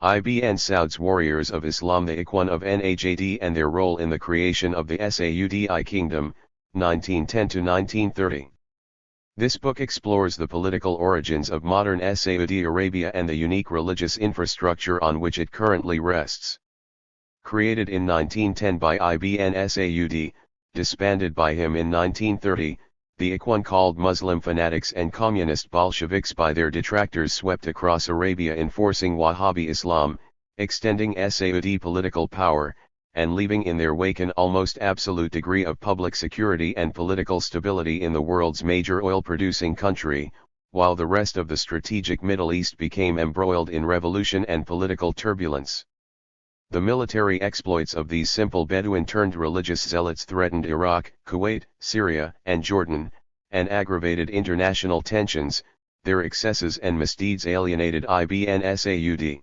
Ibn Sauds warriors of Islam, the Ikhwan of Najd, and their role in the creation of the Saudi kingdom, 1910 to 1930. This book explores the political origins of modern Saudi Arabia and the unique religious infrastructure on which it currently rests. Created in 1910 by Ibn Saud, disbanded by him in 1930, the Ikhwan, called Muslim fanatics and communist Bolsheviks by their detractors, swept across Arabia enforcing Wahhabi Islam, extending Saudi political power, and leaving in their wake an almost absolute degree of public security and political stability in the world's major oil-producing country, while the rest of the strategic Middle East became embroiled in revolution and political turbulence. The military exploits of these simple Bedouin-turned-religious zealots threatened Iraq, Kuwait, Syria, and Jordan, and aggravated international tensions. Their excesses and misdeeds alienated Ibn Saud.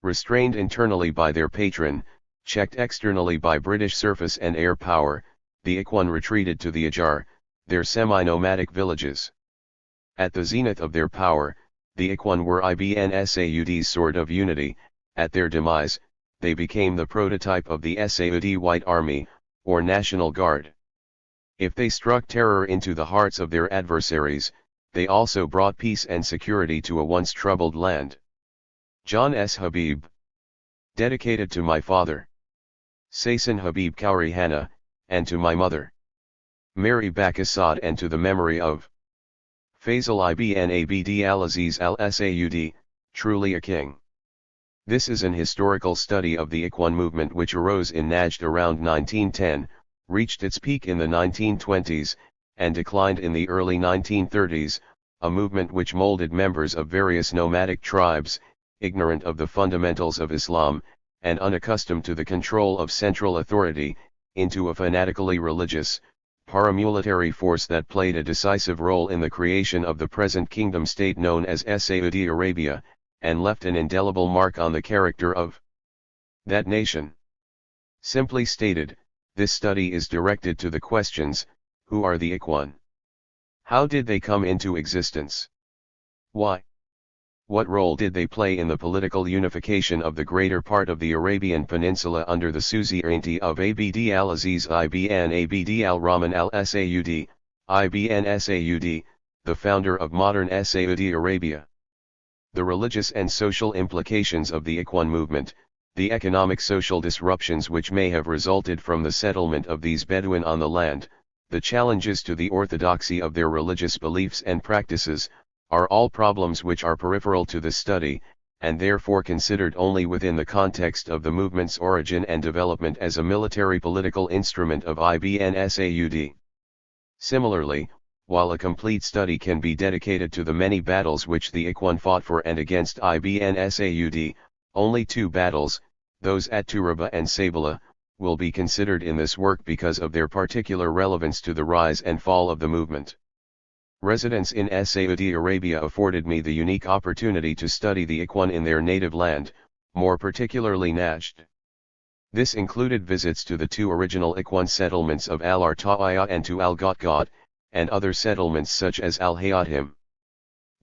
Restrained internally by their patron, checked externally by British surface and air power, the Ikhwan retreated to the Ajar, their semi-nomadic villages. At the zenith of their power, the Ikhwan were Ibn Saud's sword of unity. At their demise, they became the prototype of the Saudi White Army, or National Guard. If they struck terror into the hearts of their adversaries, they also brought peace and security to a once troubled land. John S. Habib. Dedicated to my father, Saysan Habib Kauri Hanna, and to my mother, Mary Bakasad, and to the memory of Faisal ibn Abd al-Aziz al-Saud, truly a king. This is an historical study of the Ikhwan movement, which arose in Najd around 1910, reached its peak in the 1920s, and declined in the early 1930s, a movement which molded members of various nomadic tribes, ignorant of the fundamentals of Islam, and unaccustomed to the control of central authority, into a fanatically religious, paramilitary force that played a decisive role in the creation of the present kingdom state known as Saudi Arabia, and left an indelible mark on the character of that nation. Simply stated, this study is directed to the questions: who are the Ikhwan? How did they come into existence? Why? What role did they play in the political unification of the greater part of the Arabian Peninsula under the suzerainty of Abd al-Aziz ibn Abd al-Rahman al-Saud, Ibn Saud, the founder of modern Saudi Arabia? The religious and social implications of the Ikhwan movement, the economic social disruptions which may have resulted from the settlement of these Bedouin on the land, the challenges to the orthodoxy of their religious beliefs and practices, are all problems which are peripheral to the study, and therefore considered only within the context of the movement's origin and development as a military political instrument of Ibn Saud. Similarly, while a complete study can be dedicated to the many battles which the Ikhwan fought for and against Ibn Saud, only two battles, those at Turaba and Sabila, will be considered in this work because of their particular relevance to the rise and fall of the movement. Residence in Saudi Arabia afforded me the unique opportunity to study the Ikhwan in their native land, more particularly Najd. This included visits to the two original Ikhwan settlements of Al-Arta'iyah and to Al-Ghatghat, and other settlements such as Al-Hayatim.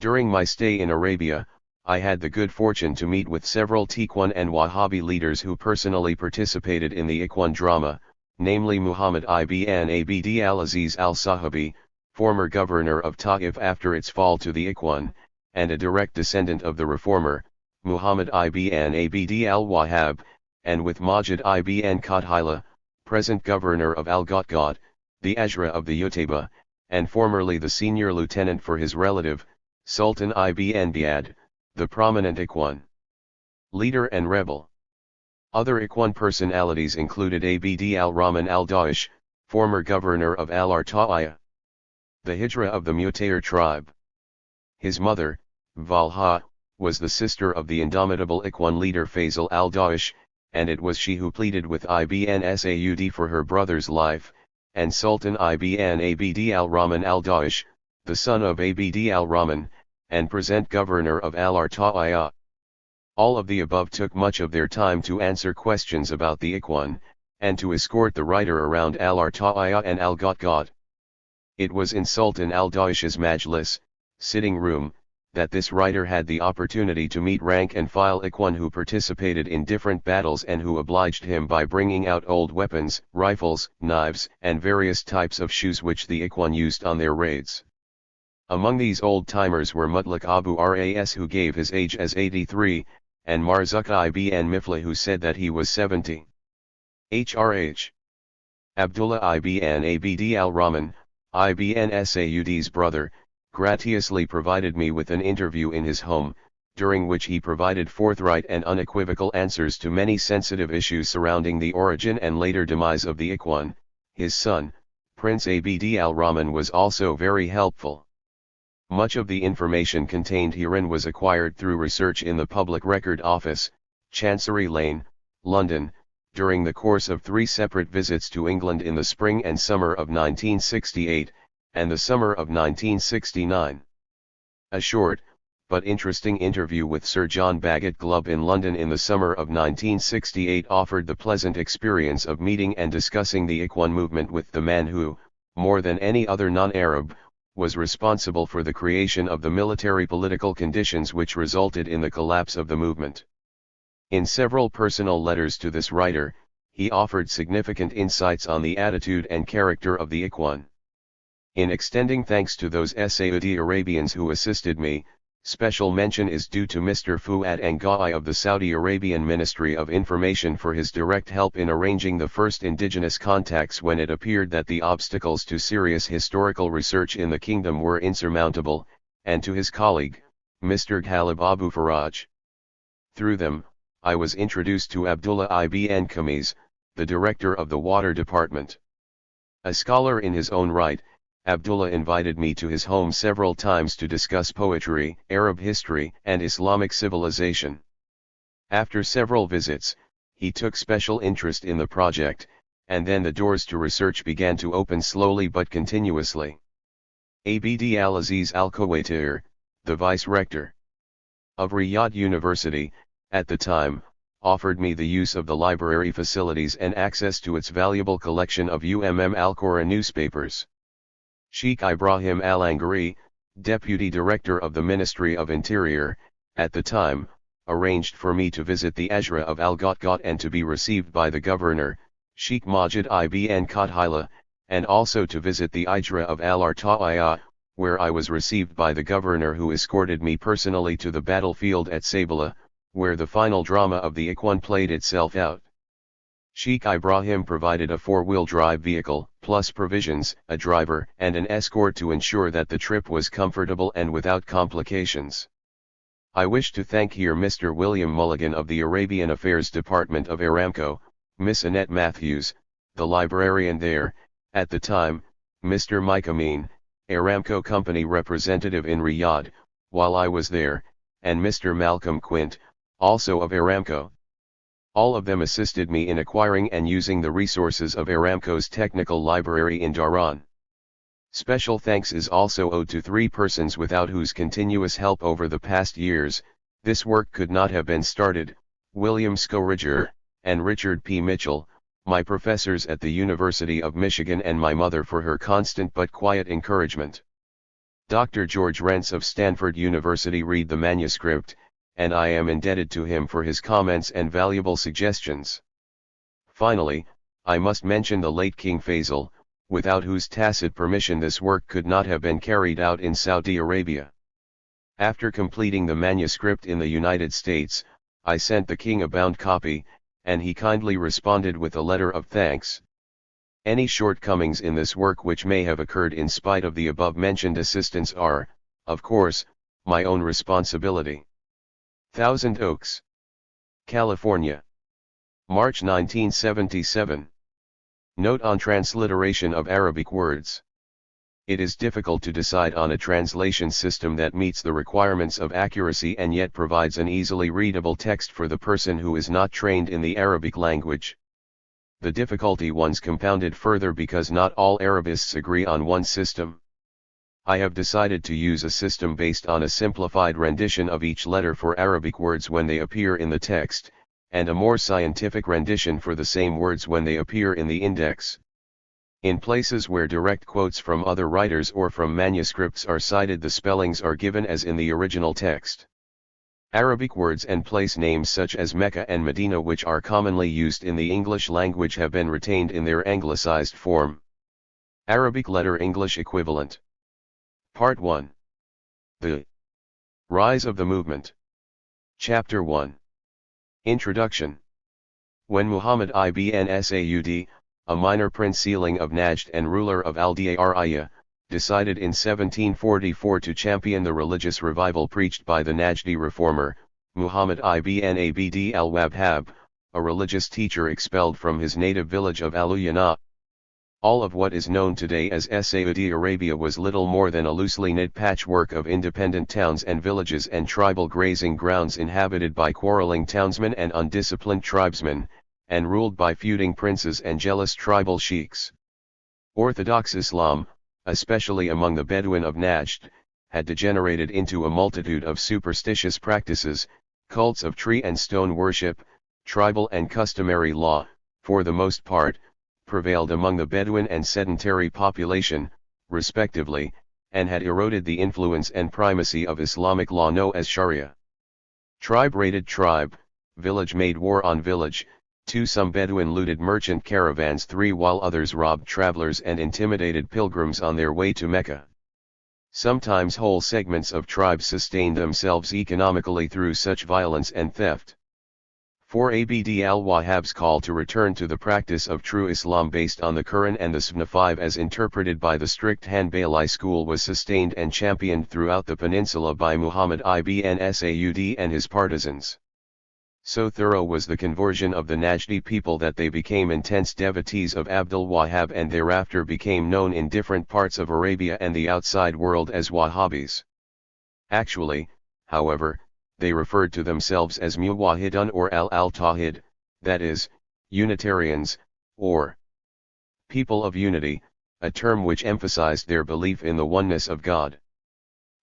During my stay in Arabia, I had the good fortune to meet with several Tikhwan and Wahhabi leaders who personally participated in the Ikhwan drama, namely Muhammad ibn Abd al-Aziz al-Sahabi, former governor of Ta'if after its fall to the Ikhwan, and a direct descendant of the reformer, Muhammad ibn Abd al-Wahhab, and with Majid ibn Qadhila, present governor of Al-Ghatghat, the Ajra of the Utayba, and formerly the senior lieutenant for his relative, Sultan ibn Biad, the prominent Ikhwan leader and rebel. Other Ikhwan personalities included Abd al-Rahman al-Dawish, former governor of Al-Arta'iyah, the Hijra of the Mutayr tribe. His mother, Valha, was the sister of the indomitable Ikhwan leader Faisal al-Dawish, and it was she who pleaded with Ibn Saud for her brother's life, and Sultan ibn Abd al-Rahman al-Dawish, the son of Abd al-Rahman, and present governor of Al-Arta'iyah. All of the above took much of their time to answer questions about the Ikhwan, and to escort the writer around Al-Arta'iyah and Al-Ghatghat. It was in Sultan al-Dawish's majlis, sitting room, that this writer had the opportunity to meet rank-and-file Ikhwan who participated in different battles and who obliged him by bringing out old weapons, rifles, knives, and various types of shoes which the Ikhwan used on their raids. Among these old-timers were Mutlaq Abu Ras who gave his age as 83, and Marzuk ibn Mifla who said that he was 70. HRH. Abdullah ibn Abd al-Rahman, ibn Saud's brother, gratuitously provided me with an interview in his home, during which he provided forthright and unequivocal answers to many sensitive issues surrounding the origin and later demise of the Ikhwan. His son, Prince Abd al-Rahman, was also very helpful. Much of the information contained herein was acquired through research in the Public Record Office, Chancery Lane, London, during the course of 3 separate visits to England in the spring and summer of 1968, and the summer of 1969. A short, but interesting interview with Sir John Bagot Glubb in London in the summer of 1968 offered the pleasant experience of meeting and discussing the Ikhwan movement with the man who, more than any other non-Arab, was responsible for the creation of the military-political conditions which resulted in the collapse of the movement. In several personal letters to this writer, he offered significant insights on the attitude and character of the Ikhwan. In extending thanks to those Saudi Arabians who assisted me, special mention is due to Mr. Fuad Angai of the Saudi Arabian Ministry of Information for his direct help in arranging the first indigenous contacts when it appeared that the obstacles to serious historical research in the kingdom were insurmountable, and to his colleague, Mr. Ghalib Abu Faraj. Through them, I was introduced to Abdullah ibn Khamis, the director of the Water Department. A scholar in his own right, Abdullah invited me to his home several times to discuss poetry, Arab history, and Islamic civilization. After several visits, he took special interest in the project, and then the doors to research began to open slowly but continuously. Abd al-Aziz al-Kuwaitir, the vice-rector of Riyadh University, at the time, offered me the use of the library facilities and access to its valuable collection of Al-Qura newspapers. Sheikh Ibrahim Al-Angari, Deputy Director of the Ministry of Interior, at the time, arranged for me to visit the Ajra of Al-Ghatghat and to be received by the governor, Sheikh Majid ibn Qadhila, and also to visit the Ajra of Al-Arta'iyah, where I was received by the governor who escorted me personally to the battlefield at Sabila, where the final drama of the Ikhwan played itself out. Sheikh Ibrahim provided a 4-wheel drive vehicle, plus provisions, a driver, and an escort to ensure that the trip was comfortable and without complications. I wish to thank here Mr. William Mulligan of the Arabian Affairs Department of Aramco, Miss Annette Matthews, the librarian there, at the time, Mr. Mike Amin, Aramco company representative in Riyadh, while I was there, and Mr. Malcolm Quint, also of Aramco. All of them assisted me in acquiring and using the resources of Aramco's technical library in Dhahran. Special thanks is also owed to 3 persons without whose continuous help over the past years, this work could not have been started: William Scoridger, and Richard P. Mitchell, my professors at the University of Michigan, and my mother for her constant but quiet encouragement. Dr. George Rentz of Stanford University read the manuscript, and I am indebted to him for his comments and valuable suggestions. Finally, I must mention the late King Faisal, without whose tacit permission this work could not have been carried out in Saudi Arabia. After completing the manuscript in the United States, I sent the king a bound copy, and he kindly responded with a letter of thanks. Any shortcomings in this work which may have occurred in spite of the above-mentioned assistance are, of course, my own responsibility. Thousand Oaks, California, March 1977. Note on transliteration of Arabic words. It is difficult to decide on a translation system that meets the requirements of accuracy and yet provides an easily readable text for the person who is not trained in the Arabic language. The difficulty once compounded further because not all Arabists agree on one system. I have decided to use a system based on a simplified rendition of each letter for Arabic words when they appear in the text, and a more scientific rendition for the same words when they appear in the index. In places where direct quotes from other writers or from manuscripts are cited, the spellings are given as in the original text. Arabic words and place names such as Mecca and Medina, which are commonly used in the English language, have been retained in their anglicized form. Arabic letter English equivalent. Part 1. The Rise of the Movement. Chapter 1. Introduction. When Muhammad ibn Saud, a minor prince sealing of Najd and ruler of Al-Diriyah, decided in 1744 to champion the religious revival preached by the Najdi reformer, Muhammad ibn Abd al-Wahhab, a religious teacher expelled from his native village of Al-Uyana. All of what is known today as Saudi Arabia was little more than a loosely knit patchwork of independent towns and villages and tribal grazing grounds inhabited by quarreling townsmen and undisciplined tribesmen, and ruled by feuding princes and jealous tribal sheikhs. Orthodox Islam, especially among the Bedouin of Najd, had degenerated into a multitude of superstitious practices, cults of tree and stone worship, tribal and customary law, for the most part, prevailed among the Bedouin and sedentary population, respectively, and had eroded the influence and primacy of Islamic law known as Sharia. Tribe raided tribe, village made war on village. 2. Some Bedouin looted merchant caravans. 3. While others robbed travelers and intimidated pilgrims on their way to Mecca. Sometimes whole segments of tribes sustained themselves economically through such violence and theft. 4. Abd al-Wahhab's call to return to the practice of true Islam based on the Quran and the Sunnah 5 as interpreted by the strict Hanbali school was sustained and championed throughout the peninsula by Muhammad ibn Saud and his partisans. So thorough was the conversion of the Najdi people that they became intense devotees of Abdul Wahhab and thereafter became known in different parts of Arabia and the outside world as Wahhabis. Actually, however, they referred to themselves as Muwahhidun or al-Tawhid, that is, Unitarians, or people of unity, a term which emphasized their belief in the oneness of God.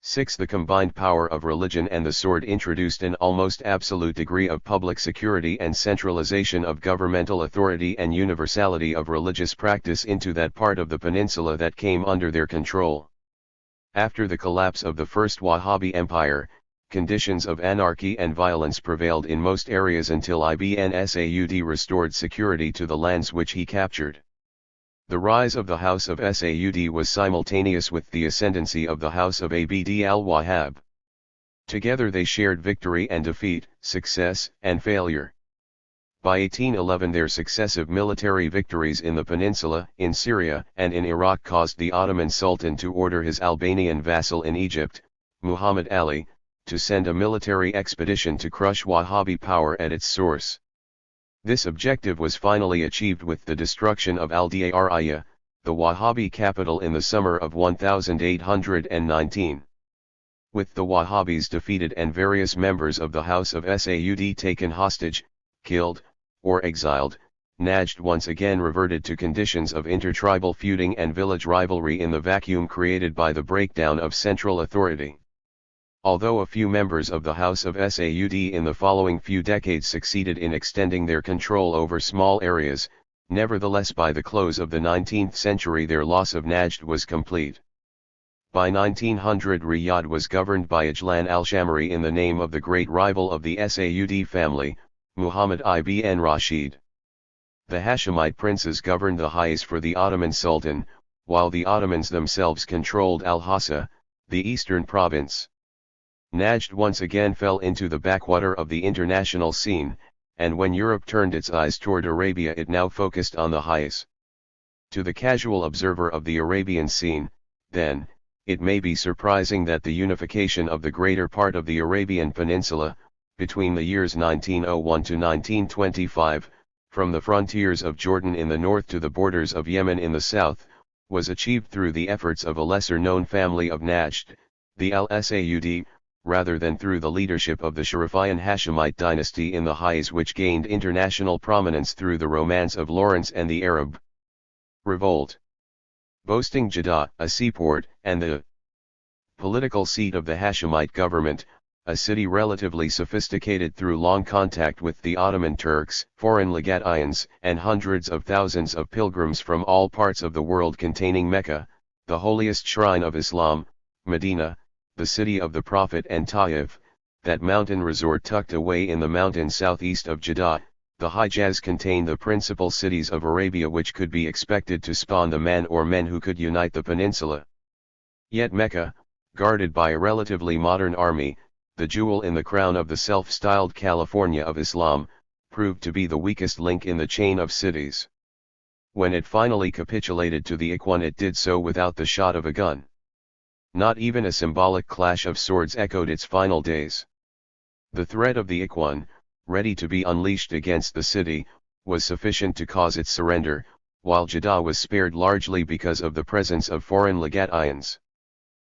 6. The combined power of religion and the sword introduced an almost absolute degree of public security and centralization of governmental authority and universality of religious practice into that part of the peninsula that came under their control. After the collapse of the First Wahhabi Empire, conditions of anarchy and violence prevailed in most areas until Ibn Saud restored security to the lands which he captured. The rise of the House of Saud was simultaneous with the ascendancy of the House of Abd al-Wahhab. Together they shared victory and defeat, success and failure. By 1811 their successive military victories in the peninsula, in Syria and in Iraq caused the Ottoman Sultan to order his Albanian vassal in Egypt, Muhammad Ali, to send a military expedition to crush Wahhabi power at its source. This objective was finally achieved with the destruction of Al-Diriyah, the Wahhabi capital, in the summer of 1819. With the Wahhabis defeated and various members of the House of Saud taken hostage, killed, or exiled, Najd once again reverted to conditions of intertribal feuding and village rivalry in the vacuum created by the breakdown of central authority. Although a few members of the House of Saud in the following few decades succeeded in extending their control over small areas, nevertheless by the close of the 19th century their loss of Najd was complete. By 1900 Riyadh was governed by Ajlan al-Shamari in the name of the great rival of the Saud family, Muhammad ibn Rashid. The Hashemite princes governed the Hijaz for the Ottoman Sultan, while the Ottomans themselves controlled Al-Hassa, the eastern province. Najd once again fell into the backwater of the international scene, and when Europe turned its eyes toward Arabia it now focused on the Hijaz. To the casual observer of the Arabian scene, then, it may be surprising that the unification of the greater part of the Arabian Peninsula, between the years 1901 to 1925, from the frontiers of Jordan in the north to the borders of Yemen in the south, was achieved through the efforts of a lesser-known family of Najd, the Al-Saud, rather than through the leadership of the Sharifian Hashemite dynasty in the Hijaz, which gained international prominence through the romance of Lawrence and the Arab Revolt. Boasting Jeddah, a seaport, and the political seat of the Hashemite government, a city relatively sophisticated through long contact with the Ottoman Turks, foreign Lagatyans, and hundreds of thousands of pilgrims from all parts of the world, containing Mecca, the holiest shrine of Islam, Medina, the city of the Prophet, and Taif, that mountain resort tucked away in the mountains southeast of Jeddah. The Hijaz contained the principal cities of Arabia which could be expected to spawn the man or men who could unite the peninsula. Yet Mecca, guarded by a relatively modern army, the jewel in the crown of the self-styled California of Islam, proved to be the weakest link in the chain of cities. When it finally capitulated to the Ikhwan, it did so without the shot of a gun. Not even a symbolic clash of swords echoed its final days. The threat of the Ikhwan, ready to be unleashed against the city, was sufficient to cause its surrender, while Jeddah was spared largely because of the presence of foreign Lagatyans.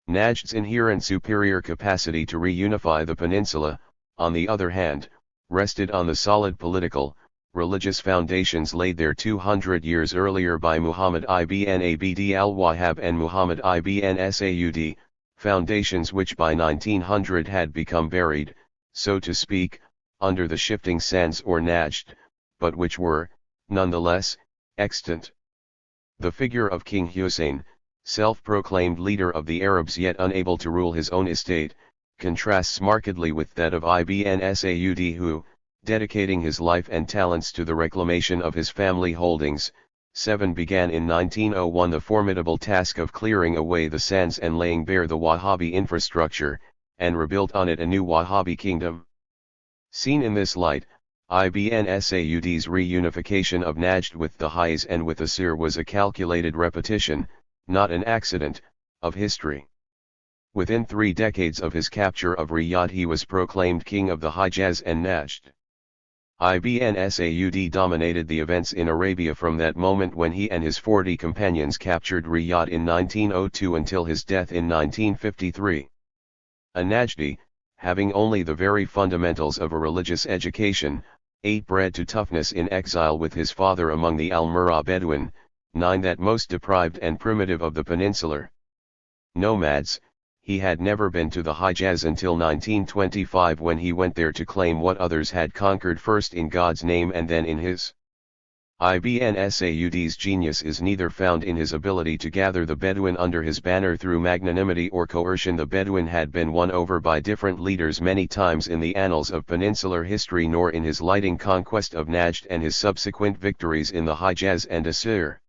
Najd's inherent superior capacity to reunify the peninsula, on the other hand, rested on the solid political, religious foundations laid there 200 years earlier by Muhammad ibn Abd al-Wahhab and Muhammad ibn Saud, foundations which by 1900 had become buried, so to speak, under the shifting sands or Najd, but which were, nonetheless, extant. The figure of King Hussein, self-proclaimed leader of the Arabs yet unable to rule his own estate, contrasts markedly with that of Ibn Saud who, dedicating his life and talents to the reclamation of his family holdings, began in 1901 the formidable task of clearing away the sands and laying bare the Wahhabi infrastructure, and rebuilt on it a new Wahhabi kingdom. Seen in this light, Ibn Saud's reunification of Najd with the Hijaz and with Asir was a calculated repetition, not an accident, of history. Within 3 decades of his capture of Riyadh he was proclaimed king of the Hijaz and Najd. Ibn Saud dominated the events in Arabia from that moment when he and his 40 companions captured Riyadh in 1902 until his death in 1953. A Najdi, having only the very fundamentals of a religious education, ate bread to toughness in exile with his father among the Al-Murrah Bedouin, that most deprived and primitive of the peninsular nomads. He had never been to the Hijaz until 1925 when he went there to claim what others had conquered, first in God's name and then in his. Ibn Saud's genius is neither found in his ability to gather the Bedouin under his banner through magnanimity or coercion. The Bedouin had been won over by different leaders many times in the annals of peninsular history, nor in his lighting conquest of Najd and his subsequent victories in the Hijaz and Asir.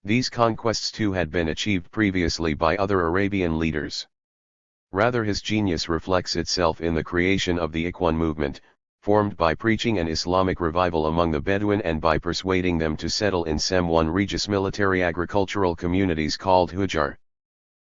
These conquests too had been achieved previously by other Arabian leaders. Rather, his genius reflects itself in the creation of the Ikhwan movement, formed by preaching an Islamic revival among the Bedouin and by persuading them to settle in Semwan Regis military agricultural communities called Hujar.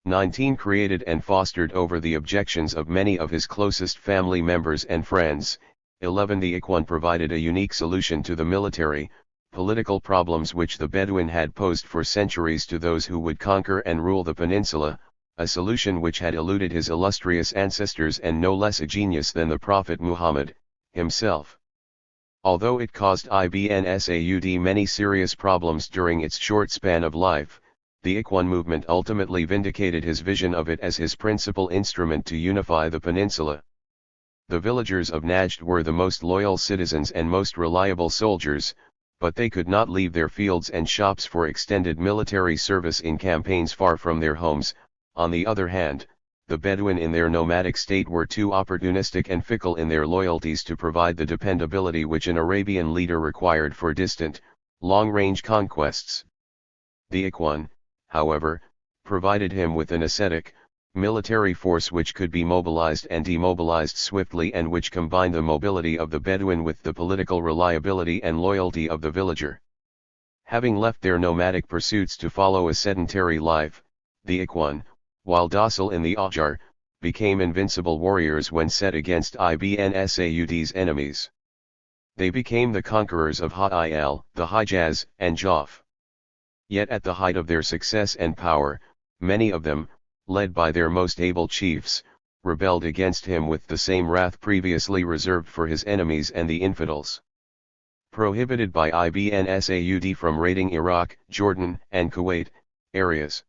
19 created and fostered over the objections of many of his closest family members and friends. 11 The Ikhwan provided a unique solution to the military, political problems which the Bedouin had posed for centuries to those who would conquer and rule the peninsula, a solution which had eluded his illustrious ancestors and no less a genius than the Prophet Muhammad himself. Although it caused Ibn Saud many serious problems during its short span of life, the Ikhwan movement ultimately vindicated his vision of it as his principal instrument to unify the peninsula. The villagers of Najd were the most loyal citizens and most reliable soldiers, but they could not leave their fields and shops for extended military service in campaigns far from their homes. On the other hand, the Bedouin in their nomadic state were too opportunistic and fickle in their loyalties to provide the dependability which an Arabian leader required for distant, long-range conquests. The Ikhwan, however, provided him with an ascetic, military force which could be mobilized and demobilized swiftly and which combined the mobility of the Bedouin with the political reliability and loyalty of the villager. Having left their nomadic pursuits to follow a sedentary life, the Ikhwan, while docile in the Ahjar, became invincible warriors when set against Ibn Saud's enemies. They became the conquerors of Ha'il, the Hijaz, and Jaf. Yet at the height of their success and power, many of them, led by their most able chiefs, rebelled against him with the same wrath previously reserved for his enemies and the infidels. Prohibited by Ibn Saud from raiding Iraq, Jordan, and Kuwait, areas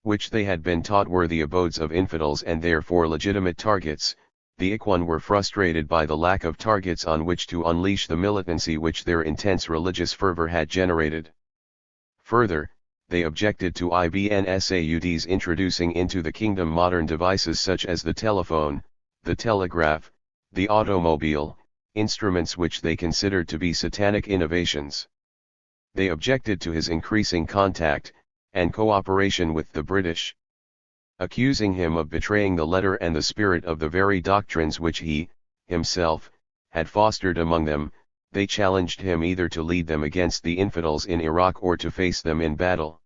which they had been taught were the abodes of infidels and therefore legitimate targets, the Ikhwan were frustrated by the lack of targets on which to unleash the militancy which their intense religious fervor had generated. Further, they objected to Ibn Saud's introducing into the kingdom modern devices such as the telephone, the telegraph, the automobile, instruments which they considered to be satanic innovations. They objected to his increasing contact and cooperation with the British. Accusing him of betraying the letter and the spirit of the very doctrines which he, himself, had fostered among them, they challenged him either to lead them against the infidels in Iraq or to face them in battle.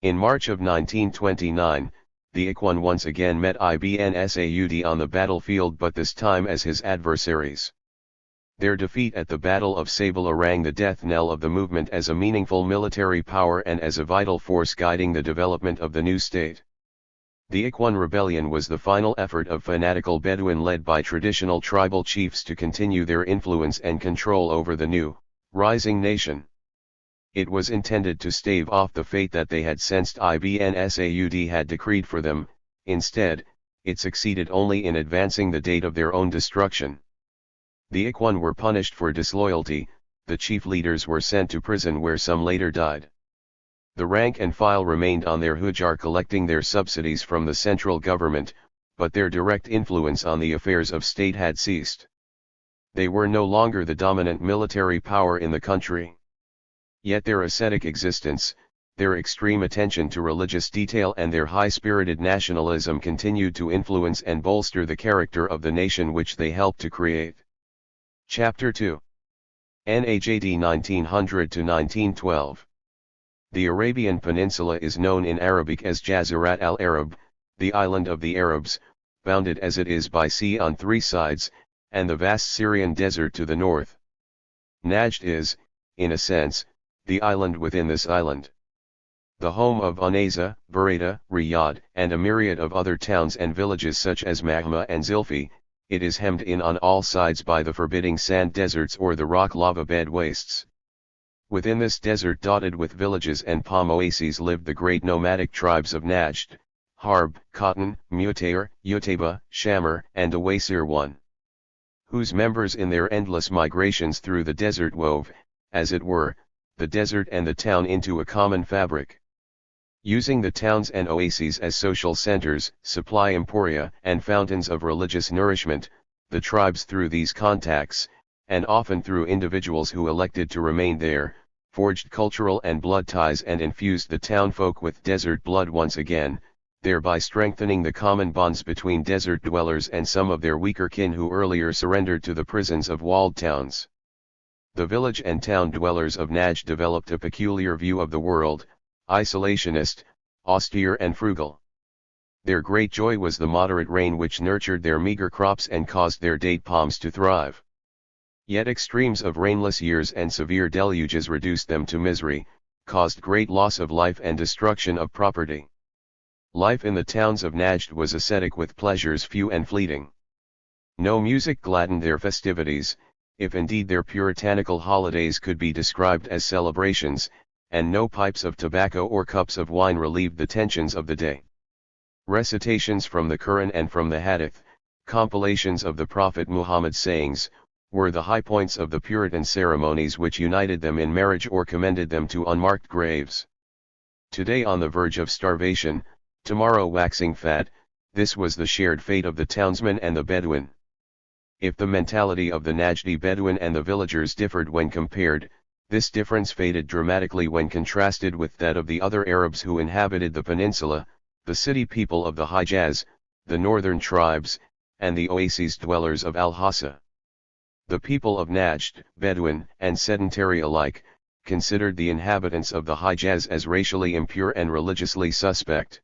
In March of 1929, the Ikhwan once again met Ibn Saud on the battlefield, but this time as his adversaries. Their defeat at the Battle of Sabila rang the death knell of the movement as a meaningful military power and as a vital force guiding the development of the new state. The Ikhwan rebellion was the final effort of fanatical Bedouin led by traditional tribal chiefs to continue their influence and control over the new, rising nation. It was intended to stave off the fate that they had sensed Ibn Saud had decreed for them. Instead, it succeeded only in advancing the date of their own destruction. The Ikhwan were punished for disloyalty, the chief leaders were sent to prison where some later died. The rank and file remained on their hujjar collecting their subsidies from the central government, but their direct influence on the affairs of state had ceased. They were no longer the dominant military power in the country. Yet their ascetic existence, their extreme attention to religious detail and their high-spirited nationalism continued to influence and bolster the character of the nation which they helped to create. Chapter 2. Najd 1900–1912. The Arabian Peninsula is known in Arabic as Jazirat al-Arab, the island of the Arabs, bounded as it is by sea on three sides, and the vast Syrian desert to the north. Najd is, in a sense, the island within this island. The home of Unayza, Burayda, Riyadh, and a myriad of other towns and villages such as Mahma and Zilfi, it is hemmed in on all sides by the forbidding sand deserts or the rock lava bed wastes. Within this desert dotted with villages and palm oases lived the great nomadic tribes of Najd, Harb, Cotton, Mutair, Utayba, Shamir, and Awasir I, whose members in their endless migrations through the desert wove, as it were, the desert and the town into a common fabric. Using the towns and oases as social centers, supply emporia, and fountains of religious nourishment, the tribes through these contacts, and often through individuals who elected to remain there, forged cultural and blood ties and infused the townfolk with desert blood once again, thereby strengthening the common bonds between desert dwellers and some of their weaker kin who earlier surrendered to the prisons of walled towns. The village and town dwellers of Najd developed a peculiar view of the world, isolationist, austere and frugal. Their great joy was the moderate rain which nurtured their meager crops and caused their date palms to thrive. Yet extremes of rainless years and severe deluges reduced them to misery, caused great loss of life and destruction of property. Life in the towns of Najd was ascetic with pleasures few and fleeting. No music gladdened their festivities, if indeed their puritanical holidays could be described as celebrations, and no pipes of tobacco or cups of wine relieved the tensions of the day. Recitations from the Quran and from the Hadith, compilations of the Prophet Muhammad's sayings, were the high points of the Puritan ceremonies which united them in marriage or commended them to unmarked graves. Today on the verge of starvation, tomorrow waxing fat, this was the shared fate of the townsman and the Bedouin. If the mentality of the Najdi Bedouin and the villagers differed when compared, this difference faded dramatically when contrasted with that of the other Arabs who inhabited the peninsula, the city people of the Hijaz, the northern tribes, and the oases dwellers of Al-Hassa. The people of Najd, Bedouin, and sedentary alike, considered the inhabitants of the Hijaz as racially impure and religiously suspect.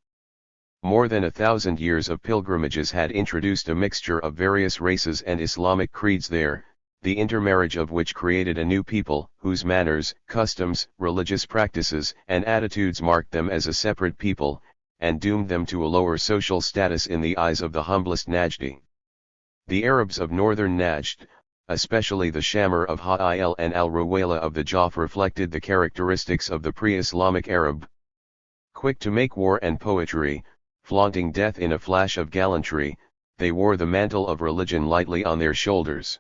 More than 1,000 years of pilgrimages had introduced a mixture of various races and Islamic creeds there, the intermarriage of which created a new people, whose manners, customs, religious practices, and attitudes marked them as a separate people, and doomed them to a lower social status in the eyes of the humblest Najdi. The Arabs of northern Najd, especially the Shamir of Ha'il and Al-Ruwayla of the Jaf, reflected the characteristics of the pre-Islamic Arab. Quick to make war and poetry, flaunting death in a flash of gallantry, they wore the mantle of religion lightly on their shoulders.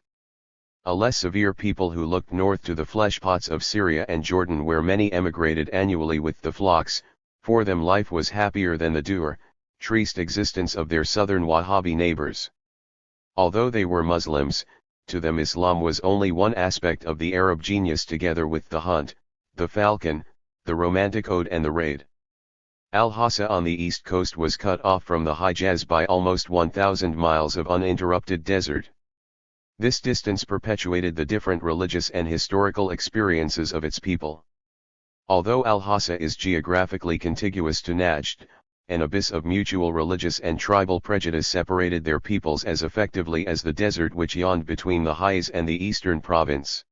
A less severe people who looked north to the fleshpots of Syria and Jordan where many emigrated annually with the flocks, for them life was happier than the dour, triste existence of their southern Wahhabi neighbors. Although they were Muslims, to them Islam was only one aspect of the Arab genius together with the hunt, the falcon, the romantic ode and the raid. Al-Hassa on the east coast was cut off from the Hijaz by almost 1,000 miles of uninterrupted desert. This distance perpetuated the different religious and historical experiences of its people. Although Al-Hassa is geographically contiguous to Najd, an abyss of mutual religious and tribal prejudice separated their peoples as effectively as the desert which yawned between the Hijaz and the eastern province.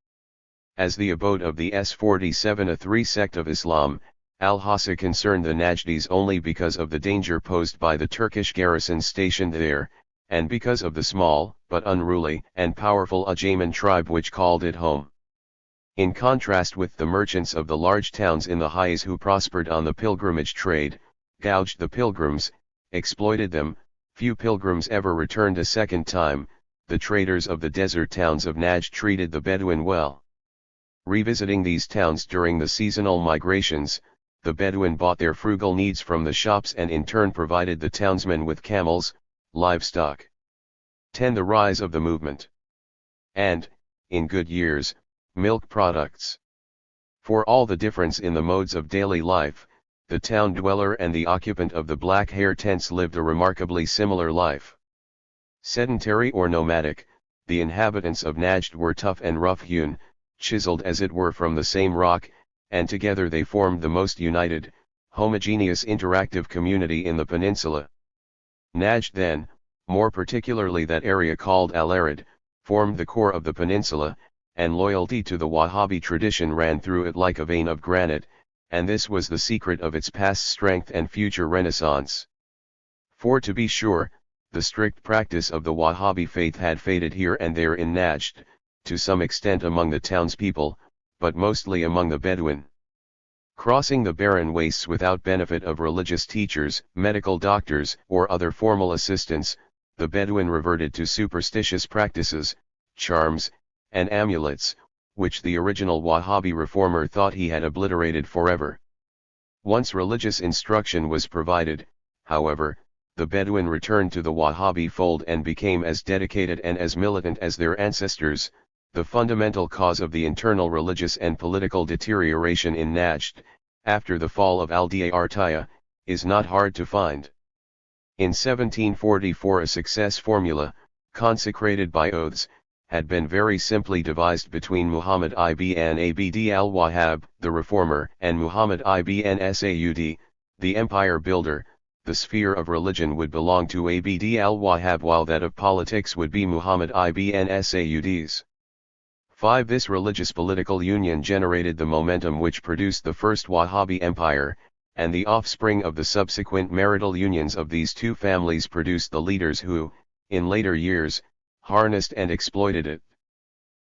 As the abode of the S47A3 sect of Islam, Al-Hassa concerned the Najdis only because of the danger posed by the Turkish garrison stationed there, and because of the small, but unruly and powerful Ajayman tribe which called it home. In contrast with the merchants of the large towns in the Hijaz who prospered on the pilgrimage trade, gouged the pilgrims, exploited them, few pilgrims ever returned a second time, the traders of the desert towns of Najd treated the Bedouin well. Revisiting these towns during the seasonal migrations, the Bedouin bought their frugal needs from the shops and in turn provided the townsmen with camels, livestock. 10. The rise of the movement. And, in good years, milk products. For all the difference in the modes of daily life, the town dweller and the occupant of the black hair tents lived a remarkably similar life. Sedentary or nomadic, the inhabitants of Najd were tough and rough-hewn, chiseled as it were from the same rock, and together they formed the most united, homogeneous interactive community in the peninsula. Najd then, more particularly that area called Al-Arid, formed the core of the peninsula, and loyalty to the Wahhabi tradition ran through it like a vein of granite, and this was the secret of its past strength and future renaissance. For to be sure, the strict practice of the Wahhabi faith had faded here and there in Najd, to some extent among the townspeople, but mostly among the Bedouin. Crossing the barren wastes without benefit of religious teachers, medical doctors, or other formal assistance, the Bedouin reverted to superstitious practices, charms, and amulets, which the original Wahhabi reformer thought he had obliterated forever. Once religious instruction was provided, however, the Bedouin returned to the Wahhabi fold and became as dedicated and as militant as their ancestors. The fundamental cause of the internal religious and political deterioration in Najd, after the fall of al-Dirtaya, is not hard to find. In 1744 a success formula, consecrated by oaths, had been very simply devised between Muhammad ibn Abd al-Wahhab, the reformer, and Muhammad ibn Saud, the empire builder. The sphere of religion would belong to Abd al-Wahhab while that of politics would be Muhammad ibn Saud's. 5. This religious political union generated the momentum which produced the first Wahhabi empire, and the offspring of the subsequent marital unions of these two families produced the leaders who, in later years, harnessed and exploited it.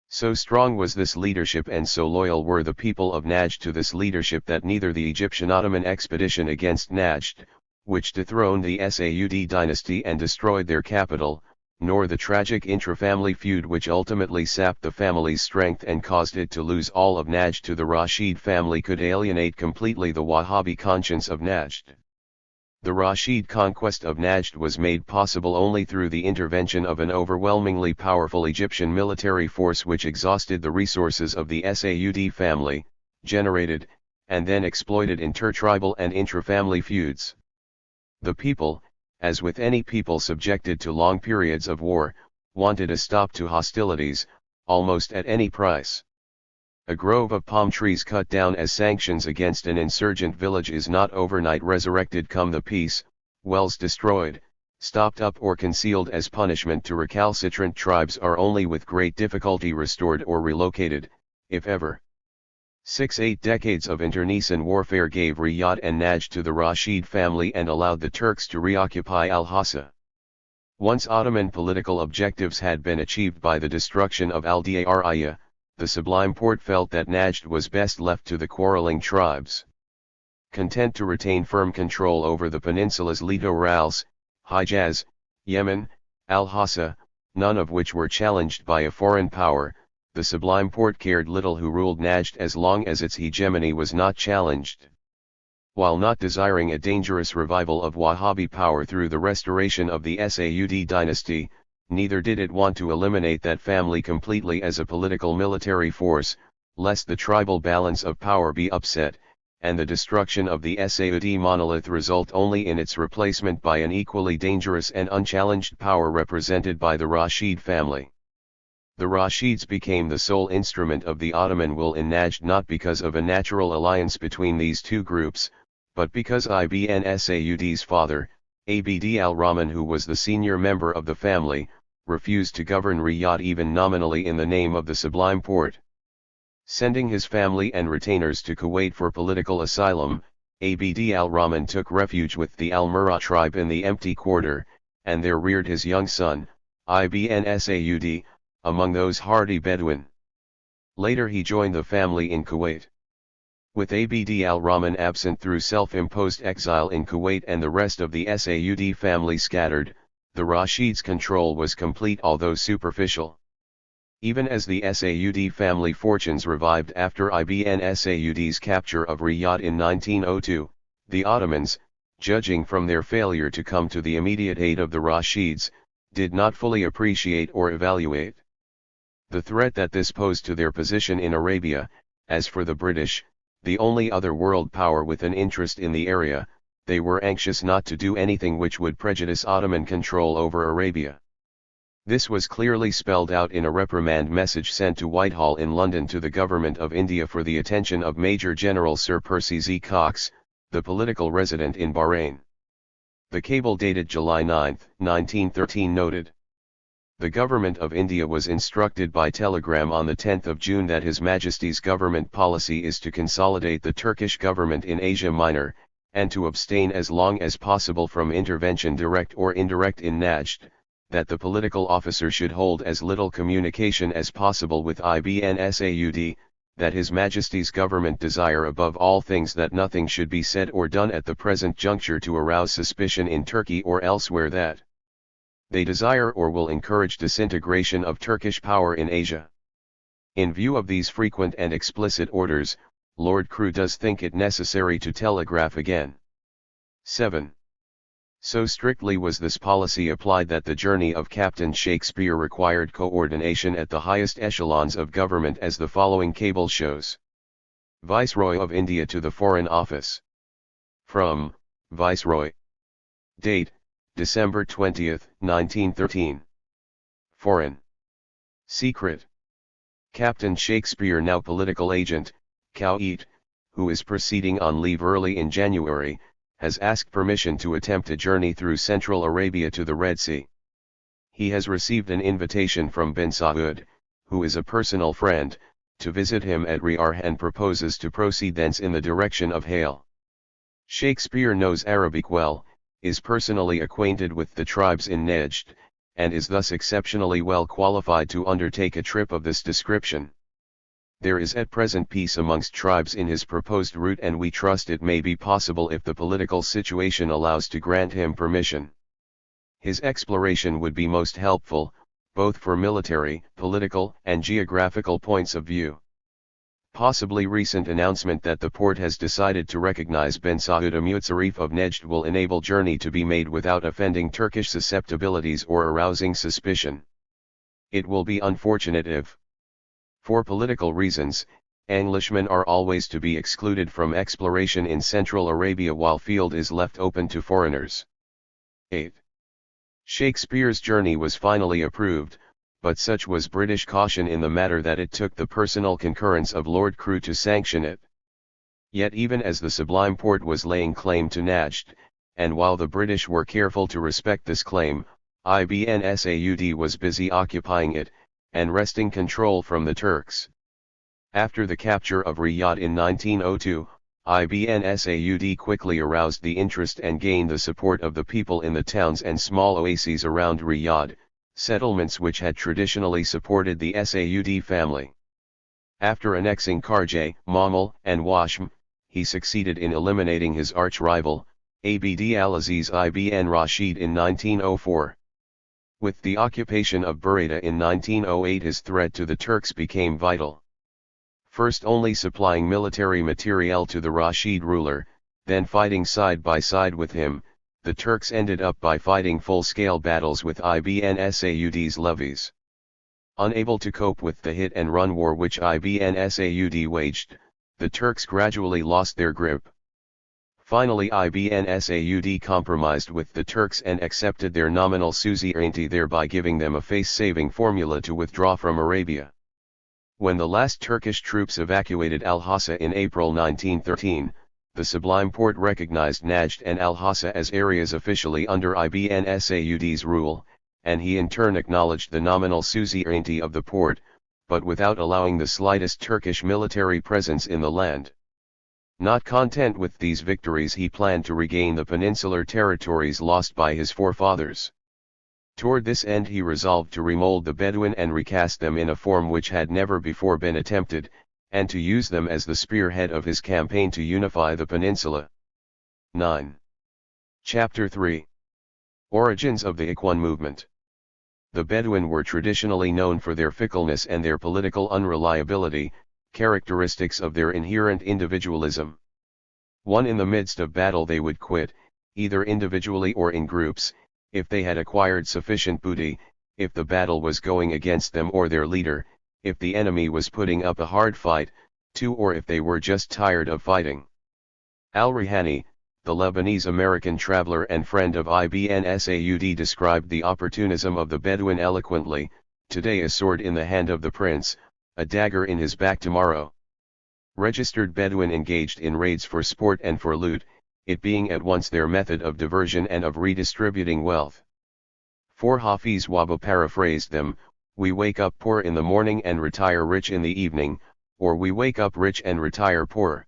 So strong was this leadership and so loyal were the people of Najd to this leadership that neither the Egyptian Ottoman expedition against Najd, which dethroned the Saud dynasty and destroyed their capital, nor the tragic intra-family feud which ultimately sapped the family's strength and caused it to lose all of Najd to the Rashid family could alienate completely the Wahhabi conscience of Najd. The Rashid conquest of Najd was made possible only through the intervention of an overwhelmingly powerful Egyptian military force which exhausted the resources of the Saud family, generated, and then exploited intertribal and intra-family feuds. The people, as with any people subjected to long periods of war, wanted a stop to hostilities, almost at any price. A grove of palm trees cut down as sanctions against an insurgent village is not overnight resurrected come the peace, wells destroyed, stopped up or concealed as punishment to recalcitrant tribes are only with great difficulty restored or relocated, if ever. 6-8 decades of internecine warfare gave Riyadh and Najd to the Rashid family and allowed the Turks to reoccupy Al-Hassa. Once Ottoman political objectives had been achieved by the destruction of al-Dirtaya, the Sublime Porte felt that Najd was best left to the quarreling tribes. Content to retain firm control over the peninsula's litorals, Hijaz, Yemen, Al-Hassa, none of which were challenged by a foreign power. The Sublime Porte cared little who ruled Najd as long as its hegemony was not challenged. While not desiring a dangerous revival of Wahhabi power through the restoration of the Saud dynasty, neither did it want to eliminate that family completely as a political military force, lest the tribal balance of power be upset, and the destruction of the Saudi monolith result only in its replacement by an equally dangerous and unchallenged power represented by the Rashid family. The Rashids became the sole instrument of the Ottoman will in Najd not because of a natural alliance between these two groups, but because Ibn Saud's father, Abd al-Rahman, who was the senior member of the family, refused to govern Riyadh even nominally in the name of the Sublime Porte. Sending his family and retainers to Kuwait for political asylum, Abd al-Rahman took refuge with the Al-Murrah tribe in the empty quarter, and there reared his young son, Ibn Saud, among those hardy Bedouin. Later he joined the family in Kuwait. With Abd al-Rahman absent through self-imposed exile in Kuwait and the rest of the Saud family scattered, the Rashids' control was complete although superficial. Even as the Saud family fortunes revived after Ibn Saud's capture of Riyadh in 1902, the Ottomans, judging from their failure to come to the immediate aid of the Rashids, did not fully appreciate or evaluate the threat that this posed to their position in Arabia. As for the British, the only other world power with an interest in the area, they were anxious not to do anything which would prejudice Ottoman control over Arabia. This was clearly spelled out in a reprimand message sent to Whitehall in London to the Government of India for the attention of Major General Sir Percy Z. Cox, the political resident in Bahrain. The cable dated July 9, 1913 noted: "The Government of India was instructed by telegram on the 10th of June that His Majesty's government policy is to consolidate the Turkish government in Asia Minor, and to abstain as long as possible from intervention direct or indirect in Najd, that the political officer should hold as little communication as possible with Ibn Saud, that His Majesty's government desire above all things that nothing should be said or done at the present juncture to arouse suspicion in Turkey or elsewhere, that they desire or will encourage disintegration of Turkish power in Asia." In view of these frequent and explicit orders, Lord Crewe does think it necessary to telegraph again. 7. So strictly was this policy applied that the journey of Captain Shakespeare required coordination at the highest echelons of government, as the following cable shows. Viceroy of India to the Foreign Office. From Viceroy. Date: December 20, 1913. Foreign. Secret. Captain Shakespeare, now political agent, Kuwait, who is proceeding on leave early in January, has asked permission to attempt a journey through Central Arabia to the Red Sea. He has received an invitation from bin Saud, who is a personal friend, to visit him at Riyadh and proposes to proceed thence in the direction of Hale. Shakespeare knows Arabic well, is personally acquainted with the tribes in Najd, and is thus exceptionally well qualified to undertake a trip of this description. There is at present peace amongst tribes in his proposed route, and we trust it may be possible, if the political situation allows, to grant him permission. His exploration would be most helpful, both for military, political, and geographical points of view. Possibly recent announcement that the Porte has decided to recognize bin Saud Mutsarif of Najd will enable journey to be made without offending Turkish susceptibilities or arousing suspicion. It will be unfortunate if, for political reasons, Englishmen are always to be excluded from exploration in Central Arabia while field is left open to foreigners. 8. Shakespeare's journey was finally approved, but such was British caution in the matter that it took the personal concurrence of Lord Crewe to sanction it. Yet even as the Sublime Porte was laying claim to Najd, and while the British were careful to respect this claim, Ibn Saud was busy occupying it, and wresting control from the Turks. After the capture of Riyadh in 1902, Ibn Saud quickly aroused the interest and gained the support of the people in the towns and small oases around Riyadh, settlements which had traditionally supported the Saud family. After annexing Karjeh, Mamel, and Washm, he succeeded in eliminating his arch-rival, Abd al-Aziz ibn Rashid in 1904. With the occupation of Buraydah in 1908, his threat to the Turks became vital. First only supplying military materiel to the Rashid ruler, then fighting side by side with him, the Turks ended up by fighting full-scale battles with Ibn Saud's levies. Unable to cope with the hit-and-run war which Ibn Saud waged, the Turks gradually lost their grip. Finally Ibn Saud compromised with the Turks and accepted their nominal suzerainty, thereby giving them a face-saving formula to withdraw from Arabia. When the last Turkish troops evacuated Al-Hassa in April 1913, the Sublime Porte recognized Najd and Al-Hassa as areas officially under Ibn Saud's rule, and he in turn acknowledged the nominal suzerainty of the Porte, but without allowing the slightest Turkish military presence in the land. Not content with these victories, he planned to regain the peninsular territories lost by his forefathers. Toward this end he resolved to remold the Bedouin and recast them in a form which had never before been attempted, and to use them as the spearhead of his campaign to unify the peninsula. 9. Chapter 3. Origins of the Ikhwan movement. The Bedouin were traditionally known for their fickleness and their political unreliability, characteristics of their inherent individualism. When in the midst of battle they would quit, either individually or in groups, if they had acquired sufficient booty, if the battle was going against them or their leader, if the enemy was putting up a hard fight, too, or if they were just tired of fighting. Al-Rihani, the Lebanese-American traveler and friend of Ibn Saud, described the opportunism of the Bedouin eloquently: today a sword in the hand of the prince, a dagger in his back tomorrow. Registered Bedouin engaged in raids for sport and for loot, it being at once their method of diversion and of redistributing wealth. For Hafiz Wahba paraphrased them: we wake up poor in the morning and retire rich in the evening, or we wake up rich and retire poor.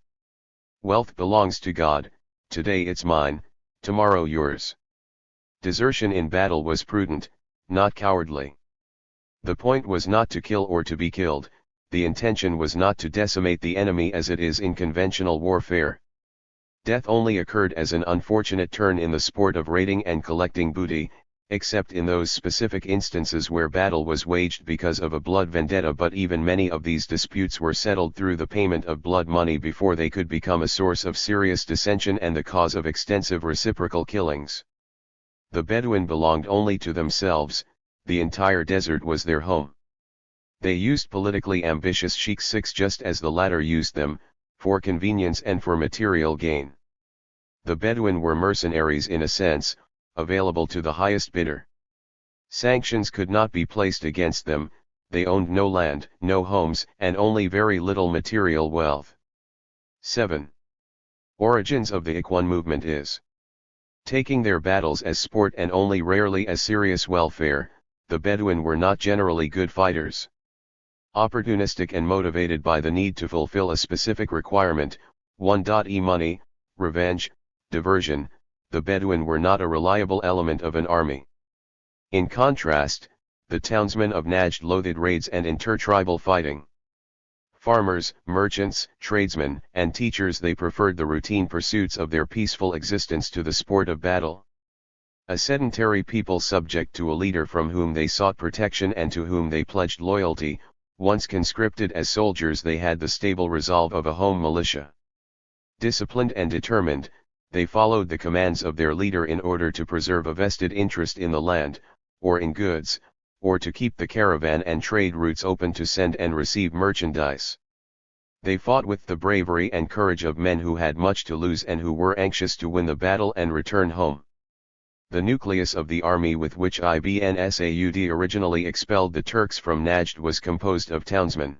Wealth belongs to God, today it's mine, tomorrow yours. Desertion in battle was prudent, not cowardly. The point was not to kill or to be killed, the intention was not to decimate the enemy as it is in conventional warfare. Death only occurred as an unfortunate turn in the sport of raiding and collecting booty, except in those specific instances where battle was waged because of a blood vendetta, but even many of these disputes were settled through the payment of blood money before they could become a source of serious dissension and the cause of extensive reciprocal killings. The Bedouin belonged only to themselves, the entire desert was their home. They used politically ambitious sheikhs just as the latter used them, for convenience and for material gain. The Bedouin were mercenaries in a sense, available to the highest bidder. Sanctions could not be placed against them, they owned no land, no homes, and only very little material wealth. 7. Origins of the Ikhwan movement is. Taking their battles as sport and only rarely as serious welfare, the Bedouin were not generally good fighters. Opportunistic and motivated by the need to fulfill a specific requirement, money, revenge, diversion, the Bedouin were not a reliable element of an army. In contrast, the townsmen of Najd loathed raids and intertribal fighting. Farmers, merchants, tradesmen, and teachers, they preferred the routine pursuits of their peaceful existence to the sport of battle. A sedentary people subject to a leader from whom they sought protection and to whom they pledged loyalty, once conscripted as soldiers, they had the stable resolve of a home militia. Disciplined and determined, they followed the commands of their leader in order to preserve a vested interest in the land, or in goods, or to keep the caravan and trade routes open to send and receive merchandise. They fought with the bravery and courage of men who had much to lose and who were anxious to win the battle and return home. The nucleus of the army with which Ibn Saud originally expelled the Turks from Najd was composed of townsmen.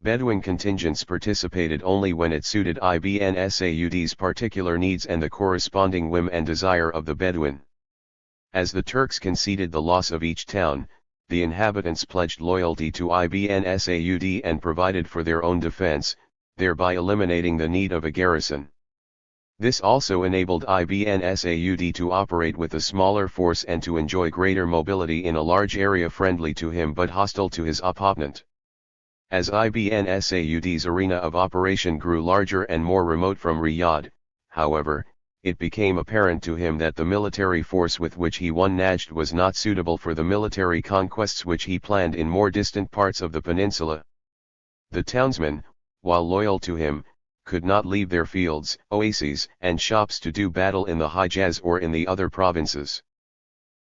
Bedouin contingents participated only when it suited Ibn Saud's particular needs and the corresponding whim and desire of the Bedouin. As the Turks conceded the loss of each town, the inhabitants pledged loyalty to Ibn Saud and provided for their own defense, thereby eliminating the need of a garrison. This also enabled Ibn Saud to operate with a smaller force and to enjoy greater mobility in a large area friendly to him but hostile to his opponent. As Ibn Saud's arena of operation grew larger and more remote from Riyadh, however, it became apparent to him that the military force with which he won Najd was not suitable for the military conquests which he planned in more distant parts of the peninsula. The townsmen, while loyal to him, could not leave their fields, oases, and shops to do battle in the Hijaz or in the other provinces.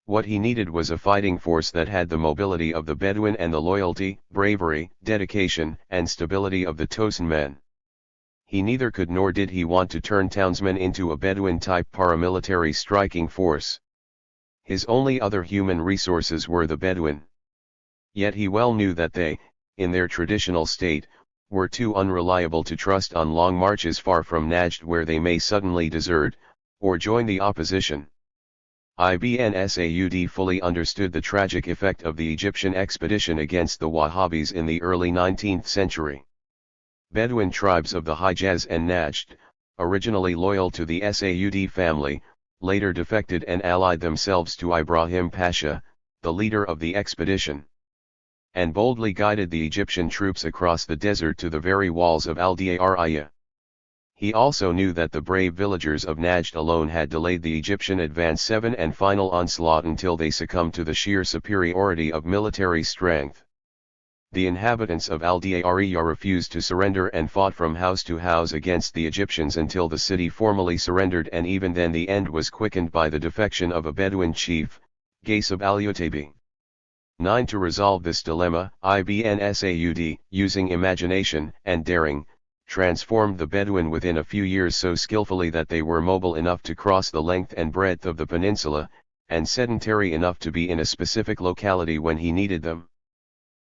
What he needed was a fighting force that had the mobility of the Bedouin and the loyalty, bravery, dedication, and stability of the Tosin men. He neither could nor did he want to turn townsmen into a Bedouin-type paramilitary striking force. His only other human resources were the Bedouin. Yet he well knew that they, in their traditional state, were too unreliable to trust on long marches far from Najd where they may suddenly desert, or join the opposition. Ibn Saud fully understood the tragic effect of the Egyptian expedition against the Wahhabis in the early 19th century. Bedouin tribes of the Hijaz and Najd, originally loyal to the Saud family, later defected and allied themselves to Ibrahim Pasha, the leader of the expedition, and boldly guided the Egyptian troops across the desert to the very walls of Al-Diyariya. He also knew that the brave villagers of Najd alone had delayed the Egyptian advance and final onslaught until they succumbed to the sheer superiority of military strength. The inhabitants of Al-Diyariya refused to surrender and fought from house to house against the Egyptians until the city formally surrendered, and even then the end was quickened by the defection of a Bedouin chief, Gaisab al-Utabi. 9. To resolve this dilemma, Ibn Saud, using imagination and daring, transformed the Bedouin within a few years so skillfully that they were mobile enough to cross the length and breadth of the peninsula, and sedentary enough to be in a specific locality when he needed them.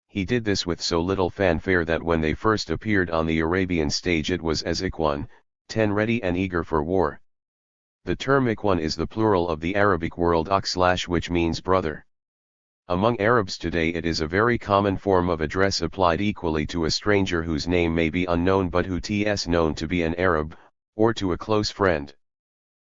He did this with so little fanfare that when they first appeared on the Arabian stage it was as Ikhwan, 10 ready and eager for war. The term Ikhwan is the plural of the Arabic word akh/, which means brother. Among Arabs today it is a very common form of address applied equally to a stranger whose name may be unknown but who is known to be an Arab, or to a close friend.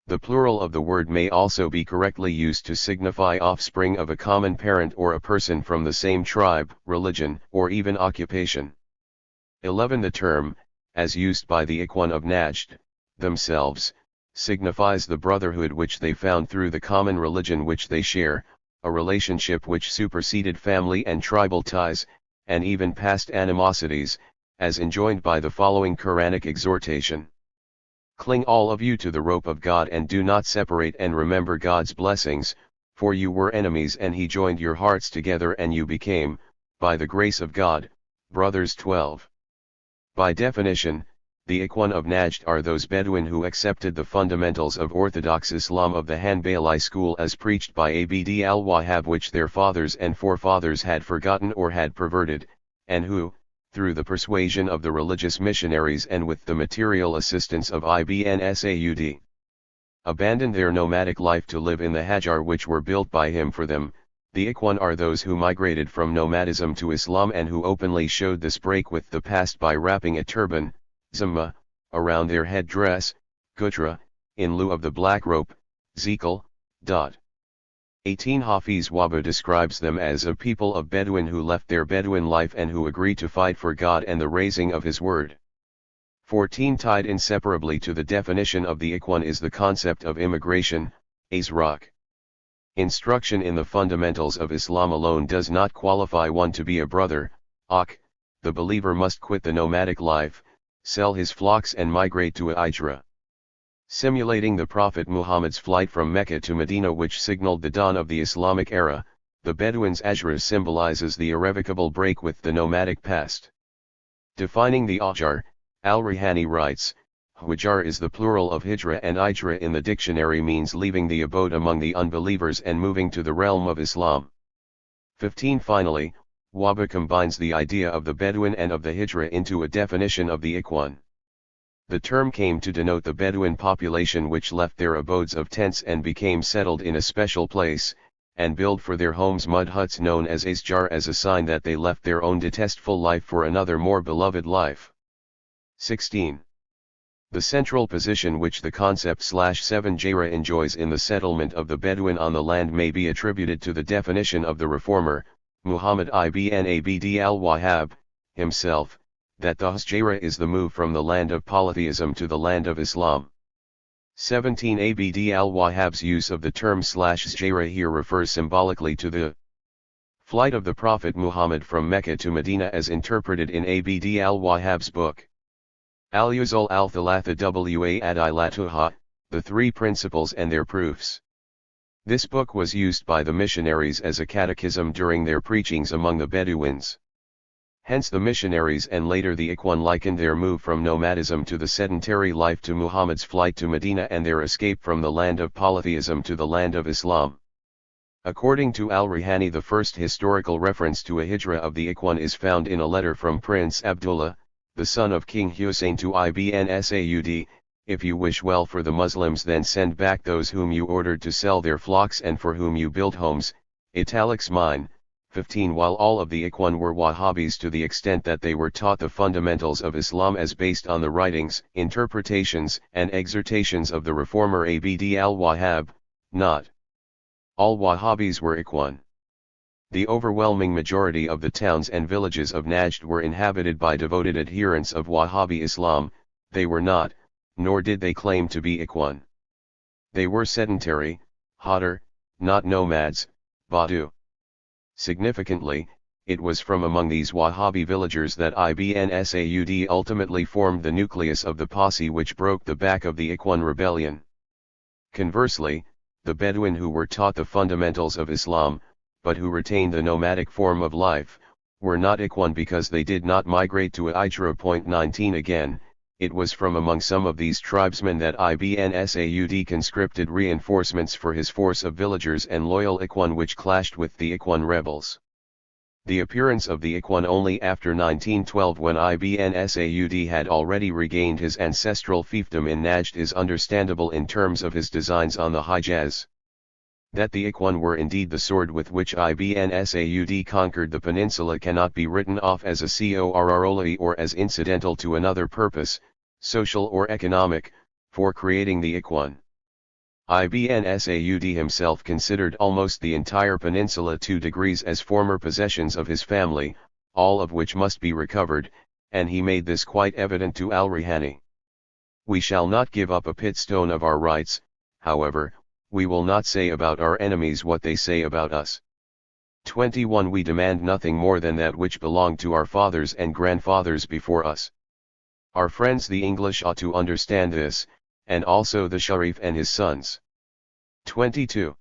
The plural of the word may also be correctly used to signify offspring of a common parent or a person from the same tribe, religion, or even occupation. 11. The term, as used by the Ikhwan of Najd, themselves, signifies the brotherhood which they found through the common religion which they share, a relationship which superseded family and tribal ties, and even past animosities, as enjoined by the following Quranic exhortation. Cling all of you to the rope of God and do not separate, and remember God's blessings, for you were enemies and he joined your hearts together and you became, by the grace of God, brothers. 12. By definition, the Ikhwan of Najd are those Bedouin who accepted the fundamentals of Orthodox Islam of the Hanbali school as preached by Abd al-Wahhab, which their fathers and forefathers had forgotten or had perverted, and who, through the persuasion of the religious missionaries and with the material assistance of Ibn Saud, abandoned their nomadic life to live in the Hajar which were built by him for them. The Ikhwan are those who migrated from nomadism to Islam and who openly showed this break with the past by wrapping a turban, zimma, around their headdress, gutra, in lieu of the black rope, zikal. 18. Hafiz Wahba describes them as a people of Bedouin who left their Bedouin life and who agreed to fight for God and the raising of His word. 14. Tied inseparably to the definition of the Ikhwan is the concept of immigration, Azraq. Instruction in the fundamentals of Islam alone does not qualify one to be a brother, akh. The believer must quit the nomadic life, sell his flocks and migrate to a hijra. Simulating the Prophet Muhammad's flight from Mecca to Medina, which signaled the dawn of the Islamic era, the Bedouin's hijra symbolizes the irrevocable break with the nomadic past. Defining the Hajar, Al-Rihani writes, Hajar is the plural of hijra, and hijra in the dictionary means leaving the abode among the unbelievers and moving to the realm of Islam. 15. Finally, Wahba combines the idea of the Bedouin and of the hijra into a definition of the Ikhwan. The term came to denote the Bedouin population which left their abodes of tents and became settled in a special place, and built for their homes mud huts known as Azjar, as a sign that they left their own detestful life for another more beloved life. 16. The central position which the concept /7 Jara enjoys in the settlement of the Bedouin on the land may be attributed to the definition of the reformer, Muhammad ibn Abd al-Wahhab, himself, that the Hijra is the move from the land of polytheism to the land of Islam. 17 Abd al-Wahhab's use of the term /Zajra here refers symbolically to the flight of the Prophet Muhammad from Mecca to Medina as interpreted in Abd al-Wahhab's book. Al-Usul al-Thalatha wa Adilatuha, The Three Principles and Their Proofs. This book was used by the missionaries as a catechism during their preachings among the Bedouins. Hence the missionaries and later the Ikhwan likened their move from nomadism to the sedentary life to Muhammad's flight to Medina and their escape from the land of polytheism to the land of Islam. According to al-Rihani, the first historical reference to a hijrah of the Ikhwan is found in a letter from Prince Abdullah, the son of King Hussein to Ibn Saud, "If you wish well for the Muslims, then send back those whom you ordered to sell their flocks and for whom you built homes." Italics mine. 15 While all of the Ikhwan were Wahhabis to the extent that they were taught the fundamentals of Islam as based on the writings, interpretations, and exhortations of the reformer Abd al-Wahhab, not all Wahhabis were Ikhwan. The overwhelming majority of the towns and villages of Najd were inhabited by devoted adherents of Wahhabi Islam. They were not, nor did they claim to be Ikhwan. They were sedentary, hodder, not nomads, Badu. Significantly, it was from among these Wahhabi villagers that Ibn Saud ultimately formed the nucleus of the posse which broke the back of the Ikhwan rebellion. Conversely, the Bedouin who were taught the fundamentals of Islam, but who retained the nomadic form of life, were not Ikhwan because they did not migrate to Hijra. 19 Again, it was from among some of these tribesmen that Ibn Saud conscripted reinforcements for his force of villagers and loyal Ikhwan which clashed with the Ikhwan rebels. The appearance of the Ikhwan only after 1912 when Ibn Saud had already regained his ancestral fiefdom in Najd is understandable in terms of his designs on the Hijaz. That the Ikhwan were indeed the sword with which Ibn Saud conquered the peninsula cannot be written off as a corrolary or as incidental to another purpose, social or economic, for creating the Ikhwan. Ibn Saud himself considered almost the entire peninsula 2 degrees as former possessions of his family, all of which must be recovered, and he made this quite evident to al-Rihani. We shall not give up a pitstone of our rights, however. We will not say about our enemies what they say about us. 21 We demand nothing more than that which belonged to our fathers and grandfathers before us. Our friends the English ought to understand this, and also the Sharif and his sons. 22.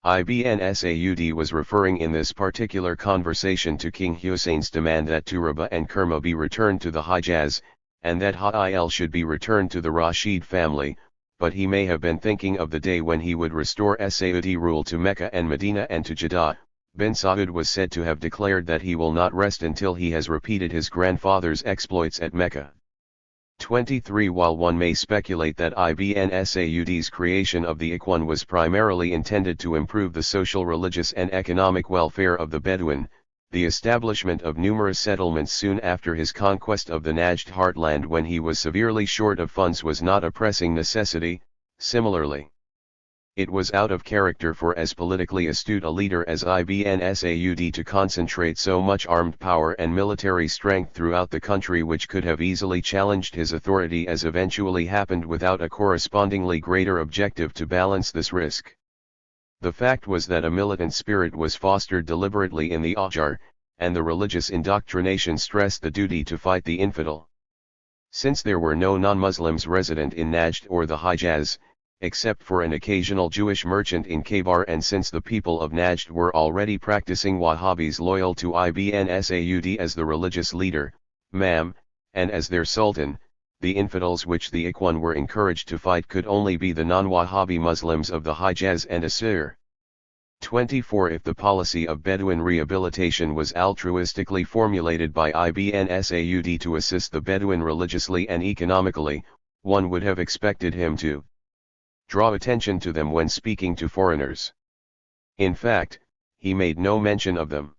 Ibn Saud was referring in this particular conversation to King Hussein's demand that Turaba and Kerma be returned to the Hijaz, and that Ha'il should be returned to the Rashid family, but he may have been thinking of the day when he would restore Saudi rule to Mecca and Medina and to Jeddah. Bin Saud was said to have declared that he will not rest until he has repeated his grandfather's exploits at Mecca. 23 While one may speculate that Ibn Saud's creation of the Ikhwan was primarily intended to improve the social, religious and economic welfare of the Bedouin, the establishment of numerous settlements soon after his conquest of the Najd heartland when he was severely short of funds was not a pressing necessity. Similarly, it was out of character for as politically astute a leader as Ibn Saud to concentrate so much armed power and military strength throughout the country which could have easily challenged his authority as eventually happened without a correspondingly greater objective to balance this risk. The fact was that a militant spirit was fostered deliberately in the Ahjar, and the religious indoctrination stressed the duty to fight the infidel. Since there were no non-Muslims resident in Najd or the Hijaz, except for an occasional Jewish merchant in Khaybar, and since the people of Najd were already practicing Wahhabis loyal to Ibn Saud as the religious leader, Imam, and as their sultan, the infidels which the Ikhwan were encouraged to fight could only be the non-Wahhabi Muslims of the Hijaz and Asir. 24 If the policy of Bedouin rehabilitation was altruistically formulated by Ibn Saud to assist the Bedouin religiously and economically, one would have expected him to draw attention to them when speaking to foreigners. In fact, he made no mention of them.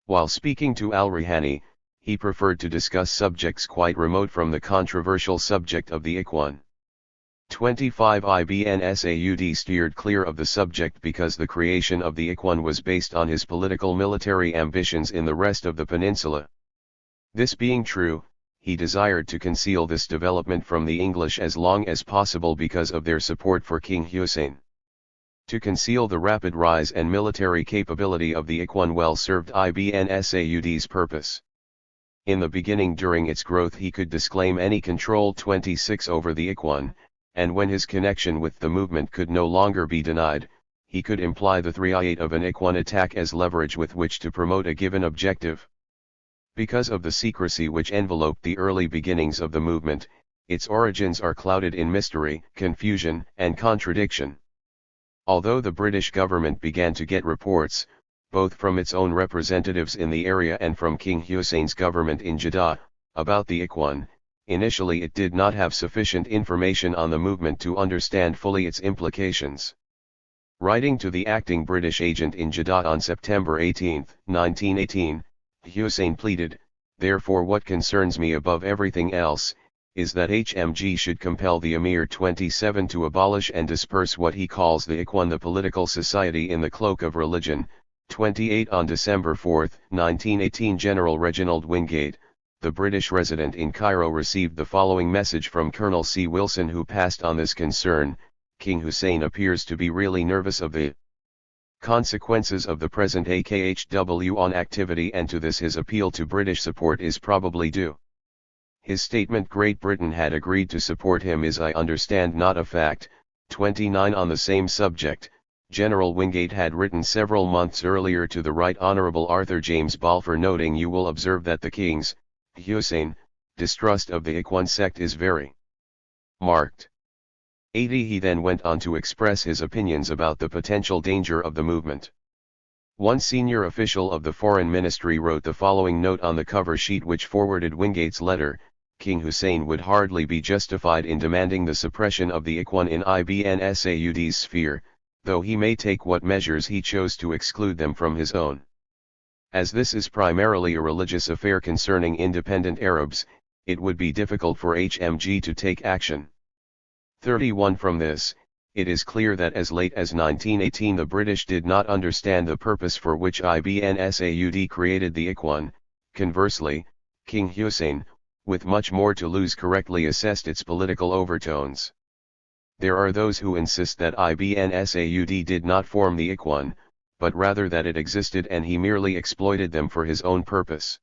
While speaking to al-Rihani, he preferred to discuss subjects quite remote from the controversial subject of the Ikhwan. 25 Ibn Saud steered clear of the subject because the creation of the Ikhwan was based on his political military ambitions in the rest of the peninsula. This being true, he desired to conceal this development from the English as long as possible because of their support for King Hussein. To conceal the rapid rise and military capability of the Ikhwan well served Ibn Saud's purpose. In the beginning, during its growth, he could disclaim any control 26 over the Ikhwan, and when his connection with the movement could no longer be denied, he could imply the 3/8 of an Ikhwan attack as leverage with which to promote a given objective. Because of the secrecy which enveloped the early beginnings of the movement, its origins are clouded in mystery, confusion, and contradiction. Although the British government began to get reports, both from its own representatives in the area and from King Hussein's government in Jeddah, about the Ikhwan, initially it did not have sufficient information on the movement to understand fully its implications. Writing to the acting British agent in Jeddah on September 18, 1918, Hussein pleaded, "Therefore what concerns me above everything else, is that HMG should compel the Emir 27 to abolish and disperse what he calls the Ikhwan, the political society in the cloak of religion." 28 On December 4, 1918, General Reginald Wingate, the British resident in Cairo, received the following message from Colonel C. Wilson, who passed on this concern: "King Hussein appears to be really nervous of the consequences of the present AKHW on activity, and to this his appeal to British support is probably due. His statement Great Britain had agreed to support him is, I understand, not a fact." 29 On the same subject, General Wingate had written several months earlier to the Right Honourable Arthur James Balfour, noting, "You will observe that the King's, Hussein, distrust of the Ikhwan sect is very marked." 80 He then went on to express his opinions about the potential danger of the movement. One senior official of the Foreign Ministry wrote the following note on the cover sheet which forwarded Wingate's letter: "King Hussein would hardly be justified in demanding the suppression of the Ikhwan in Ibn Saud's sphere, though he may take what measures he chose to exclude them from his own. As this is primarily a religious affair concerning independent Arabs, it would be difficult for HMG to take action." 31 From this, it is clear that as late as 1918 the British did not understand the purpose for which Ibn Saud created the Ikhwan. Conversely, King Hussein, with much more to lose, correctly assessed its political overtones. There are those who insist that Ibn Saud did not form the Ikhwan, but rather that it existed and he merely exploited them for his own purpose.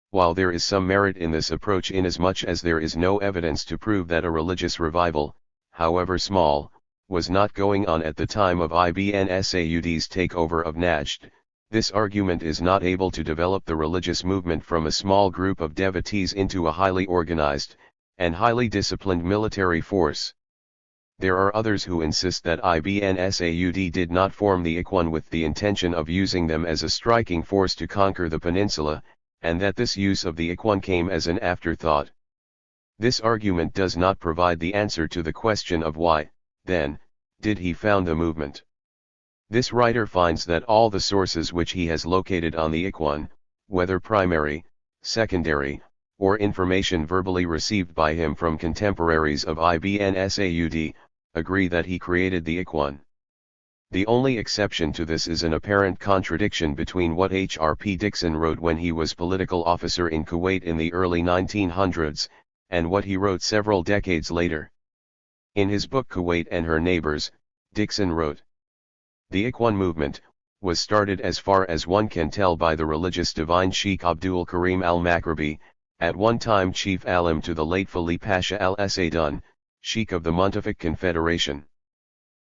While there is some merit in this approach, inasmuch as there is no evidence to prove that a religious revival, however small, was not going on at the time of Ibn Saud's takeover of Najd, this argument is not able to develop the religious movement from a small group of devotees into a highly organized, and highly disciplined military force. There are others who insist that Ibn Saud did not form the Ikhwan with the intention of using them as a striking force to conquer the peninsula, and that this use of the Ikhwan came as an afterthought. This argument does not provide the answer to the question of why, then, did he found the movement. This writer finds that all the sources which he has located on the Ikhwan, whether primary, secondary, or information verbally received by him from contemporaries of Ibn Saud, agree that he created the Ikhwan. The only exception to this is an apparent contradiction between what H.R.P. Dixon wrote when he was political officer in Kuwait in the early 1900s, and what he wrote several decades later. In his book Kuwait and Her Neighbors, Dixon wrote, "The Ikhwan movement was started, as far as one can tell, by the religious divine Sheikh Abdul Karim al-Maghribi, at one time chief alim to the late Fali Pasha al-Asadun, Sheikh of the Muntafiq Confederation.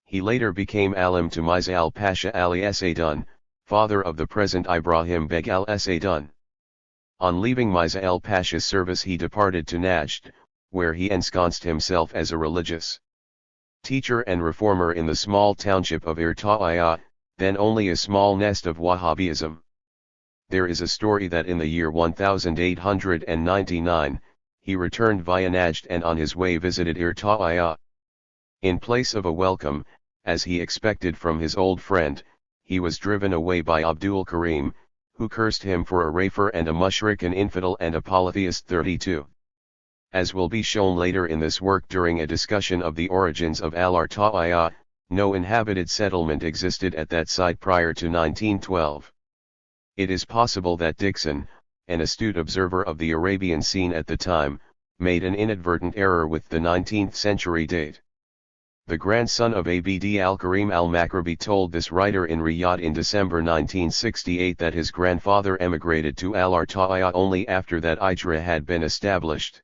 He later became alim to Mirza al-Pasha Ali Asadun, father of the present Ibrahim Beg al-Asadun. On leaving Mirza al-Pasha's service he departed to Najd, where he ensconced himself as a religious teacher and reformer in the small township of Irta'iyah, then only a small nest of Wahhabism. There is a story that in the year 1899, he returned via Najd and on his way visited Irta'iyah. In place of a welcome, as he expected from his old friend, he was driven away by Abdul Karim, who cursed him for a rafer and a mushrik, an infidel and a polytheist. 32. As will be shown later in this work during a discussion of the origins of Al-Arta'iyah, no inhabited settlement existed at that site prior to 1912. It is possible that Dixon, an astute observer of the Arabian scene at the time, made an inadvertent error with the 19th century date. The grandson of Abd al-Karim al-Maghribi told this writer in Riyadh in December 1968 that his grandfather emigrated to al-Arta'iyah only after that Hijra had been established.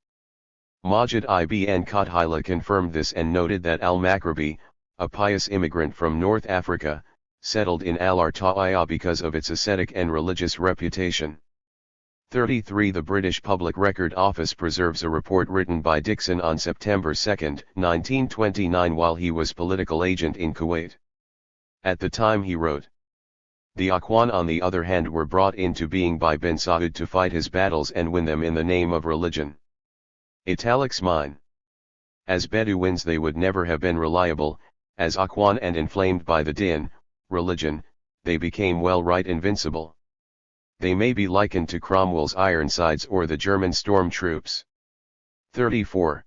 Majid ibn Qathila confirmed this and noted that al-Maghribi, a pious immigrant from North Africa, settled in al-Arta'iyah because of its ascetic and religious reputation. 33 The British Public Record Office preserves a report written by Dixon on September 2, 1929 while he was political agent in Kuwait. At the time he wrote, "The Ikhwan on the other hand were brought into being by bin Saud to fight his battles and win them in the name of religion. Italics mine. As Bedouins they would never have been reliable, as Ikhwan and inflamed by the din, religion, they became well right invincible. They may be likened to Cromwell's Ironsides or the German storm troops." 34.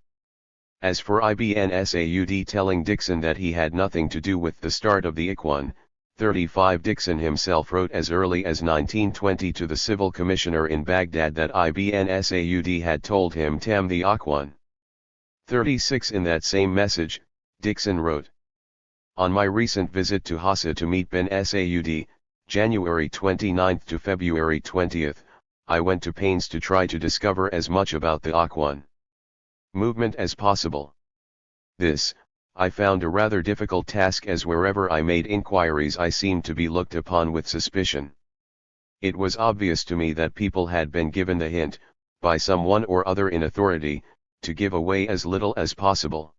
As for Ibn Saud telling Dixon that he had nothing to do with the start of the Ikhwan, 35 Dixon himself wrote as early as 1920 to the civil commissioner in Baghdad that Ibn Saud had told him Tam the Ikhwan. 36 In that same message, Dixon wrote, "On my recent visit to Hassa to meet bin Saud, January 29 to February 20, I went to pains to try to discover as much about the Ikhwan movement as possible. This, I found a rather difficult task as wherever I made inquiries I seemed to be looked upon with suspicion. It was obvious to me that people had been given the hint, by someone or other in authority, to give away as little as possible.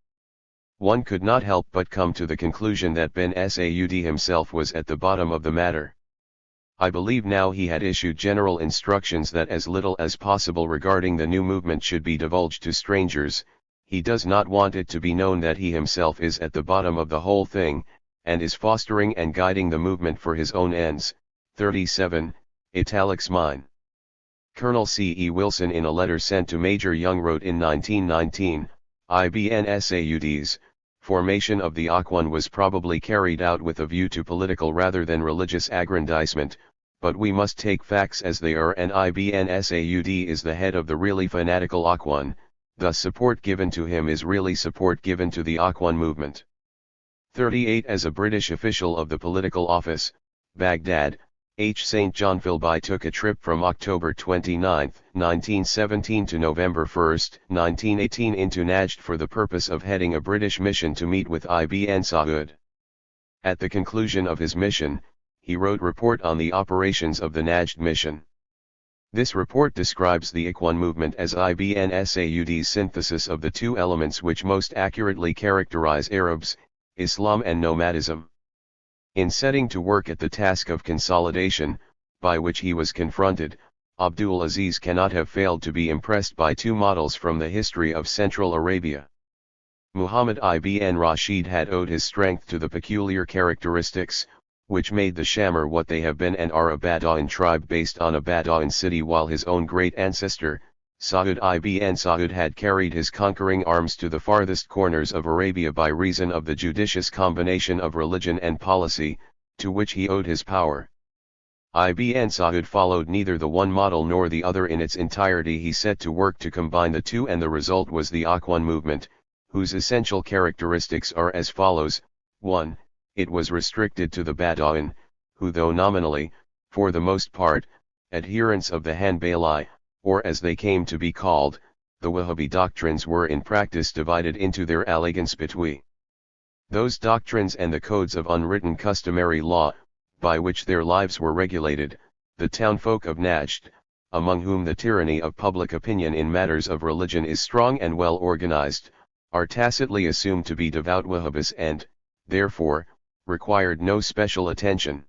One could not help but come to the conclusion that bin Saud himself was at the bottom of the matter. I believe now he had issued general instructions that as little as possible regarding the new movement should be divulged to strangers. He does not want it to be known that he himself is at the bottom of the whole thing, and is fostering and guiding the movement for his own ends." 37, Italics mine. Colonel C. E. Wilson in a letter sent to Major Young wrote in 1919, Ibn Saud's formation of the Ikhwan was probably carried out with a view to political rather than religious aggrandizement, but we must take facts as they are, and Ibn Saud is the head of the really fanatical Ikhwan, thus support given to him is really support given to the Ikhwan movement. 38 As a British official of the political office, Baghdad, H. St. John Philby took a trip from October 29, 1917 to November 1, 1918 into Najd for the purpose of heading a British mission to meet with Ibn Saud. At the conclusion of his mission, he wrote report on the operations of the Najd mission. This report describes the Ikhwan movement as Ibn Saud's synthesis of the two elements which most accurately characterize Arabs, Islam and nomadism. In setting to work at the task of consolidation, by which he was confronted, Abdul Aziz cannot have failed to be impressed by two models from the history of Central Arabia. Muhammad ibn Rashid had owed his strength to the peculiar characteristics, which made the Shamir what they have been and are a Bedouin tribe based on a Bedouin city, while his own great ancestor, Saud ibn Saud had carried his conquering arms to the farthest corners of Arabia by reason of the judicious combination of religion and policy, to which he owed his power. Ibn Saud followed neither the one model nor the other in its entirety. He set to work to combine the two, and the result was the Ikhwan movement, whose essential characteristics are as follows. 1. It was restricted to the Bedouin, who, though nominally, for the most part, adherents of the Hanbali, or as they came to be called, the Wahhabi doctrines, were in practice divided into their allegiance between those doctrines and the codes of unwritten customary law, by which their lives were regulated. The townfolk of Najd, among whom the tyranny of public opinion in matters of religion is strong and well organized, are tacitly assumed to be devout Wahhabis and, therefore, required no special attention.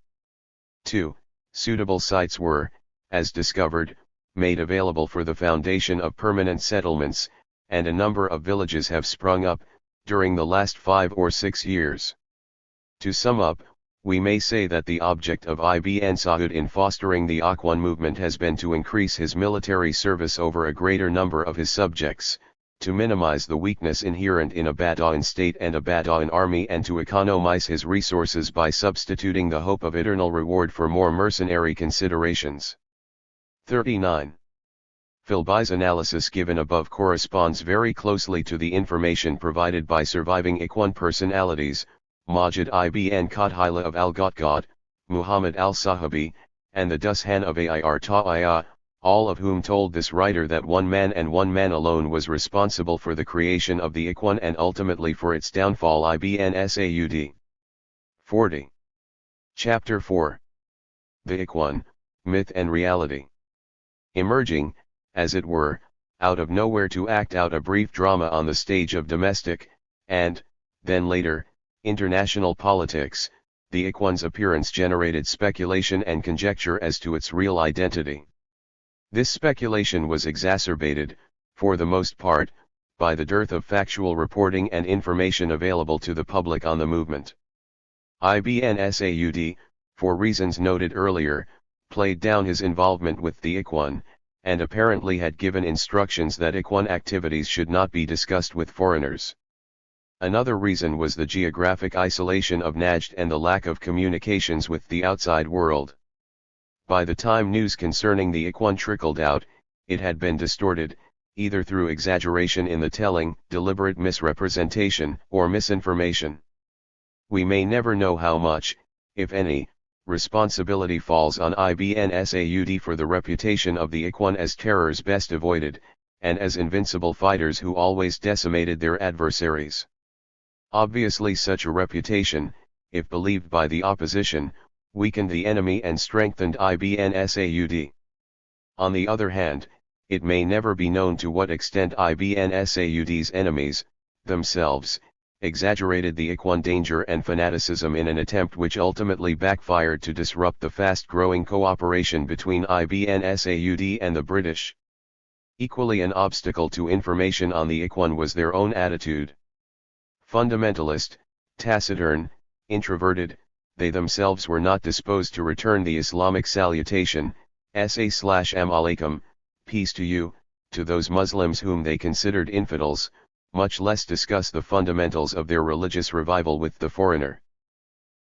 2. Suitable sites were, as discovered, made available for the foundation of permanent settlements, and a number of villages have sprung up, during the last 5 or 6 years. To sum up, we may say that the object of Ibn Saud in fostering the Ikhwan movement has been to increase his military service over a greater number of his subjects, to minimize the weakness inherent in a Bedouin state and a Bedouin army, and to economize his resources by substituting the hope of eternal reward for more mercenary considerations. 39. Philby's analysis given above corresponds very closely to the information provided by surviving Ikhwan personalities, Majid ibn Qadhila of Al-Ghatghat, Muhammad al-Sahabi, and the Dushan of Air Ta'iyah, all of whom told this writer that one man and one man alone was responsible for the creation of the Ikhwan and ultimately for its downfall. Ibn Saud. 40. Chapter 4. The Ikhwan, Myth and Reality. Emerging, as it were, out of nowhere to act out a brief drama on the stage of domestic, and, then later, international politics, the Ikhwan's appearance generated speculation and conjecture as to its real identity. This speculation was exacerbated, for the most part, by the dearth of factual reporting and information available to the public on the movement. Ibn Saud, for reasons noted earlier, played down his involvement with the Ikhwan, and apparently had given instructions that Ikhwan activities should not be discussed with foreigners. Another reason was the geographic isolation of Najd and the lack of communications with the outside world. By the time news concerning the Ikhwan trickled out, it had been distorted, either through exaggeration in the telling, deliberate misrepresentation, or misinformation. We may never know how much, if any, responsibility falls on Ibn Saud for the reputation of the Ikhwan as terrors best avoided, and as invincible fighters who always decimated their adversaries. Obviously such a reputation, if believed by the opposition, weakened the enemy and strengthened Ibn Saud. On the other hand, it may never be known to what extent Ibn Saud's enemies, themselves, exaggerated the Ikhwan danger and fanaticism in an attempt which ultimately backfired to disrupt the fast-growing cooperation between Ibn Saud and the British. Equally an obstacle to information on the Ikhwan was their own attitude. Fundamentalist, taciturn, introverted, they themselves were not disposed to return the Islamic salutation, As-salamu alaykum, peace to you, to those Muslims whom they considered infidels, much less discuss the fundamentals of their religious revival with the foreigner.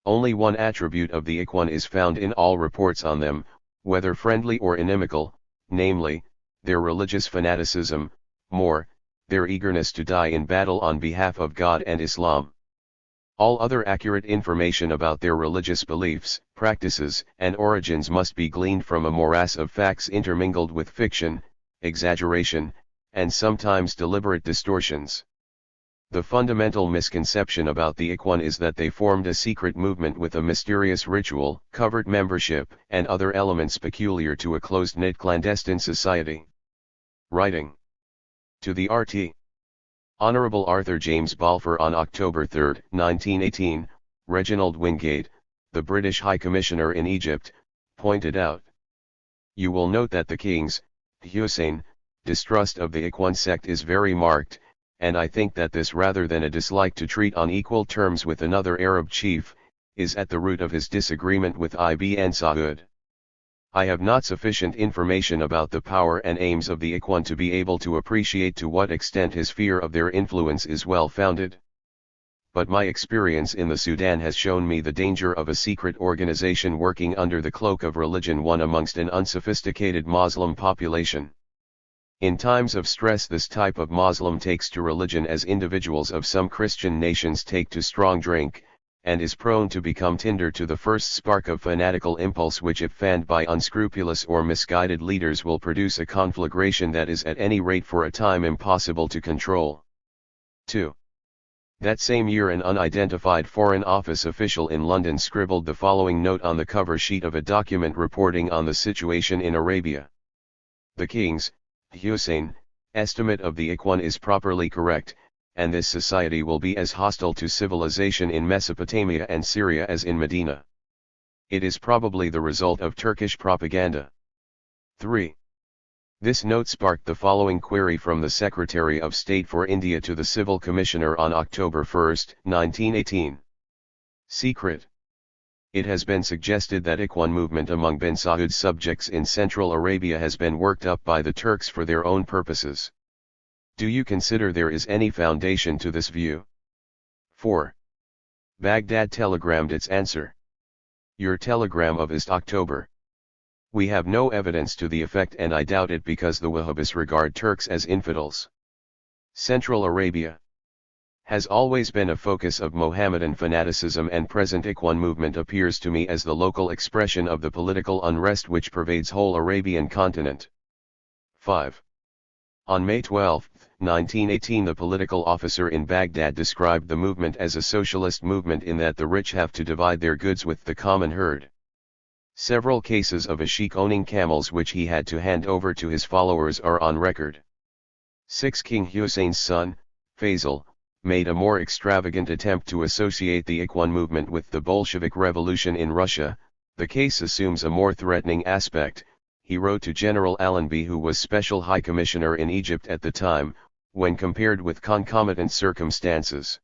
Only one attribute of the Ikhwan is found in all reports on them, whether friendly or inimical, namely, their religious fanaticism, more, their eagerness to die in battle on behalf of God and Islam. All other accurate information about their religious beliefs, practices, and origins must be gleaned from a morass of facts intermingled with fiction, exaggeration, and sometimes deliberate distortions. The fundamental misconception about the Ikhwan is that they formed a secret movement with a mysterious ritual, covert membership, and other elements peculiar to a closed-knit clandestine society. Writing to the RT. Honorable Arthur James Balfour on October 3, 1918, Reginald Wingate, the British High Commissioner in Egypt, pointed out. You will note that the king's, Hussein, distrust of the Ikhwan sect is very marked, and I think that this rather than a dislike to treat on equal terms with another Arab chief, is at the root of his disagreement with Ibn Saud. I have not sufficient information about the power and aims of the Ikhwan to be able to appreciate to what extent his fear of their influence is well founded. But my experience in the Sudan has shown me the danger of a secret organization working under the cloak of religion, one amongst an unsophisticated Muslim population. In times of stress, this type of Muslim takes to religion as individuals of some Christian nations take to strong drink, and is prone to become tender to the first spark of fanatical impulse which, if fanned by unscrupulous or misguided leaders, will produce a conflagration that is at any rate for a time impossible to control. 2. That same year an unidentified Foreign Office official in London scribbled the following note on the cover sheet of a document reporting on the situation in Arabia. The king's, Hussein, estimate of the Ikhwan is properly correct, and this society will be as hostile to civilization in Mesopotamia and Syria as in Medina. It is probably the result of Turkish propaganda. 3. This note sparked the following query from the Secretary of State for India to the Civil Commissioner on October 1, 1918. Secret. It has been suggested that Ikhwan movement among bin Saud's subjects in Central Arabia has been worked up by the Turks for their own purposes. Do you consider there is any foundation to this view? 4. Baghdad telegrammed its answer. Your telegram of October. We have no evidence to the effect, and I doubt it because the Wahhabis regard Turks as infidels. Central Arabia has always been a focus of Mohammedan fanaticism, and present Ikhwan movement appears to me as the local expression of the political unrest which pervades whole Arabian continent. 5. On May 12, 1918, the political officer in Baghdad described the movement as a socialist movement in that the rich have to divide their goods with the common herd. Several cases of a sheikh owning camels which he had to hand over to his followers are on record. 6. King Hussein's son, Faisal, made a more extravagant attempt to associate the Ikhwan movement with the Bolshevik Revolution in Russia. The case assumes a more threatening aspect. He wrote to General Allenby, who was Special High Commissioner in Egypt at the time, when compared with concomitant circumstances.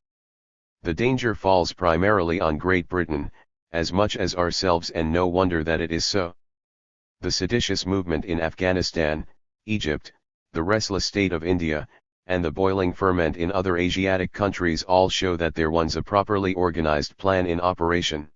The danger falls primarily on Great Britain, as much as ourselves, and no wonder that it is so. The seditious movement in Afghanistan, Egypt, the restless state of India, and the boiling ferment in other Asiatic countries all show that there was a properly organized plan in operation.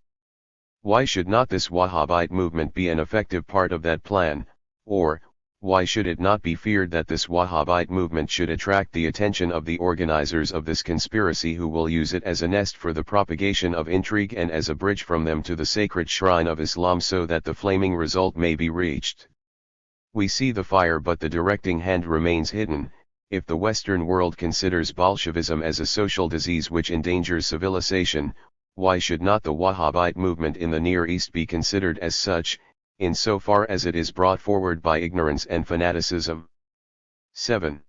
Why should not this Wahhabite movement be an effective part of that plan, or, why should it not be feared that this Wahhabite movement should attract the attention of the organizers of this conspiracy, who will use it as a nest for the propagation of intrigue and as a bridge from them to the sacred shrine of Islam, so that the flaming result may be reached? We see the fire, but the directing hand remains hidden. If the Western world considers Bolshevism as a social disease which endangers civilization, why should not the Wahhabite movement in the Near East be considered as such, in so far as it is brought forward by ignorance and fanaticism? 7.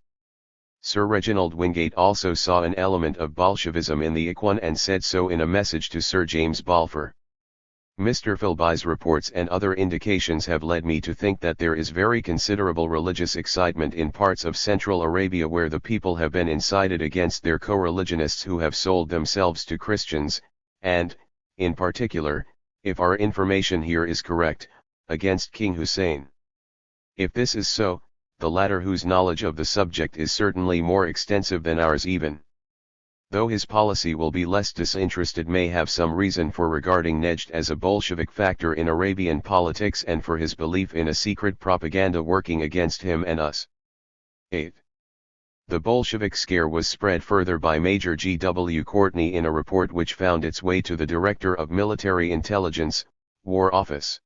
Sir Reginald Wingate also saw an element of Bolshevism in the Ikhwan and said so in a message to Sir James Balfour. Mr. Philby's reports and other indications have led me to think that there is very considerable religious excitement in parts of Central Arabia where the people have been incited against their co-religionists who have sold themselves to Christians, and, in particular, if our information here is correct, against King Hussein. If this is so, the latter, whose knowledge of the subject is certainly more extensive than ours even, though his policy will be less disinterested, may have some reason for regarding Najd as a Bolshevik factor in Arabian politics and for his belief in a secret propaganda working against him and us. 8. The Bolshevik scare was spread further by Major G. W. Courtney in a report which found its way to the Director of Military Intelligence, War Office.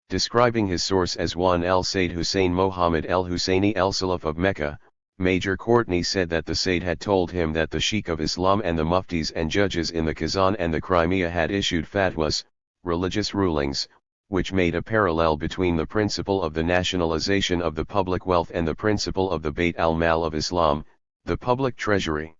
Describing his source as one el-Sayyid Hussein Mohammed el-Husseini el-Salaf of Mecca, Major Courtney said that the Sayyid had told him that the Sheikh of Islam and the muftis and judges in the Kazan and the Crimea had issued fatwas, religious rulings, which made a parallel between the principle of the nationalization of the public wealth and the principle of the Bayt al-Mal of Islam, the public treasury.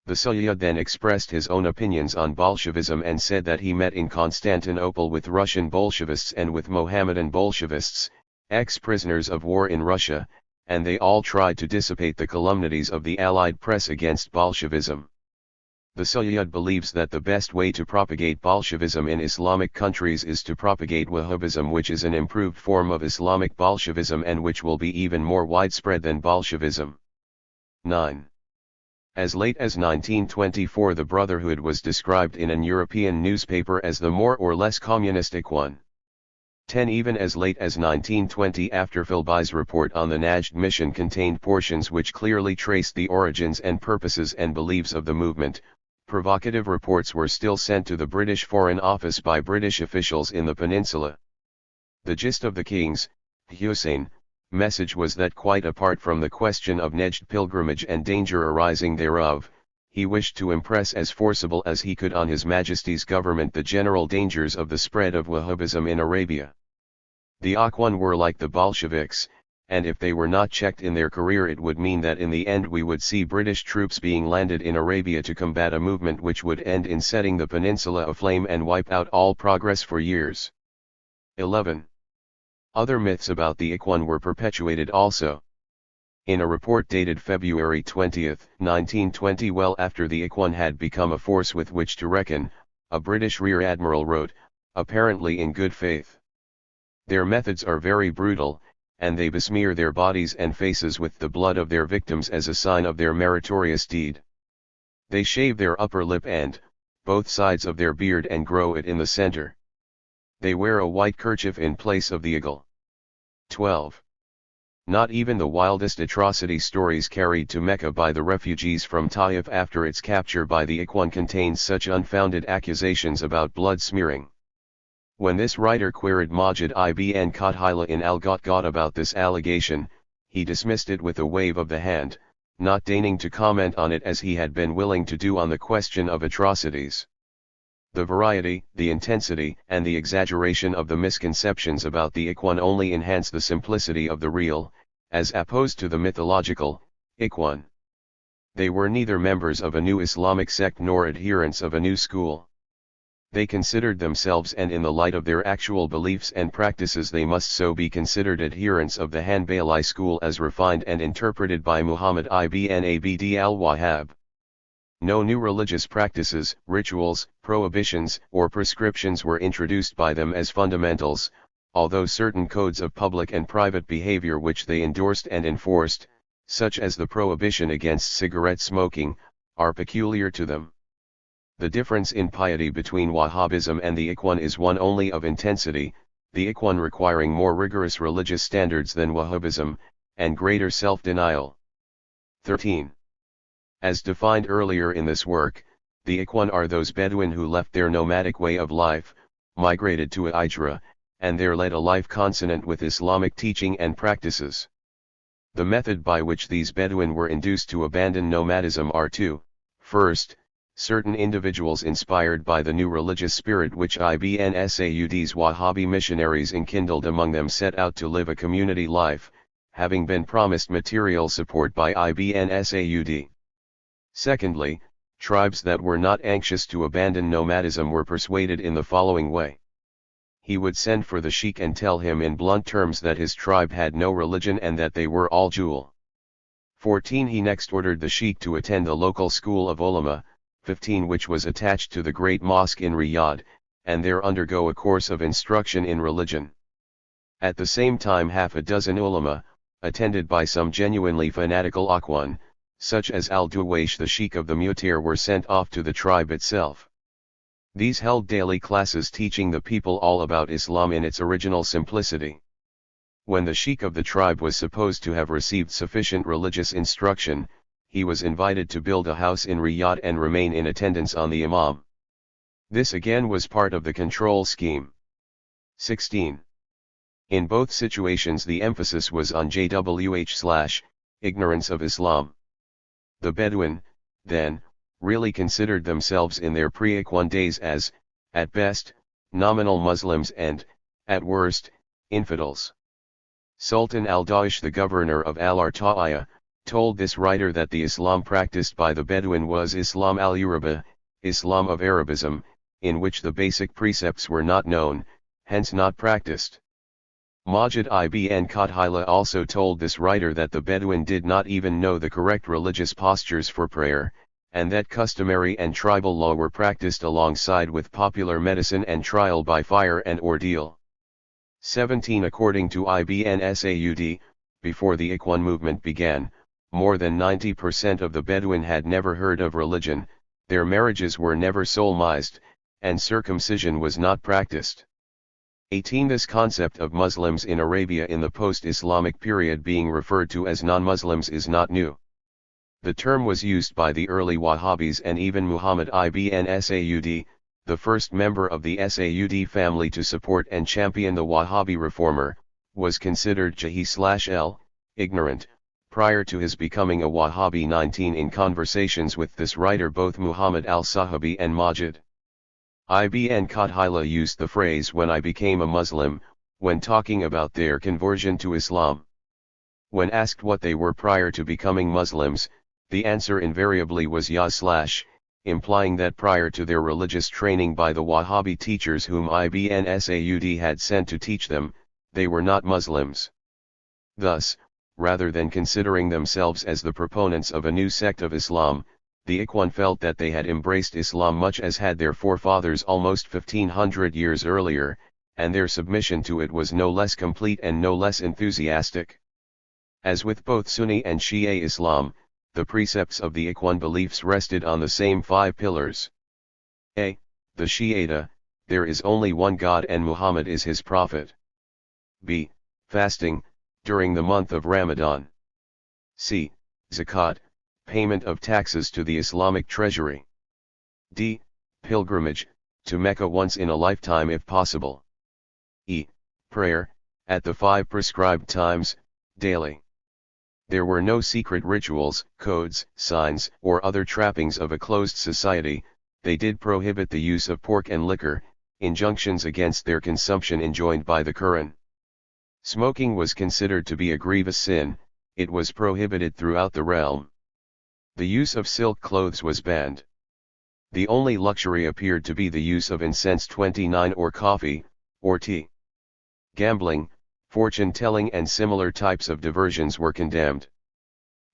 The Sayyid then expressed his own opinions on Bolshevism and said that he met in Constantinople with Russian Bolshevists and with Mohammedan Bolshevists, ex-prisoners of war in Russia, and they all tried to dissipate the calumnies of the Allied press against Bolshevism. The Sayyid believes that the best way to propagate Bolshevism in Islamic countries is to propagate Wahhabism, which is an improved form of Islamic Bolshevism and which will be even more widespread than Bolshevism. 9. As late as 1924, the Brotherhood was described in an European newspaper as the more or less communist Ikhwan. 10. Even as late as 1920, after Philby's report on the Najd mission contained portions which clearly traced the origins and purposes and beliefs of the movement, provocative reports were still sent to the British Foreign Office by British officials in the peninsula. The gist of the King's, Hussein, message was that quite apart from the question of Najd pilgrimage and danger arising thereof, he wished to impress as forcible as he could on His Majesty's government the general dangers of the spread of Wahhabism in Arabia. The Ikhwan were like the Bolsheviks, and if they were not checked in their career, it would mean that in the end we would see British troops being landed in Arabia to combat a movement which would end in setting the peninsula aflame and wipe out all progress for years. 11. Other myths about the Ikhwan were perpetuated also. In a report dated February 20, 1920, well after the Ikhwan had become a force with which to reckon, a British Rear Admiral wrote, apparently in good faith, "Their methods are very brutal, and they besmear their bodies and faces with the blood of their victims as a sign of their meritorious deed. They shave their upper lip and both sides of their beard and grow it in the center. They wear a white kerchief in place of the eagle. 12. Not even the wildest atrocity stories carried to Mecca by the refugees from Taif after its capture by the Ikhwan contains such unfounded accusations about blood smearing. When this writer queried Majid ibn Qadhila in Al-Ghatghat about this allegation, he dismissed it with a wave of the hand, not deigning to comment on it as he had been willing to do on the question of atrocities. The variety, the intensity, and the exaggeration of the misconceptions about the Ikhwan only enhance the simplicity of the real, as opposed to the mythological, Ikhwan. They were neither members of a new Islamic sect nor adherents of a new school. They considered themselves, and in the light of their actual beliefs and practices they must so be considered, adherents of the Hanbali school as refined and interpreted by Muhammad ibn Abd al-Wahhab. No new religious practices, rituals, prohibitions, or prescriptions were introduced by them as fundamentals, although certain codes of public and private behavior which they endorsed and enforced, such as the prohibition against cigarette smoking, are peculiar to them. The difference in piety between Wahhabism and the Ikhwan is one only of intensity, the Ikhwan requiring more rigorous religious standards than Wahhabism, and greater self-denial. 13. As defined earlier in this work, the Ikhwan are those Bedouin who left their nomadic way of life, migrated to Hijra, and there led a life consonant with Islamic teaching and practices. The method by which these Bedouin were induced to abandon nomadism are two: first, certain individuals inspired by the new religious spirit which Ibn Saud's Wahhabi missionaries enkindled among them set out to live a community life, having been promised material support by Ibn Saud. Secondly, tribes that were not anxious to abandon nomadism were persuaded in the following way. He would send for the sheikh and tell him in blunt terms that his tribe had no religion and that they were all Jewel. 14. He next ordered the sheikh to attend the local school of ulama, 15, which was attached to the great mosque in Riyadh, and there undergo a course of instruction in religion. At the same time half a dozen ulama, attended by some genuinely fanatical Ikhwan, such as Al-Duwaish the sheikh of the Mutir, were sent off to the tribe itself. These held daily classes teaching the people all about Islam in its original simplicity. When the sheikh of the tribe was supposed to have received sufficient religious instruction, he was invited to build a house in Riyadh and remain in attendance on the imam. This again was part of the control scheme. 16. In both situations the emphasis was on ignorance of Islam. The Bedouin, then, really considered themselves in their pre-Ikhwan days as, at best, nominal Muslims and, at worst, infidels. Sultan al-Dawish, the governor of Al-Arta'iyah, told this writer that the Islam practiced by the Bedouin was Islam al-Uraba, Islam of Arabism, in which the basic precepts were not known, hence not practiced. Majid ibn Qadhila also told this writer that the Bedouin did not even know the correct religious postures for prayer, and that customary and tribal law were practiced alongside with popular medicine and trial by fire and ordeal. 17. According to Ibn Saud, before the Ikhwan movement began, more than 90% of the Bedouin had never heard of religion, their marriages were never solemnized, and circumcision was not practiced. 18. This concept of Muslims in Arabia in the post-Islamic period being referred to as non-Muslims is not new. The term was used by the early Wahhabis, and even Muhammad ibn Saud, the first member of the Saud family to support and champion the Wahhabi reformer, was considered jahi/l, ignorant, prior to his becoming a Wahhabi. 19. In conversations with this writer both Muhammad al-Sahabi and Majid ibn Qadhila used the phrase "when I became a Muslim," when talking about their conversion to Islam. When asked what they were prior to becoming Muslims, the answer invariably was "ya/," implying that prior to their religious training by the Wahhabi teachers whom Ibn Saud had sent to teach them, they were not Muslims. Thus, rather than considering themselves as the proponents of a new sect of Islam, the Ikhwan felt that they had embraced Islam much as had their forefathers almost 1500 years earlier, and their submission to it was no less complete and no less enthusiastic. As with both Sunni and Shia Islam, the precepts of the Ikhwan beliefs rested on the same 5 pillars. A. The Shahada, there is only one God and Muhammad is his prophet. B. fasting, during the month of Ramadan. C. Zakat, payment of taxes to the Islamic treasury. D. Pilgrimage, to Mecca once in a lifetime if possible. E. Prayer, at the 5 prescribed times, daily. There were no secret rituals, codes, signs, or other trappings of a closed society. They did prohibit the use of pork and liquor, injunctions against their consumption enjoined by the Quran. Smoking was considered to be a grievous sin, it was prohibited throughout the realm. The use of silk clothes was banned. The only luxury appeared to be the use of incense 29 or coffee, or tea. Gambling, fortune-telling and similar types of diversions were condemned.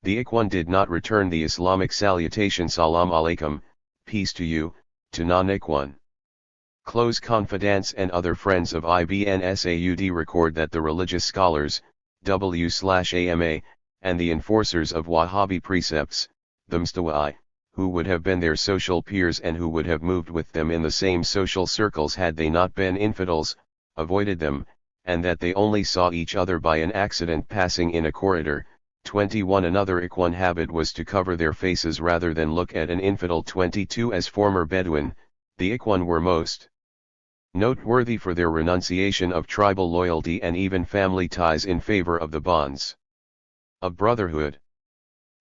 The Ikhwan did not return the Islamic salutation Salam alaikum, peace to you, to non-Ikhwan. Close confidants and other friends of Ibn Saud record that the religious scholars, W/AMA, and the enforcers of Wahhabi precepts, the Mustawai, who would have been their social peers and who would have moved with them in the same social circles had they not been infidels, avoided them, and that they only saw each other by an accident passing in a corridor. 21 Another Ikhwan habit was to cover their faces rather than look at an infidel. 22 As former Bedouin, the Ikhwan were most noteworthy for their renunciation of tribal loyalty and even family ties in favor of the bonds of brotherhood.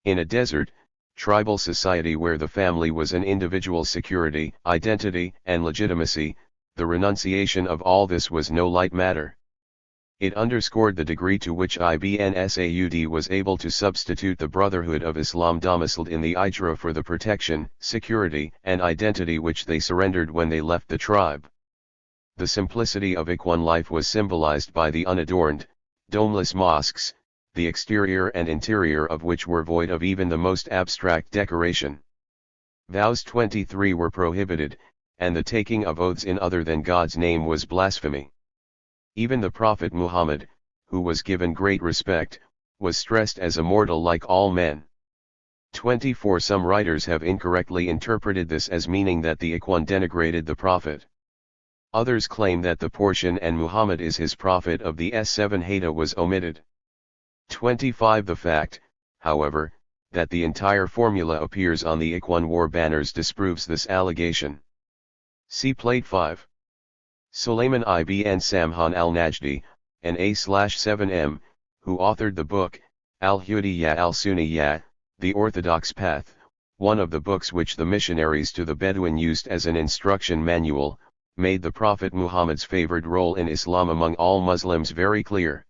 In a desert, tribal society where the family was an individual's security, identity, and legitimacy, the renunciation of all this was no light matter. It underscored the degree to which Ibn Saud was able to substitute the Brotherhood of Islam domiciled in the Ijra for the protection, security, and identity which they surrendered when they left the tribe. The simplicity of Ikhwan life was symbolized by the unadorned, domeless mosques, the exterior and interior of which were void of even the most abstract decoration. Vows 23 were prohibited, and the taking of oaths in other than God's name was blasphemy. Even the Prophet Muhammad, who was given great respect, was stressed as a mortal like all men. 24 Some writers have incorrectly interpreted this as meaning that the Ikhwan denigrated the Prophet. Others claim that the portion "and Muhammad is his prophet" of the S7 Hada was omitted. 25 The fact, however, that the entire formula appears on the Ikhwan war banners disproves this allegation. See Plate 5. Sulaiman ibn Samhan al-Najdi, an A/7M, who authored the book, Al-Hudiyya al-Sunniyya, The Orthodox Path, one of the books which the missionaries to the Bedouin used as an instruction manual, made the Prophet Muhammad's favored role in Islam among all Muslims very clear.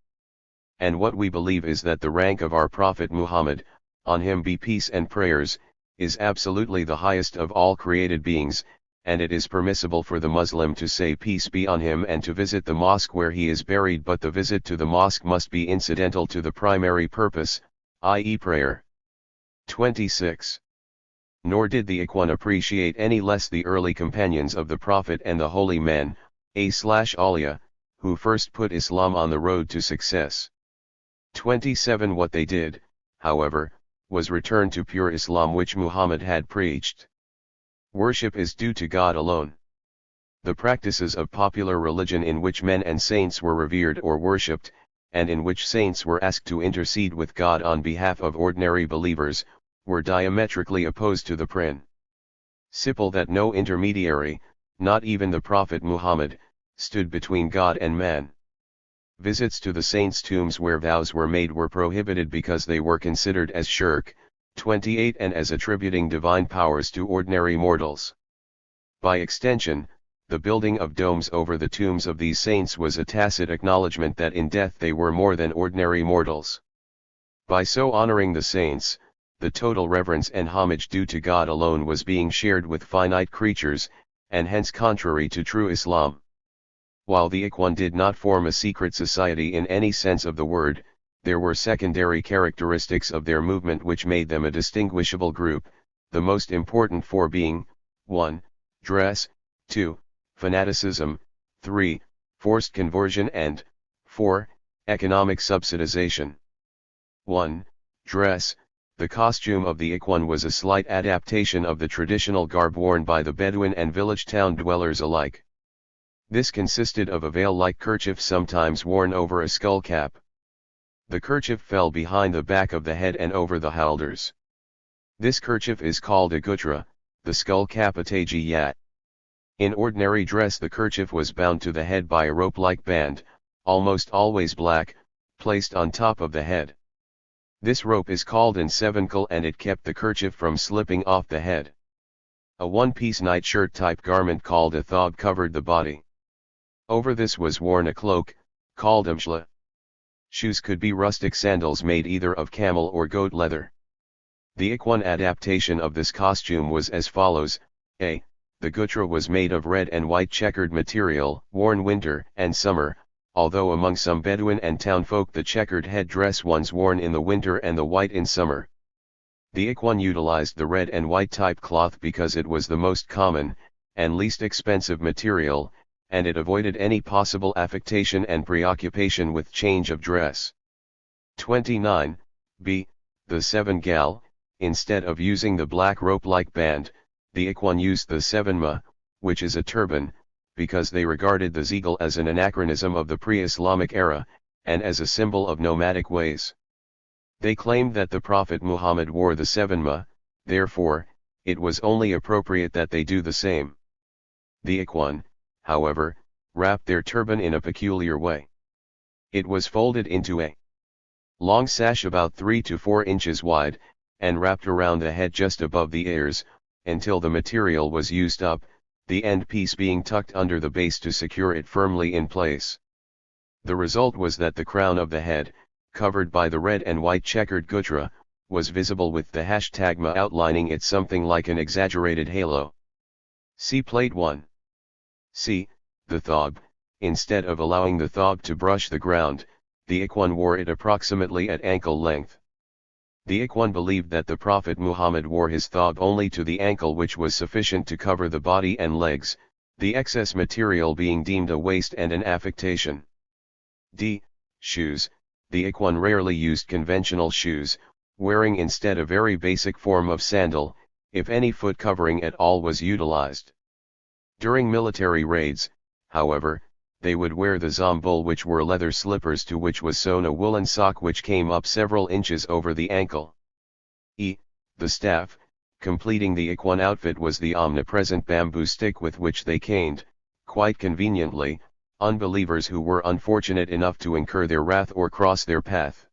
And what we believe is that the rank of our Prophet Muhammad, on him be peace and prayers, is absolutely the highest of all created beings, and it is permissible for the Muslim to say peace be on him and to visit the mosque where he is buried, but the visit to the mosque must be incidental to the primary purpose, i.e. prayer. 26. Nor did the Ikhwan appreciate any less the early companions of the Prophet and the holy men, A/Awliya, who first put Islam on the road to success. 27 What they did, however, was return to pure Islam which Muhammad had preached. Worship is due to God alone. The practices of popular religion in which men and saints were revered or worshipped, and in which saints were asked to intercede with God on behalf of ordinary believers, were diametrically opposed to the principle that no intermediary, not even the Prophet Muhammad, stood between God and man. Visits to the saints' tombs where vows were made were prohibited because they were considered as shirk, 28 and as attributing divine powers to ordinary mortals. By extension, the building of domes over the tombs of these saints was a tacit acknowledgement that in death they were more than ordinary mortals. By so honoring the saints, the total reverence and homage due to God alone was being shared with finite creatures, and hence contrary to true Islam. While the Ikhwan did not form a secret society in any sense of the word, there were secondary characteristics of their movement which made them a distinguishable group, the most important four being, 1. Dress, 2. Fanaticism, 3. Forced conversion and, 4. Economic subsidization. 1. Dress. The costume of the Ikhwan was a slight adaptation of the traditional garb worn by the Bedouin and village town dwellers alike. This consisted of a veil-like kerchief sometimes worn over a skull cap. The kerchief fell behind the back of the head and over the shoulders. This kerchief is called a gutra, the skull cap a tajiyat. In ordinary dress the kerchief was bound to the head by a rope-like band, almost always black, placed on top of the head. This rope is called an sevenkal and it kept the kerchief from slipping off the head. A one-piece nightshirt type garment called a thawb covered the body. Over this was worn a cloak, called a mshla. Shoes could be rustic sandals made either of camel or goat leather. The Ikhwan adaptation of this costume was as follows: a. The gutra was made of red and white checkered material, worn winter and summer, although among some Bedouin and townfolk the checkered headdress was worn in the winter and the white in summer. The Ikhwan utilized the red and white type cloth because it was the most common, and least expensive material, and it avoided any possible affectation and preoccupation with change of dress. 29. B. The seven gal, instead of using the black rope-like band, the Ikhwan used the sevenma, which is a turban, because they regarded the zegal as an anachronism of the pre-Islamic era, and as a symbol of nomadic ways. They claimed that the Prophet Muhammad wore the sevenma, therefore, it was only appropriate that they do the same. The Ikhwan, however, wrapped their turban in a peculiar way. It was folded into a long sash about 3 to 4 inches wide, and wrapped around the head just above the ears, until the material was used up, the end piece being tucked under the base to secure it firmly in place. The result was that the crown of the head, covered by the red and white checkered gutra, was visible with the hashtagma outlining it something like an exaggerated halo. See Plate 1. C. The thawb. Instead of allowing the thawb to brush the ground, the Ikhwan wore it approximately at ankle length. The Ikhwan believed that the Prophet Muhammad wore his thawb only to the ankle, which was sufficient to cover the body and legs, the excess material being deemed a waste and an affectation. D. Shoes. The Ikhwan rarely used conventional shoes, wearing instead a very basic form of sandal, if any foot covering at all was utilized. During military raids, however, they would wear the zambul, which were leather slippers to which was sewn a woolen sock which came up several inches over the ankle. E. The staff. Completing the Ikhwan outfit was the omnipresent bamboo stick with which they caned, quite conveniently, unbelievers who were unfortunate enough to incur their wrath or cross their path.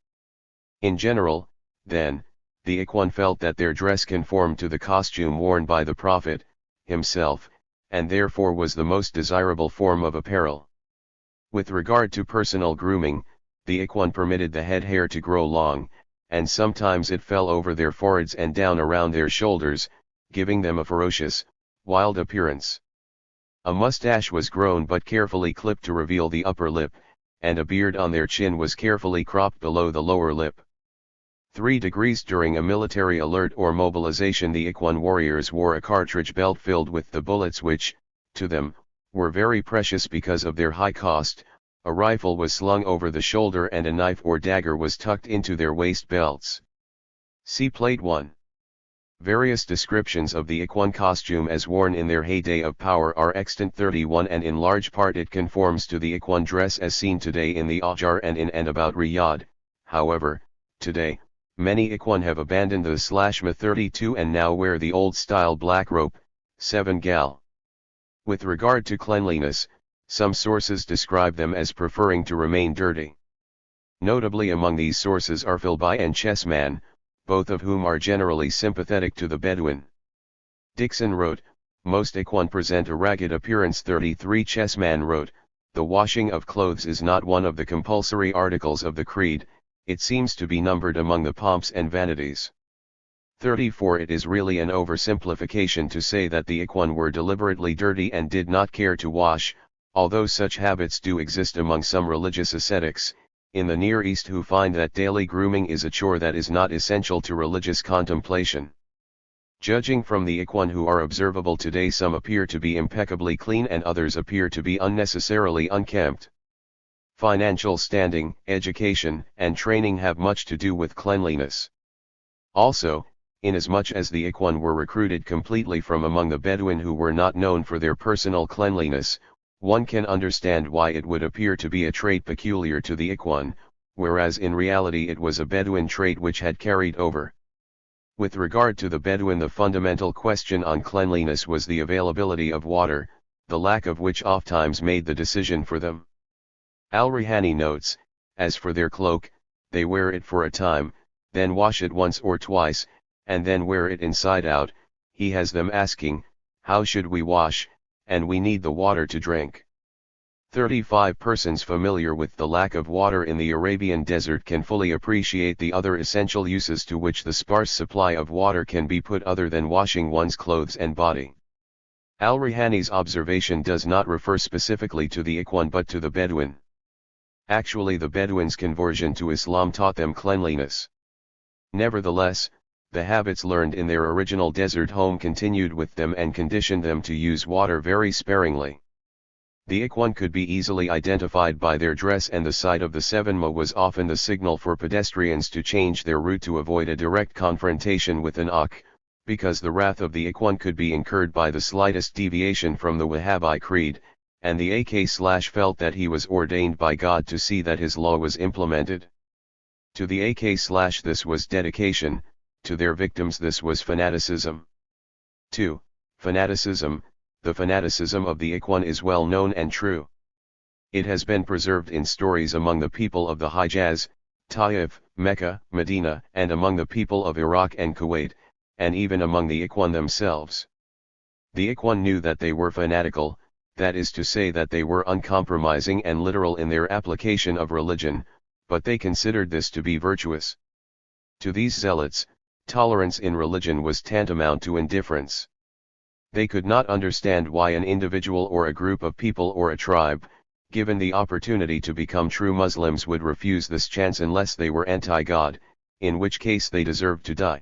In general, then, the Ikhwan felt that their dress conformed to the costume worn by the Prophet himself, and therefore was the most desirable form of apparel. With regard to personal grooming, the Ikhwan permitted the head hair to grow long, and sometimes it fell over their foreheads and down around their shoulders, giving them a ferocious, wild appearance. A mustache was grown but carefully clipped to reveal the upper lip, and a beard on their chin was carefully cropped below the lower lip. 3 degrees During a military alert or mobilization, the Ikhwan warriors wore a cartridge belt filled with the bullets which, to them, were very precious because of their high cost. A rifle was slung over the shoulder and a knife or dagger was tucked into their waist belts. See Plate 1. Various descriptions of the Ikhwan costume as worn in their heyday of power are extant. 31 And in large part it conforms to the Ikhwan dress as seen today in the Ahjar and in and about Riyadh. However, today, many Ikhwan have abandoned the /ma 32 and now wear the old-style black rope, 7 gal. With regard to cleanliness, some sources describe them as preferring to remain dirty. Notably among these sources are Philby and Chessman, both of whom are generally sympathetic to the Bedouin. Dixon wrote, "Most Ikhwan present a ragged appearance." 33 Chessman wrote, "The washing of clothes is not one of the compulsory articles of the creed, it seems to be numbered among the pomps and vanities." 34 It is really an oversimplification to say that the Ikhwan were deliberately dirty and did not care to wash, although such habits do exist among some religious ascetics in the Near East who find that daily grooming is a chore that is not essential to religious contemplation. Judging from the Ikhwan who are observable today, some appear to be impeccably clean and others appear to be unnecessarily unkempt. Financial standing, education, and training have much to do with cleanliness. Also, inasmuch as the Ikhwan were recruited completely from among the Bedouin who were not known for their personal cleanliness, one can understand why it would appear to be a trait peculiar to the Ikhwan, whereas in reality it was a Bedouin trait which had carried over. With regard to the Bedouin, the fundamental question on cleanliness was the availability of water, the lack of which ofttimes made the decision for them. Al-Rihani notes, as for their cloak, they wear it for a time, then wash it once or twice, and then wear it inside out. He has them asking, how should we wash, and we need the water to drink. 35 persons familiar with the lack of water in the Arabian desert can fully appreciate the other essential uses to which the sparse supply of water can be put other than washing one's clothes and body. Al-Rihani's observation does not refer specifically to the Ikhwan but to the Bedouin. Actually, the Bedouins' conversion to Islam taught them cleanliness. Nevertheless, the habits learned in their original desert home continued with them and conditioned them to use water very sparingly. The Ikhwan could be easily identified by their dress, and the sight of the seven ma was often the signal for pedestrians to change their route to avoid a direct confrontation with an Ak, because the wrath of the Ikhwan could be incurred by the slightest deviation from the Wahhabi creed, and the AK felt that he was ordained by God to see that his law was implemented. To the AK this was dedication, to their victims this was fanaticism. 2. Fanaticism. The fanaticism of the Ikhwan is well known and true. It has been preserved in stories among the people of the Hijaz, Taif, Mecca, Medina, and among the people of Iraq and Kuwait, and even among the Ikhwan themselves. The Ikhwan knew that they were fanatical, that is to say that they were uncompromising and literal in their application of religion, but they considered this to be virtuous. To these zealots, tolerance in religion was tantamount to indifference. They could not understand why an individual or a group of people or a tribe, given the opportunity to become true Muslims, would refuse this chance unless they were anti-God, in which case they deserved to die.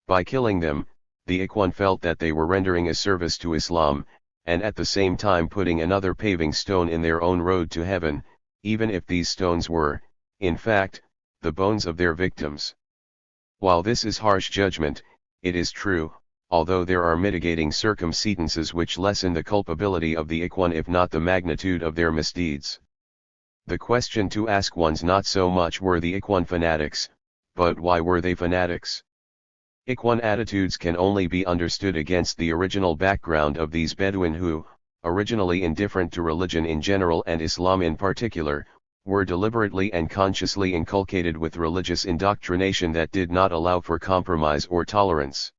By killing them, the Ikhwan felt that they were rendering a service to Islam, and at the same time putting another paving stone in their own road to heaven, even if these stones were, in fact, the bones of their victims. While this is harsh judgment, it is true, although there are mitigating circumstances which lessen the culpability of the Ikhwan if not the magnitude of their misdeeds. The question to ask one's not so much were the Ikhwan fanatics, but why were they fanatics? Ikhwan attitudes can only be understood against the original background of these Bedouin who, originally indifferent to religion in general and Islam in particular, were deliberately and consciously inculcated with religious indoctrination that did not allow for compromise or tolerance.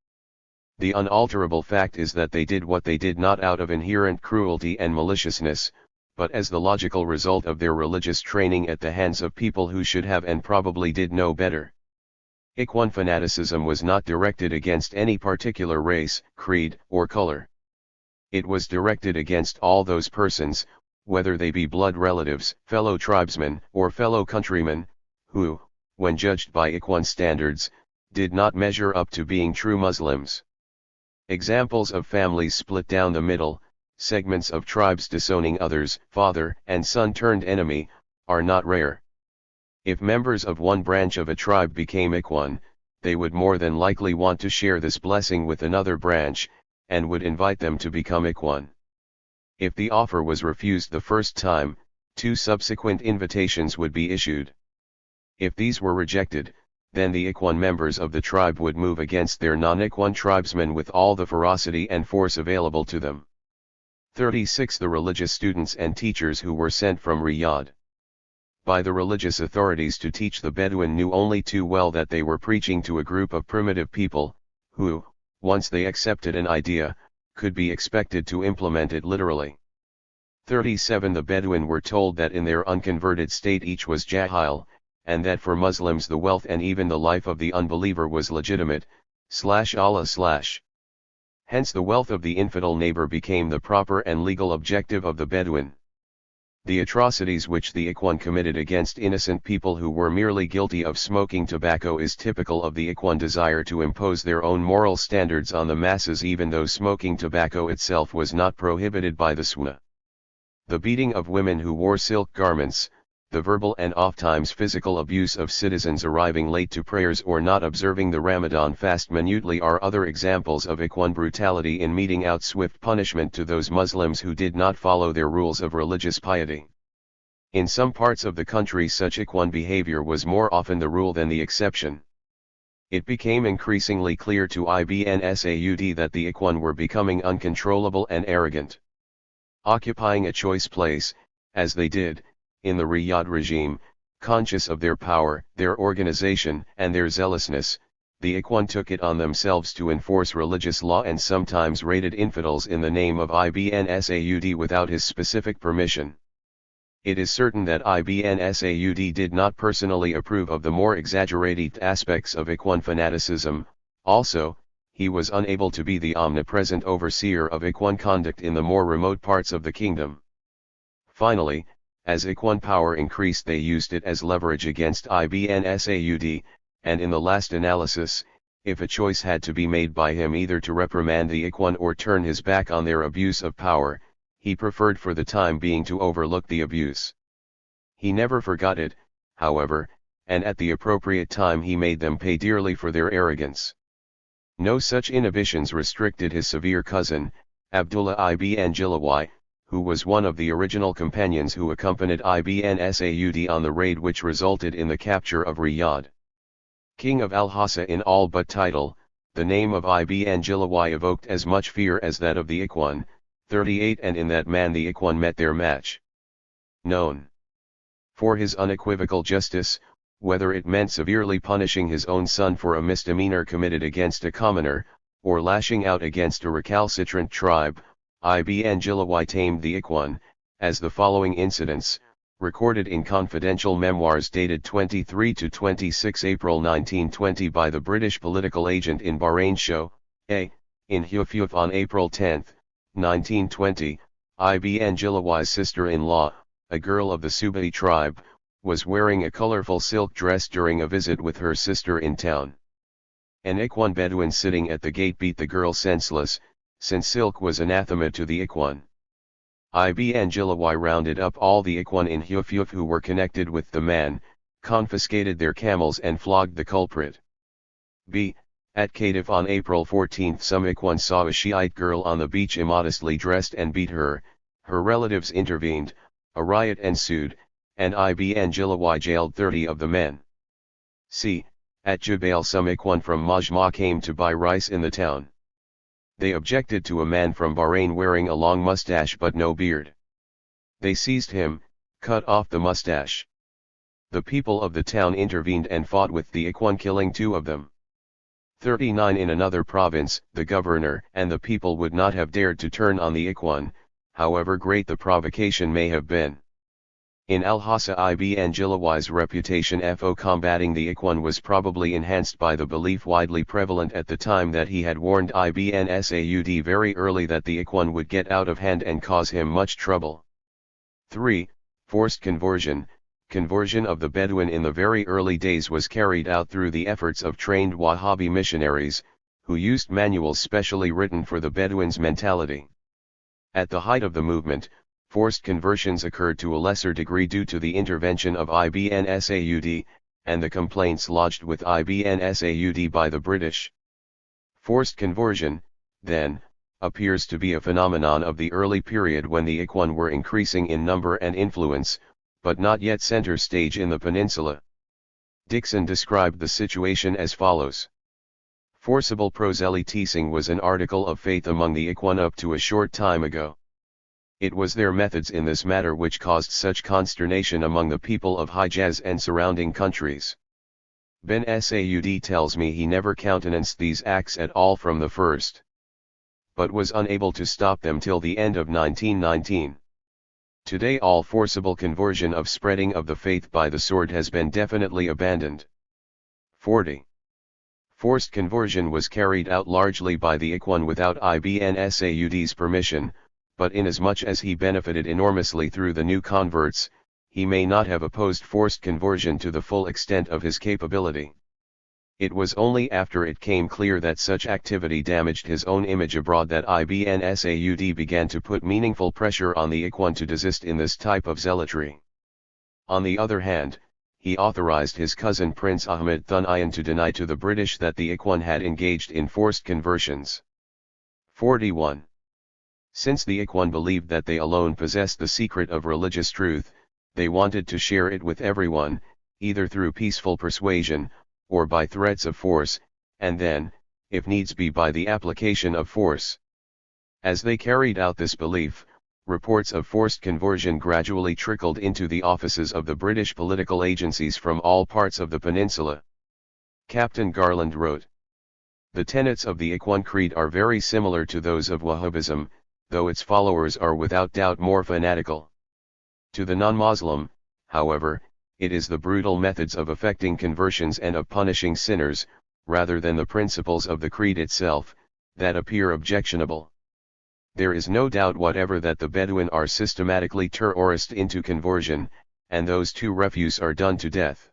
The unalterable fact is that they did what they did not out of inherent cruelty and maliciousness, but as the logical result of their religious training at the hands of people who should have and probably did know better. Ikhwan fanaticism was not directed against any particular race, creed, or color. It was directed against all those persons, whether they be blood relatives, fellow tribesmen, or fellow countrymen, who, when judged by Ikhwan standards, did not measure up to being true Muslims. Examples of families split down the middle, segments of tribes disowning others, father and son turned enemy, are not rare. If members of one branch of a tribe became Ikhwan, they would more than likely want to share this blessing with another branch, and would invite them to become Ikhwan. If the offer was refused the first time, 2 subsequent invitations would be issued. If these were rejected, then the Ikhwan members of the tribe would move against their non-Ikhwan tribesmen with all the ferocity and force available to them. 36. The religious students and teachers who were sent from Riyadh by the religious authorities to teach the Bedouin knew only too well that they were preaching to a group of primitive people, who, once they accepted an idea, could be expected to implement it literally. 37. The Bedouin were told that in their unconverted state each was jahil, and that for Muslims the wealth and even the life of the unbeliever was legitimate, Allah. Hence the wealth of the infidel neighbor became the proper and legal objective of the Bedouin. The atrocities which the Ikhwan committed against innocent people who were merely guilty of smoking tobacco is typical of the Ikhwan desire to impose their own moral standards on the masses, even though smoking tobacco itself was not prohibited by the Sunnah. The beating of women who wore silk garments, the verbal and oftentimes physical abuse of citizens arriving late to prayers or not observing the Ramadan fast minutely are other examples of Ikhwan brutality in meting out swift punishment to those Muslims who did not follow their rules of religious piety. In some parts of the country such Ikhwan behavior was more often the rule than the exception. It became increasingly clear to Ibn Saud that the Ikhwan were becoming uncontrollable and arrogant. Occupying a choice place, as they did, in the Riyadh regime, conscious of their power, their organization, and their zealousness, the Ikhwan took it on themselves to enforce religious law and sometimes raided infidels in the name of Ibn Saud without his specific permission. It is certain that Ibn Saud did not personally approve of the more exaggerated aspects of Ikhwan fanaticism. Also, he was unable to be the omnipresent overseer of Ikhwan conduct in the more remote parts of the kingdom. Finally, as Ikhwan power increased, they used it as leverage against Ibn Saud, and in the last analysis, if a choice had to be made by him either to reprimand the Ikhwan or turn his back on their abuse of power, he preferred for the time being to overlook the abuse. He never forgot it, however, and at the appropriate time he made them pay dearly for their arrogance. No such inhibitions restricted his severe cousin, Abdullah ibn Jilawai, who was one of the original companions who accompanied Ibn Saud on the raid which resulted in the capture of Riyadh. King of Al-Hassa in all but title, the name of Ibn Jilawai evoked as much fear as that of the Ikhwan, 38, and in that man the Ikhwan met their match. Known for his unequivocal justice, whether it meant severely punishing his own son for a misdemeanor committed against a commoner, or lashing out against a recalcitrant tribe, Ibn Jilawai tamed the Ikhwan, as the following incidents, recorded in confidential memoirs dated 23 to 26 April 1920 by the British political agent in Bahrain show. In Hufuf on April 10, 1920, Ibn Jilawai's sister-in-law, a girl of the Subai tribe, was wearing a colorful silk dress during a visit with her sister in town. An Ikhwan Bedouin sitting at the gate beat the girl senseless, since silk was anathema to the Ikhwan. Ibn Jilawai rounded up all the Ikhwan in Hufuf who were connected with the man, confiscated their camels and flogged the culprit. At Qatif on April 14 some Ikhwan saw a Shiite girl on the beach immodestly dressed and beat her. Her relatives intervened, a riot ensued, and Ibn Jilawai jailed 30 of the men. At Jubail some Ikhwan from Majma came to buy rice in the town. They objected to a man from Bahrain wearing a long mustache but no beard. They seized him, cut off the mustache. The people of the town intervened and fought with the Ikhwan, killing 2 of them. 39 In another province, the governor and the people would not have dared to turn on the Ikhwan, however great the provocation may have been. In Al-Hassa Ibn Jilawai's reputation for combating the Ikhwan was probably enhanced by the belief widely prevalent at the time that he had warned Ibn Saud very early that the Ikhwan would get out of hand and cause him much trouble. 3. Forced conversion. Conversion of the Bedouin in the very early days was carried out through the efforts of trained Wahhabi missionaries, who used manuals specially written for the Bedouins' mentality. At the height of the movement, forced conversions occurred to a lesser degree due to the intervention of Ibn Saud, and the complaints lodged with Ibn Saud by the British. Forced conversion, then, appears to be a phenomenon of the early period when the Ikhwan were increasing in number and influence, but not yet center stage in the peninsula. Dixon described the situation as follows. Forcible proselytizing was an article of faith among the Ikhwan up to a short time ago. It was their methods in this matter which caused such consternation among the people of Hijaz and surrounding countries. Ben Saud tells me he never countenanced these acts at all from the first, but was unable to stop them till the end of 1919. Today all forcible conversion of spreading of the faith by the sword has been definitely abandoned. 40. Forced conversion was carried out largely by the Ikhwan without Ibn Saud's permission, but inasmuch as he benefited enormously through the new converts, he may not have opposed forced conversion to the full extent of his capability. It was only after it came clear that such activity damaged his own image abroad that Ibn Saud began to put meaningful pressure on the Ikhwan to desist in this type of zealotry. On the other hand, he authorized his cousin Prince Ahmed Thunayan to deny to the British that the Ikhwan had engaged in forced conversions. 41. Since the Ikhwan believed that they alone possessed the secret of religious truth, they wanted to share it with everyone, either through peaceful persuasion, or by threats of force, and then, if needs be, by the application of force. As they carried out this belief, reports of forced conversion gradually trickled into the offices of the British political agencies from all parts of the peninsula. Captain Garland wrote, "The tenets of the Ikhwan Creed are very similar to those of Wahhabism, though its followers are without doubt more fanatical. To the non-Muslim, however, it is the brutal methods of effecting conversions and of punishing sinners, rather than the principles of the creed itself, that appear objectionable. There is no doubt whatever that the Bedouin are systematically terrorized into conversion, and those to refuse are done to death.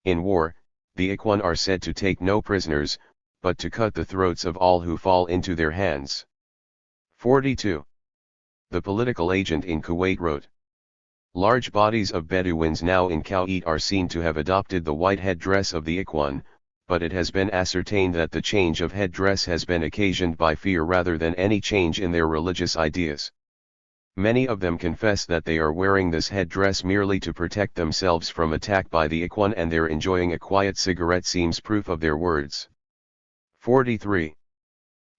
In war, the Ikhwan are said to take no prisoners, but to cut the throats of all who fall into their hands." 42. The political agent in Kuwait wrote, "Large bodies of Bedouins now in Kuwait are seen to have adopted the white headdress of the Ikhwan, but it has been ascertained that the change of headdress has been occasioned by fear rather than any change in their religious ideas. Many of them confess that they are wearing this headdress merely to protect themselves from attack by the Ikhwan, and their enjoying a quiet cigarette seems proof of their words." 43.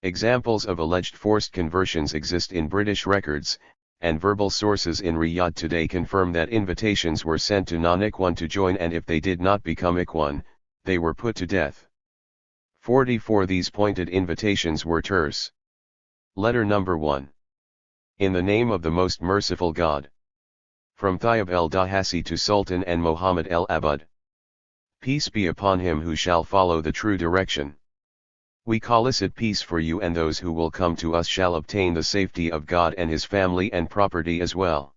Examples of alleged forced conversions exist in British records, and verbal sources in Riyadh today confirm that invitations were sent to non-Ikhwan to join, and if they did not become Ikhwan, they were put to death. 44. These pointed invitations were terse. Letter number 1. In the name of the most merciful God. From Thayyib el-Dahasi to Sultan and Muhammad el-Abad. Peace be upon him who shall follow the true direction. We solicit peace for you, and those who will come to us shall obtain the safety of God and his family and property as well.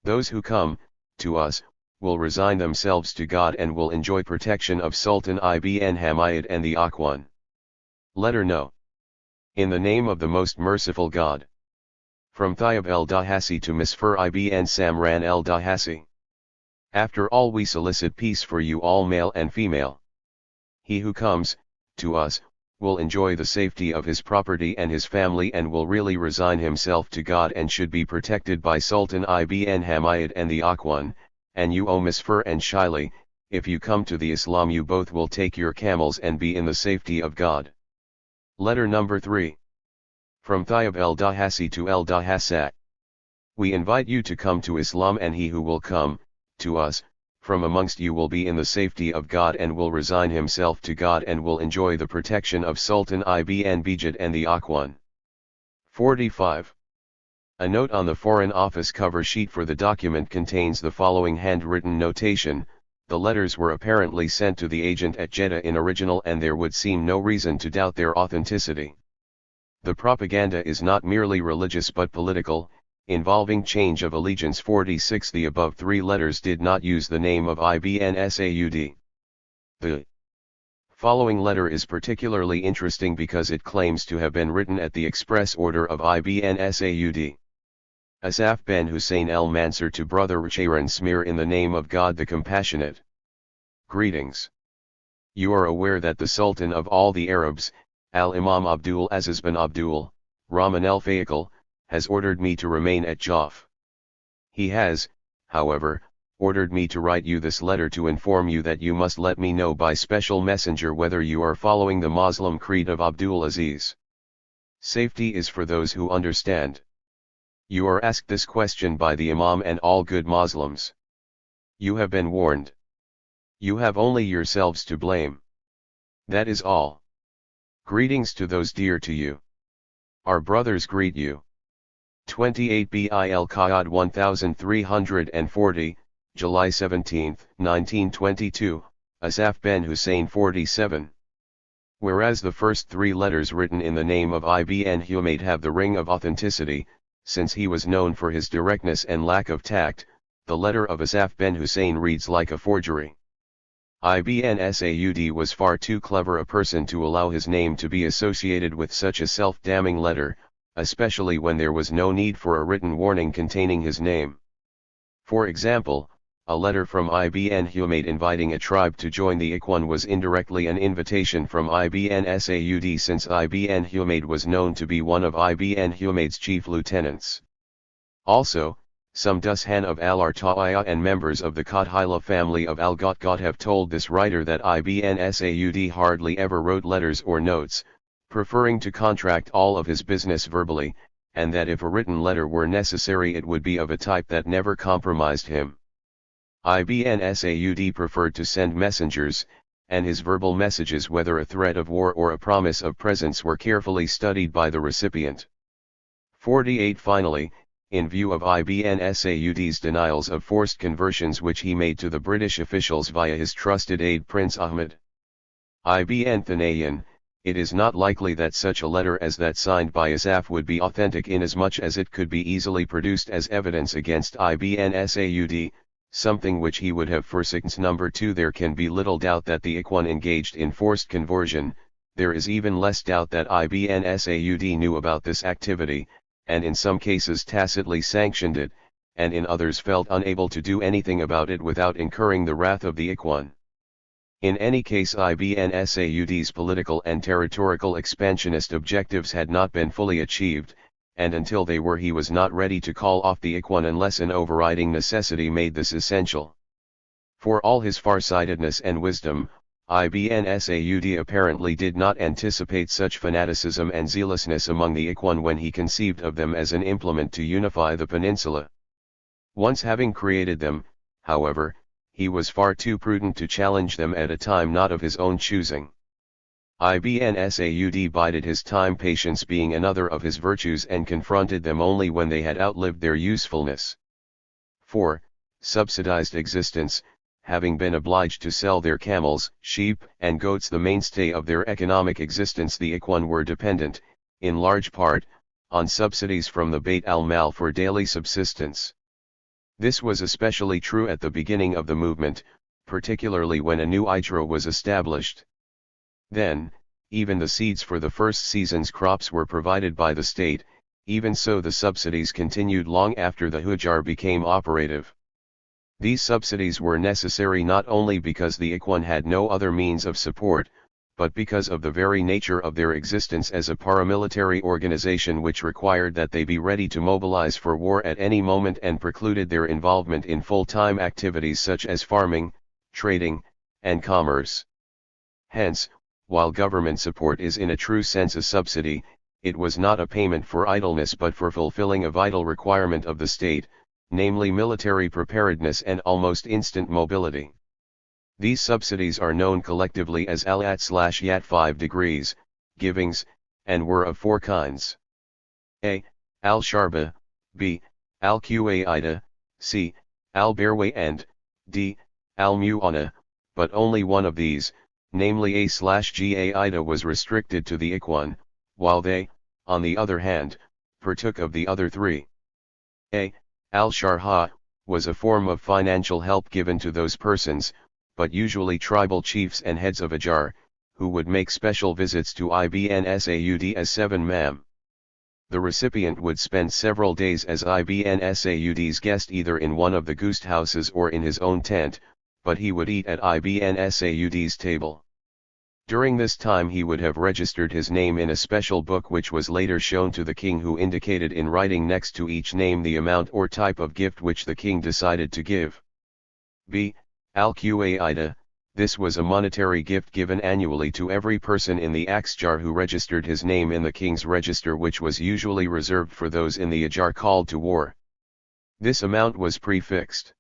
Those who come to us will resign themselves to God and will enjoy protection of Sultan ibn Hamid and the Ikhwan. Letter No. In the name of the most merciful God. From Thayyib el-Dahasi to Misfur ibn Samran el-Dahasi. After all, we solicit peace for you all, male and female. He who comes to us will enjoy the safety of his property and his family, and will really resign himself to God and should be protected by Sultan ibn Hamid and the Ikhwan. And you, O Misfur and Shiley, if you come to the Islam, you both will take your camels and be in the safety of God. Letter number 3. From Thayyib el-Dahasi to el-Dahasat. We invite you to come to Islam, and he who will come to us from amongst you will be in the safety of God and will resign himself to God and will enjoy the protection of Sultan ibn Bijad and the Ikhwan. 45. A note on the Foreign Office cover sheet for the document contains the following handwritten notation: the letters were apparently sent to the agent at Jeddah in original, and there would seem no reason to doubt their authenticity. The propaganda is not merely religious but political, involving change of allegiance. 46. The above three letters did not use the name of Ibn Saud. The following letter is particularly interesting because it claims to have been written at the express order of Ibn Saud. Asaf ben Hussein el-Mansur to brother Ruchayran Smir, in the name of God the Compassionate. Greetings. You are aware that the Sultan of all the Arabs, Al-Imam Abdul Aziz bin Abdul Rahman el-Fayaqal, has ordered me to remain at Jaf. He has, however, ordered me to write you this letter to inform you that you must let me know by special messenger whether you are following the Muslim creed of Abdul Aziz. Safety is for those who understand. You are asked this question by the Imam and all good Muslims. You have been warned. You have only yourselves to blame. That is all. Greetings to those dear to you. Our brothers greet you. 28 Bil Qa'ad 1340, July 17, 1922, Asaf ben Hussein 47. Whereas the first three letters written in the name of Ibn Humayd have the ring of authenticity, since he was known for his directness and lack of tact, the letter of Asaf ben Hussein reads like a forgery. Ibn Saud was far too clever a person to allow his name to be associated with such a self-damning letter, especially when there was no need for a written warning containing his name. For example, A letter from Ibn Humayd inviting a tribe to join the Ikhwan was indirectly an invitation from Ibn Saud, since Ibn Humayd was known to be one of Ibn Humayd's chief lieutenants. Also, some Dushan of Al-Arta'iyah and members of the Qathila family of Al-Ghatghat have told this writer that Ibn Saud hardly ever wrote letters or notes, preferring to contract all of his business verbally, and that if a written letter were necessary it would be of a type that never compromised him. Ibn Saud preferred to send messengers, and his verbal messages, whether a threat of war or a promise of presents, were carefully studied by the recipient. 48. Finally, in view of Ibn Saud's denials of forced conversions which he made to the British officials via his trusted aide Prince Ahmed Ibn Thanayan, it is not likely that such a letter as that signed by Asaf would be authentic, inasmuch as it could be easily produced as evidence against Ibn Saud, something which he would have forsaken. Number 2. There can be little doubt that the Ikhwan engaged in forced conversion. There is even less doubt that Ibn Saud knew about this activity, and in some cases tacitly sanctioned it, and in others felt unable to do anything about it without incurring the wrath of the Ikhwan. In any case, Ibn Saud's political and territorial expansionist objectives had not been fully achieved, and until they were, he was not ready to call off the Ikhwan unless an overriding necessity made this essential. For all his farsightedness and wisdom, Ibn Saud apparently did not anticipate such fanaticism and zealousness among the Ikhwan when he conceived of them as an implement to unify the peninsula. Once having created them, however, he was far too prudent to challenge them at a time not of his own choosing. Ibn Saud bided his time, patience being another of his virtues, and confronted them only when they had outlived their usefulness. 4. Subsidized existence. Having been obliged to sell their camels, sheep, and goats, the mainstay of their economic existence, the Ikhwan were dependent, in large part, on subsidies from the Bayt al-Mal for daily subsistence. This was especially true at the beginning of the movement, particularly when a new Ijra was established. Then, even the seeds for the first season's crops were provided by the state. Even so, the subsidies continued long after the Hujjar became operative. These subsidies were necessary not only because the Ikhwan had no other means of support, but because of the very nature of their existence as a paramilitary organization, which required that they be ready to mobilize for war at any moment and precluded their involvement in full-time activities such as farming, trading, and commerce. Hence, while government support is in a true sense a subsidy, it was not a payment for idleness but for fulfilling a vital requirement of the state, namely military preparedness and almost instant mobility. These subsidies are known collectively as al-at/yat 5 degrees, givings, and were of 4 kinds. A. Al-Sharba, B. Al-Qaida, C. Al-Barwa, and D. Al-Mu'ana, but only one of these, namely A/Qaida, was restricted to the Ikhwan, while they, on the other hand, partook of the other 3. A. Al-Sharha, was a form of financial help given to those persons, but usually tribal chiefs and heads of Ajjar, who would make special visits to Ibn Saud as 7 mam. The recipient would spend several days as Ibn Saud's guest either in one of the guest houses or in his own tent, but he would eat at Ibn Saud's table. During this time he would have registered his name in a special book which was later shown to the king, who indicated in writing next to each name the amount or type of gift which the king decided to give. B. Al-Qaida, this was a monetary gift given annually to every person in the Axjar who registered his name in the king's register, which was usually reserved for those in the Ajjar called to war. This amount was prefixed.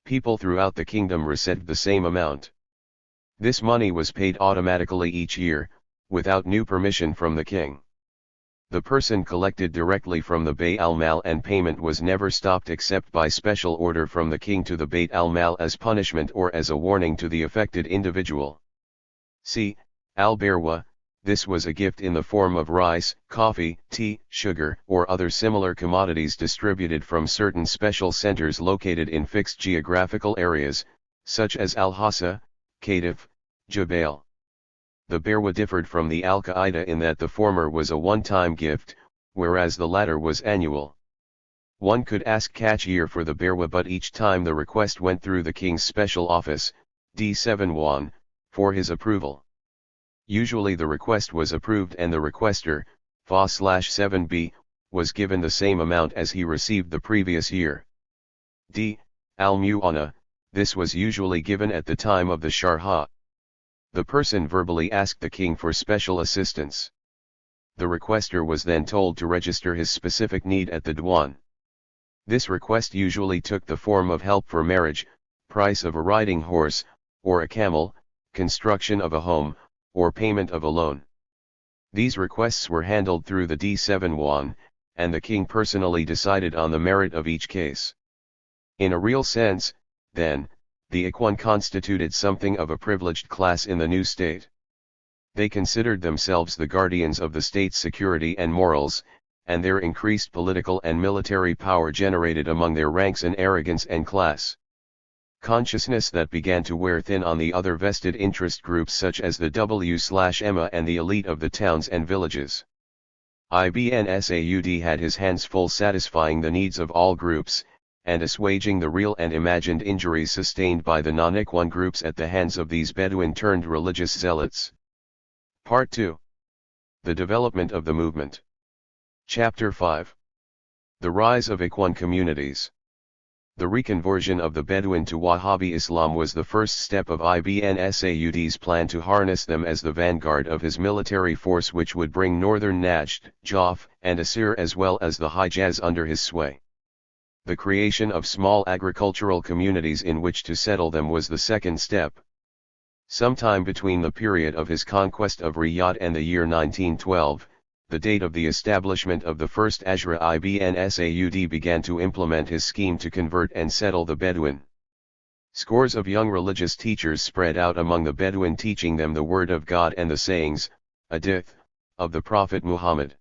People throughout the kingdom received the same amount. This money was paid automatically each year, without new permission from the king. The person collected directly from the Bayt al-Mal, and payment was never stopped except by special order from the king to the Bayt al-Mal as punishment or as a warning to the affected individual. C. Al-Barwa, this was a gift in the form of rice, coffee, tea, sugar, or other similar commodities distributed from certain special centers located in fixed geographical areas, such as Al-Hassa, Katif, Jabal. The Barwa differed from the Al-Qaida in that the former was a one-time gift, whereas the latter was annual. One could ask Kachir for the Berwa, but each time the request went through the king's special office, D7 Wan, for his approval. Usually the request was approved and the requester, Fa/7b, was given the same amount as he received the previous year. D. Al-Mu'ana, this was usually given at the time of the Sharha. The person verbally asked the king for special assistance. The requester was then told to register his specific need at the Diwan. This request usually took the form of help for marriage, price of a riding horse, or a camel, construction of a home, or payment of a loan. These requests were handled through the D7 Wan, and the king personally decided on the merit of each case. In a real sense, then, the Ikhwan constituted something of a privileged class in the new state. They considered themselves the guardians of the state's security and morals, and their increased political and military power generated among their ranks an arrogance and class consciousness that began to wear thin on the other vested interest groups such as the W/EMA and the elite of the towns and villages. Ibn Saud had his hands full satisfying the needs of all groups, and assuaging the real and imagined injuries sustained by the non-Ikhwan groups at the hands of these Bedouin-turned-religious zealots. Part 2. The development of the movement. Chapter 5. The rise of Ikhwan communities. The reconversion of the Bedouin to Wahhabi Islam was the first step of Ibn Saud's plan to harness them as the vanguard of his military force, which would bring northern Najd, Jaf, and Asir as well as the Hijaz under his sway. The creation of small agricultural communities in which to settle them was the second step. Sometime between the period of his conquest of Riyadh and the year 1912, the date of the establishment of the first Ashra, Ibn Saud began to implement his scheme to convert and settle the Bedouin. Scores of young religious teachers spread out among the Bedouin, teaching them the word of God and the sayings, hadith, of the Prophet Muhammad.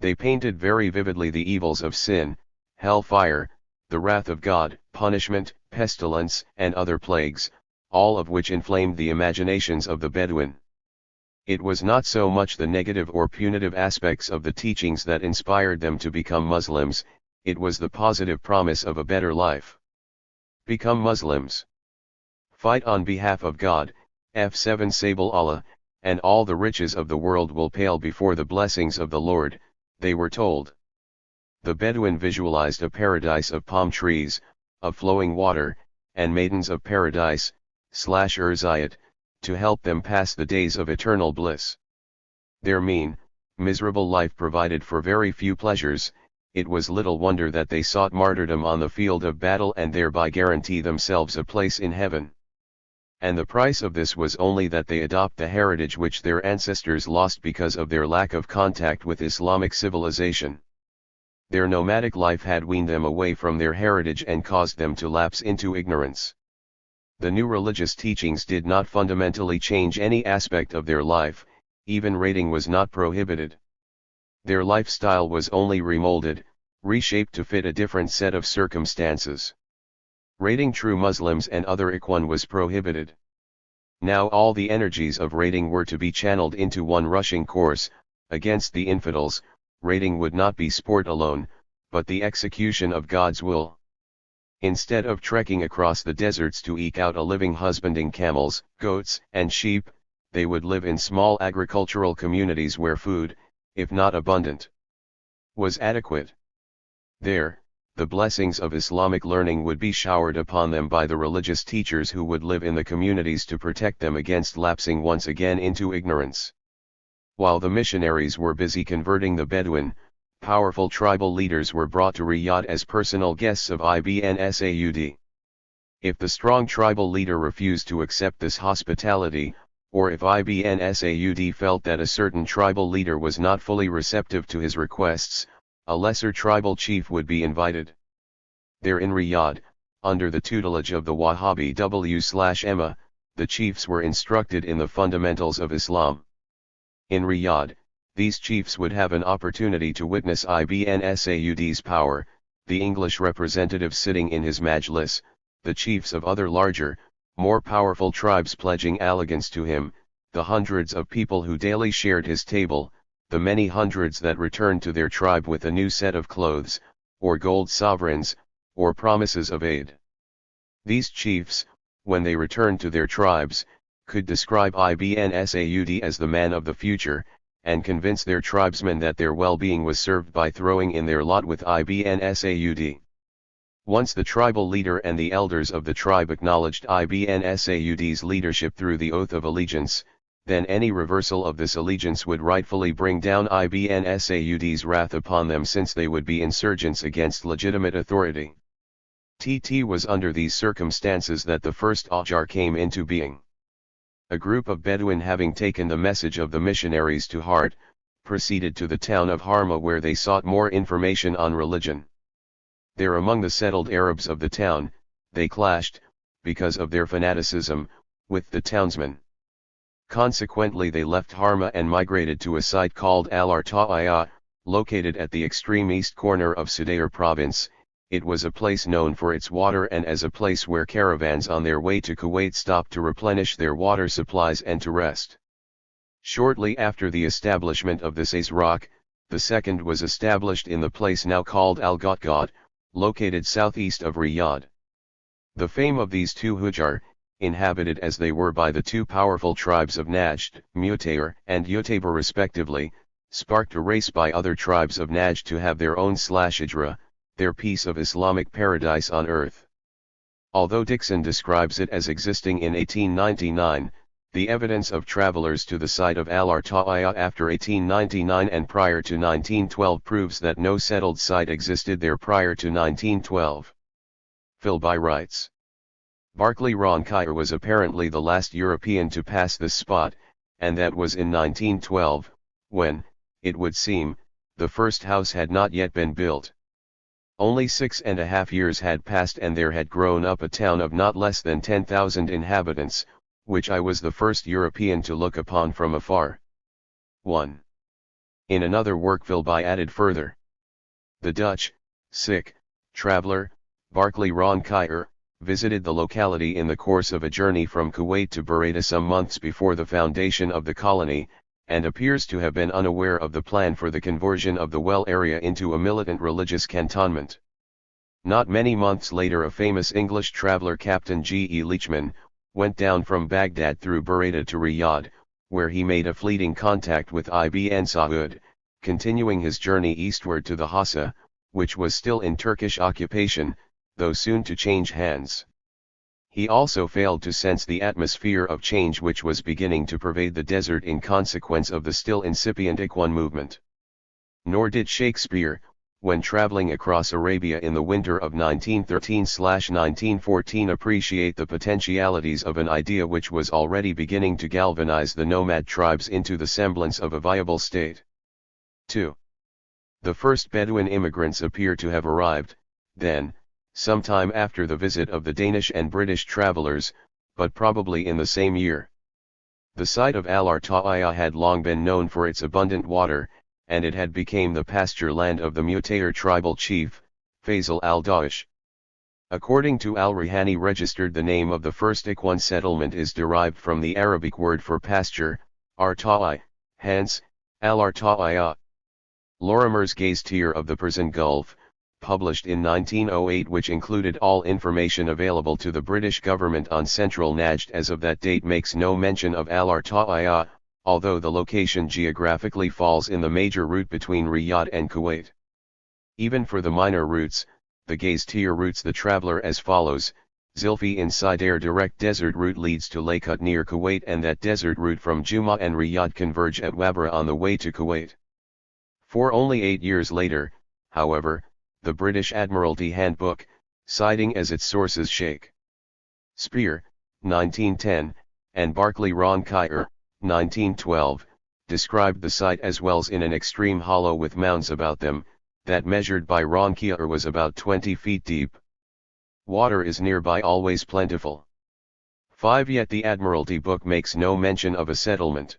They painted very vividly the evils of sin, hellfire, the wrath of God, punishment, pestilence, and other plagues, all of which inflamed the imaginations of the Bedouin. It was not so much the negative or punitive aspects of the teachings that inspired them to become Muslims, it was the positive promise of a better life. Become Muslims. Fight on behalf of God, F7 Sable Allah, and all the riches of the world will pale before the blessings of the Lord, they were told. The Bedouin visualized a paradise of palm trees, of flowing water, and maidens of paradise, /Urzayat, to help them pass the days of eternal bliss. Their mean, miserable life provided for very few pleasures. It was little wonder that they sought martyrdom on the field of battle and thereby guarantee themselves a place in heaven. And the price of this was only that they adopt the heritage which their ancestors lost because of their lack of contact with Islamic civilization. Their nomadic life had weaned them away from their heritage and caused them to lapse into ignorance. The new religious teachings did not fundamentally change any aspect of their life, even raiding was not prohibited. Their lifestyle was only remolded, reshaped to fit a different set of circumstances. Raiding true Muslims and other Ikhwan was prohibited. Now all the energies of raiding were to be channeled into one rushing course, against the infidels. Raiding would not be sport alone, but the execution of God's will. Instead of trekking across the deserts to eke out a living husbanding camels, goats, and sheep, they would live in small agricultural communities where food, if not abundant, was adequate. There, the blessings of Islamic learning would be showered upon them by the religious teachers who would live in the communities to protect them against lapsing once again into ignorance. While the missionaries were busy converting the Bedouin, powerful tribal leaders were brought to Riyadh as personal guests of Ibn Saud. If the strong tribal leader refused to accept this hospitality, or if Ibn Saud felt that a certain tribal leader was not fully receptive to his requests, a lesser tribal chief would be invited. There in Riyadh, under the tutelage of the Wahhabi W/EMA, the chiefs were instructed in the fundamentals of Islam. In Riyadh, these chiefs would have an opportunity to witness Ibn Saud's power, the English representatives sitting in his majlis, the chiefs of other larger, more powerful tribes pledging allegiance to him, the hundreds of people who daily shared his table, the many hundreds that returned to their tribe with a new set of clothes, or gold sovereigns, or promises of aid. These chiefs, when they returned to their tribes, could describe Ibn Saud as the man of the future, and convince their tribesmen that their well-being was served by throwing in their lot with Ibn Saud. Once the tribal leader and the elders of the tribe acknowledged Ibn Saud's leadership through the oath of allegiance, then any reversal of this allegiance would rightfully bring down Ibn Saud's wrath upon them, since they would be insurgents against legitimate authority. It was under these circumstances that the first Ahjar came into being. A group of Bedouin, having taken the message of the missionaries to heart, proceeded to the town of Harma, where they sought more information on religion. There, among the settled Arabs of the town, they clashed, because of their fanaticism, with the townsmen. Consequently they left Harma and migrated to a site called Al-Arta'iyah, located at the extreme east corner of Sudair province. It was a place known for its water and as a place where caravans on their way to Kuwait stopped to replenish their water supplies and to rest. Shortly after the establishment of this Azraq, the second was established in the place now called Al-Ghatghat, located southeast of Riyadh. The fame of these two Hujjar, inhabited as they were by the two powerful tribes of Najd, Mutayr and Utayba respectively, sparked a race by other tribes of Najd to have their own Hijra, their piece of Islamic paradise on earth. Although Dixon describes it as existing in 1899, the evidence of travelers to the site of Al-Arta'iyah after 1899 and prior to 1912 proves that no settled site existed there prior to 1912. Philby writes, Barclay Roncayer was apparently the last European to pass this spot, and that was in 1912, when, it would seem, the first house had not yet been built. Only 6.5 years had passed and there had grown up a town of not less than 10,000 inhabitants, which I was the first European to look upon from afar. 1. In another work Philby added further. The Dutch, traveler, Barclay Roncayer, visited the locality in the course of a journey from Kuwait to Bereda some months before the foundation of the colony, and appears to have been unaware of the plan for the conversion of the well area into a militant religious cantonment. Not many months later a famous English traveller, Captain G. E. Leachman, went down from Baghdad through Bereda to Riyadh, where he made a fleeting contact with Ibn Saud, continuing his journey eastward to the Hassa, which was still in Turkish occupation, though soon to change hands. He also failed to sense the atmosphere of change which was beginning to pervade the desert in consequence of the still incipient Ikhwan movement. Nor did Shakespeare, when traveling across Arabia in the winter of 1913/1914, appreciate the potentialities of an idea which was already beginning to galvanize the nomad tribes into the semblance of a viable state. 2. The first Bedouin immigrants appear to have arrived, then, sometime after the visit of the Danish and British travelers, but probably in the same year. The site of Al-Arta'iyah had long been known for its abundant water, and it had become the pasture land of the Mutayr tribal chief, Faisal al-Dawish. According to al-Rihani registered, the name of the first Ikhwan settlement is derived from the Arabic word for pasture, Arta'i, hence, Al-Arta'iyah. Lorimer's Gazetteer of the Persian Gulf, published in 1908, which included all information available to the British government on central Najd as of that date, makes no mention of Al-Arta'iyah, although the location geographically falls in the major route between Riyadh and Kuwait. Even for the minor routes, the Gazetteer routes the traveller as follows: Zilfi in Sidair direct desert route leads to Laykut near Kuwait, and that desert route from Juma and Riyadh converge at Wabra on the way to Kuwait. For only 8 years later, however, the British Admiralty Handbook, citing as its sources Sheikh Spear, 1910, and Barclay Roncayer, 1912, described the site as wells in an extreme hollow with mounds about them, that measured by Roncayer was about 20 feet deep. Water is nearby always plentiful. 5. Yet the Admiralty book makes no mention of a settlement.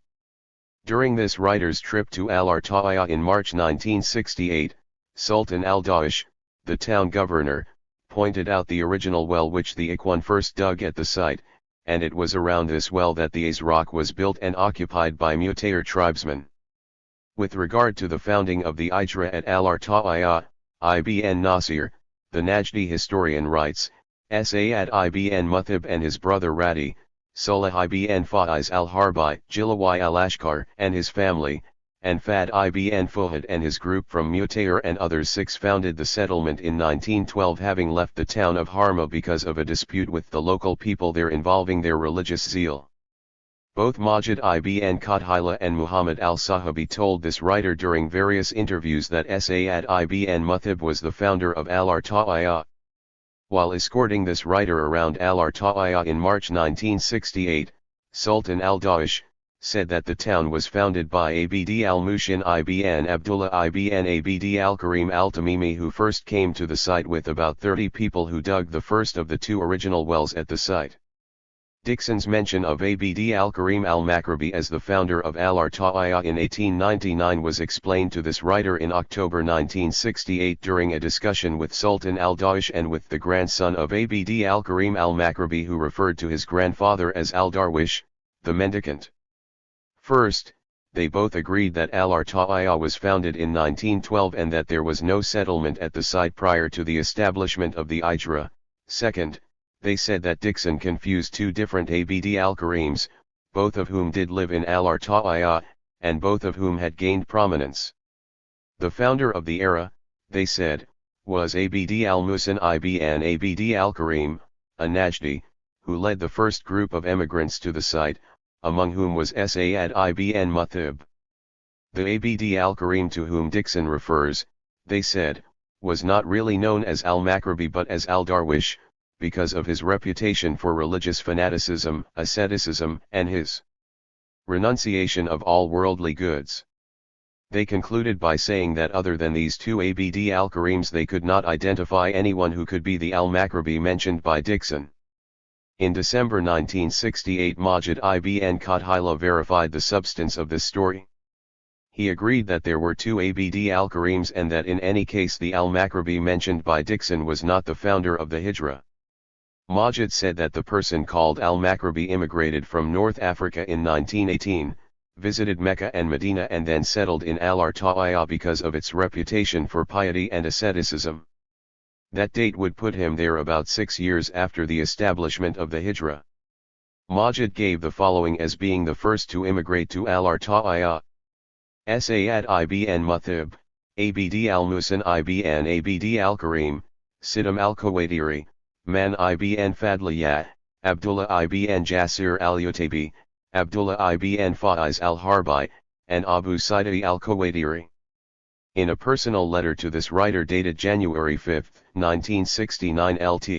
During this writer's trip to Al-Arta'iyah in March 1968, Sultan al-Dawish, the town governor, pointed out the original well which the Ikhwan first dug at the site, and it was around this well that the Azraq was built and occupied by Mutayr tribesmen. With regard to the founding of the Hijra at Al-Arta'iyah, Ibn Nasir, the Najdi historian writes, Sayyid Ibn Muthib and his brother Radi, Sulh ibn Faiz al-Harbi, Jilawi al-Ashkar and his family, and Fad ibn Fuhad and his group from Mutayr and others 6 founded the settlement in 1912, having left the town of Harma because of a dispute with the local people there involving their religious zeal. Both Majid ibn Qadhila and Muhammad al-Sahabi told this writer during various interviews that Sayyid ibn Muthib was the founder of al-Arta'iyah. While escorting this writer around al-Arta'iyah in March 1968, Sultan al-Dawish said that the town was founded by Abd al-Mushin ibn Abdullah ibn Abd al-Karim al-Tamimi, who first came to the site with about 30 people who dug the first of the 2 original wells at the site. Dixon's mention of Abd al-Karim al-Maghribi as the founder of al-Arta'iyah in 1899 was explained to this writer in October 1968 during a discussion with Sultan al-Dawish and with the grandson of Abd al-Karim al-Maghribi, who referred to his grandfather as al-Darwish, the mendicant. First, they both agreed that al-Arta'iyah was founded in 1912 and that there was no settlement at the site prior to the establishment of the Hijra. Second, they said that Dixon confused 2 different Abd al-Karims, both of whom did live in al-Arta'iyah, and both of whom had gained prominence. The founder of the era, they said, was Abd al-Musin ibn Abd al-Karim, a Najdi, who led the first group of emigrants to the site, among whom was Sayyid ibn Muthib. The Abd al-Karim to whom Dixon refers, they said, was not really known as al-Maghribi but as al-Darwish, because of his reputation for religious fanaticism, asceticism, and his renunciation of all worldly goods. They concluded by saying that other than these 2 Abd al-Karims they could not identify anyone who could be the al-Maghribi mentioned by Dixon. In December 1968, Majid ibn Qadhila verified the substance of this story. He agreed that there were 2 Abd al-Karims and that in any case the al-Maghribi mentioned by Dixon was not the founder of the Hijra. Majid said that the person called al-Maghribi immigrated from North Africa in 1918, visited Mecca and Medina and then settled in al-Arta'iyah because of its reputation for piety and asceticism. That date would put him there about 6 years after the establishment of the Hijra. Majid gave the following as being the first to immigrate to al-Arta'iyah. Sayyid ibn Muthib, Abd al-Musin ibn Abd al-Karim, Sidam al-Kuwaitiri, Man ibn Fadliyah, Abdullah ibn Jasir al-Utabi, Abdullah ibn Faiz al-Harbi, and Abu Saidi al-Kuwaitiri. In a personal letter to this writer dated January 5, 1969 LT.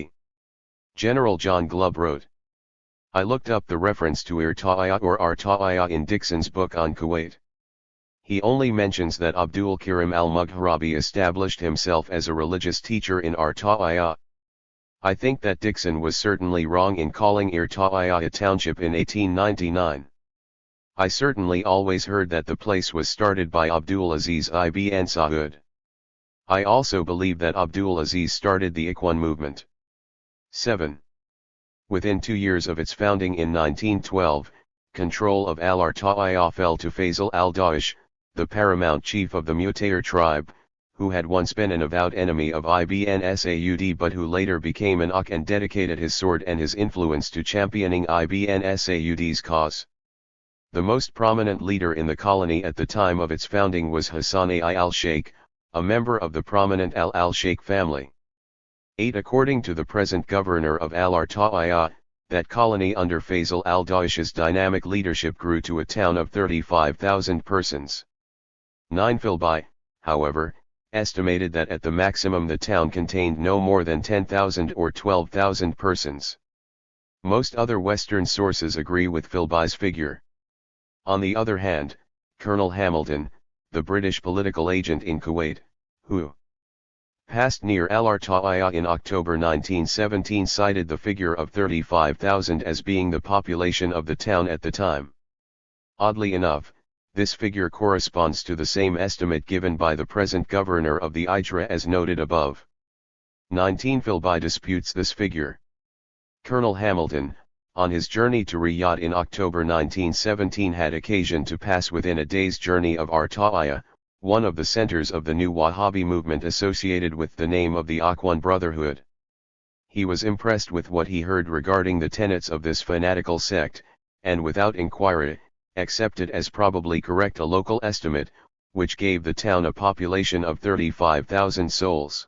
General John Glubb wrote, I looked up the reference to Irta'iyah or Arta'iyah in Dixon's book on Kuwait. He only mentions that Abdul Karim al-Maghrabi established himself as a religious teacher in Arta'iyah. I think that Dixon was certainly wrong in calling Irta'iyah a township in 1899. I certainly always heard that the place was started by Abdul Aziz ibn Saud. I also believe that Abdul Aziz started the Ikhwan movement. 7. Within 2 years of its founding in 1912, control of al-Arta'iyah fell to Faisal al-Dawish, the paramount chief of the Mutayr tribe, who had once been an avowed enemy of Ibn Saud but who later became an Ak and dedicated his sword and his influence to championing Ibn Saud's cause. The most prominent leader in the colony at the time of its founding was Hassan al-Sheikh, a member of the prominent al-Sheikh family. 8. According to the present governor of al-Arta'iyah, that colony under Faisal al-Dawish's dynamic leadership grew to a town of 35,000 persons. 9. Philby, however, estimated that at the maximum the town contained no more than 10,000 or 12,000 persons. Most other Western sources agree with Philby's figure. On the other hand, Colonel Hamilton, the British political agent in Kuwait, who passed near al-Arta'iyah in October 1917, cited the figure of 35,000 as being the population of the town at the time. Oddly enough, this figure corresponds to the same estimate given by the present governor of the Hijra as noted above. 19. Philby disputes this figure. Colonel Hamilton, on his journey to Riyadh in October 1917, had occasion to pass within a day's journey of Arta'iyah, one of the centers of the new Wahhabi movement associated with the name of the Ikhwan Brotherhood. He was impressed with what he heard regarding the tenets of this fanatical sect, and without inquiry, accepted as probably correct a local estimate, which gave the town a population of 35,000 souls.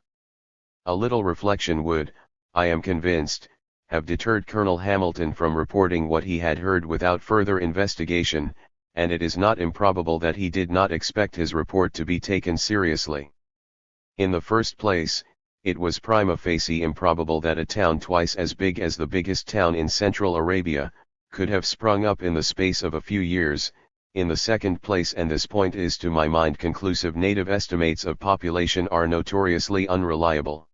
A little reflection would, I am convinced, have deterred Colonel Hamilton from reporting what he had heard without further investigation, and it is not improbable that he did not expect his report to be taken seriously. In the first place, it was prima facie improbable that a town twice as big as the biggest town in Central Arabia could have sprung up in the space of a few years. In the second place, and this point is to my mind conclusive, native estimates of population are notoriously unreliable.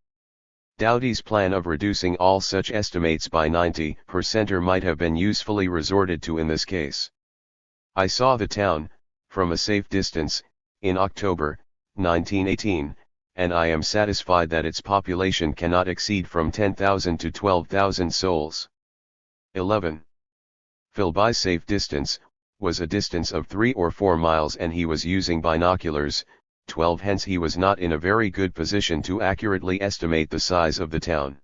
Doughty's plan of reducing all such estimates by 90% or might have been usefully resorted to in this case. I saw the town, from a safe distance, in October, 1918, and I am satisfied that its population cannot exceed from 10,000 to 12,000 souls. 11. Phil by safe distance, was a distance of 3 or 4 miles and he was using binoculars, 12, hence he was not in a very good position to accurately estimate the size of the town.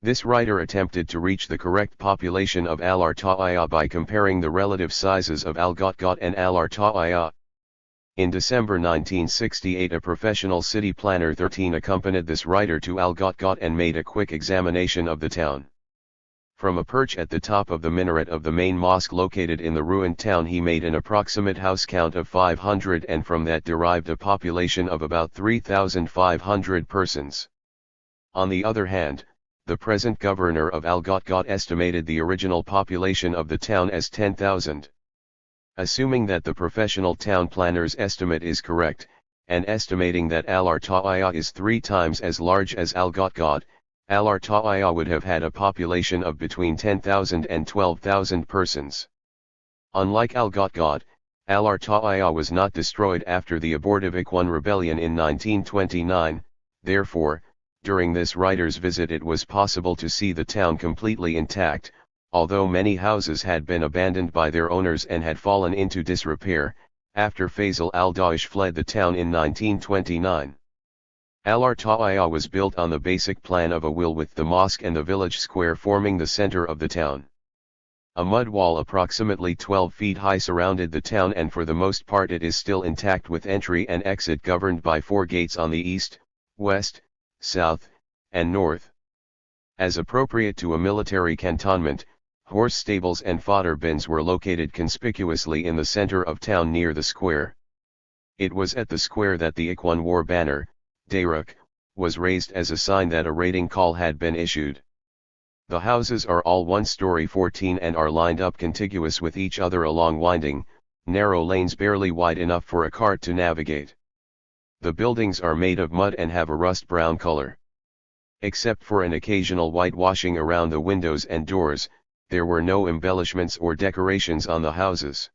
This writer attempted to reach the correct population of Al-Arta'iyah by comparing the relative sizes of Al-Gotgot and Al-Arta'iyah. In December 1968 a professional city planner 13 accompanied this writer to Al-Gotgot and made a quick examination of the town. From a perch at the top of the minaret of the main mosque located in the ruined town he made an approximate house count of 500 and from that derived a population of about 3,500 persons. On the other hand, the present governor of Al-Gotgot estimated the original population of the town as 10,000. Assuming that the professional town planner's estimate is correct, and estimating that Al-Arta'iyah is 3 times as large as Al-Gotgot, Al-Arta'iyah would have had a population of between 10,000 and 12,000 persons. Unlike Al-Gotgot, Al-Arta'iyah was not destroyed after the abortive Ikhwan rebellion in 1929, therefore, during this writer's visit it was possible to see the town completely intact, although many houses had been abandoned by their owners and had fallen into disrepair, after Faisal al-Daesh fled the town in 1929. Al-Arta'iyah was built on the basic plan of a wheel with the mosque and the village square forming the center of the town. A mud wall approximately 12 feet high surrounded the town and for the most part it is still intact with entry and exit governed by 4 gates on the east, west, south, and north. As appropriate to a military cantonment, horse stables and fodder bins were located conspicuously in the center of town near the square. It was at the square that the Ikhwan war banner, Dayruk, was raised as a sign that a raiding call had been issued. The houses are all 1-story 14 and are lined up contiguous with each other along winding, narrow lanes barely wide enough for a cart to navigate. The buildings are made of mud and have a rust brown color. Except for an occasional whitewashing around the windows and doors, there were no embellishments or decorations on the houses.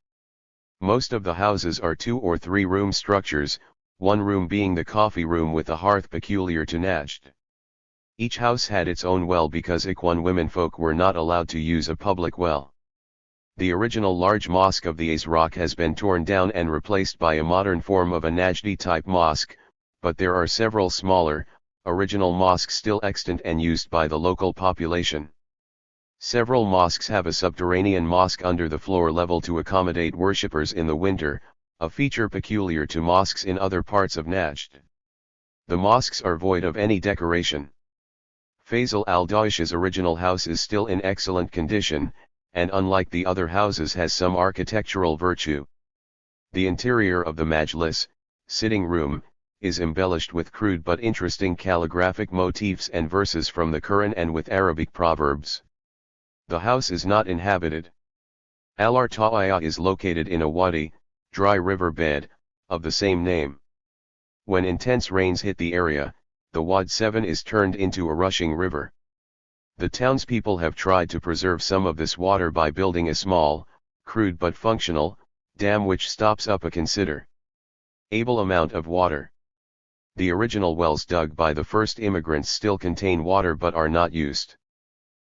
Most of the houses are 2 or 3 room structures, one room being the coffee room with a hearth peculiar to Najd. Each house had its own well because Ikhwan womenfolk were not allowed to use a public well. The original large mosque of the Azraq has been torn down and replaced by a modern form of a Najdi-type mosque, but there are several smaller, original mosques still extant and used by the local population. Several mosques have a subterranean mosque under the floor level to accommodate worshippers in the winter, a feature peculiar to mosques in other parts of Najd. The mosques are void of any decoration. Faisal al-Daesh's original house is still in excellent condition, and unlike the other houses has some architectural virtue. The interior of the majlis, sitting room, is embellished with crude but interesting calligraphic motifs and verses from the Quran and with Arabic proverbs. The house is not inhabited. Al-Arta'iyah is located in a wadi, dry river bed, of the same name. When intense rains hit the area, the Wad 7 is turned into a rushing river. The townspeople have tried to preserve some of this water by building a small, crude but functional, dam which stops up a considerable amount of water. The original wells dug by the first immigrants still contain water but are not used.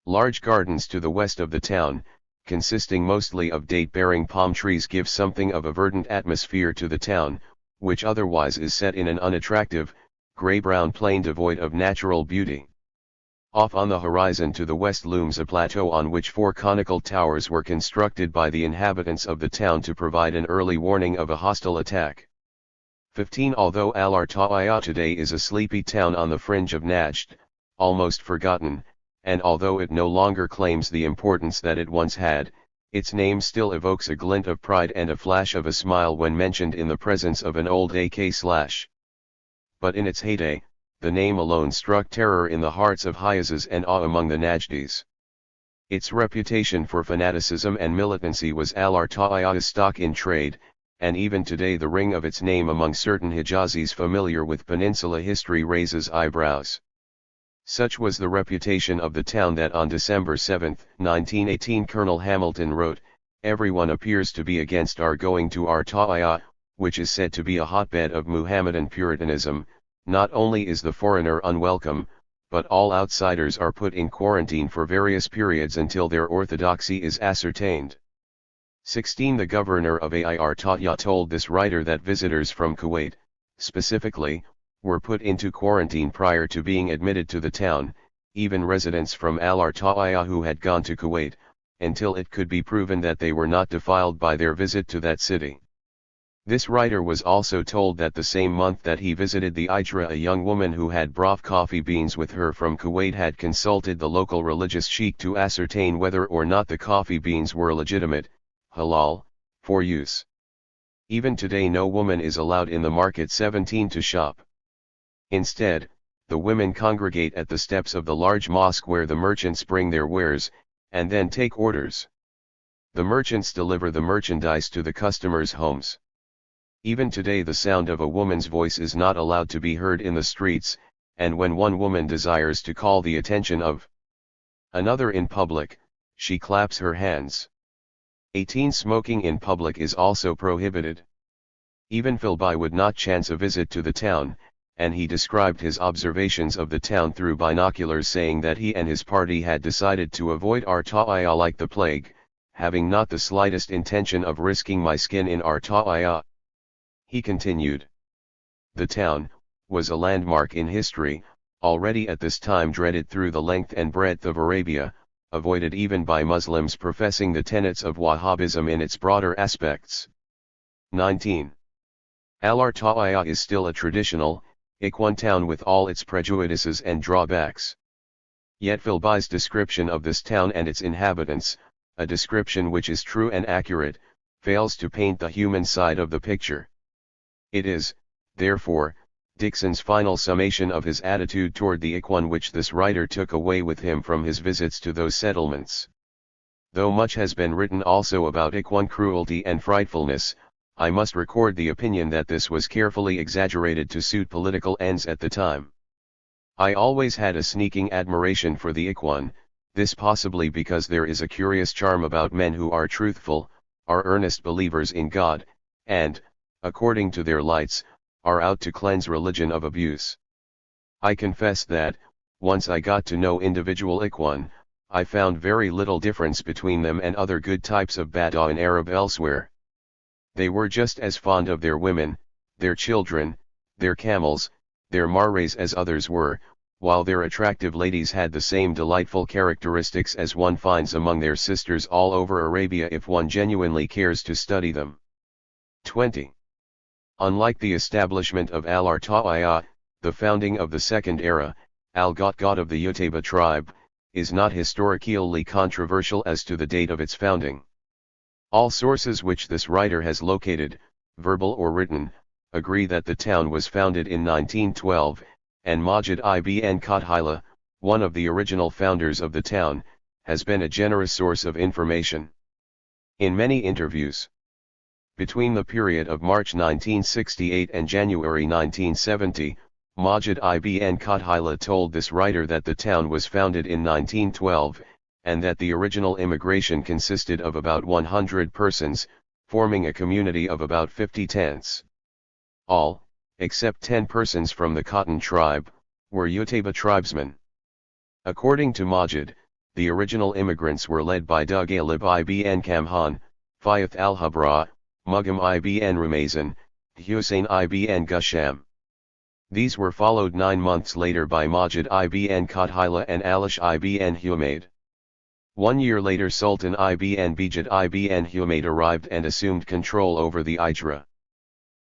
Large gardens to the west of the town, consisting mostly of date-bearing palm trees give something of a verdant atmosphere to the town, which otherwise is set in an unattractive, gray-brown plain devoid of natural beauty. Off on the horizon to the west looms a plateau on which 4 conical towers were constructed by the inhabitants of the town to provide an early warning of a hostile attack. 15. Although Al-Arta'iyah today is a sleepy town on the fringe of Najd, almost forgotten, and although it no longer claims the importance that it once had, its name still evokes a glint of pride and a flash of a smile when mentioned in the presence of an old AK/. But in its heyday, the name alone struck terror in the hearts of Hyazes and awe among the Najdis. Its reputation for fanaticism and militancy was Al-Arta'iyah's stock in trade, and even today the ring of its name among certain Hijazis familiar with peninsula history raises eyebrows. Such was the reputation of the town that on December 7, 1918 Colonel Hamilton wrote, "Everyone appears to be against our going to Arta'iyah, which is said to be a hotbed of Muhammadan Puritanism. Not only is the foreigner unwelcome, but all outsiders are put in quarantine for various periods until their orthodoxy is ascertained." 16. The governor of Arta'iyah told this writer that visitors from Kuwait, specifically, were put into quarantine prior to being admitted to the town, even residents from Al-Arta'iyah who had gone to Kuwait, until it could be proven that they were not defiled by their visit to that city. This writer was also told that the same month that he visited the Itra, a young woman who had brought coffee beans with her from Kuwait had consulted the local religious sheikh to ascertain whether or not the coffee beans were legitimate, halal, for use. Even today no woman is allowed in the market 17 to shop. Instead, the women congregate at the steps of the large mosque where the merchants bring their wares, and then take orders. The merchants deliver the merchandise to the customers' homes. Even today the sound of a woman's voice is not allowed to be heard in the streets, and when one woman desires to call the attention of another in public, she claps her hands. 18. Smoking in public is also prohibited. Even Philby would not chance a visit to the town, and he described his observations of the town through binoculars, saying that he and his party had decided to avoid Arta'iyah like the plague, having not the slightest intention of risking my skin in Arta'iyah. He continued. The town was a landmark in history, already at this time dreaded through the length and breadth of Arabia, avoided even by Muslims professing the tenets of Wahhabism in its broader aspects. 19. Al-Arta'iyah is still a traditional, Ikhwan town with all its prejudices and drawbacks. Yet Philby's description of this town and its inhabitants, a description which is true and accurate, fails to paint the human side of the picture. It is, therefore, Dixon's final summation of his attitude toward the Ikhwan which this writer took away with him from his visits to those settlements. Though much has been written also about Ikhwan cruelty and frightfulness, I must record the opinion that this was carefully exaggerated to suit political ends at the time. I always had a sneaking admiration for the Ikhwan, this possibly because there is a curious charm about men who are truthful, are earnest believers in God, and, according to their lights, are out to cleanse religion of abuse. I confess that, once I got to know individual Ikhwan, I found very little difference between them and other good types of Badawin Arab elsewhere. They were just as fond of their women, their children, their camels, their mares as others were, while their attractive ladies had the same delightful characteristics as one finds among their sisters all over Arabia if one genuinely cares to study them. 20. Unlike the establishment of Al-Arta'iyah, the founding of the Second Era, Al-Ghatghat of the Utayba tribe, is not historically controversial as to the date of its founding. All sources which this writer has located, verbal or written, agree that the town was founded in 1912, and Majid ibn Qathila, one of the original founders of the town, has been a generous source of information. In many interviews, between the period of March 1968 and January 1970, Majid ibn Qathila told this writer that the town was founded in 1912, and that the original immigration consisted of about 100 persons, forming a community of about 50 tents. All, except 10 persons from the Cotton tribe, were Utayba tribesmen. According to Majid, the original immigrants were led by Dugalib ibn Kamhan, Fayath al-Habra, Mugam ibn Rumazan, Hussein ibn Gusham. These were followed 9 months later by Majid ibn Qadhila and Alish ibn Humayd. 1 year later Sultan ibn Bijid ibn Humayd arrived and assumed control over the Ijra.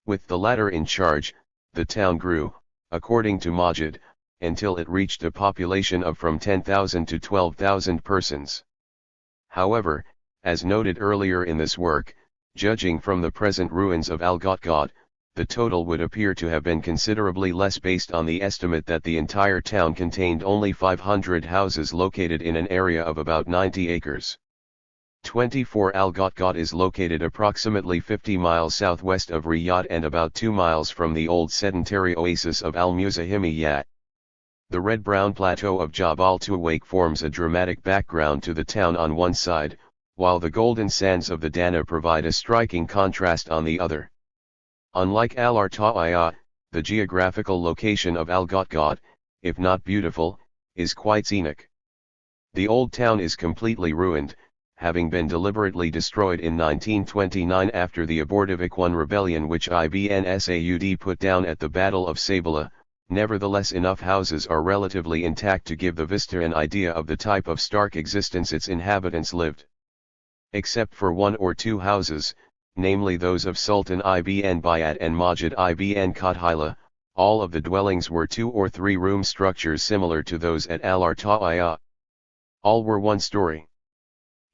With the latter in charge, the town grew, according to Majid, until it reached a population of from 10,000 to 12,000 persons. However, as noted earlier in this work, judging from the present ruins of Al-Ghatghat, the total would appear to have been considerably less based on the estimate that the entire town contained only 500 houses located in an area of about 90 acres. 24 Al-Ghatghat is located approximately 50 miles southwest of Riyadh and about 2 miles from the old sedentary oasis of Al-Muzahimiyat. The red-brown plateau of Jabal Tuwaiq forms a dramatic background to the town on one side, while the golden sands of the Dana provide a striking contrast on the other. Unlike Al-Arta'iyah, the geographical location of Al-Ghatghat, if not beautiful, is quite scenic. The old town is completely ruined, having been deliberately destroyed in 1929 after the abortive Ikhwan rebellion which Ibn Saud put down at the Battle of Sabila. Nevertheless, enough houses are relatively intact to give the vista an idea of the type of stark existence its inhabitants lived. Except for 1 or 2 houses, namely those of Sultan ibn Bayat and Majid ibn Qadhila, all of the dwellings were 2 or 3 room structures similar to those at Al-Arta'iyah. All were 1 story.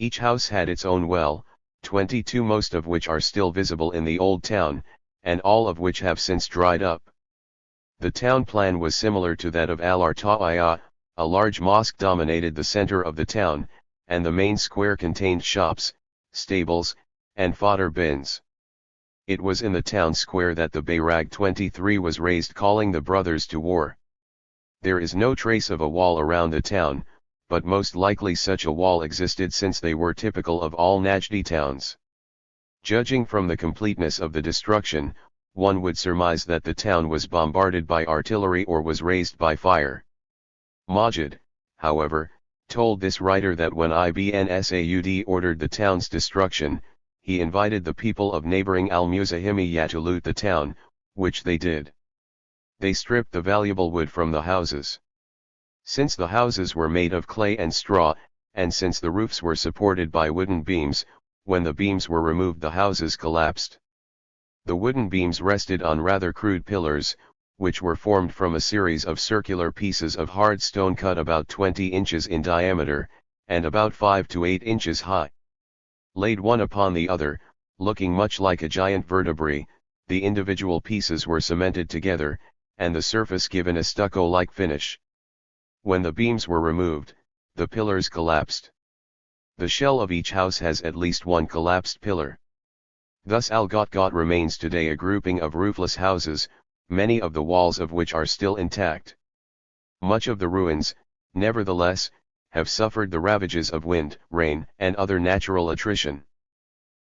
Each house had its own well, 22 most of which are still visible in the old town, and all of which have since dried up. The town plan was similar to that of Al-Arta'iyah. A large mosque dominated the center of the town, and the main square contained shops, stables, and fodder bins. It was in the town square that the Bayrag 23 was raised calling the brothers to war. There is no trace of a wall around the town, but most likely such a wall existed since they were typical of all Najdi towns. Judging from the completeness of the destruction, one would surmise that the town was bombarded by artillery or was razed by fire. Majid, however, told this writer that when Ibn Saud ordered the town's destruction, he invited the people of neighboring Al-Muzahimiyya to loot the town, which they did. They stripped the valuable wood from the houses. Since the houses were made of clay and straw, and since the roofs were supported by wooden beams, when the beams were removed the houses collapsed. The wooden beams rested on rather crude pillars, which were formed from a series of circular pieces of hard stone cut about 20 inches in diameter, and about 5 to 8 inches high. Laid one upon the other, looking much like a giant vertebrae, the individual pieces were cemented together, and the surface given a stucco-like finish. When the beams were removed, the pillars collapsed. The shell of each house has at least 1 collapsed pillar. Thus Al-Ghatghat remains today a grouping of roofless houses, many of the walls of which are still intact. Much of the ruins, nevertheless, have suffered the ravages of wind, rain, and other natural attrition.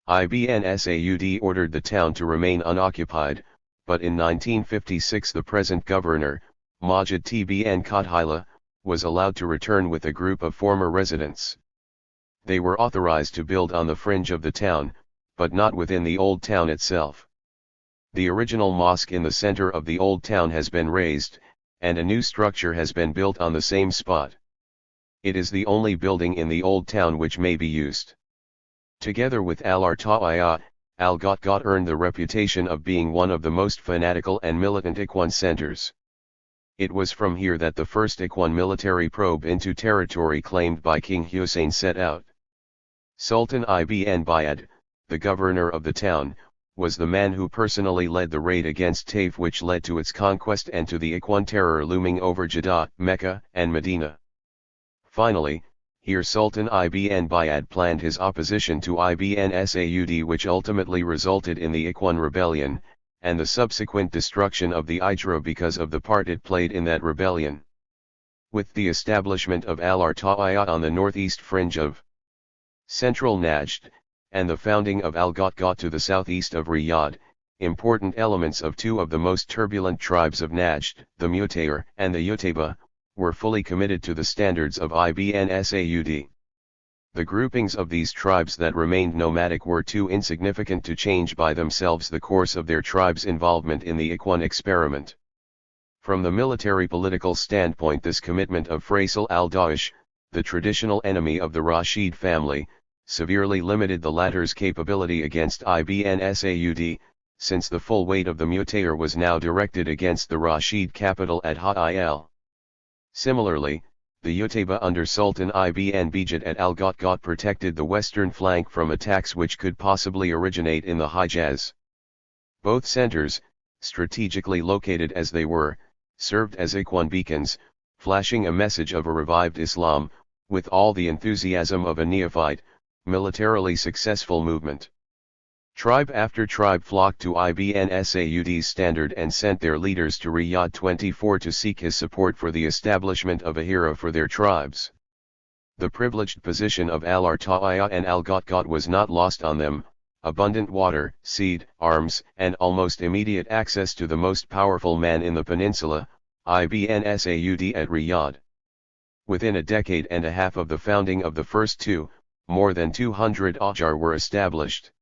Ibn Saud ordered the town to remain unoccupied, but in 1956 the present governor, Majid ibn Qadhila, was allowed to return with a group of former residents. They were authorized to build on the fringe of the town, but not within the old town itself. The original mosque in the center of the old town has been razed, and a new structure has been built on the same spot. It is the only building in the old town which may be used. Together with Al-Arta'iyah, Al-Ghatghat earned the reputation of being one of the most fanatical and militant Ikhwan centers. It was from here that the first Ikhwan military probe into territory claimed by King Hussein set out. Sultan Ibn Bayat, the governor of the town, was the man who personally led the raid against Taif which led to its conquest and to the Ikhwan terror looming over Jeddah, Mecca, and Medina. Finally, here Sultan Ibn Bayat planned his opposition to Ibn Saud which ultimately resulted in the Ikhwan rebellion, and the subsequent destruction of the Ijra because of the part it played in that rebellion. With the establishment of Al-Arta'iyah on the northeast fringe of central Najd, and the founding of Al-Ghatghat to the southeast of Riyadh, important elements of 2 of the most turbulent tribes of Najd, the Mutayr and the Utayba, were fully committed to the standards of Ibn Saud. The groupings of these tribes that remained nomadic were too insignificant to change by themselves the course of their tribe's involvement in the Ikhwan experiment. From the military-political standpoint, this commitment of Faisal al-Dawish, the traditional enemy of the Rashid family, severely limited the latter's capability against Ibn Saud, since the full weight of the Mutayr was now directed against the Rashid capital at Ha'il. Similarly, the Utayba under Sultan Ibn Bijat at Al-Ghatghat protected the western flank from attacks which could possibly originate in the Hijaz. Both centers, strategically located as they were, served as Ikhwan beacons, flashing a message of a revived Islam, with all the enthusiasm of a neophyte, militarily successful movement. Tribe after tribe flocked to Ibn Saud's standard and sent their leaders to Riyadh 24 to seek his support for the establishment of a hero for their tribes. The privileged position of Al-Arta'iyah and Al-Ghatghat was not lost on them: abundant water, seed, arms, and almost immediate access to the most powerful man in the peninsula, Ibn Saud at Riyadh. Within a decade and a half of the founding of the first two, more than 200 Ahjar were established.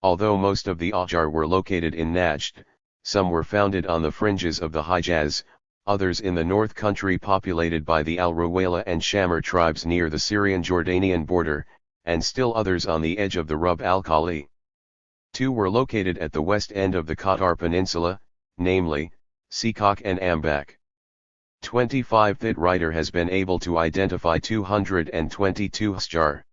Although most of the Ahjar were located in Najd, some were founded on the fringes of the Hijaz, others in the north country populated by the Al-Rawayla and Shamir tribes near the Syrian-Jordanian border, and still others on the edge of the Rub al-Khali. Two were located at the west end of the Qatar Peninsula, namely, Sikak and Ambak. 25th writer has been able to identify 222 Ahjar.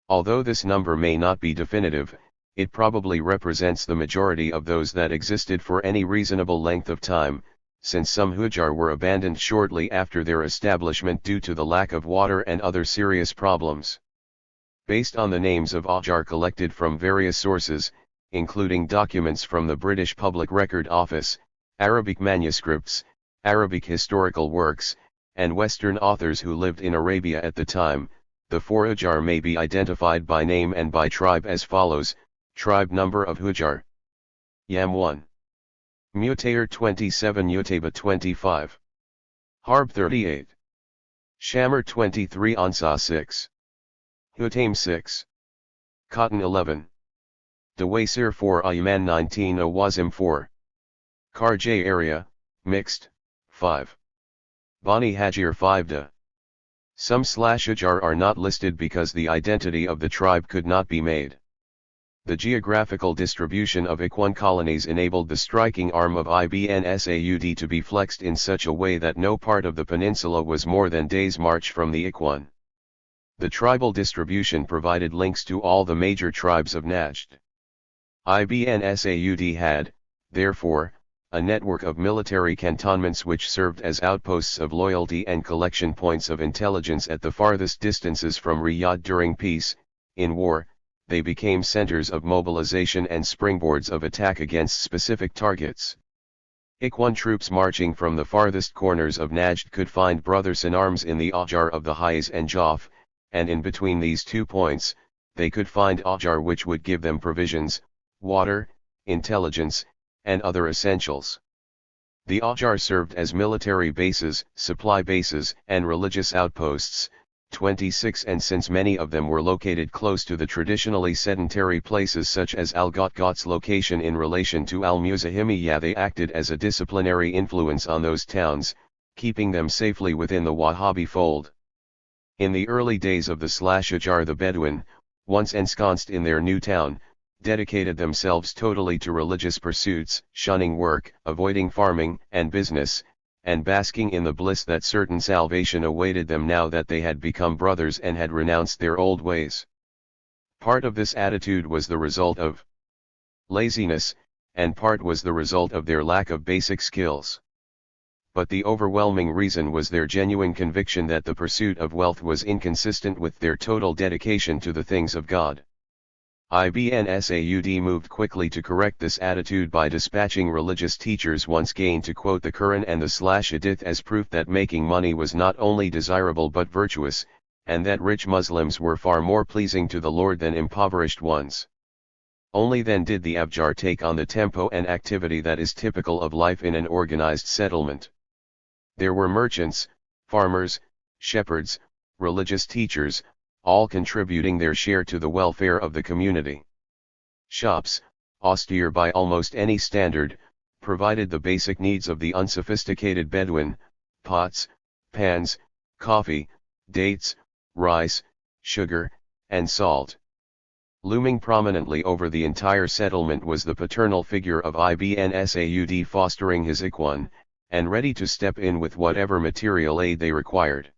Although this number may not be definitive, it probably represents the majority of those that existed for any reasonable length of time, since some Hujjar were abandoned shortly after their establishment due to the lack of water and other serious problems. Based on the names of Ahjar collected from various sources, including documents from the British Public Record Office, Arabic manuscripts, Arabic historical works, and Western authors who lived in Arabia at the time, the four Hujjar may be identified by name and by tribe as follows: Tribe number of Hujjar: Yam 1. Mutayr 27, Utayba 25. Harb 38. Shamir 23, Ansah 6. Hutaim 6. Cotton 11. Dawasir 4, Ayman 19, Awazim 4. Karjay area, mixed, 5. Bani Hajir 5 Da. Some Hujjar are not listed because the identity of the tribe could not be made. The geographical distribution of Ikhwan colonies enabled the striking arm of Ibn Saud to be flexed in such a way that no part of the peninsula was more than days' march from the Ikhwan. The tribal distribution provided links to all the major tribes of Najd. Ibn Saud had, therefore, a network of military cantonments which served as outposts of loyalty and collection points of intelligence at the farthest distances from Riyadh during peace. In war, they became centers of mobilization and springboards of attack against specific targets. Ikhwan troops marching from the farthest corners of Najd could find brothers-in-arms in the Ahjar of the Haiz and Jaf, and in between these 2 points, they could find Ahjar which would give them provisions, water, intelligence, and other essentials. The Ahjar served as military bases, supply bases, and religious outposts, 26, and since many of them were located close to the traditionally sedentary places such as Al-Ghatghat's location in relation to Al-Muzahimiyya, they acted as a disciplinary influence on those towns, keeping them safely within the Wahhabi fold. In the early days of the Hujjar, the Bedouin, once ensconced in their new town, dedicated themselves totally to religious pursuits, shunning work, avoiding farming and business, and basking in the bliss that certain salvation awaited them now that they had become brothers and had renounced their old ways. Part of this attitude was the result of laziness, and part was the result of their lack of basic skills. But the overwhelming reason was their genuine conviction that the pursuit of wealth was inconsistent with their total dedication to the things of God. Ibn Saud moved quickly to correct this attitude by dispatching religious teachers once again to quote the Quran and the Hadith as proof that making money was not only desirable but virtuous, and that rich Muslims were far more pleasing to the Lord than impoverished ones. Only then did the Ahjar take on the tempo and activity that is typical of life in an organized settlement. There were merchants, farmers, shepherds, religious teachers, all contributing their share to the welfare of the community. Shops, austere by almost any standard, provided the basic needs of the unsophisticated Bedouin: pots, pans, coffee, dates, rice, sugar, and salt. Looming prominently over the entire settlement was the paternal figure of Ibn Saud, fostering his Ikhwan, and ready to step in with whatever material aid they required.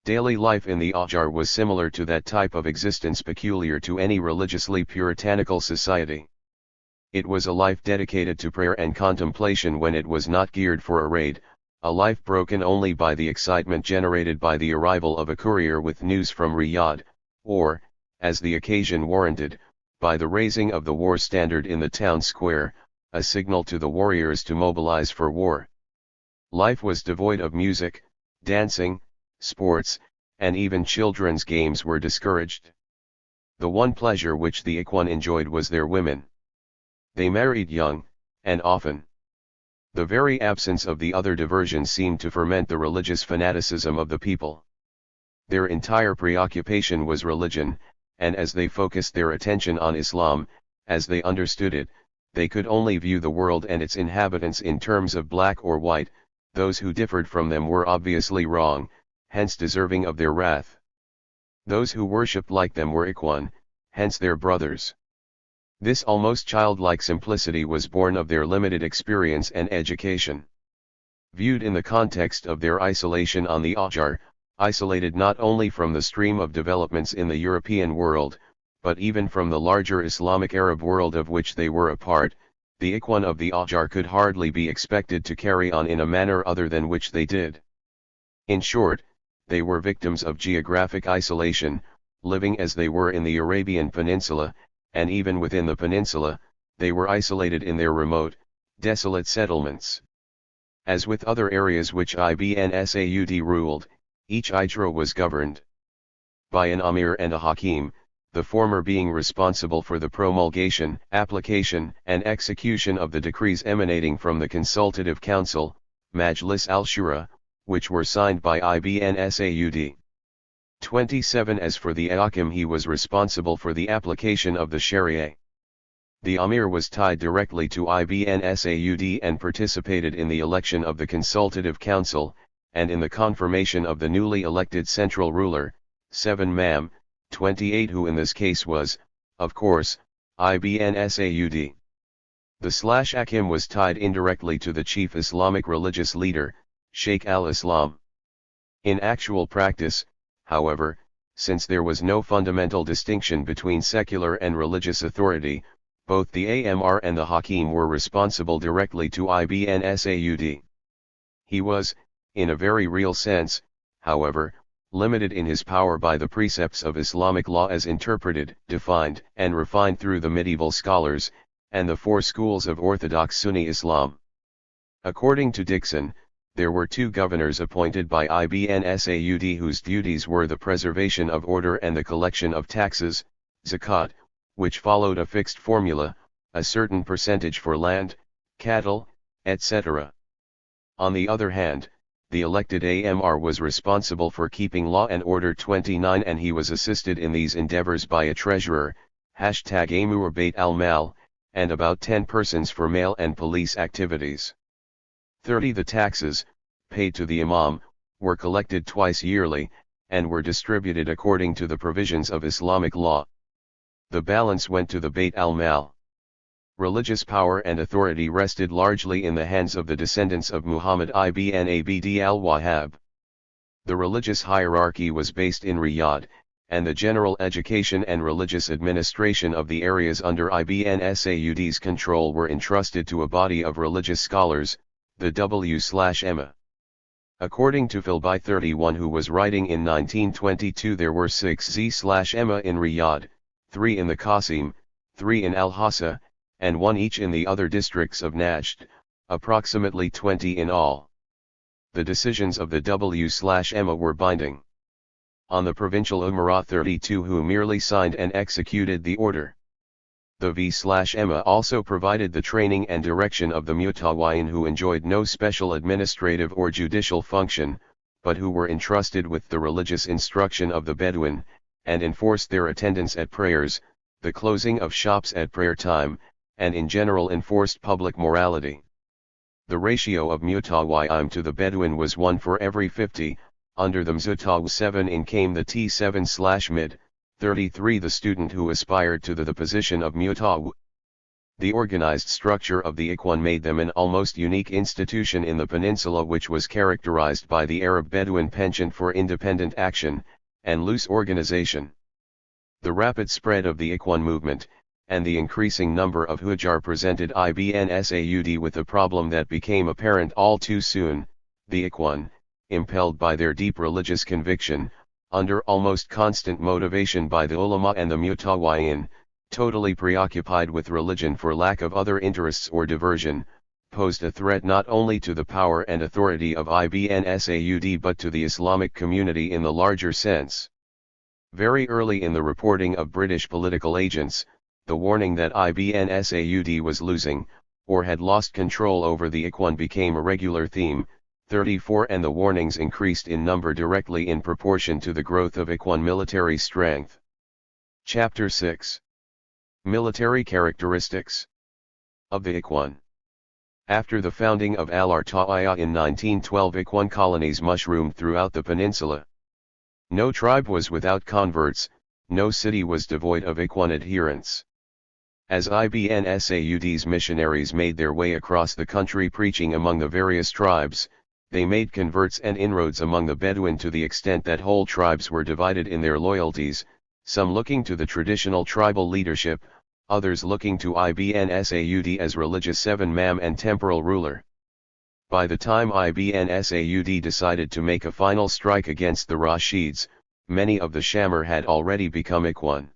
Daily life in the Ahjar was similar to that type of existence peculiar to any religiously puritanical society. It was a life dedicated to prayer and contemplation when it was not geared for a raid, a life broken only by the excitement generated by the arrival of a courier with news from Riyadh, or, as the occasion warranted, by the raising of the war standard in the town square, a signal to the warriors to mobilize for war. Life was devoid of music, dancing, sports, and even children's games were discouraged. The one pleasure which the Ikhwan enjoyed was their women. They married young, and often. The very absence of the other diversions seemed to ferment the religious fanaticism of the people. Their entire preoccupation was religion, and as they focused their attention on Islam, as they understood it, they could only view the world and its inhabitants in terms of black or white. Those who differed from them were obviously wrong, hence deserving of their wrath. Those who worshipped like them were Ikhwan, hence their brothers. This almost childlike simplicity was born of their limited experience and education. Viewed in the context of their isolation on the Ahjar, isolated not only from the stream of developments in the European world, but even from the larger Islamic Arab world of which they were a part, the Ikhwan of the Ahjar could hardly be expected to carry on in a manner other than which they did. In short, they were victims of geographic isolation, living as they were in the Arabian Peninsula, and even within the peninsula, they were isolated in their remote, desolate settlements. As with other areas which Ibn Saud ruled, each Ijra was governed by an Amir and a Hakim, the former being responsible for the promulgation, application, and execution of the decrees emanating from the Consultative Council, Majlis al-Shura, which were signed by Ibn Saud. 27 As for the Hakim, he was responsible for the application of the Sharia. The Amir was tied directly to Ibn Saud and participated in the election of the Consultative Council, and in the confirmation of the newly elected central ruler, 7 Mam, 28, who in this case was, of course, Ibn Saud. The Hakim was tied indirectly to the chief Islamic religious leader, Sheikh al-Islam. In actual practice, however, since there was no fundamental distinction between secular and religious authority, both the Amir and the Hakim were responsible directly to Ibn Saud. He was, in a very real sense, however, limited in his power by the precepts of Islamic law as interpreted, defined, and refined through the medieval scholars, and the four schools of Orthodox Sunni Islam. According to Dixon, there were two governors appointed by Ibn Saud whose duties were the preservation of order and the collection of taxes, zakat, which followed a fixed formula, a certain percentage for land, cattle, etc. On the other hand, the elected Amir was responsible for keeping law and order. 29 And he was assisted in these endeavors by a treasurer, #Amir Bait al-Mal, and about 10 persons for mail and police activities. 30 The taxes, paid to the Imam, were collected twice yearly, and were distributed according to the provisions of Islamic law. The balance went to the Bait al-Mal. Religious power and authority rested largely in the hands of the descendants of Muhammad ibn Abd al-Wahhab. The religious hierarchy was based in Riyadh, and the general education and religious administration of the areas under Ibn Saud's control were entrusted to a body of religious scholars, the W/Emma. According to Philby 31, who was writing in 1922, there were 6 Z/Emma in Riyadh, 3 in the Qasim, 3 in Al-Hassa, and 1 each in the other districts of Najd, approximately 20 in all. The decisions of the W/Emma were binding on the provincial Umara 32, who merely signed and executed the order. The V/Emma also provided the training and direction of the Mutawayin, who enjoyed no special administrative or judicial function, but who were entrusted with the religious instruction of the Bedouin, and enforced their attendance at prayers, the closing of shops at prayer time, and in general enforced public morality. The ratio of Mutawa'im to the Bedouin was 1 for every 50, under the Mzutaw 7 in came the T7/mid, 33 the student who aspired to the position of Mutaw. The organized structure of the Ikhwan made them an almost unique institution in the peninsula, which was characterized by the Arab Bedouin penchant for independent action, and loose organization. The rapid spread of the Ikhwan movement, and the increasing number of Hujjar presented Ibn Saud with a problem that became apparent all too soon. The Ikhwan, impelled by their deep religious conviction, under almost constant motivation by the ulama and the mutawa'in, totally preoccupied with religion for lack of other interests or diversion, posed a threat not only to the power and authority of Ibn Saud but to the Islamic community in the larger sense. Very early in the reporting of British political agents, the warning that Ibn Saud was losing, or had lost control over the Ikhwan became a regular theme, 34, and the warnings increased in number directly in proportion to the growth of Ikhwan military strength. Chapter 6. Military characteristics of the Ikhwan. After the founding of Al-Arta'iyah in 1912, Ikhwan colonies mushroomed throughout the peninsula. No tribe was without converts, no city was devoid of Ikhwan adherents. As Ibn Saud's missionaries made their way across the country preaching among the various tribes, they made converts and inroads among the Bedouin to the extent that whole tribes were divided in their loyalties, some looking to the traditional tribal leadership, others looking to Ibn Saud as religious seven-mam and temporal ruler. By the time Ibn Saud decided to make a final strike against the Rashids, many of the Shamar had already become Ikhwan.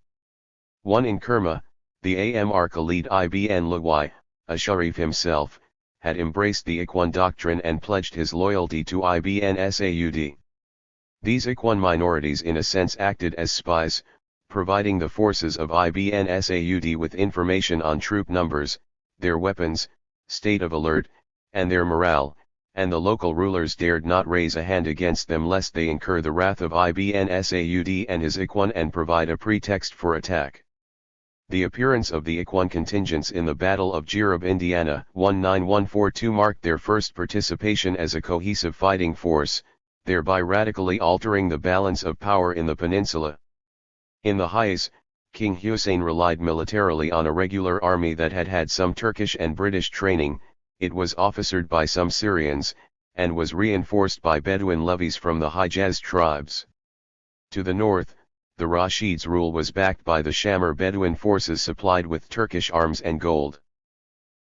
One in Kerma, the Amr Khalid Ibn Luwai, a Sharif himself, had embraced the Ikhwan doctrine and pledged his loyalty to Ibn Saud. These Ikhwan minorities in a sense acted as spies, providing the forces of Ibn Saud with information on troop numbers, their weapons, state of alert, and their morale, and the local rulers dared not raise a hand against them lest they incur the wrath of Ibn Saud and his Ikhwan and provide a pretext for attack. The appearance of the Ikhwan contingents in the Battle of Jirab, Indiana, 19142 marked their first participation as a cohesive fighting force, thereby radically altering the balance of power in the peninsula. In the Hijaz, King Hussein relied militarily on a regular army that had had some Turkish and British training. It was officered by some Syrians, and was reinforced by Bedouin levies from the Hijaz tribes. To the north, the Rashids' rule was backed by the Shamar Bedouin forces supplied with Turkish arms and gold.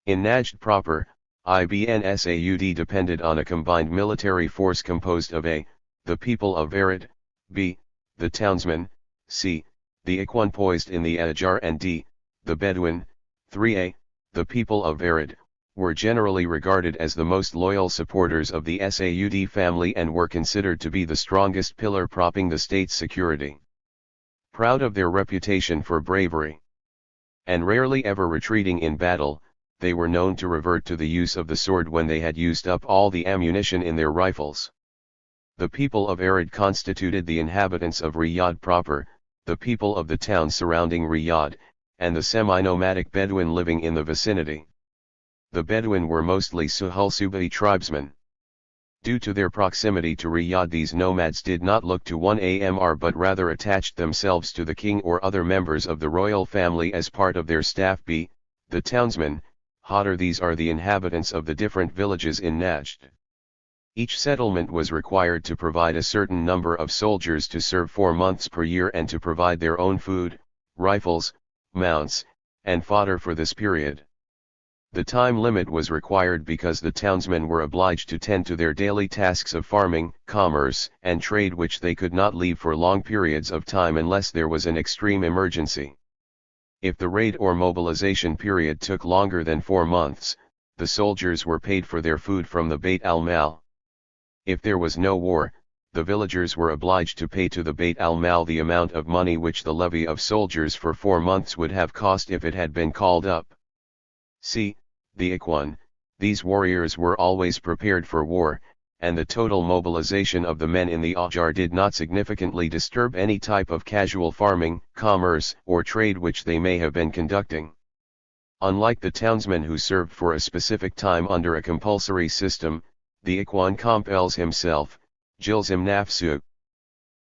In Najd proper, Ibn Saud depended on a combined military force composed of a. The people of Arid, b. the townsmen, c. the Ikhwan poised in the Ajar, and d. the Bedouin, 3a. the people of Arid, were generally regarded as the most loyal supporters of the Saud family and were considered to be the strongest pillar propping the state's security. Proud of their reputation for bravery, and rarely ever retreating in battle, they were known to revert to the use of the sword when they had used up all the ammunition in their rifles. The people of Arid constituted the inhabitants of Riyadh proper, the people of the towns surrounding Riyadh, and the semi-nomadic Bedouin living in the vicinity. The Bedouin were mostly Suhul Subai tribesmen. Due to their proximity to Riyadh, these nomads did not look to one Amr but rather attached themselves to the king or other members of the royal family as part of their staff. B. the townsmen, Hadar. These are the inhabitants of the different villages in Najd. Each settlement was required to provide a certain number of soldiers to serve 4 months per year and to provide their own food, rifles, mounts, and fodder for this period. The time limit was required because the townsmen were obliged to tend to their daily tasks of farming, commerce, and trade, which they could not leave for long periods of time unless there was an extreme emergency. If the raid or mobilization period took longer than 4 months, the soldiers were paid for their food from the Bait al-Mal. If there was no war, the villagers were obliged to pay to the Bait al-Mal the amount of money which the levy of soldiers for 4 months would have cost if it had been called up. C. the Ikhwan. These warriors were always prepared for war, and the total mobilization of the men in the Ahjar did not significantly disturb any type of casual farming, commerce, or trade which they may have been conducting. Unlike the townsman who served for a specific time under a compulsory system, the Ikhwan compels himself, jilzim nafsu.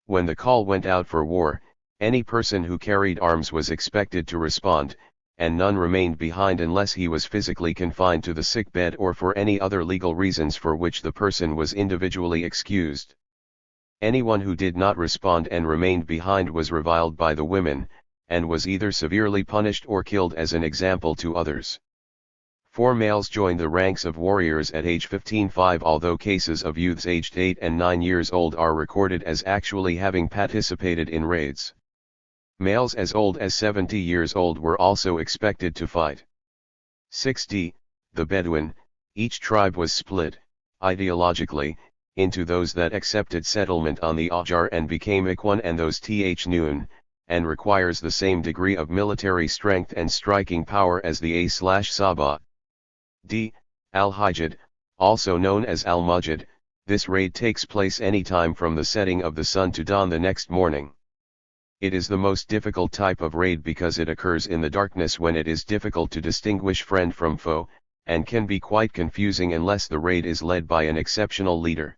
When the call went out for war, any person who carried arms was expected to respond, and none remained behind unless he was physically confined to the sickbed or for any other legal reasons for which the person was individually excused. Anyone who did not respond and remained behind was reviled by the women, and was either severely punished or killed as an example to others. 4 males joined the ranks of warriors at age 15-5, although cases of youths aged 8 and 9 years old are recorded as actually having participated in raids. Males as old as 70 years old were also expected to fight. 60. The Bedouin. Each tribe was split, ideologically, into those that accepted settlement on the Ahjar and became Ikhwan and those Nun, and requires the same degree of military strength and striking power as the A/Sabah. D. Al-Hijjad, also known as Al-Mujid. This raid takes place any time from the setting of the sun to dawn the next morning. It is the most difficult type of raid because it occurs in the darkness when it is difficult to distinguish friend from foe, and can be quite confusing unless the raid is led by an exceptional leader.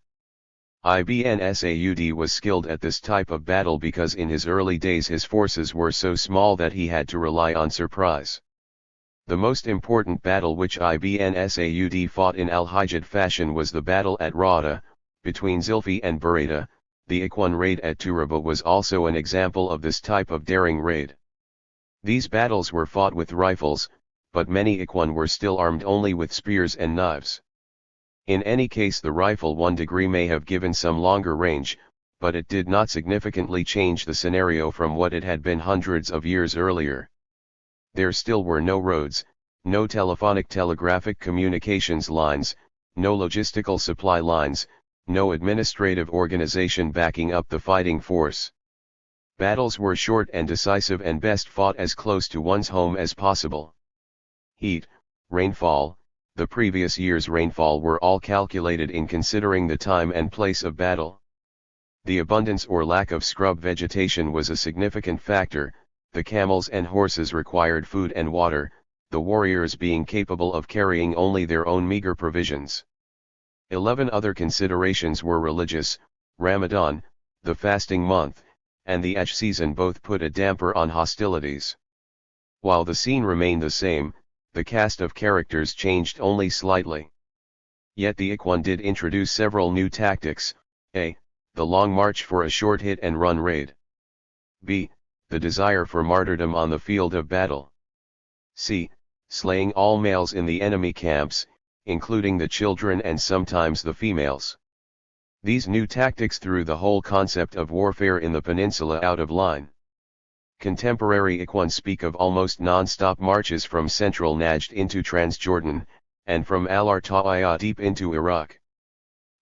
Ibn Saud was skilled at this type of battle because in his early days his forces were so small that he had to rely on surprise. The most important battle which Ibn Saud fought in al-Hijjad fashion was the battle at Rada, between Zilfi and Burayda. The Ikhwan raid at Turaba was also an example of this type of daring raid. These battles were fought with rifles, but many Ikhwan were still armed only with spears and knives. In any case, the rifle 1 degree may have given some longer range, but it did not significantly change the scenario from what it had been hundreds of years earlier. There still were no roads, no telegraphic communications lines, no logistical supply lines, no administrative organization backing up the fighting force. Battles were short and decisive and best fought as close to one's home as possible. Heat, rainfall, the previous year's rainfall were all calculated in considering the time and place of battle. The abundance or lack of scrub vegetation was a significant factor. The camels and horses required food and water, the warriors being capable of carrying only their own meager provisions. 11 other considerations were religious. Ramadan, the fasting month, and the Hajj season both put a damper on hostilities. While the scene remained the same, the cast of characters changed only slightly. Yet the Ikhwan did introduce several new tactics. A. The long march for a short hit-and-run raid. B. The desire for martyrdom on the field of battle. C. Slaying all males in the enemy camps, including the children and sometimes the females. These new tactics threw the whole concept of warfare in the peninsula out of line. Contemporary Ikhwan speak of almost non-stop marches from central Najd into Transjordan, and from Al-Arta'iyah deep into Iraq.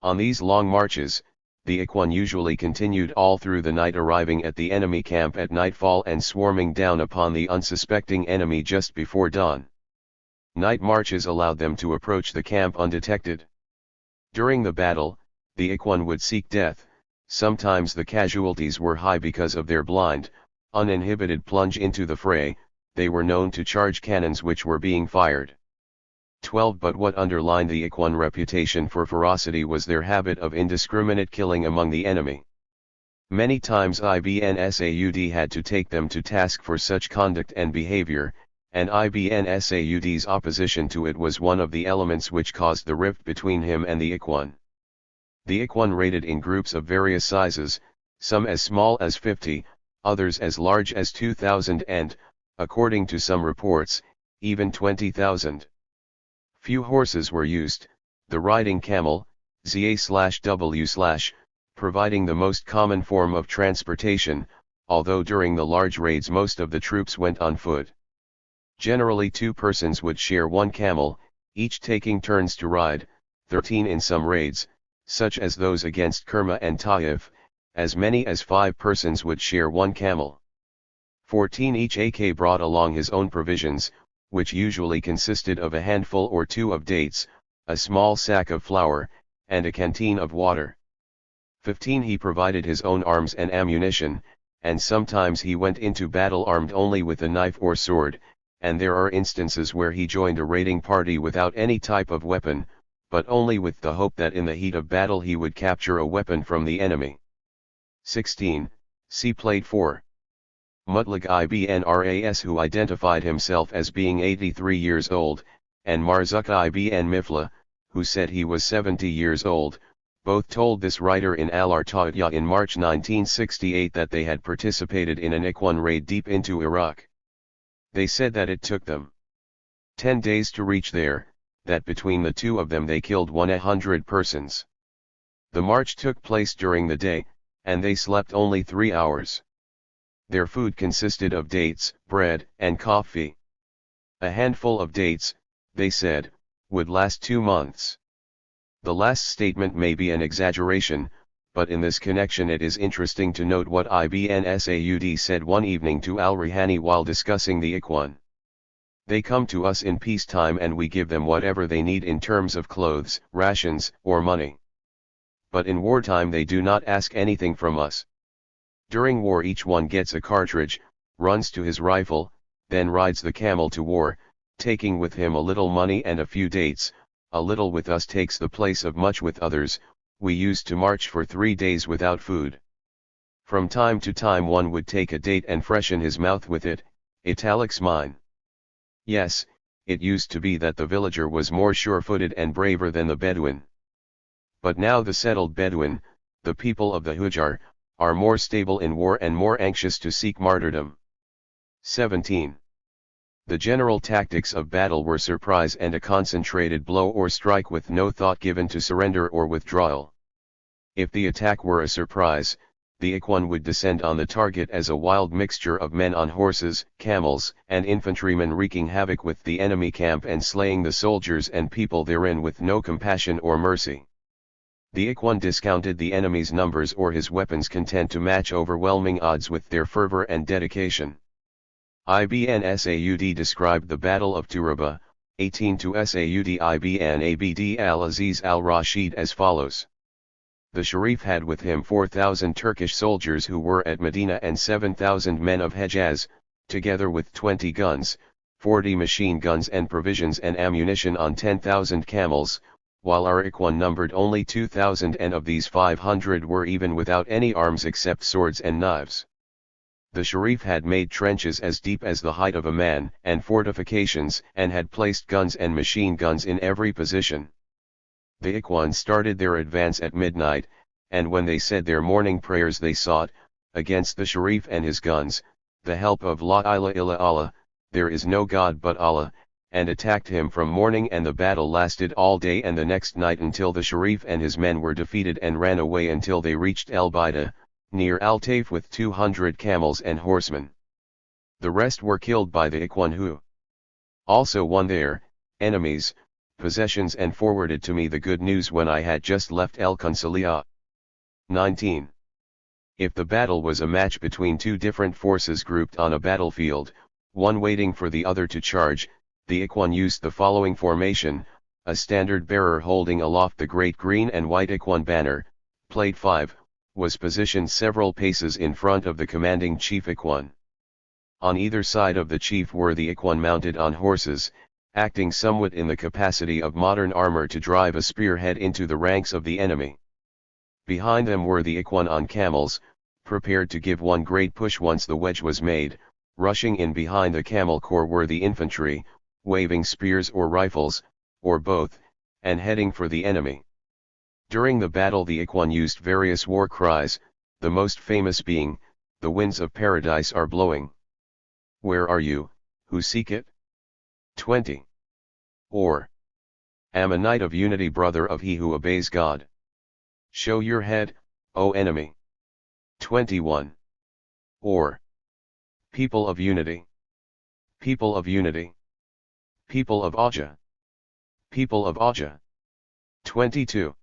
On these long marches, the Ikhwan usually continued all through the night, arriving at the enemy camp at nightfall and swarming down upon the unsuspecting enemy just before dawn. Night marches allowed them to approach the camp undetected. During the battle, the Ikhwan would seek death. Sometimes the casualties were high because of their blind, uninhibited plunge into the fray. They were known to charge cannons which were being fired. 12. But what underlined the Ikhwan reputation for ferocity was their habit of indiscriminate killing among the enemy. Many times Ibn Saud had to take them to task for such conduct and behavior, and Ibn Saud's opposition to it was one of the elements which caused the rift between him and the Ikhwan. The Ikhwan raided in groups of various sizes, some as small as 50, others as large as 2,000 and, according to some reports, even 20,000. Few horses were used, the riding camel, ZA/W/, providing the most common form of transportation, although during the large raids most of the troops went on foot. Generally 2 persons would share one camel, each taking turns to ride. 13 in some raids, such as those against Kerma and Taif, as many as 5 persons would share one camel. 14 each AK brought along his own provisions, which usually consisted of a handful or 2 of dates, a small sack of flour, and a canteen of water. 15. He provided his own arms and ammunition, and sometimes he went into battle armed only with a knife or sword, and there are instances where he joined a raiding party without any type of weapon, but only with the hope that in the heat of battle he would capture a weapon from the enemy. 16. See Plate 4. Mutlaq ibn Ras, who identified himself as being 83 years old, and Marzuq ibn Mifla, who said he was 70 years old, both told this writer in Al-Arta'iyya in March 1968 that they had participated in an Ikhwan raid deep into Iraq. They said that it took them 10 days to reach there, that between the two of them they killed 100 persons. The march took place during the day, and they slept only 3 hours. Their food consisted of dates, bread, and coffee. A handful of dates, they said, would last 2 months. The last statement may be an exaggeration, but in this connection it is interesting to note what Ibn Saud said one evening to al-Rihani while discussing the Ikhwan. They come to us in peacetime and we give them whatever they need in terms of clothes, rations, or money. But in wartime they do not ask anything from us. During war each one gets a cartridge, runs to his rifle, then rides the camel to war, taking with him a little money and a few dates. A little with us takes the place of much with others. We used to march for 3 days without food. From time to time one would take a date and freshen his mouth with it, italics mine. Yes, it used to be that the villager was more sure-footed and braver than the Bedouin. But now the settled Bedouin, the people of the Hujjar, are more stable in war and more anxious to seek martyrdom. 17. The general tactics of battle were surprise and a concentrated blow or strike with no thought given to surrender or withdrawal. If the attack were a surprise, the Ikhwan would descend on the target as a wild mixture of men on horses, camels, and infantrymen wreaking havoc with the enemy camp and slaying the soldiers and people therein with no compassion or mercy. The Ikhwan discounted the enemy's numbers or his weapons, content to match overwhelming odds with their fervor and dedication. Ibn Saud described the Battle of Turaba, 18 to Saud Ibn Abd al-Aziz al-Rashid as follows. The Sharif had with him 4,000 Turkish soldiers who were at Medina and 7,000 men of Hejaz, together with 20 guns, 40 machine guns and provisions and ammunition on 10,000 camels, while our Ikhwan numbered only 2,000 and of these 500 were even without any arms except swords and knives. The Sharif had made trenches as deep as the height of a man and fortifications and had placed guns and machine guns in every position. The Ikhwan started their advance at midnight, and when they said their morning prayers they sought, against the Sharif and his guns, the help of La ilaha illa Allah, there is no God but Allah, and attacked him from morning, and the battle lasted all day and the next night until the Sharif and his men were defeated and ran away until they reached El Baida, near Al-Taif, with 200 camels and horsemen. The rest were killed by the Ikhwan, who also won their enemies' possessions and forwarded to me the good news when I had just left El Consulia. 19. If the battle was a match between two different forces grouped on a battlefield, one waiting for the other to charge, the Ikhwan used the following formation: a standard bearer holding aloft the great green and white Ikhwan banner, Plate 5, was positioned several paces in front of the commanding chief Ikhwan. On either side of the chief were the Ikhwan mounted on horses, acting somewhat in the capacity of modern armor to drive a spearhead into the ranks of the enemy. Behind them were the Ikhwan on camels, prepared to give one great push once the wedge was made. Rushing in behind the camel corps were the infantry, waving spears or rifles, or both, and heading for the enemy. During the battle the Ikhwan used various war cries, the most famous being, "The winds of paradise are blowing. Where are you, who seek it?" 20. Or, "Am a knight of unity, brother of he who obeys God. Show your head, O enemy." 21. Or, "People of unity. People of unity. People of Aja. People of Aja." 22.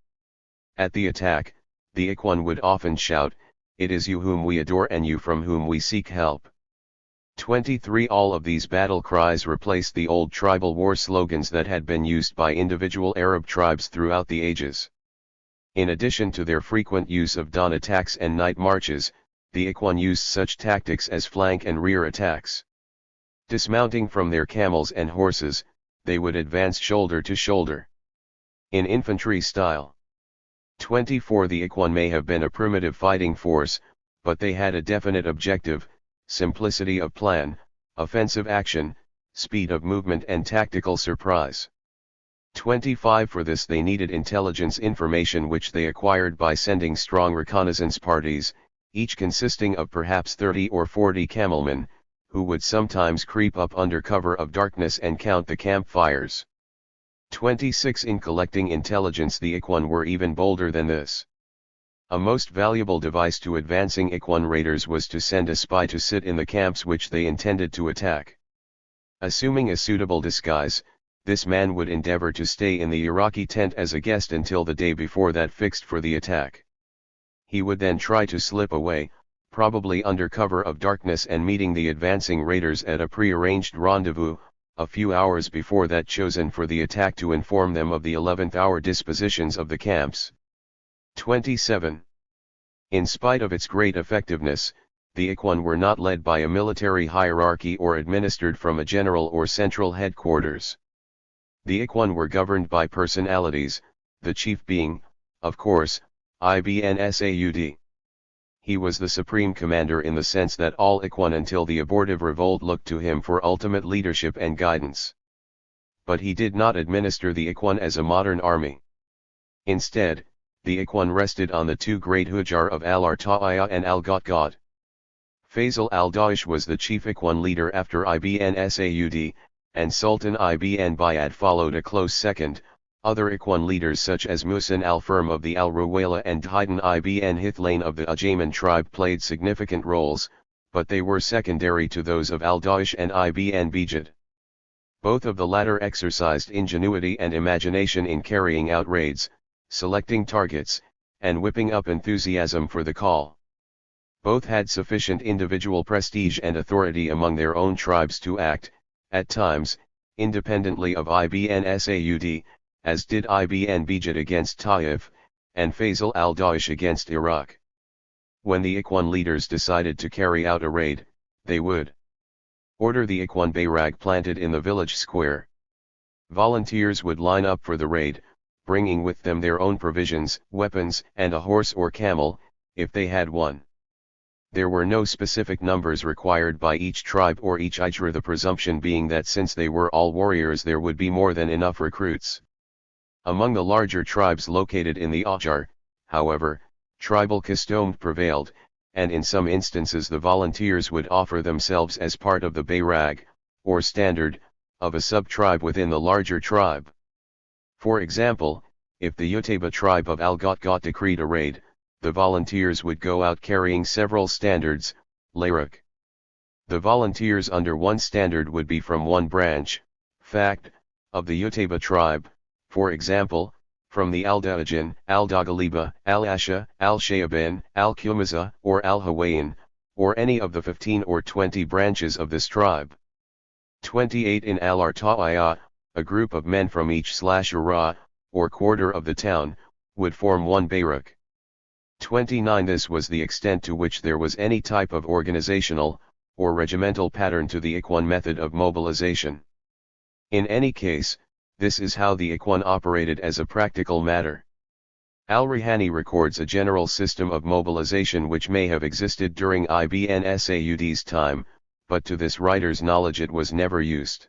At the attack, the Ikhwan would often shout, "It is you whom we adore and you from whom we seek help." 23. All of these battle cries replaced the old tribal war slogans that had been used by individual Arab tribes throughout the ages. In addition to their frequent use of dawn attacks and night marches, the Ikhwan used such tactics as flank and rear attacks. Dismounting from their camels and horses, they would advance shoulder to shoulder. In infantry style. 24 The Ikhwan may have been a primitive fighting force, but they had a definite objective, simplicity of plan, offensive action, speed of movement and tactical surprise. 25 For this they needed intelligence information which they acquired by sending strong reconnaissance parties, each consisting of perhaps 30 or 40 camelmen, who would sometimes creep up under cover of darkness and count the campfires. 26 In collecting intelligence the Ikhwan were even bolder than this. A most valuable device to advancing Ikhwan raiders was to send a spy to sit in the camps which they intended to attack. Assuming a suitable disguise, this man would endeavor to stay in the Iraqi tent as a guest until the day before that fixed for the attack. He would then try to slip away, probably under cover of darkness and meeting the advancing raiders at a pre-arranged rendezvous, a few hours before that chosen for the attack to inform them of the 11th hour dispositions of the camps. 27. In spite of its great effectiveness, the Ikhwan were not led by a military hierarchy or administered from a general or central headquarters. The Ikhwan were governed by personalities, the chief being, of course, Ibn Saud. He was the supreme commander in the sense that all Ikhwan until the abortive revolt looked to him for ultimate leadership and guidance. But he did not administer the Ikhwan as a modern army. Instead, the Ikhwan rested on the two great Hujjar of al-Arta'iyah and al-Ghatghat. Faisal al-Da'ish was the chief Ikhwan leader after Ibn Saud, and Sultan Ibn Bayad followed a close second. Other Ikhwan leaders such as Muhsin al-Firm of the al-Ruwayla and Dhaidan ibn Hithlain of the Ajayman tribe played significant roles, but they were secondary to those of al-Da'ish and Ibn Bijad. Both of the latter exercised ingenuity and imagination in carrying out raids, selecting targets, and whipping up enthusiasm for the call. Both had sufficient individual prestige and authority among their own tribes to act, at times, independently of Ibn Saud, as did Ibn Bijad against Taif, and Faisal al-Da'ish against Iraq. When the Ikhwan leaders decided to carry out a raid, they would order the Ikhwan bayrag planted in the village square. Volunteers would line up for the raid, bringing with them their own provisions, weapons, and a horse or camel, if they had one. There were no specific numbers required by each tribe or each Ijra, the presumption being that since they were all warriors there would be more than enough recruits. Among the larger tribes located in the Ajjar, however, tribal custom prevailed, and in some instances the volunteers would offer themselves as part of the bayrag, or standard, of a sub-tribe within the larger tribe. For example, if the Utayba tribe of al-Ghatghat decreed a raid, the volunteers would go out carrying several standards, layrak. The volunteers under one standard would be from one branch, fact, of the Utayba tribe, for example, from the al-Da'ajan, al-Daghaliba, al-Asha, al-Shayaban, al-Kumaza, or al-Hawayan, or any of the 15 or 20 branches of this tribe. 28 In al-Arta'iyah, a group of men from each /Ura, or quarter of the town, would form one bayrak. 29 This was the extent to which there was any type of organizational, or regimental pattern to the Ikhwan method of mobilization. In any case, this is how the Ikhwan operated as a practical matter. Al-Rihani records a general system of mobilization which may have existed during Ibn Saud's time, but to this writer's knowledge it was never used.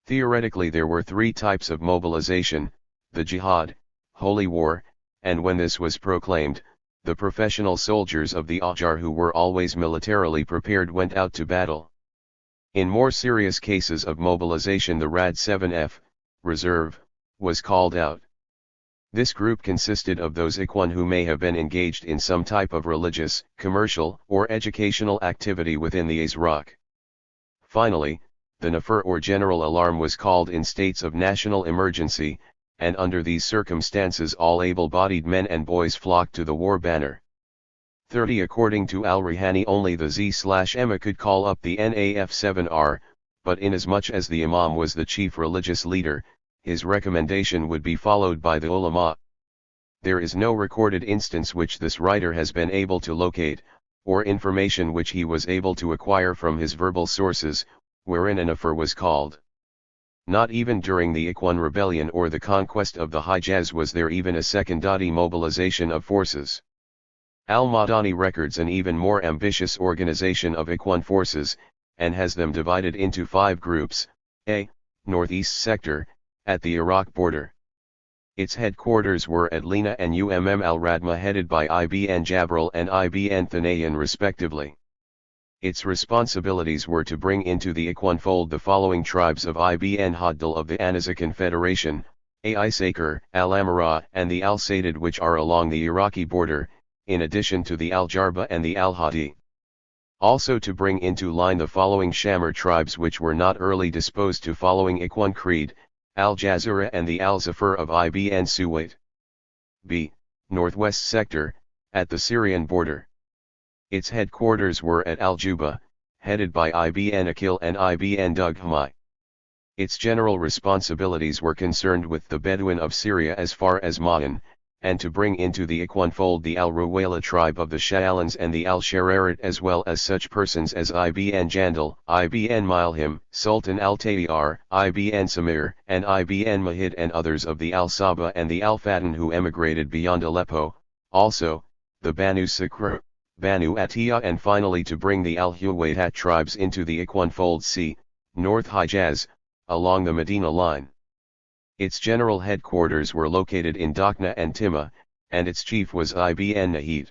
Theoretically there were three types of mobilization: the jihad, holy war, and when this was proclaimed, the professional soldiers of the Ajjar who were always militarily prepared went out to battle. In more serious cases of mobilization the Rad 7F, reserve, was called out. This group consisted of those Ikhwan who may have been engaged in some type of religious, commercial, or educational activity within the Azraq. Finally, the Nafir or general alarm was called in states of national emergency, and under these circumstances all able-bodied men and boys flocked to the war banner. 30 According to al-Rihani only the Z/Emma could call up the NAF-7R, but inasmuch as the Imam was the chief religious leader, his recommendation would be followed by the ulama. There is no recorded instance which this writer has been able to locate, or information which he was able to acquire from his verbal sources, wherein an Afar was called. Not even during the Ikhwan rebellion or the conquest of the Hijaz was there even a secondary mobilization of forces. Al-Madani records an even more ambitious organization of Ikhwan forces, and has them divided into 5 groups. A. Northeast sector, at the Iraq border. Its headquarters were at Lina and al-Radma, headed by Ibn Jabral and Ibn Thanayan respectively. Its responsibilities were to bring into the Ikhwan fold the following tribes of Ibn Haddal of the Aniza Confederation, Al-Isaker, Al-Amara and the Al-Sadid, which are along the Iraqi border, in addition to the Al-Jarba and the Al-Hadi. Also to bring into line the following Shamir tribes which were not early disposed to following Ikhwan creed, Al-Jazira and the Al-Zafar of Ibn Suwait. B. Northwest sector, at the Syrian border. Its headquarters were at Al-Juba, headed by Ibn Akil and Ibn Dughmai. Its general responsibilities were concerned with the Bedouin of Syria as far as Ma'an, and to bring into the Ikhwan fold the Al-Ruwayla tribe of the Sha'alans and the Al-Shararit, as well as such persons as Ibn Jandal, Ibn Milham, Sultan Al-Tayyar, Ibn Samir, and Ibn Mahid, and others of the Al-Saba and the Al-Fatan who emigrated beyond Aleppo, also, the Banu Sakr, Banu Atiyah, and finally to bring the Al-Huwaydat tribes into the Ikhwan fold. C. North Hijaz, along the Medina line. Its general headquarters were located in Dakhna and Timma, and its chief was Ibn Nahid.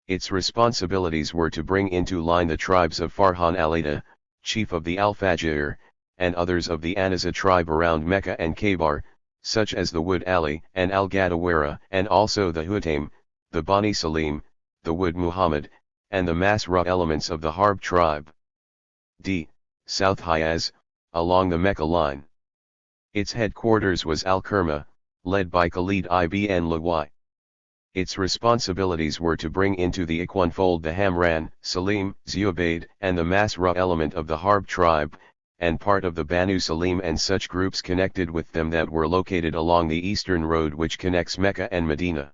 Its responsibilities were to bring into line the tribes of Farhan al-Ada, chief of the Al-Fajir, and others of the Aniza tribe around Mecca and Khaybar, such as the Wood Ali and Al-Gadawara, and also the Hutaim, the Bani Salim, the Wood Muhammad, and the Masra elements of the Harb tribe. D. South Hijaz, along the Mecca line. Its headquarters was Al-Kerma, led by Khalid ibn Lawai. Its responsibilities were to bring into the Ikhwan fold the Hamran, Salim, Zubayd, and the Masra element of the Harb tribe, and part of the Banu Salim and such groups connected with them that were located along the eastern road which connects Mecca and Medina.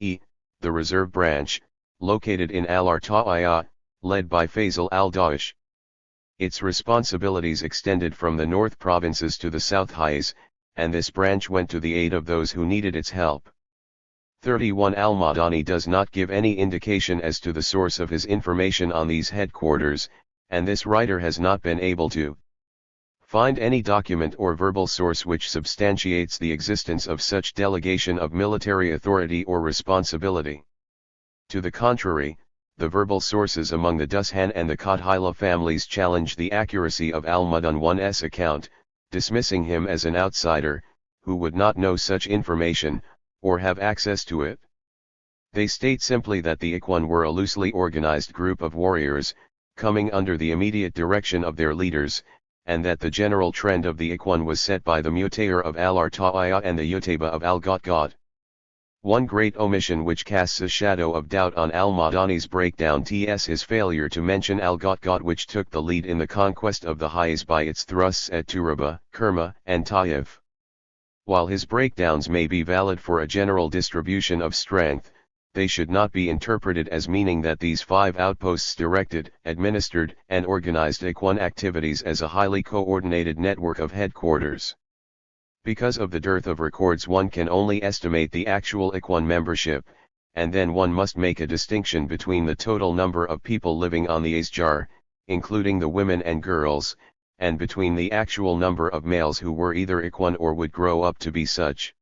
E. The reserve branch, located in Al-Arta'iyah, led by Faisal al-Dawish. Its responsibilities extended from the north provinces to the south Hijaz, and this branch went to the aid of those who needed its help. 31 Al-Madani does not give any indication as to the source of his information on these headquarters, and this writer has not been able to find any document or verbal source which substantiates the existence of such delegation of military authority or responsibility. To the contrary, the verbal sources among the Dushan and the Qadhila families challenge the accuracy of Al-Madan I's account, dismissing him as an outsider, who would not know such information, or have access to it. They state simply that the Ikhwan were a loosely organized group of warriors, coming under the immediate direction of their leaders, and that the general trend of the Ikhwan was set by the Mutayr of Al-Arta'iyah and the Utayba of Al-Ghatghat. One great omission which casts a shadow of doubt on Al-Madani's breakdown is his failure to mention Al-Ghatghat, which took the lead in the conquest of the Hijaz by its thrusts at Turaba, Kerma, and Taif. While his breakdowns may be valid for a general distribution of strength, they should not be interpreted as meaning that these 5 outposts directed, administered, and organized Ikhwan activities as a highly coordinated network of headquarters. Because of the dearth of records, one can only estimate the actual Ikhwan membership, and then one must make a distinction between the total number of people living on the Asjar, including the women and girls, and between the actual number of males who were either Ikhwan or would grow up to be such.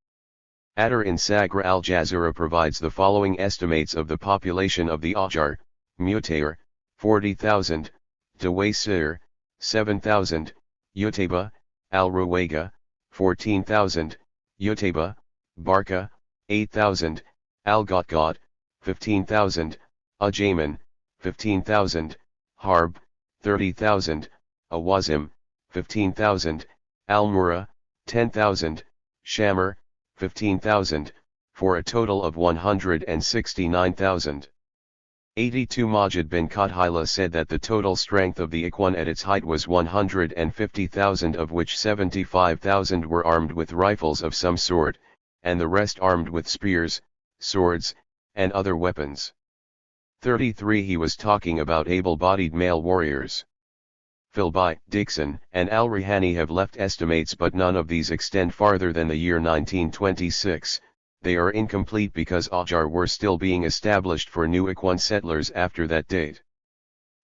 Adar in Sagra al-Jazira provides the following estimates of the population of the Asjar: Mutayr, 40,000, Dawaysir, 7,000, Utayba, al-Ruwayga, 14,000, Utayba, Barka, 8,000, Al-Ghatghat, 15,000, Ajaman, 15,000, Harb, 30,000, Awazim, 15,000, Al-Mura, 10,000, Shamir, 15,000, for a total of 169,000. 82 Majid bin Qadhila said that the total strength of the Ikhwan at its height was 150,000, of which 75,000 were armed with rifles of some sort, and the rest armed with spears, swords, and other weapons. 33. He was talking about able-bodied male warriors. Philby, Dixon, and Al-Rihani have left estimates, but none of these extend farther than the year 1926. They are incomplete because Ajjar were still being established for new Ikhwan settlers after that date.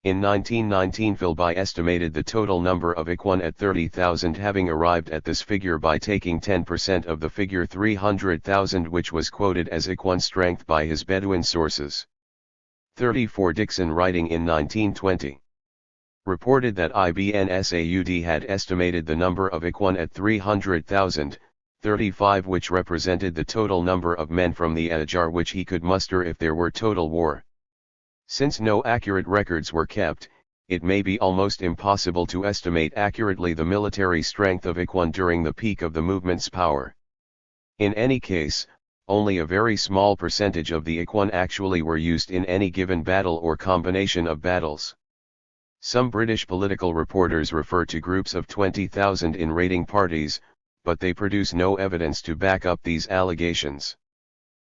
In 1919, Philby estimated the total number of Ikhwan at 30,000, having arrived at this figure by taking 10% of the figure 300,000, which was quoted as Ikhwan strength by his Bedouin sources. 34. Dixon, writing in 1920, reported that Ibn Saud had estimated the number of Ikhwan at 300,000, 35, which represented the total number of men from the Ajjar which he could muster if there were total war. Since no accurate records were kept, it may be almost impossible to estimate accurately the military strength of Ikhwan during the peak of the movement's power. In any case, only a very small percentage of the Ikhwan actually were used in any given battle or combination of battles. Some British political reporters refer to groups of 20,000 in raiding parties, but they produce no evidence to back up these allegations.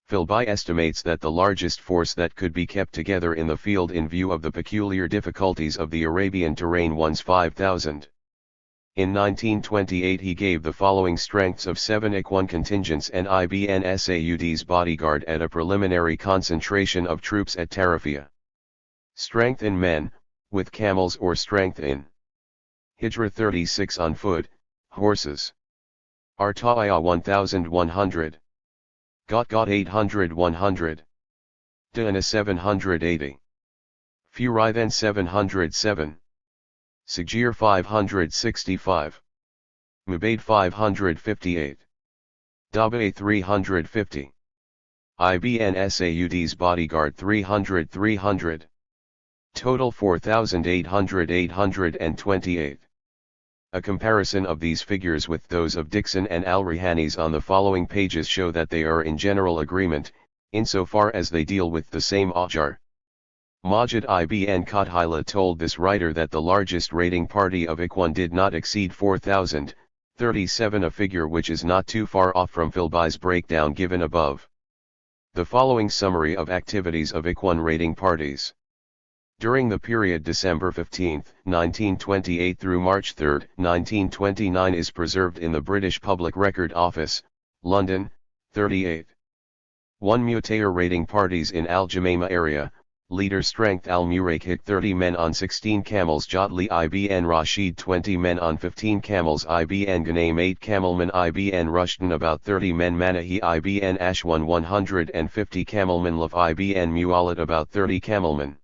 Philby estimates that the largest force that could be kept together in the field in view of the peculiar difficulties of the Arabian terrain was 5,000. In 1928 he gave the following strengths of 7 Ikhwan contingents and Ibn Saud's bodyguard at a preliminary concentration of troops at Tarifia. Strength in men, with camels, or strength in Hijra 36 on foot, horses. Artaiya 1,100. Got 800 100. Dana 780. Furai 707. Sigir 565. Mubaid 558. Dabe 350. Ibn Saud's bodyguard 300. Total 4,828. A comparison of these figures with those of Dixon and Al-Rihani's on the following pages show that they are in general agreement, insofar as they deal with the same Ajjar. Majid ibn Qatila told this writer that the largest raiding party of Ikhwan did not exceed 4,000, 37, a figure which is not too far off from Philby's breakdown given above. The following summary of activities of Ikhwan raiding parties. During the period December 15, 1928 through March 3, 1929 is preserved in the British Public Record Office, London, 38. 1 Mutayr raiding parties in Al-Jumaymah area, leader strength Al-Muraykit 30 men on 16 camels, Jatli ibn Rashid 20 men on 15 camels, ibn Ghanem 8 camelmen, ibn Rushdan about 30 men, Manahi ibn Ashwan 150 camelmen, Laf ibn Mu'allad about 30 camelmen.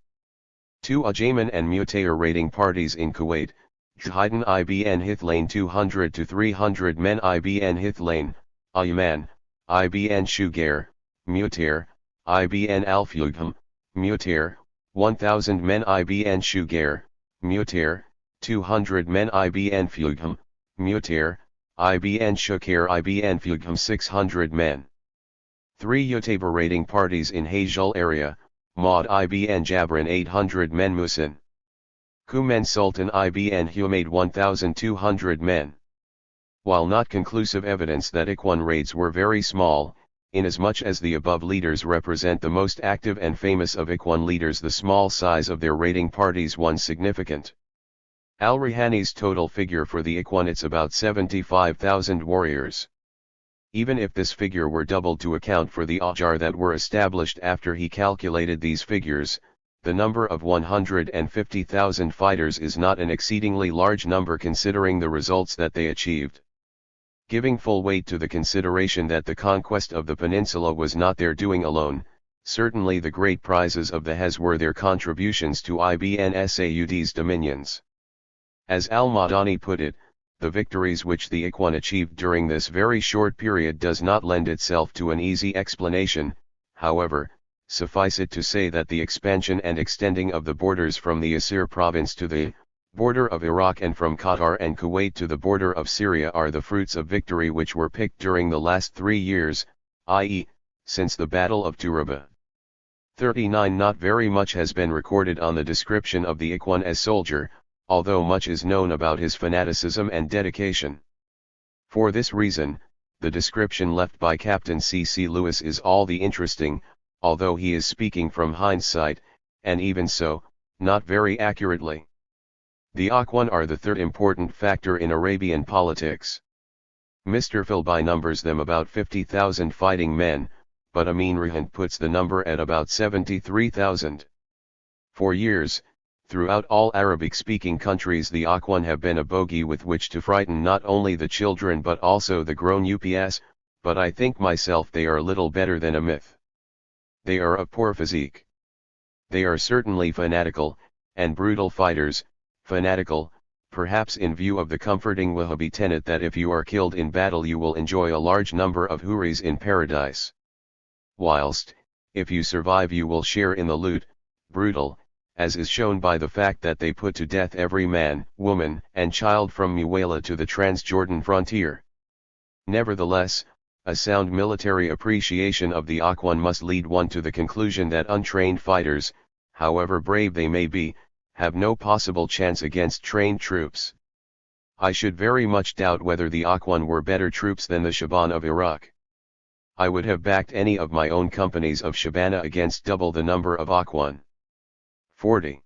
2 Ajayman and Mutayr raiding parties in Kuwait, Jahidin ibn Hithlain 200 to 300 men, ibn Hithlain, Ayman, ibn Shugair, Mutayr, ibn Al-Fugham, Mutayr, 1,000 men, ibn Shugair, Mutayr, 200 men, ibn Fugham, Mutayr, ibn Shukair, ibn Fugham 600 men. 3 Utayba raiding parties in Hajjul area, Maud ibn Jabran 800 men, Musin, Kumen Sultan ibn Humaid 1,200 men. While not conclusive evidence that Ikhwan raids were very small, inasmuch as the above leaders represent the most active and famous of Ikhwan leaders, the small size of their raiding parties was significant. Al-Rihani's total figure for the Ikhwan, it's about 75,000 warriors. Even if this figure were doubled to account for the Ajjar that were established after he calculated these figures, the number of 150,000 fighters is not an exceedingly large number considering the results that they achieved. Giving full weight to the consideration that the conquest of the peninsula was not their doing alone, certainly the great prizes of the Hez were their contributions to Ibn Saud's dominions. As al-Madani put it, the victories which the Ikhwan achieved during this very short period does not lend itself to an easy explanation. However, suffice it to say that the expansion and extending of the borders from the Asir province to the border of Iraq and from Qatar and Kuwait to the border of Syria are the fruits of victory which were picked during the last 3 years, i.e., since the Battle of Turaba. 39 Not very much has been recorded on the description of the Ikhwan as soldier, although much is known about his fanaticism and dedication. For this reason, the description left by Captain C.C. Lewis is all the interesting, although he is speaking from hindsight, and even so, not very accurately. The Ikhwan are the third important factor in Arabian politics. Mr. Philby numbers them about 50,000 fighting men, but Amin Rehan puts the number at about 73,000. For years, throughout all Arabic-speaking countries the Ikhwan have been a bogey with which to frighten not only the children but also the grown ups, but I think myself they are little better than a myth. They are of poor physique. They are certainly fanatical, and brutal fighters, fanatical, perhaps in view of the comforting Wahhabi tenet that if you are killed in battle you will enjoy a large number of houris in paradise. Whilst, if you survive you will share in the loot, brutal, as is shown by the fact that they put to death every man, woman, and child from Muwayla to the Transjordan frontier. Nevertheless, a sound military appreciation of the Ikhwan must lead one to the conclusion that untrained fighters, however brave they may be, have no possible chance against trained troops. I should very much doubt whether the Ikhwan were better troops than the Shaban of Iraq. I would have backed any of my own companies of Shabana against double the number of Ikhwan. 40.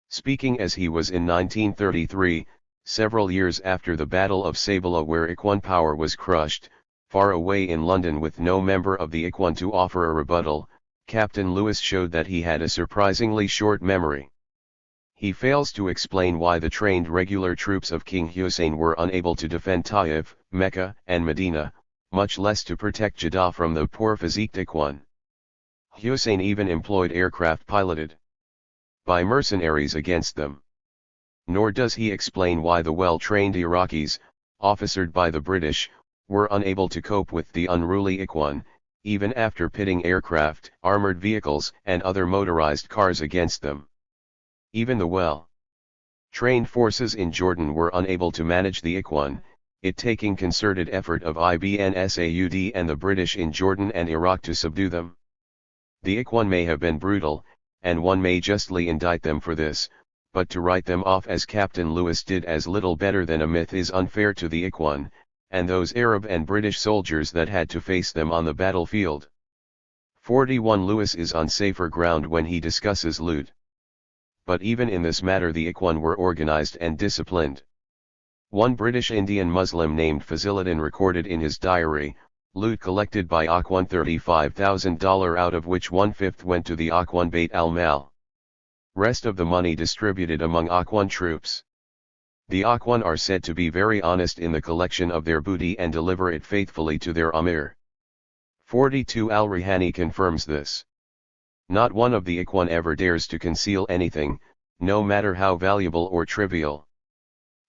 Speaking as he was in 1933, several years after the Battle of Sabila where Ikhwan power was crushed, far away in London with no member of the Ikhwan to offer a rebuttal, Captain Lewis showed that he had a surprisingly short memory. He fails to explain why the trained regular troops of King Hussein were unable to defend Taif, Mecca, and Medina, much less to protect Jeddah from the poor physiqued Ikhwan. Hussein even employed aircraft piloted by mercenaries against them. Nor does he explain why the well-trained Iraqis, officered by the British, were unable to cope with the unruly Ikhwan, even after pitting aircraft, armored vehicles, and other motorized cars against them. Even the well-trained forces in Jordan were unable to manage the Ikhwan, it taking concerted effort of Ibn Saud and the British in Jordan and Iraq to subdue them. The Ikhwan may have been brutal, and one may justly indict them for this, but to write them off as Captain Lewis did as little better than a myth is unfair to the Ikhwan, and those Arab and British soldiers that had to face them on the battlefield. 41. Lewis is on safer ground when he discusses loot. But even in this matter the Ikhwan were organized and disciplined. One British Indian Muslim named Faziluddin recorded in his diary, loot collected by Ikhwan $35,000 out of which 1/5 went to the Ikhwan Bayt al-Mal. Rest of the money distributed among Ikhwan troops. The Ikhwan are said to be very honest in the collection of their booty and deliver it faithfully to their Amir. 42. Al-Rihani confirms this. Not one of the Ikhwan ever dares to conceal anything, no matter how valuable or trivial.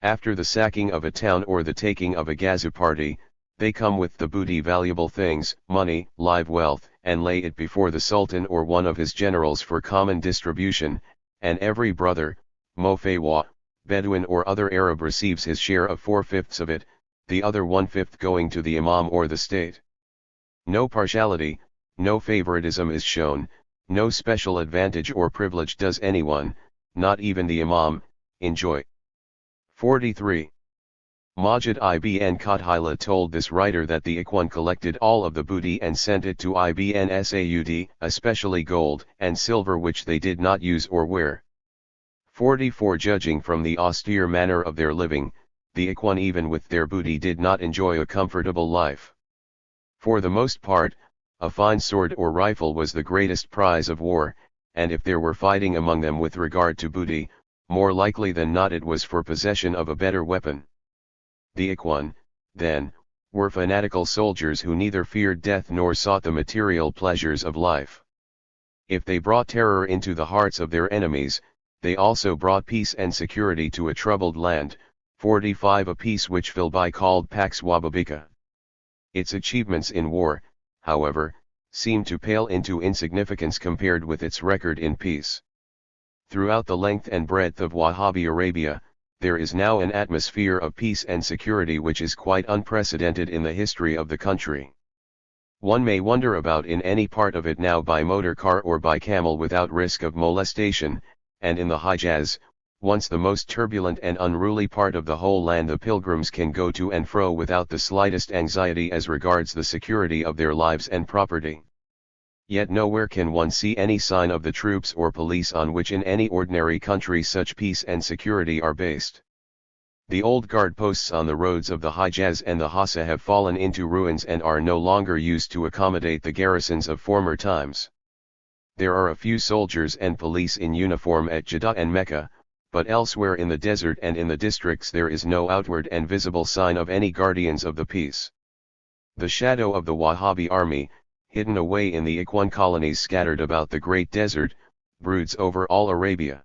After the sacking of a town or the taking of a Gaza party, they come with the booty, valuable things, money, live wealth, and lay it before the Sultan or one of his generals for common distribution, and every brother, Mofewa, Bedouin or other Arab receives his share of 4/5 of it, the other 1/5 going to the Imam or the state. No partiality, no favoritism is shown, no special advantage or privilege does anyone, not even the Imam, enjoy. 43. Majid ibn Qatila told this writer that the Ikhwan collected all of the booty and sent it to Ibn Saud, especially gold and silver which they did not use or wear. 44. Judging from the austere manner of their living, the Ikhwan even with their booty did not enjoy a comfortable life. For the most part, a fine sword or rifle was the greatest prize of war, and if there were fighting among them with regard to booty, more likely than not it was for possession of a better weapon. The Ikhwan, then, were fanatical soldiers who neither feared death nor sought the material pleasures of life. If they brought terror into the hearts of their enemies, they also brought peace and security to a troubled land. 45. A peace which Philby called Pax Wababika. Its achievements in war, however, seem to pale into insignificance compared with its record in peace. Throughout the length and breadth of Wahhabi Arabia, there is now an atmosphere of peace and security which is quite unprecedented in the history of the country. One may wander about in any part of it now by motor car or by camel without risk of molestation, and in the Hijaz, once the most turbulent and unruly part of the whole land, the pilgrims can go to and fro without the slightest anxiety as regards the security of their lives and property. Yet nowhere can one see any sign of the troops or police on which in any ordinary country such peace and security are based. The old guard posts on the roads of the Hijaz and the Hassa have fallen into ruins and are no longer used to accommodate the garrisons of former times. There are a few soldiers and police in uniform at Jeddah and Mecca, but elsewhere in the desert and in the districts there is no outward and visible sign of any guardians of the peace. The shadow of the Wahhabi army, hidden away in the Ikhwan colonies scattered about the great desert, broods over all Arabia.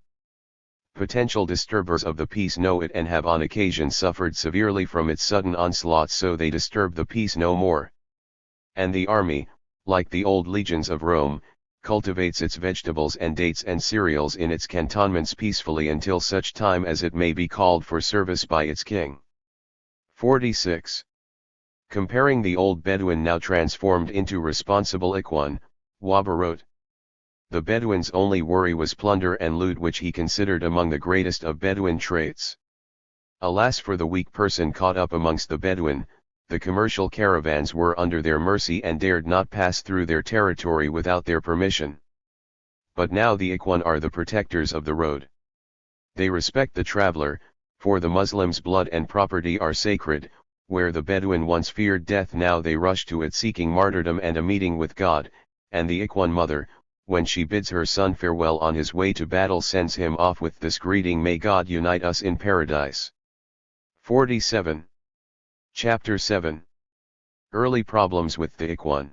Potential disturbers of the peace know it and have on occasion suffered severely from its sudden onslaught, so they disturb the peace no more. And the army, like the old legions of Rome, cultivates its vegetables and dates and cereals in its cantonments peacefully until such time as it may be called for service by its king. 46. Comparing the old Bedouin now transformed into responsible Ikhwan, Wahba wrote. The Bedouin's only worry was plunder and loot, which he considered among the greatest of Bedouin traits. Alas for the weak person caught up amongst the Bedouin, the commercial caravans were under their mercy and dared not pass through their territory without their permission. But now the Ikhwan are the protectors of the road. They respect the traveler, for the Muslims' blood and property are sacred. Where the Bedouin once feared death, now they rush to it seeking martyrdom and a meeting with God, and the Ikhwan mother, when she bids her son farewell on his way to battle, sends him off with this greeting: May God unite us in paradise. 47. Chapter 7. Early problems with the Ikhwan.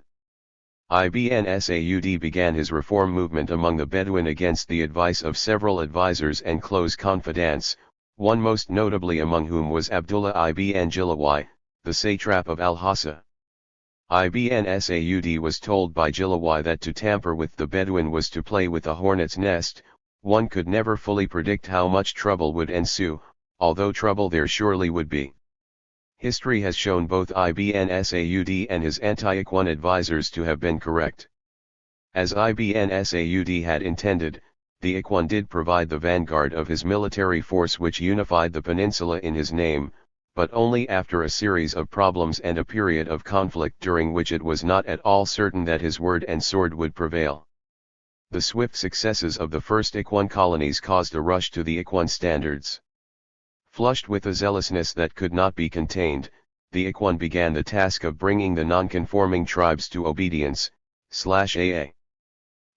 Ibn Saud began his reform movement among the Bedouin against the advice of several advisors and close confidants, one most notably among whom was Abdullah ibn Jilawai, the satrap of Al-Hassa. Ibn Saud was told by Jilawai that to tamper with the Bedouin was to play with a hornet's nest. One could never fully predict how much trouble would ensue, although trouble there surely would be. History has shown both Ibn Saud and his anti-Ikhwan advisors to have been correct. As Ibn Saud had intended, the Ikhwan did provide the vanguard of his military force which unified the peninsula in his name, but only after a series of problems and a period of conflict during which it was not at all certain that his word and sword would prevail. The swift successes of the first Ikhwan colonies caused a rush to the Ikhwan standards. Flushed with a zealousness that could not be contained, the Ikhwan began the task of bringing the non-conforming tribes to obedience, /aa.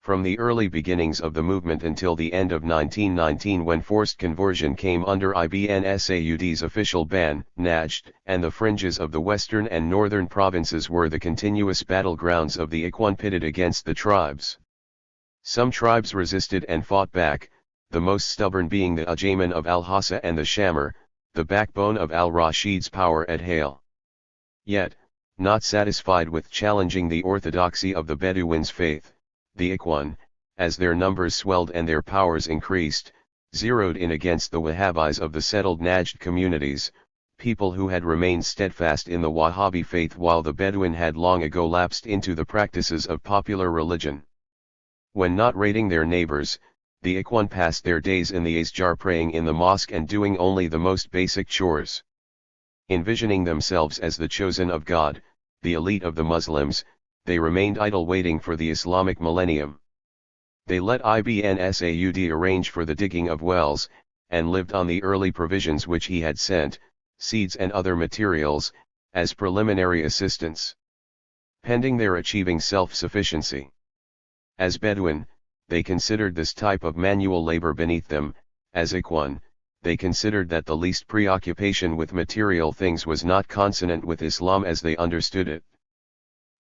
From the early beginnings of the movement until the end of 1919, when forced conversion came under Ibn Saud's official ban, Najd and the fringes of the western and northern provinces were the continuous battlegrounds of the Ikhwan pitted against the tribes. Some tribes resisted and fought back, the most stubborn being the Ajayman of Al-Hassa and the Shamir, the backbone of al-Rashid's power at Hale. Yet, not satisfied with challenging the orthodoxy of the Bedouins' faith, the Ikhwan, as their numbers swelled and their powers increased, zeroed in against the Wahhabis of the settled Najd communities, people who had remained steadfast in the Wahhabi faith while the Bedouin had long ago lapsed into the practices of popular religion. When not raiding their neighbors, the Ikhwan passed their days in the Azjar praying in the mosque and doing only the most basic chores. Envisioning themselves as the chosen of God, the elite of the Muslims, they remained idle waiting for the Islamic millennium. They let Ibn Saud arrange for the digging of wells, and lived on the early provisions which he had sent, seeds and other materials, as preliminary assistance, pending their achieving self-sufficiency. As Bedouin, they considered this type of manual labor beneath them. As Ikhwan, they considered that the least preoccupation with material things was not consonant with Islam as they understood it.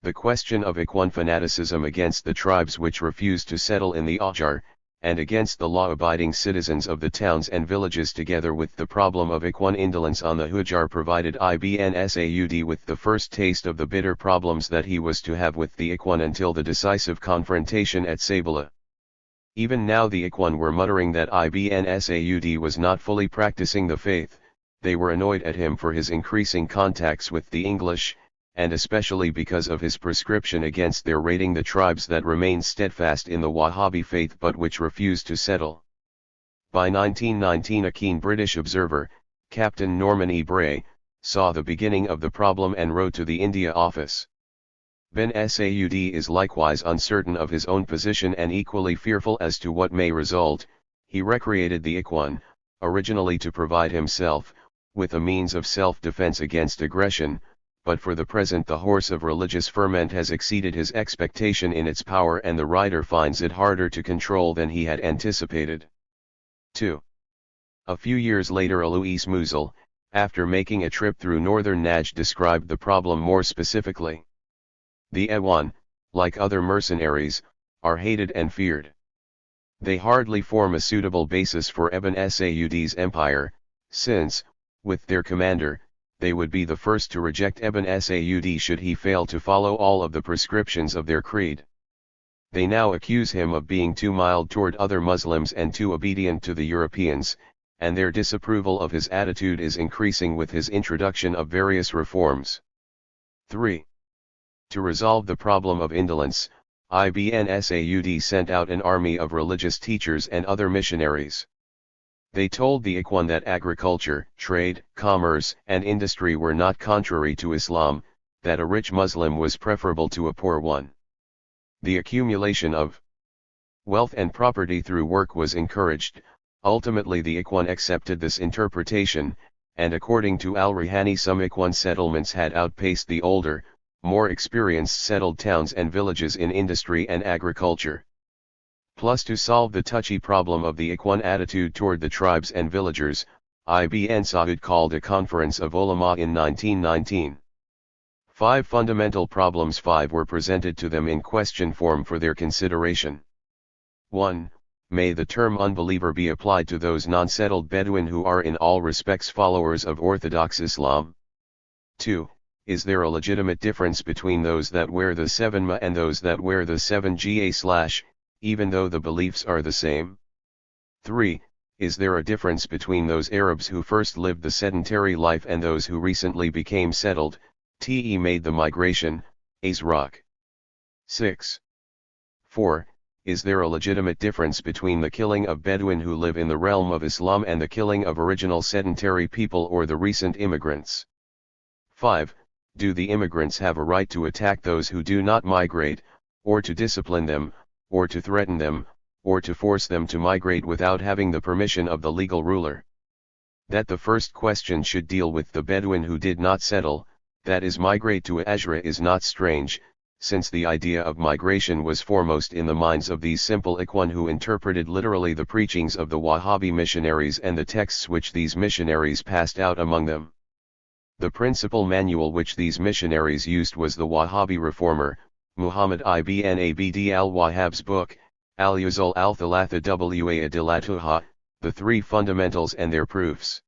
The question of Ikhwan fanaticism against the tribes which refused to settle in the Azjar, and against the law-abiding citizens of the towns and villages, together with the problem of Ikhwan indolence on the Hujjar, provided Ibn Saud with the first taste of the bitter problems that he was to have with the Ikhwan until the decisive confrontation at Sabila. Even now the Ikhwan were muttering that Ibn Saud was not fully practicing the faith. They were annoyed at him for his increasing contacts with the English, and especially because of his prescription against their raiding the tribes that remained steadfast in the Wahhabi faith but which refused to settle. By 1919 a keen British observer, Captain Norman E. Bray, saw the beginning of the problem and wrote to the India office. Ben Saud is likewise uncertain of his own position and equally fearful as to what may result. He recreated the Ikhwan, originally to provide himself with a means of self-defense against aggression, but for the present the horse of religious ferment has exceeded his expectation in its power and the rider finds it harder to control than he had anticipated. 2. A few years later Alois Musil, after making a trip through northern Najd, described the problem more specifically. The Ikhwan, like other mercenaries, are hated and feared. They hardly form a suitable basis for Ibn Saud's empire, since, with their commander, they would be the first to reject Ibn Saud should he fail to follow all of the prescriptions of their creed. They now accuse him of being too mild toward other Muslims and too obedient to the Europeans, and their disapproval of his attitude is increasing with his introduction of various reforms. 3. To resolve the problem of indolence, Ibn Saud sent out an army of religious teachers and other missionaries. They told the Ikhwan that agriculture, trade, commerce, and industry were not contrary to Islam, that a rich Muslim was preferable to a poor one. The accumulation of wealth and property through work was encouraged. Ultimately the Ikhwan accepted this interpretation, and according to al-Rihani some Ikhwan settlements had outpaced the older, more experienced settled towns and villages in industry and agriculture. Plus, to solve the touchy problem of the Ikhwan attitude toward the tribes and villagers, Ibn Saud called a conference of ulama in 1919. 5 fundamental problems were presented to them in question form for their consideration. 1. May the term unbeliever be applied to those non-settled Bedouin who are in all respects followers of Orthodox Islam? 2. Is there a legitimate difference between those that wear the 7 ma and those that wear the 7 ga/, even though the beliefs are the same? 3. Is there a difference between those Arabs who first lived the sedentary life and those who recently became settled, made the migration, Azraq? 6. 4. Is there a legitimate difference between the killing of Bedouin who live in the realm of Islam and the killing of original sedentary people or the recent immigrants? 5. Do the immigrants have a right to attack those who do not migrate, or to discipline them, or to threaten them, or to force them to migrate without having the permission of the legal ruler? That the first question should deal with the Bedouin who did not settle, that is migrate to Azra, is not strange, since the idea of migration was foremost in the minds of these simple Ikhwan who interpreted literally the preachings of the Wahhabi missionaries and the texts which these missionaries passed out among them. The principal manual which these missionaries used was the Wahhabi reformer, Muhammad ibn Abd al-Wahhab's book, Al-Usul al-Thalatha wa Adillatuha, the 3 fundamentals and their proofs.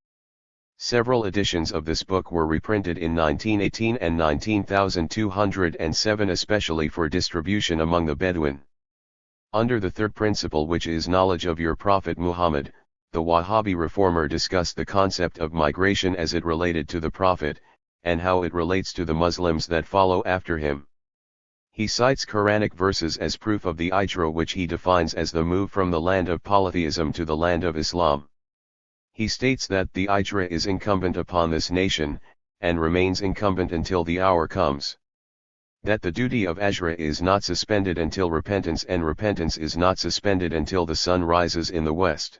Several editions of this book were reprinted in 1918 and 19207 especially for distribution among the Bedouin. Under the 3rd principle, which is knowledge of your Prophet Muhammad, the Wahhabi reformer discussed the concept of migration as it related to the Prophet, and how it relates to the Muslims that follow after him. He cites Quranic verses as proof of the Hijra, which he defines as the move from the land of polytheism to the land of Islam. He states that the Hijra is incumbent upon this nation, and remains incumbent until the hour comes. That the duty of Hijra is not suspended until repentance, and repentance is not suspended until the sun rises in the west.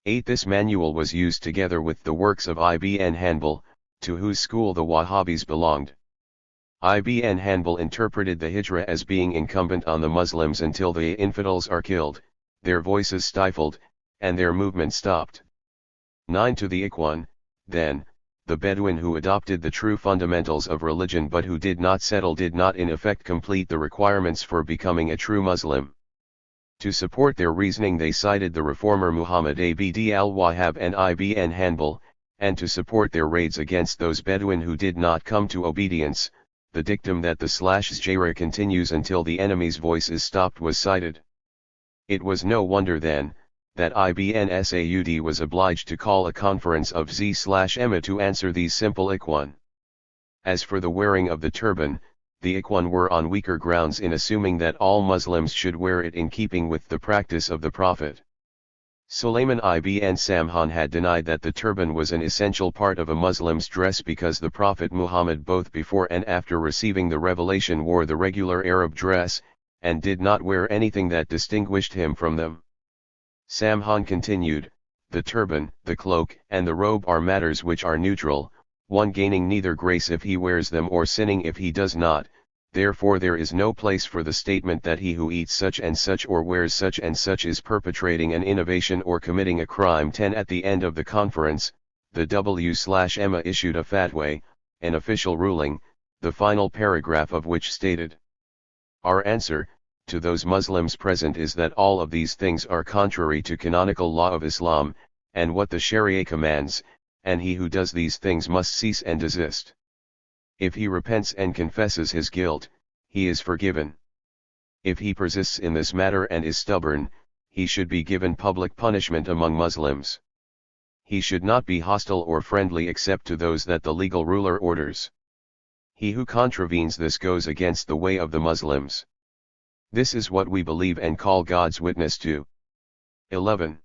8. This manual was used together with the works of Ibn Hanbal, to whose school the Wahhabis belonged. Ibn Hanbal interpreted the Hijra as being incumbent on the Muslims until the infidels are killed, their voices stifled, and their movement stopped. 9. To the Ikhwan, then, the Bedouin who adopted the true fundamentals of religion but who did not settle did not in effect complete the requirements for becoming a true Muslim. To support their reasoning they cited the reformer Muhammad Abd al-Wahhab and Ibn Hanbal, and to support their raids against those Bedouin who did not come to obedience, the dictum that the /Jara continues until the enemy's voice is stopped was cited. It was no wonder then, that Ibn Saud was obliged to call a conference of Z/Emma to answer these simple Ikhwan. As for the wearing of the turban, the Ikhwan were on weaker grounds in assuming that all Muslims should wear it in keeping with the practice of the Prophet. Sulayman ibn Samhan had denied that the turban was an essential part of a Muslim's dress because the Prophet Muhammad both before and after receiving the revelation wore the regular Arab dress, and did not wear anything that distinguished him from them. Samhan continued, the turban, the cloak, and the robe are matters which are neutral, one gaining neither grace if he wears them or sinning if he does not. Therefore there is no place for the statement that he who eats such and such or wears such and such is perpetrating an innovation or committing a crime. 10 At the end of the conference, the W/EMA issued a fatwa, an official ruling, the final paragraph of which stated, our answer, to those Muslims present is that all of these things are contrary to canonical law of Islam, and what the Sharia commands, and he who does these things must cease and desist. If he repents and confesses his guilt, he is forgiven. If he persists in this matter and is stubborn, he should be given public punishment among Muslims. He should not be hostile or friendly except to those that the legal ruler orders. He who contravenes this goes against the way of the Muslims. This is what we believe and call God's witness to. 11.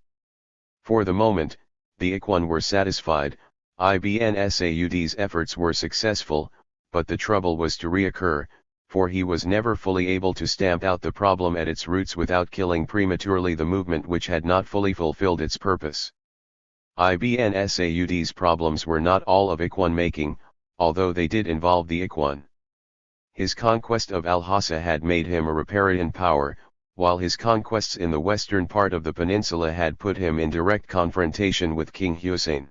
For the moment, the Ikhwan were satisfied, Ibn Saud's efforts were successful, but the trouble was to reoccur, for he was never fully able to stamp out the problem at its roots without killing prematurely the movement which had not fully fulfilled its purpose. Ibn Saud's problems were not all of Ikhwan making, although they did involve the Ikhwan. His conquest of Al-Hassa had made him a riparian power, while his conquests in the western part of the peninsula had put him in direct confrontation with King Hussein.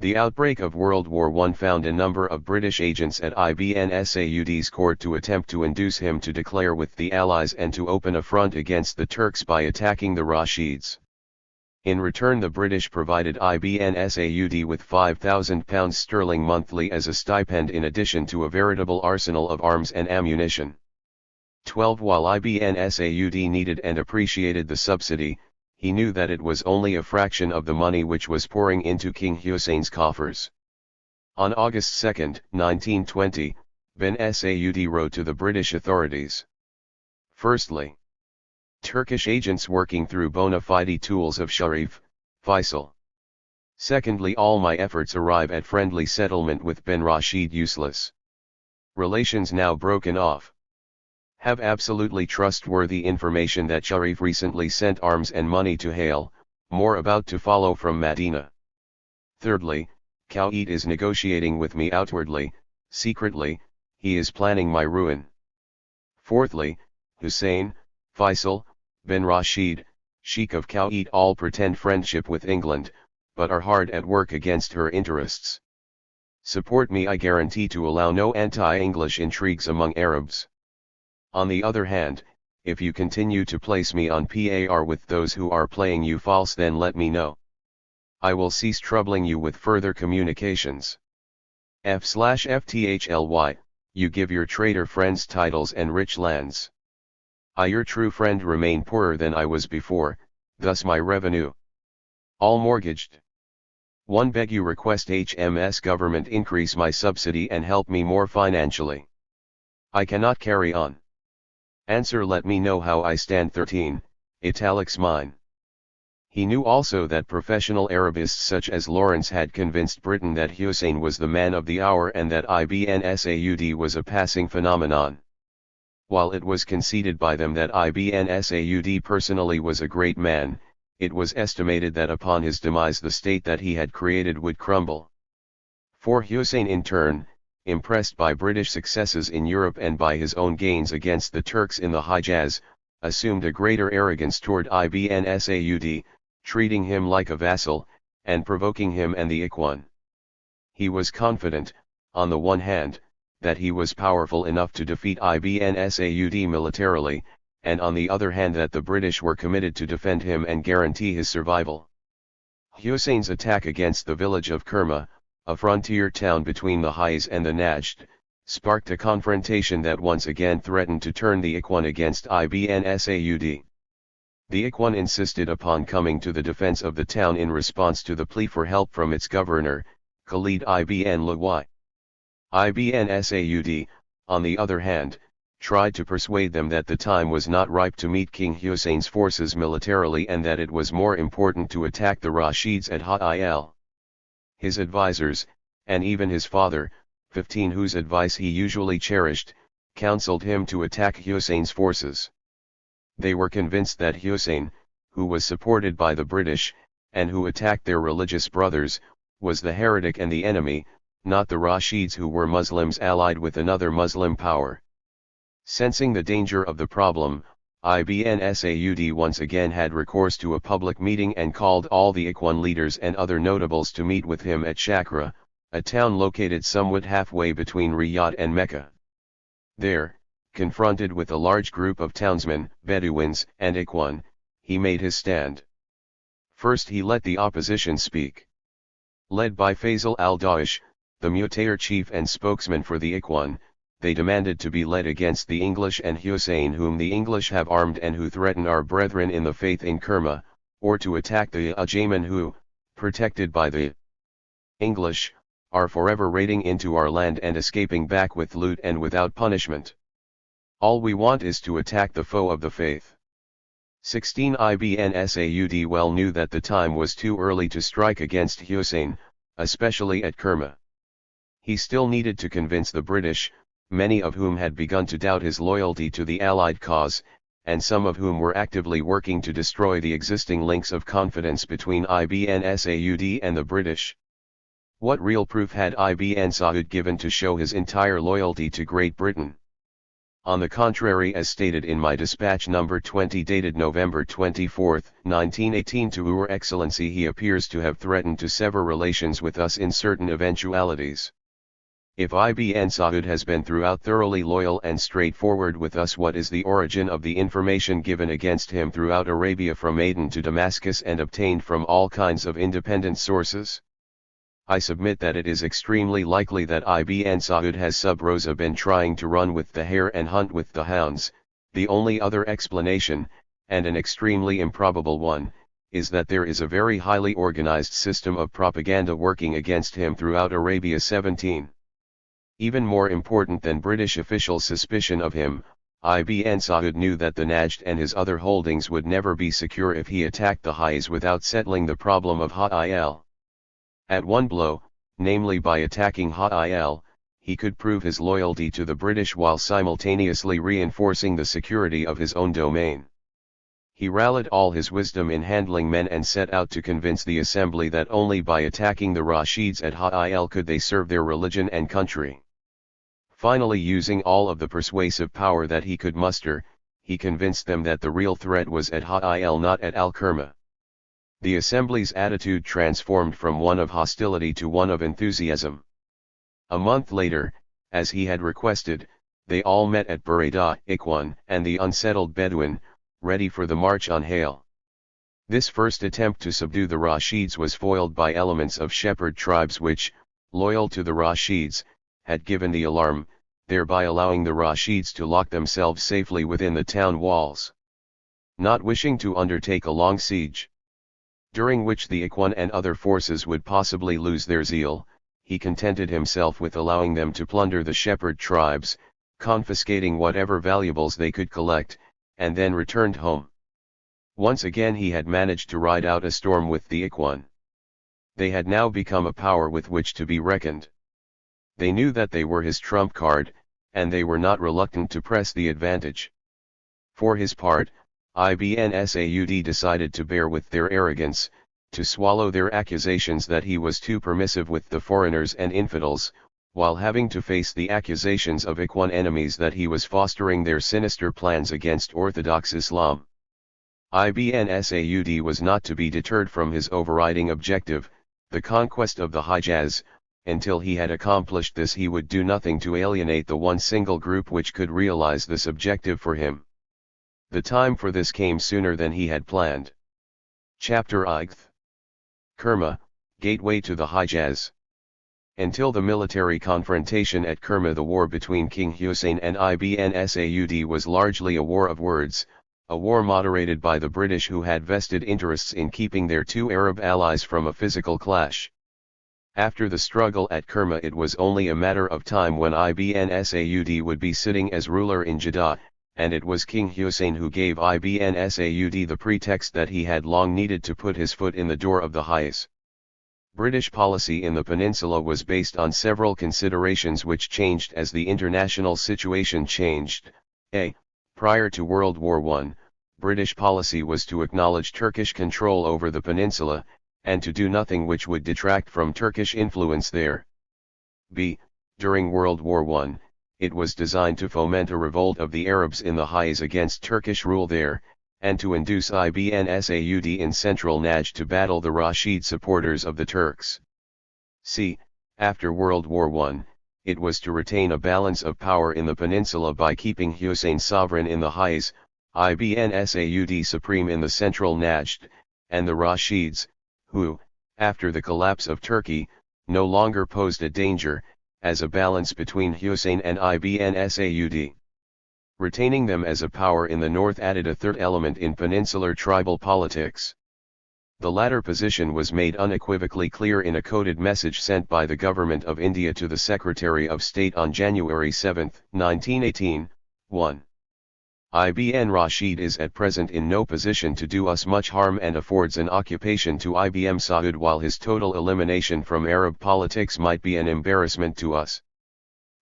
The outbreak of World War I found a number of British agents at Ibn Saud's court to attempt to induce him to declare with the Allies and to open a front against the Turks by attacking the Rashids. In return the British provided Ibn Saud with £5,000 monthly as a stipend in addition to a veritable arsenal of arms and ammunition. 12 While Ibn Saud needed and appreciated the subsidy, he knew that it was only a fraction of the money which was pouring into King Hussein's coffers. On August 2, 1920, Ben Saud wrote to the British authorities. Firstly, Turkish agents working through bona fide tools of Sharif, Faisal. Secondly, all my efforts arrive at friendly settlement with Ben Rashid useless. Relations now broken off. Have absolutely trustworthy information that Sharif recently sent arms and money to Hale, more about to follow from Medina. Thirdly, Khalid is negotiating with me outwardly, secretly, he is planning my ruin. Fourthly, Hussein, Faisal, Ben Rashid, Sheikh of Khalid all pretend friendship with England, but are hard at work against her interests. Support me, I guarantee to allow no anti-English intrigues among Arabs. On the other hand, if you continue to place me on par with those who are playing you false, then let me know. I will cease troubling you with further communications. F/FTHLY, you give your traitor friends titles and rich lands. I, your true friend, remain poorer than I was before, thus my revenue all mortgaged. 1. Beg you request HMS government increase my subsidy and help me more financially. I cannot carry on. Answer, let me know how I stand. 13, italics mine. He knew also that professional Arabists such as Lawrence had convinced Britain that Hussein was the man of the hour and that Ibn Saud was a passing phenomenon. While it was conceded by them that Ibn Saud personally was a great man, it was estimated that upon his demise the state that he had created would crumble. For Hussein in turn, impressed by British successes in Europe and by his own gains against the Turks in the Hijaz, assumed a greater arrogance toward Ibn Saud, treating him like a vassal, and provoking him and the Ikhwan. He was confident, on the one hand, that he was powerful enough to defeat Ibn Saud militarily, and on the other hand that the British were committed to defend him and guarantee his survival. Hussein's attack against the village of Kerma, a frontier town between the Hijaz and the Najd, sparked a confrontation that once again threatened to turn the Ikhwan against Ibn Saud. The Ikhwan insisted upon coming to the defense of the town in response to the plea for help from its governor, Khalid ibn Lawai. Ibn Saud, on the other hand, tried to persuade them that the time was not ripe to meet King Hussein's forces militarily and that it was more important to attack the Rashids at Ha'il. His advisors, and even his father, 15, whose advice he usually cherished, counseled him to attack Hussein's forces. They were convinced that Hussein, who was supported by the British, and who attacked their religious brothers, was the heretic and the enemy, not the Rashids who were Muslims allied with another Muslim power. Sensing the danger of the problem, Ibn Saud once again had recourse to a public meeting and called all the Ikhwan leaders and other notables to meet with him at Shakra, a town located somewhat halfway between Riyadh and Mecca. There, confronted with a large group of townsmen, Bedouins, and Ikhwan, he made his stand. First he let the opposition speak. Led by Faisal al-Dawish, the Mutair chief and spokesman for the Ikhwan, they demanded to be led against the English and Hussein, whom the English have armed and who threaten our brethren in the faith in Kerma, or to attack the Ajayman who, protected by the English, are forever raiding into our land and escaping back with loot and without punishment. All we want is to attack the foe of the faith. 16 Ibn Saud well knew that the time was too early to strike against Hussein, especially at Kerma. He still needed to convince the British, many of whom had begun to doubt his loyalty to the Allied cause, and some of whom were actively working to destroy the existing links of confidence between Ibn Saud and the British. What real proof had Ibn Saud given to show his entire loyalty to Great Britain? On the contrary, as stated in my dispatch number 20 dated November 24, 1918 to Your Excellency, he appears to have threatened to sever relations with us in certain eventualities. If Ibn Saud has been throughout thoroughly loyal and straightforward with us, what is the origin of the information given against him throughout Arabia from Aden to Damascus and obtained from all kinds of independent sources? I submit that it is extremely likely that Ibn Saud has sub rosa been trying to run with the hare and hunt with the hounds. The only other explanation, and an extremely improbable one, is that there is a very highly organized system of propaganda working against him throughout Arabia. 17. Even more important than British official suspicion of him, Ibn Saud knew that the Najd and his other holdings would never be secure if he attacked the Hajj without settling the problem of Ha'il. At one blow, namely by attacking Ha'il, he could prove his loyalty to the British while simultaneously reinforcing the security of his own domain. He rallied all his wisdom in handling men and set out to convince the assembly that only by attacking the Rashids at Ha'il could they serve their religion and country. Finally, using all of the persuasive power that he could muster, he convinced them that the real threat was at Ha'il, not at Al-Kerma. The assembly's attitude transformed from one of hostility to one of enthusiasm. A month later, as he had requested, they all met at Buraidah, Ikhwan, and the unsettled Bedouin, ready for the march on Hale. This first attempt to subdue the Rashids was foiled by elements of shepherd tribes which, loyal to the Rashids, had given the alarm, thereby allowing the Rashids to lock themselves safely within the town walls. Not wishing to undertake a long siege, during which the Ikhwan and other forces would possibly lose their zeal, he contented himself with allowing them to plunder the shepherd tribes, confiscating whatever valuables they could collect, and then returned home. Once again he had managed to ride out a storm with the Ikhwan. They had now become a power with which to be reckoned. They knew that they were his trump card, and they were not reluctant to press the advantage. For his part, Ibn Saud decided to bear with their arrogance, to swallow their accusations that he was too permissive with the foreigners and infidels, while having to face the accusations of Ikhwan enemies that he was fostering their sinister plans against Orthodox Islam. Ibn Saud was not to be deterred from his overriding objective, the conquest of the Hijaz. Until he had accomplished this, he would do nothing to alienate the one single group which could realize this objective for him. The time for this came sooner than he had planned. Chapter Ith. Kerma, gateway to the Hijaz. Until the military confrontation at Kerma, the war between King Hussein and Ibn Saud was largely a war of words, a war moderated by the British, who had vested interests in keeping their two Arab allies from a physical clash. After the struggle at Kerma, it was only a matter of time when Ibn Saud would be sitting as ruler in Jeddah, and it was King Hussein who gave Ibn Saud the pretext that he had long needed to put his foot in the door of the Hijaz. British policy in the peninsula was based on several considerations which changed as the international situation changed. Prior to World War I, British policy was to acknowledge Turkish control over the peninsula, and to do nothing which would detract from Turkish influence there. During World War I, it was designed to foment a revolt of the Arabs in the Hijaz against Turkish rule there, and to induce Ibn Saud in central Najd to battle the Rashid supporters of the Turks. After World War I, it was to retain a balance of power in the peninsula by keeping Hussein sovereign in the Hijaz, Ibn Saud supreme in the central Najd, and the Rashids, who, after the collapse of Turkey, no longer posed a danger, as a balance between Hussein and Ibn Saud. Retaining them as a power in the north added a third element in peninsular tribal politics. The latter position was made unequivocally clear in a coded message sent by the Government of India to the Secretary of State on January 7, 1918, 1. Ibn Rashid is at present in no position to do us much harm and affords an occupation to Ibn Saud, while his total elimination from Arab politics might be an embarrassment to us.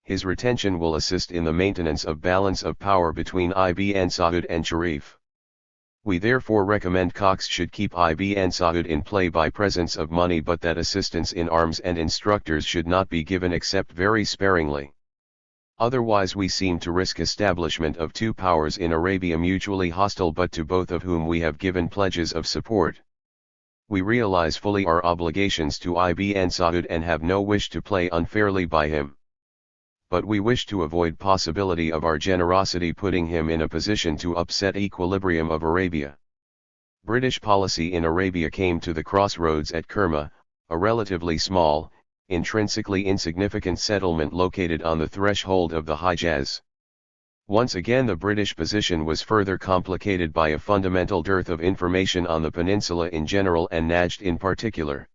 His retention will assist in the maintenance of balance of power between Ibn Saud and Sharif. We therefore recommend Cox should keep Ibn Saud in play by presence of money, but that assistance in arms and instructors should not be given except very sparingly. Otherwise we seem to risk establishment of two powers in Arabia mutually hostile, but to both of whom we have given pledges of support. We realize fully our obligations to Ibn Saud and have no wish to play unfairly by him. But we wish to avoid possibility of our generosity putting him in a position to upset equilibrium of Arabia. British policy in Arabia came to the crossroads at Kerma, a relatively small, intrinsically insignificant settlement located on the threshold of the Hijaz. Once again the British position was further complicated by a fundamental dearth of information on the peninsula in general and Najd in particular.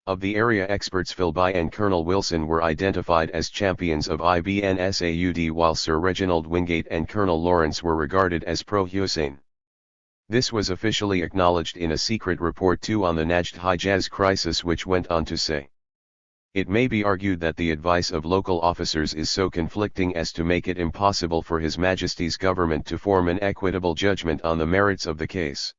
Of the area, experts Philby and Colonel Wilson were identified as champions of Ibn Saud, while Sir Reginald Wingate and Colonel Lawrence were regarded as pro-Hussein. This was officially acknowledged in a secret report too on the Najd-Hijaz crisis, which went on to say, "It may be argued that the advice of local officers is so conflicting as to make it impossible for His Majesty's government to form an equitable judgment on the merits of the case.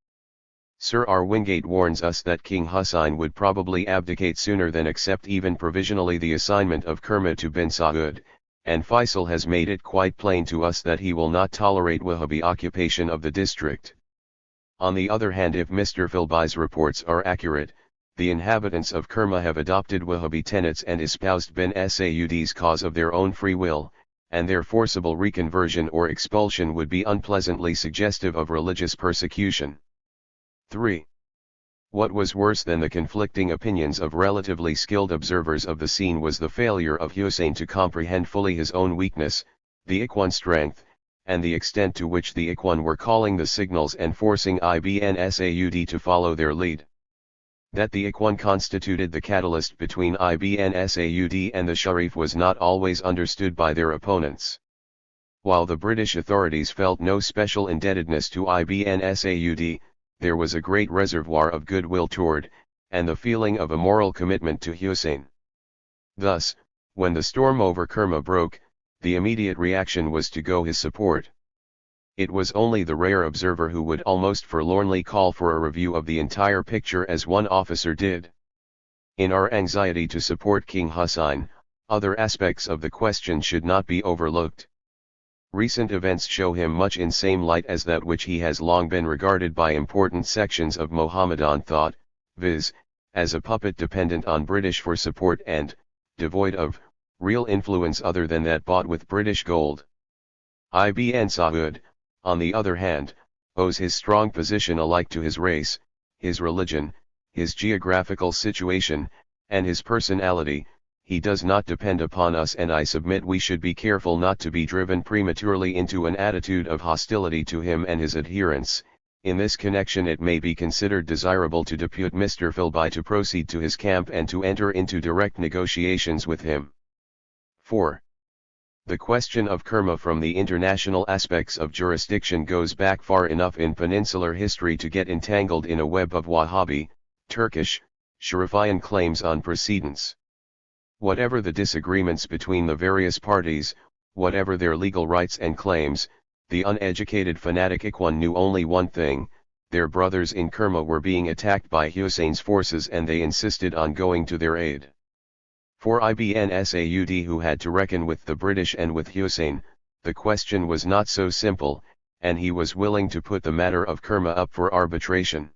Sir R. Wingate warns us that King Hussein would probably abdicate sooner than accept even provisionally the assignment of Kerma to bin Saud, and Faisal has made it quite plain to us that he will not tolerate Wahhabi occupation of the district." On the other hand, if Mr. Philby's reports are accurate, the inhabitants of Kerma have adopted Wahhabi tenets and espoused bin Saud's cause of their own free will, and their forcible reconversion or expulsion would be unpleasantly suggestive of religious persecution. 3. What was worse than the conflicting opinions of relatively skilled observers of the scene was the failure of Hussein to comprehend fully his own weakness, the Ikhwan strength, and the extent to which the Ikhwan were calling the signals and forcing Ibn Saud to follow their lead. That the Ikhwan constituted the catalyst between Ibn Saud and the Sharif was not always understood by their opponents. While the British authorities felt no special indebtedness to Ibn Saud, there was a great reservoir of goodwill toward, and the feeling of a moral commitment to Hussein. Thus, when the storm over Kerma broke, the immediate reaction was to go his support. It was only the rare observer who would almost forlornly call for a review of the entire picture, as one officer did. In our anxiety to support King Hussein, other aspects of the question should not be overlooked. Recent events show him much in same light as that which he has long been regarded by important sections of Mohammedan thought, viz., as a puppet dependent on British for support and, devoid of, real influence other than that bought with British gold. Ibn Saud, on the other hand, owes his strong position alike to his race, his religion, his geographical situation, and his personality. He does not depend upon us, and I submit we should be careful not to be driven prematurely into an attitude of hostility to him and his adherents, In this connection it may be considered desirable to depute Mr. Philby to proceed to his camp and to enter into direct negotiations with him. 4. The question of Kerma from the international aspects of jurisdiction goes back far enough in peninsular history to get entangled in a web of Wahhabi, Turkish, Sharifian claims on precedence. Whatever the disagreements between the various parties, whatever their legal rights and claims, the uneducated fanatic Ikhwan knew only one thing: their brothers in Kerma were being attacked by Hussein's forces and they insisted on going to their aid. For Ibn Saud, who had to reckon with the British and with Hussein, the question was not so simple, and he was willing to put the matter of Kerma up for arbitration.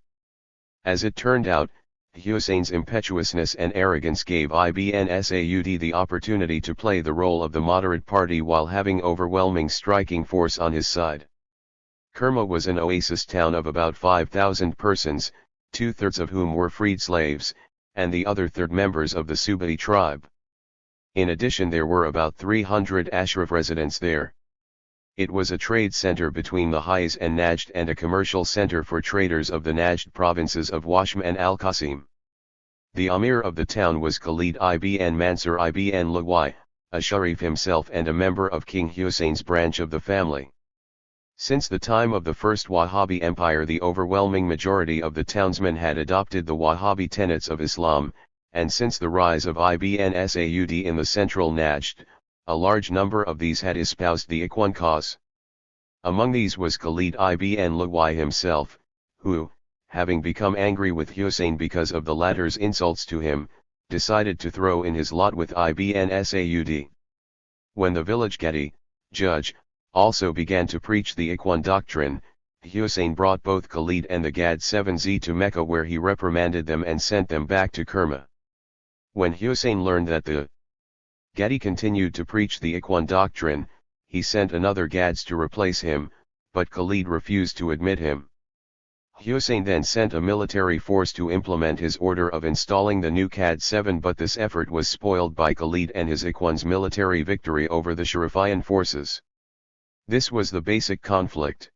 As it turned out, Hussein's impetuousness and arrogance gave Ibn Saud the opportunity to play the role of the moderate party while having overwhelming striking force on his side. Kerma was an oasis town of about 5,000 persons, 2/3 of whom were freed slaves, and the other third members of the Subai tribe. In addition, there were about 300 Ashraf residents there. It was a trade center between the Hijaz and Najd and a commercial center for traders of the Najd provinces of Washm and Al-Qasim. The Amir of the town was Khalid ibn Mansur ibn Luwai, a Sharif himself and a member of King Hussein's branch of the family. Since the time of the First Wahhabi Empire, the overwhelming majority of the townsmen had adopted the Wahhabi tenets of Islam, and since the rise of Ibn Saud in the central Najd, a large number of these had espoused the Ikhwan cause. Among these was Khalid ibn Luwai himself, who, having become angry with Hussein because of the latter's insults to him, decided to throw in his lot with Ibn Saud. When the village Gadi, judge, also began to preach the Ikhwan doctrine, Hussein brought both Khalid and the Gad 7z to Mecca, where he reprimanded them and sent them back to Kerma. When Hussein learned that the Gadi continued to preach the Ikhwan doctrine, he sent another Gads to replace him, but Khalid refused to admit him. Hussein then sent a military force to implement his order of installing the new Gad 7, but this effort was spoiled by Khalid and his Ikhwan's military victory over the Sharifian forces. This was the basic conflict.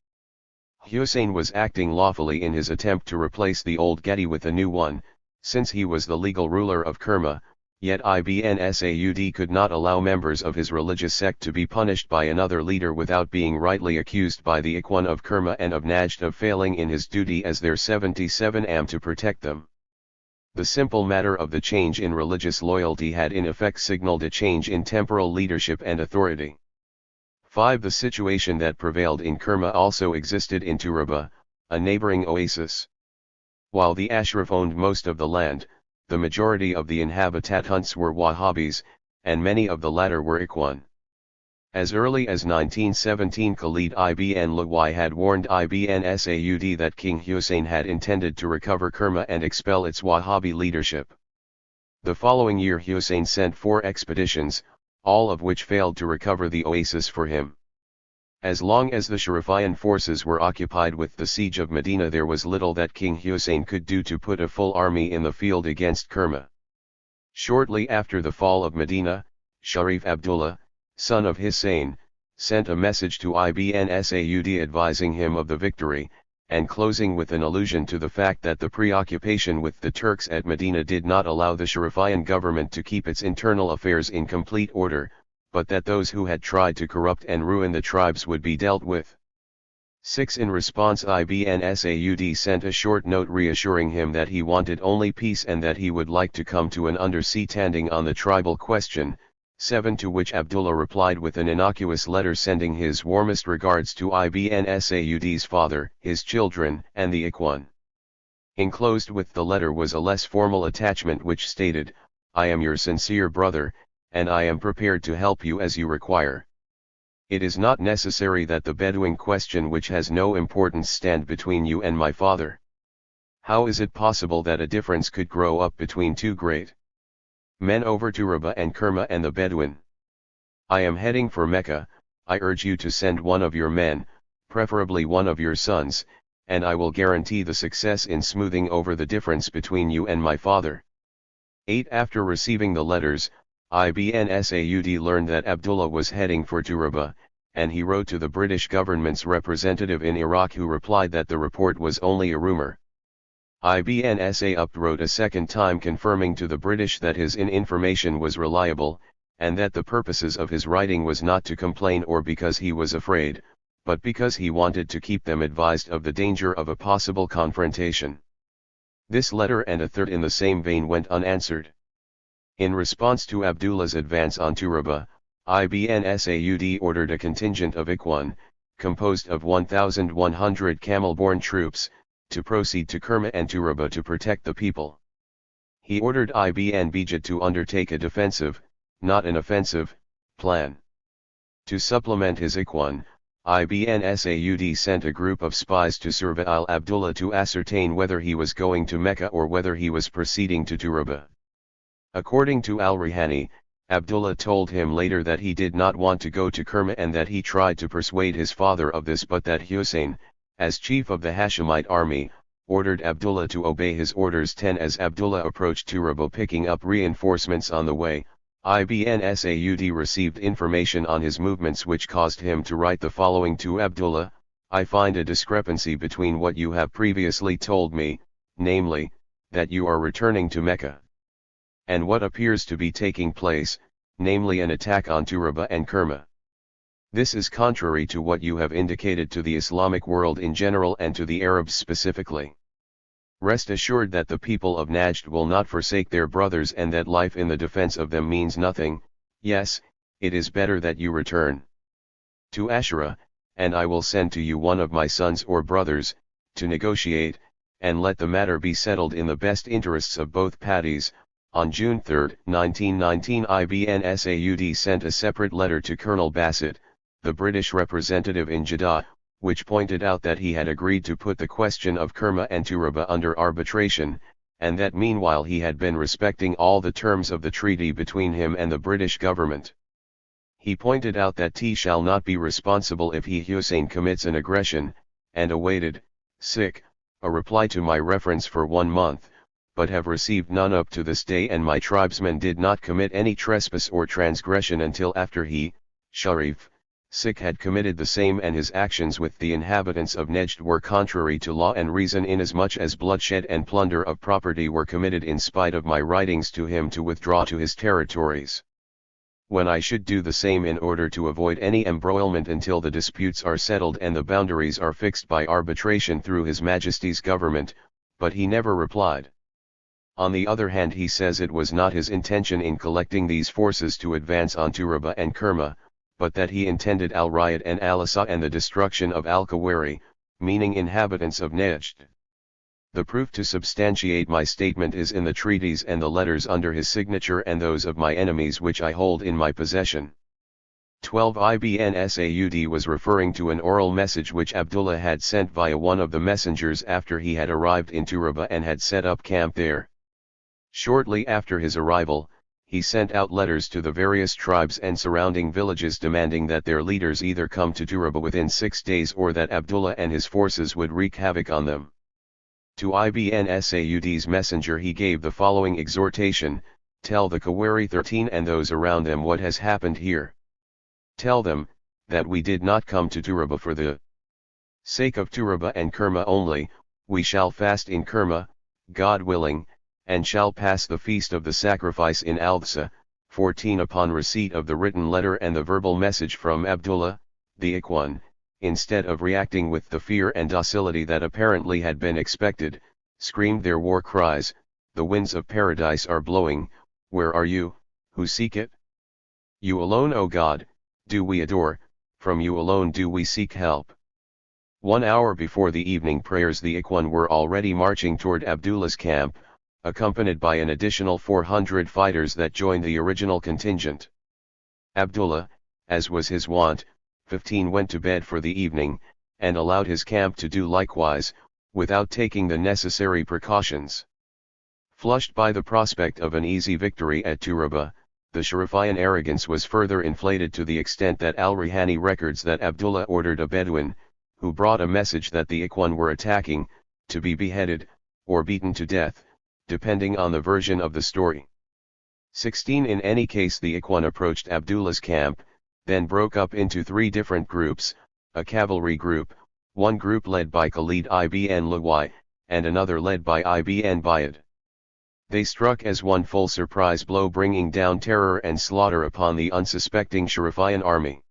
Hussein was acting lawfully in his attempt to replace the old Gadi with a new one, since he was the legal ruler of Kerma, yet Ibn Saud could not allow members of his religious sect to be punished by another leader without being rightly accused by the Ikhwan of Kerma and of Najd of failing in his duty as their 77 am to protect them. The simple matter of the change in religious loyalty had in effect signaled a change in temporal leadership and authority. 5. The situation that prevailed in Kerma also existed in Turaba, a neighboring oasis. While the Ashraf owned most of the land, the majority of the inhabitants were Wahhabis, and many of the latter were Ikhwan. As early as 1917, Khalid ibn Luwai had warned Ibn Saud that King Hussein had intended to recover Kerma and expel its Wahhabi leadership. The following year Hussein sent 4 expeditions, all of which failed to recover the oasis for him. As long as the Sharifian forces were occupied with the siege of Medina, there was little that King Hussein could do to put a full army in the field against Kerma. Shortly after the fall of Medina, Sharif Abdullah, son of Hussein, sent a message to Ibn Saud advising him of the victory, and closing with an allusion to the fact that the preoccupation with the Turks at Medina did not allow the Sharifian government to keep its internal affairs in complete order, but that those who had tried to corrupt and ruin the tribes would be dealt with. 6. In response, Ibn Saud sent a short note reassuring him that he wanted only peace and that he would like to come to an understanding on the tribal question. 7. To which Abdullah replied with an innocuous letter sending his warmest regards to Ibn Saud's father, his children, and the Ikhwan. Enclosed with the letter was a less formal attachment which stated, "I am your sincere brother, and I am prepared to help you as you require. It is not necessary that the Bedouin question, which has no importance, stand between you and my father. How is it possible that a difference could grow up between two great men over Turaba and Kerma and the Bedouin? I am heading for Mecca. I urge you to send one of your men, preferably one of your sons, and I will guarantee the success in smoothing over the difference between you and my father." 8. After receiving the letters, Ibn Saud learned that Abdullah was heading for Turaba, and he wrote to the British government's representative in Iraq, who replied that the report was only a rumor. Ibn Saud wrote a second time confirming to the British that his information was reliable, and that the purposes of his writing was not to complain or because he was afraid, but because he wanted to keep them advised of the danger of a possible confrontation. This letter and a third in the same vein went unanswered. In response to Abdullah's advance on Turaba, Ibn Saud ordered a contingent of Ikhwan, composed of 1,100 camel-borne troops, to proceed to Kerma and Turaba to protect the people. He ordered Ibn Bijad to undertake a defensive, not an offensive, plan. To supplement his Ikhwan, Ibn Saud sent a group of spies to surveil Abdullah to ascertain whether he was going to Mecca or whether he was proceeding to Turaba. According to al-Rihani, Abdullah told him later that he did not want to go to Kerma and that he tried to persuade his father of this, but that Hussein, as chief of the Hashemite army, ordered Abdullah to obey his orders. 10 As Abdullah approached Turaba picking up reinforcements on the way, Ibn Saud received information on his movements which caused him to write the following to Abdullah: I find a discrepancy between what you have previously told me, namely, that you are returning to Mecca, and what appears to be taking place, namely an attack on Turaba and Kerma. This is contrary to what you have indicated to the Islamic world in general and to the Arabs specifically. Rest assured that the people of Najd will not forsake their brothers and that life in the defense of them means nothing. Yes, it is better that you return to Ashura, and I will send to you one of my sons or brothers, to negotiate, and let the matter be settled in the best interests of both parties. On June 3, 1919, Ibn Saud sent a separate letter to Colonel Bassett, the British representative in Jeddah, which pointed out that he had agreed to put the question of Kerma and Turaba under arbitration, and that meanwhile he had been respecting all the terms of the treaty between him and the British government. He pointed out that he shall not be responsible if he Hussein commits an aggression, and awaited, a reply to my reference for 1 month, but have received none up to this day, and my tribesmen did not commit any trespass or transgression until after he, Sharif, had committed the same, and his actions with the inhabitants of Najd were contrary to law and reason, inasmuch as bloodshed and plunder of property were committed in spite of my writings to him to withdraw to his territories. When I should do the same in order to avoid any embroilment until the disputes are settled and the boundaries are fixed by arbitration through His Majesty's government, but he never replied. On the other hand, he says it was not his intention in collecting these forces to advance on Turaba and Kerma, but that he intended al-Riyad and al-Asa and the destruction of al-Kawari, meaning inhabitants of Najd. The proof to substantiate my statement is in the treaties and the letters under his signature and those of my enemies which I hold in my possession. 12 Ibn Saud was referring to an oral message which Abdullah had sent via one of the messengers after he had arrived in Turaba and had set up camp there. Shortly after his arrival, he sent out letters to the various tribes and surrounding villages demanding that their leaders either come to Turaba within 6 days or that Abdullah and his forces would wreak havoc on them. To Ibn Saud's messenger he gave the following exhortation: tell the Kawari 13 and those around them what has happened here. Tell them, that we did not come to Turaba for the sake of Turaba and Kerma only. We shall fast in Kerma, God willing, and shall pass the feast of the sacrifice in Al-Dsa. 14 Upon receipt of the written letter and the verbal message from Abdullah, the Ikhwan, instead of reacting with the fear and docility that apparently had been expected, screamed their war cries: the winds of paradise are blowing, where are you, who seek it? You alone, O God, do we adore, from you alone do we seek help. 1 hour before the evening prayers the Ikhwan were already marching toward Abdullah's camp, accompanied by an additional 400 fighters that joined the original contingent. Abdullah, as was his wont, 15 went to bed for the evening, and allowed his camp to do likewise, without taking the necessary precautions. Flushed by the prospect of an easy victory at Turaba, the Sharifian arrogance was further inflated to the extent that al-Rihani records that Abdullah ordered a Bedouin, who brought a message that the Ikhwan were attacking, to be beheaded, or beaten to death, depending on the version of the story. 16 In any case the Ikhwan approached Abdullah's camp, then broke up into 3 different groups, a cavalry group, one group led by Khalid ibn Lawai, and another led by ibn Bayad. They struck as one full surprise blow, bringing down terror and slaughter upon the unsuspecting Sharifian army.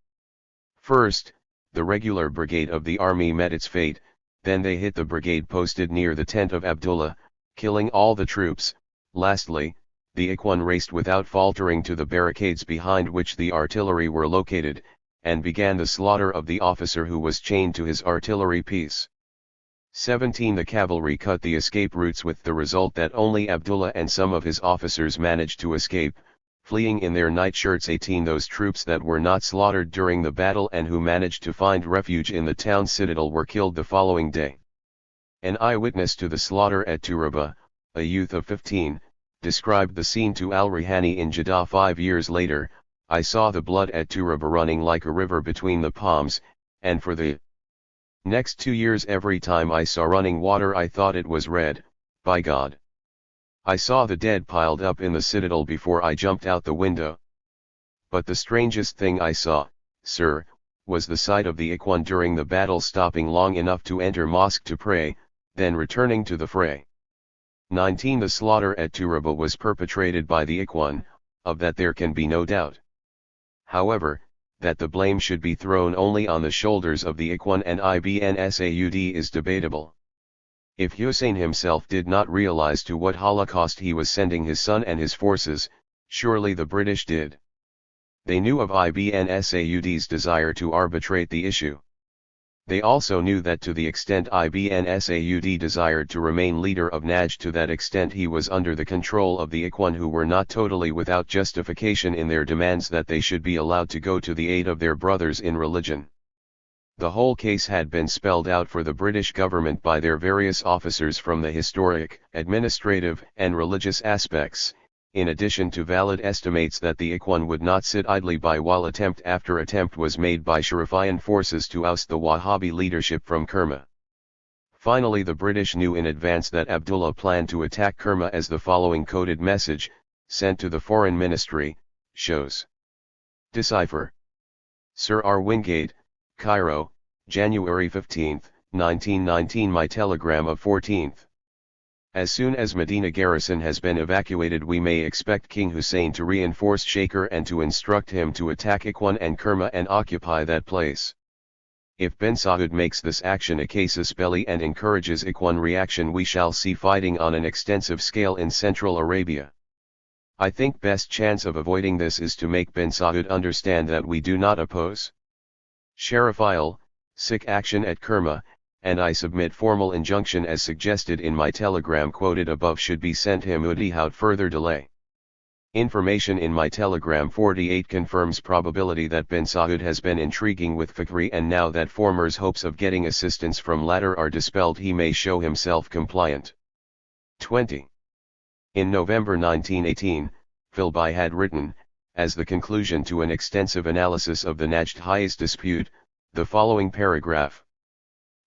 First, the regular brigade of the army met its fate, then they hit the brigade posted near the tent of Abdullah, killing all the troops. Lastly, the Ikhwan raced without faltering to the barricades behind which the artillery were located, and began the slaughter of the officer who was chained to his artillery piece. 17. The cavalry cut the escape routes, with the result that only Abdullah and some of his officers managed to escape, fleeing in their nightshirts. 18. Those troops that were not slaughtered during the battle and who managed to find refuge in the town citadel were killed the following day. An eyewitness to the slaughter at Turaba, a youth of 15, described the scene to Al-Rihani in Jeddah 5 years later. I saw the blood at Turaba running like a river between the palms, and for the next 2 years every time I saw running water I thought it was red. By God! I saw the dead piled up in the citadel before I jumped out the window. But the strangest thing I saw, sir, was the sight of the Ikhwan during the battle stopping long enough to enter mosque to pray, then returning to the fray. 19. The slaughter at Turaba was perpetrated by the Ikhwan, of that there can be no doubt. However, that the blame should be thrown only on the shoulders of the Ikhwan and Ibn Saud is debatable. If Hussein himself did not realize to what holocaust he was sending his son and his forces, surely the British did. They knew of Ibn Saud's desire to arbitrate the issue. They also knew that to the extent Ibn Saud desired to remain leader of Najd, to that extent he was under the control of the Ikhwan, who were not totally without justification in their demands that they should be allowed to go to the aid of their brothers in religion. The whole case had been spelled out for the British government by their various officers from the historic, administrative, and religious aspects, in addition to valid estimates that the Ikhwan would not sit idly by while attempt after attempt was made by Sharifian forces to oust the Wahhabi leadership from Kerma. Finally, the British knew in advance that Abdullah planned to attack Kerma, as the following coded message, sent to the Foreign Ministry, shows. Decipher. Sir R. Wingate, Cairo, January 15, 1919. My telegram of 14th. As soon as Medina garrison has been evacuated, we may expect King Hussein to reinforce Shaker and to instruct him to attack Ikhwan and Kerma and occupy that place. If Ben Saud makes this action a casus belli and encourages Ikhwan reaction, we shall see fighting on an extensive scale in Central Arabia. I think best chance of avoiding this is to make Ben Saud understand that we do not oppose Sharifial, action at Kerma, and I submit formal injunction as suggested in my telegram quoted above should be sent him without further delay. Information in my telegram 48 confirms probability that Ben Saud has been intriguing with Fakhri, and now that former's hopes of getting assistance from latter are dispelled, he may show himself compliant. 20. In November 1918, Philby had written, as the conclusion to an extensive analysis of the Najd highest dispute, the following paragraph.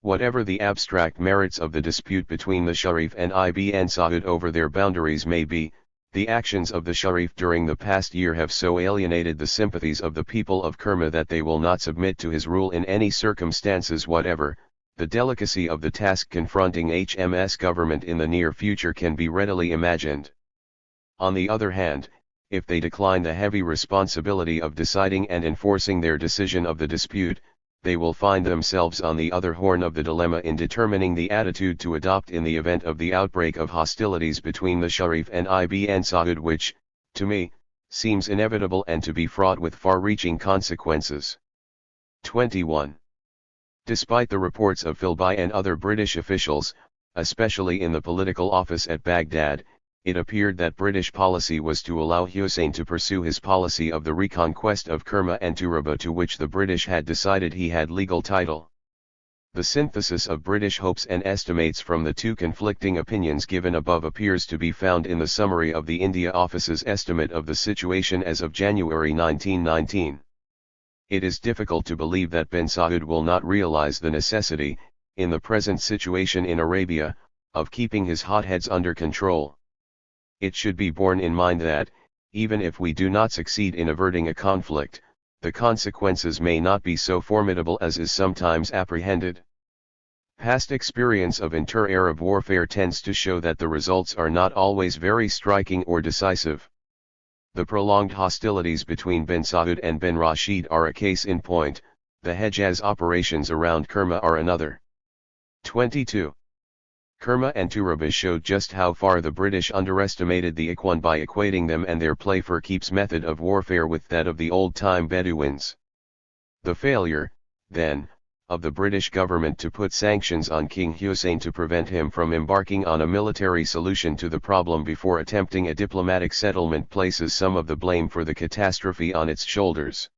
Whatever the abstract merits of the dispute between the Sharif and Ibn Saud over their boundaries may be, the actions of the Sharif during the past year have so alienated the sympathies of the people of Kerma that they will not submit to his rule in any circumstances whatever. The delicacy of the task confronting HMS government in the near future can be readily imagined. On the other hand, if they decline the heavy responsibility of deciding and enforcing their decision of the dispute, they will find themselves on the other horn of the dilemma in determining the attitude to adopt in the event of the outbreak of hostilities between the Sharif and Ibn Saud, which, to me, seems inevitable and to be fraught with far-reaching consequences. 21. Despite the reports of Philby and other British officials, especially in the political office at Baghdad, it appeared that British policy was to allow Hussein to pursue his policy of the reconquest of Kerma and Turaba, to which the British had decided he had legal title. The synthesis of British hopes and estimates from the two conflicting opinions given above appears to be found in the summary of the India Office's estimate of the situation as of January 1919. It is difficult to believe that Ben Saud will not realize the necessity, in the present situation in Arabia, of keeping his hotheads under control. It should be borne in mind that, even if we do not succeed in averting a conflict, the consequences may not be so formidable as is sometimes apprehended. Past experience of inter-Arab warfare tends to show that the results are not always very striking or decisive. The prolonged hostilities between bin Saud and bin Rashid are a case in point, the Hejaz operations around Kerma are another. 22. Kerma and Turaba showed just how far the British underestimated the Ikhwan by equating them and their play-for-keeps method of warfare with that of the old-time Bedouins. The failure, then, of the British government to put sanctions on King Hussein to prevent him from embarking on a military solution to the problem before attempting a diplomatic settlement places some of the blame for the catastrophe on its shoulders.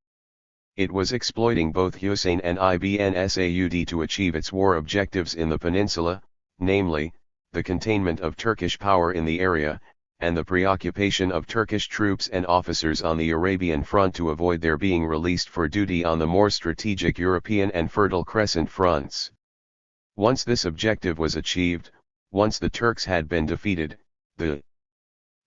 It was exploiting both Hussein and Ibn Saud to achieve its war objectives in the peninsula, namely, the containment of Turkish power in the area, and the preoccupation of Turkish troops and officers on the Arabian front to avoid their being released for duty on the more strategic European and Fertile Crescent fronts. Once this objective was achieved, once the Turks had been defeated, the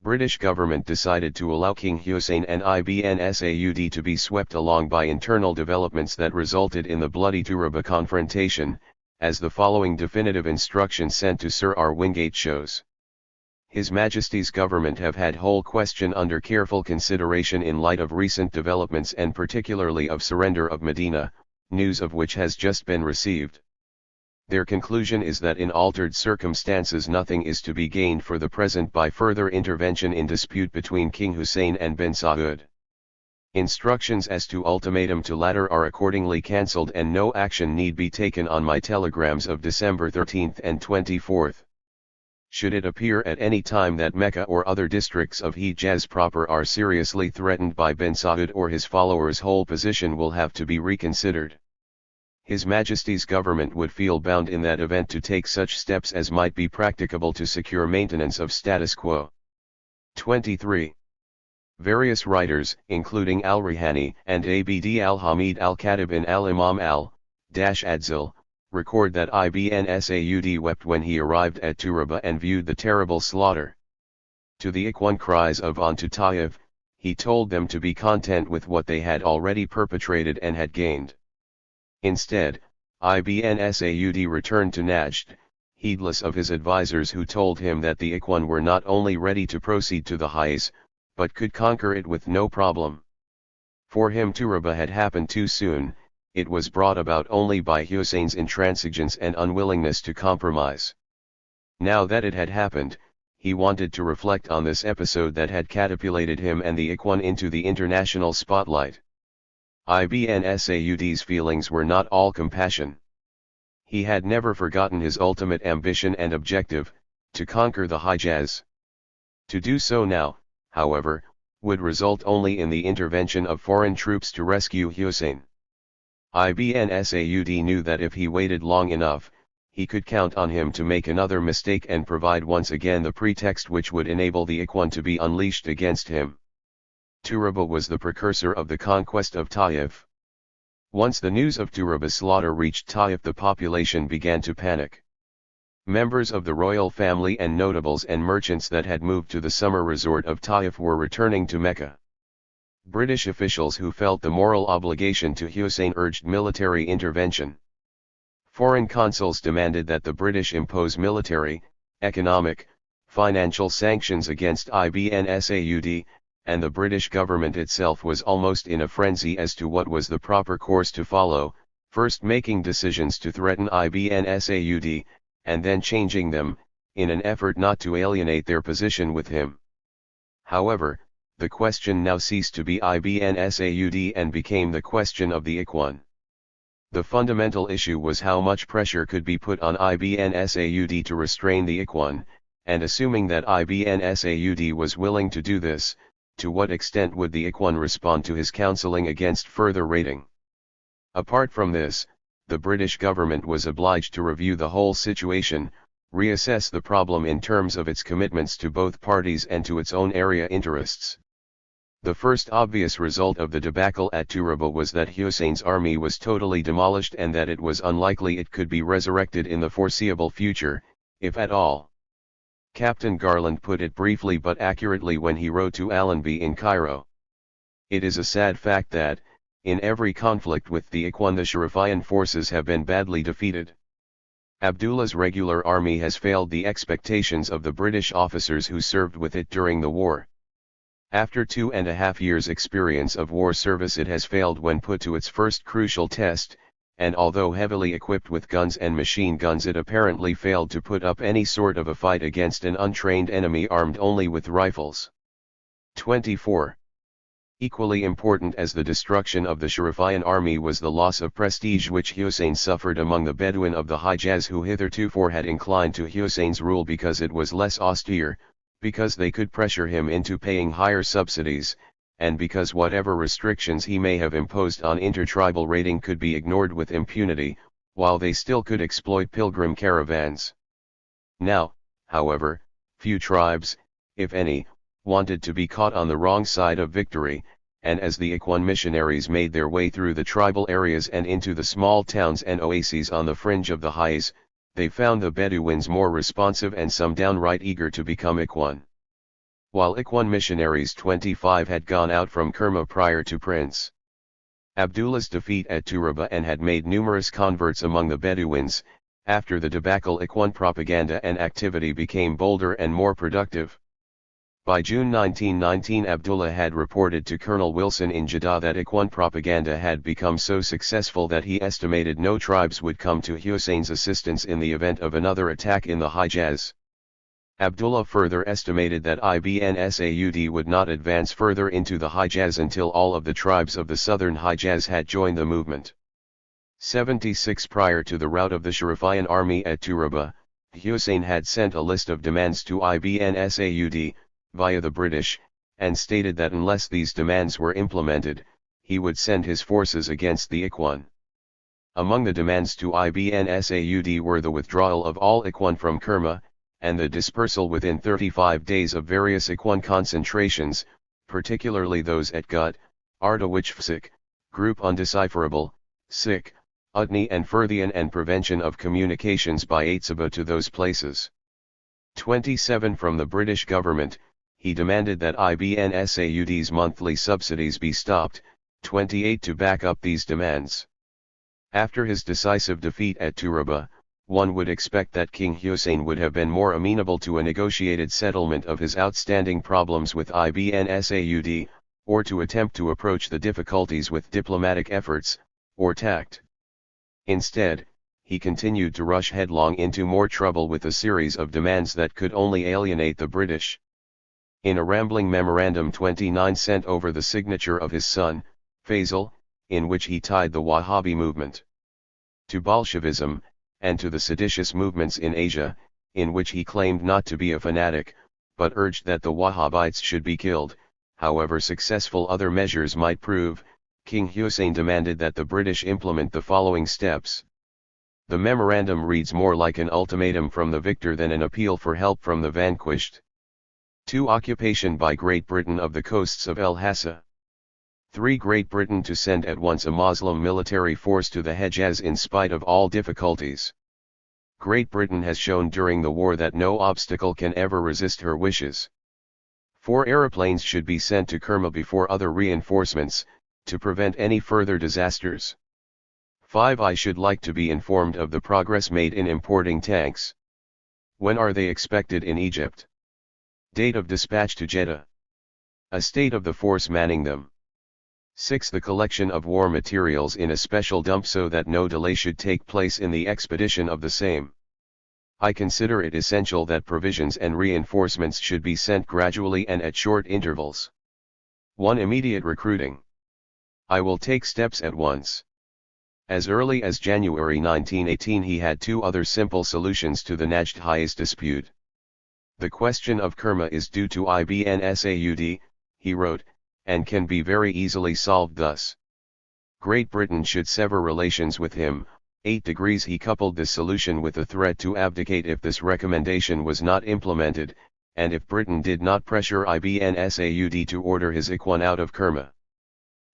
British government decided to allow King Hussein and Ibn Saud to be swept along by internal developments that resulted in the bloody Turaba confrontation, as the following definitive instruction sent to Sir R. Wingate shows. His Majesty's government have had whole question under careful consideration in light of recent developments and particularly of surrender of Medina, news of which has just been received. Their conclusion is that in altered circumstances nothing is to be gained for the present by further intervention in dispute between King Hussein and bin Saud. Instructions as to ultimatum to latter are accordingly cancelled and no action need be taken on my telegrams of December 13 and 24. Should it appear at any time that Mecca or other districts of Hejaz proper are seriously threatened by bin Saud or his followers, whole position will have to be reconsidered. His Majesty's government would feel bound in that event to take such steps as might be practicable to secure maintenance of status quo. 23. Various writers, including al-Rihani and Abd al-Hamid al-Khatib in al-Imam al-Adzil, record that Ibn Saud wept when he arrived at Turaba and viewed the terrible slaughter. To the Ikhwan cries of "On to Taif," he told them to be content with what they had already perpetrated and had gained. Instead, Ibn Saud returned to Najd, heedless of his advisers who told him that the Ikhwan were not only ready to proceed to the Hais, but could conquer it with no problem. For him Turaba had happened too soon, it was brought about only by Hussein's intransigence and unwillingness to compromise. Now that it had happened, he wanted to reflect on this episode that had catapulted him and the Ikhwan into the international spotlight. Ibn Saud's feelings were not all compassion. He had never forgotten his ultimate ambition and objective, to conquer the Hejaz. To do so now, however, would result only in the intervention of foreign troops to rescue Hussein. Ibn Saud knew that if he waited long enough, he could count on him to make another mistake and provide once again the pretext which would enable the Ikhwan to be unleashed against him. Turaba was the precursor of the conquest of Taif. Once the news of Turaba's slaughter reached Taif, the population began to panic. Members of the royal family and notables and merchants that had moved to the summer resort of Taif were returning to Mecca. British officials who felt the moral obligation to Hussein urged military intervention. Foreign consuls demanded that the British impose military, economic, financial sanctions against Ibn Saud, and the British government itself was almost in a frenzy as to what was the proper course to follow, first making decisions to threaten Ibn Saud, and then changing them, in an effort not to alienate their position with him. However, the question now ceased to be Ibn Saud and became the question of the Ikhwan. The fundamental issue was how much pressure could be put on Ibn Saud to restrain the Ikhwan, and assuming that Ibn Saud was willing to do this, to what extent would the Ikhwan respond to his counseling against further raiding? Apart from this, the British government was obliged to review the whole situation, reassess the problem in terms of its commitments to both parties and to its own area interests. The first obvious result of the debacle at Turaba was that Hussein's army was totally demolished and that it was unlikely it could be resurrected in the foreseeable future, if at all. Captain Garland put it briefly but accurately when he wrote to Allenby in Cairo. It is a sad fact that, In every conflict with the Ikhwan, the Sharifian forces have been badly defeated. Abdullah's regular army has failed the expectations of the British officers who served with it during the war. After 2.5 years' experience of war service, it has failed when put to its first crucial test, and although heavily equipped with guns and machine guns, it apparently failed to put up any sort of a fight against an untrained enemy armed only with rifles. 24. Equally important as the destruction of the Sharifian army was the loss of prestige which Hussein suffered among the Bedouin of the Hijaz, who hitherto had inclined to Hussein's rule because it was less austere, because they could pressure him into paying higher subsidies, and because whatever restrictions he may have imposed on intertribal raiding could be ignored with impunity, while they still could exploit pilgrim caravans. Now, however, few tribes, if any, wanted to be caught on the wrong side of victory, and as the Ikhwan missionaries made their way through the tribal areas and into the small towns and oases on the fringe of the Hijaz, they found the Bedouins more responsive and some downright eager to become Ikhwan. While Ikhwan missionaries 25 had gone out from Kerma prior to Prince Abdullah's defeat at Turaba and had made numerous converts among the Bedouins, after the debacle Ikhwan propaganda and activity became bolder and more productive. By June 1919, Abdullah had reported to Colonel Wilson in Jeddah that Ikhwan propaganda had become so successful that he estimated no tribes would come to Hussein's assistance in the event of another attack in the Hijaz. Abdullah further estimated that Ibn Saud would not advance further into the Hijaz until all of the tribes of the southern Hijaz had joined the movement. 76. Prior to the rout of the Sharifian army at Turaba, Hussein had sent a list of demands to Ibn Saud, via the British, and stated that unless these demands were implemented, he would send his forces against the Ikhwan. Among the demands to Ibn Saud were the withdrawal of all Ikhwan from Kerma, and the dispersal within 35 days of various Ikhwan concentrations, particularly those at Gut, Ardawich-Fsik, Group Undecipherable, Sik, Utni and Furthian, and prevention of communications by Atsaba to those places. 27. From the British government, he demanded that Ibn Saud's monthly subsidies be stopped. 28. To back up these demands, after his decisive defeat at Turaba, one would expect that King Hussein would have been more amenable to a negotiated settlement of his outstanding problems with Ibn Saud, or to attempt to approach the difficulties with diplomatic efforts, or tact. Instead, he continued to rush headlong into more trouble with a series of demands that could only alienate the British. In a rambling memorandum 29 sent over the signature of his son, Faisal, in which he tied the Wahhabi movement to Bolshevism, and to the seditious movements in Asia, in which he claimed not to be a fanatic, but urged that the Wahhabites should be killed, however successful other measures might prove, King Hussein demanded that the British implement the following steps. The memorandum reads more like an ultimatum from the victor than an appeal for help from the vanquished. 2. Occupation by Great Britain of the coasts of El Hassa. 3. Great Britain to send at once a Muslim military force to the Hejaz in spite of all difficulties. Great Britain has shown during the war that no obstacle can ever resist her wishes. 4. Aeroplanes should be sent to Kerma before other reinforcements, to prevent any further disasters. 5. I should like to be informed of the progress made in importing tanks. When are they expected in Egypt? Date of dispatch to Jeddah. A state of the force manning them. 6. The collection of war materials in a special dump so that no delay should take place in the expedition of the same. I consider it essential that provisions and reinforcements should be sent gradually and at short intervals. 1. Immediate recruiting. I will take steps at once. As early as January 1918 he had two other simple solutions to the Najd Hijaz dispute. The question of Kerma is due to Ibn Saud, he wrote, and can be very easily solved thus. Great Britain should sever relations with him. 8 degrees. He coupled this solution with the threat to abdicate if this recommendation was not implemented, and if Britain did not pressure Ibn Saud to order his Ikhwan out of Kerma.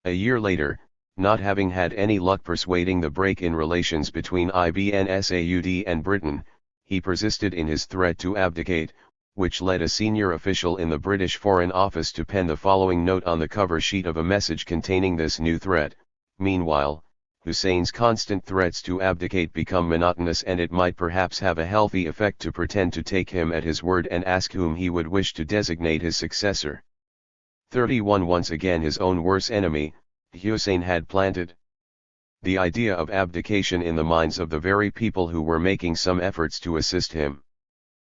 A year later, not having had any luck persuading the break in relations between Ibn Saud and Britain, he persisted in his threat to abdicate, which led a senior official in the British Foreign Office to pen the following note on the cover sheet of a message containing this new threat. Meanwhile, Hussein's constant threats to abdicate become monotonous, and it might perhaps have a healthy effect to pretend to take him at his word and ask whom he would wish to designate his successor. 31. Once again his own worst enemy, Hussein had planted the idea of abdication in the minds of the very people who were making some efforts to assist him.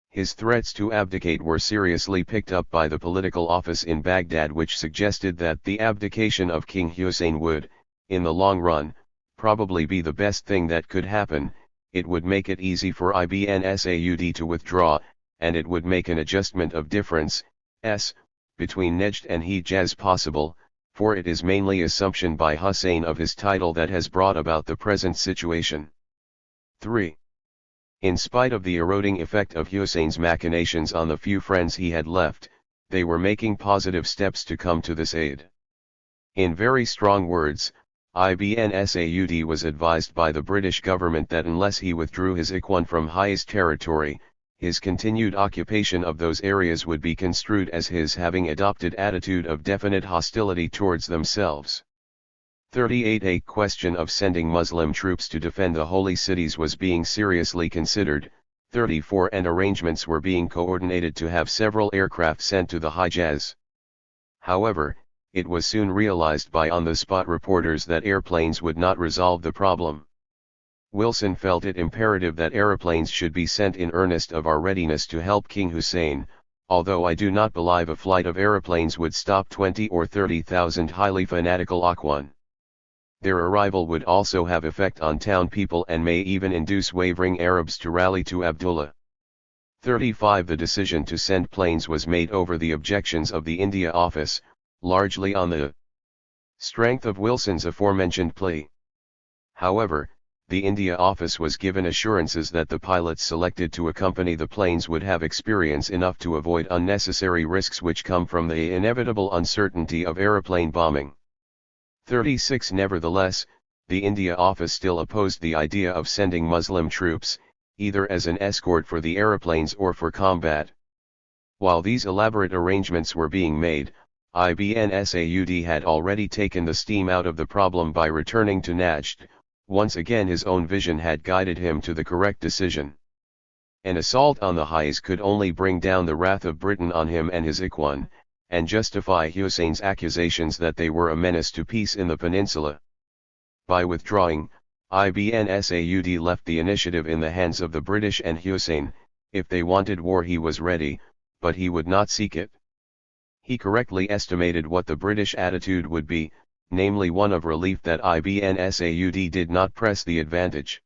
His threats to abdicate were seriously picked up by the political office in Baghdad, which suggested that the abdication of King Hussein would, in the long run, probably be the best thing that could happen. It would make it easy for Ibn Saud to withdraw, and it would make an adjustment of difference between Najd and Hijaz possible, for it is mainly assumption by Hussein of his title that has brought about the present situation. 3. In spite of the eroding effect of Hussein's machinations on the few friends he had left, they were making positive steps to come to this aid. In very strong words, Ibn Saud was advised by the British government that unless he withdrew his Ikhwan from Hijaz territory, his continued occupation of those areas would be construed as his having adopted attitude of definite hostility towards themselves. 38. A question of sending Muslim troops to defend the holy cities was being seriously considered. 34. And arrangements were being coordinated to have several aircraft sent to the Hijaz. However, it was soon realized by on-the-spot reporters that airplanes would not resolve the problem. Wilson felt it imperative that aeroplanes should be sent in earnest of our readiness to help King Hussein, although I do not believe a flight of aeroplanes would stop 20 or 30,000 highly fanatical Ikhwan. Their arrival would also have effect on town people and may even induce wavering Arabs to rally to Abdullah. 35. The decision to send planes was made over the objections of the India office, largely on the strength of Wilson's aforementioned plea. However, the India office was given assurances that the pilots selected to accompany the planes would have experience enough to avoid unnecessary risks which come from the inevitable uncertainty of aeroplane bombing. 36. Nevertheless, the India office still opposed the idea of sending Muslim troops, either as an escort for the aeroplanes or for combat. While these elaborate arrangements were being made, Ibn Saud had already taken the steam out of the problem by returning to Najd. Once again his own vision had guided him to the correct decision. An assault on the Hijaz could only bring down the wrath of Britain on him and his Ikhwan, and justify Hussein's accusations that they were a menace to peace in the peninsula. By withdrawing, Ibn Saud left the initiative in the hands of the British and Hussein. If they wanted war he was ready, but he would not seek it. He correctly estimated what the British attitude would be, namely one of relief that Ibn Saud did not press the advantage.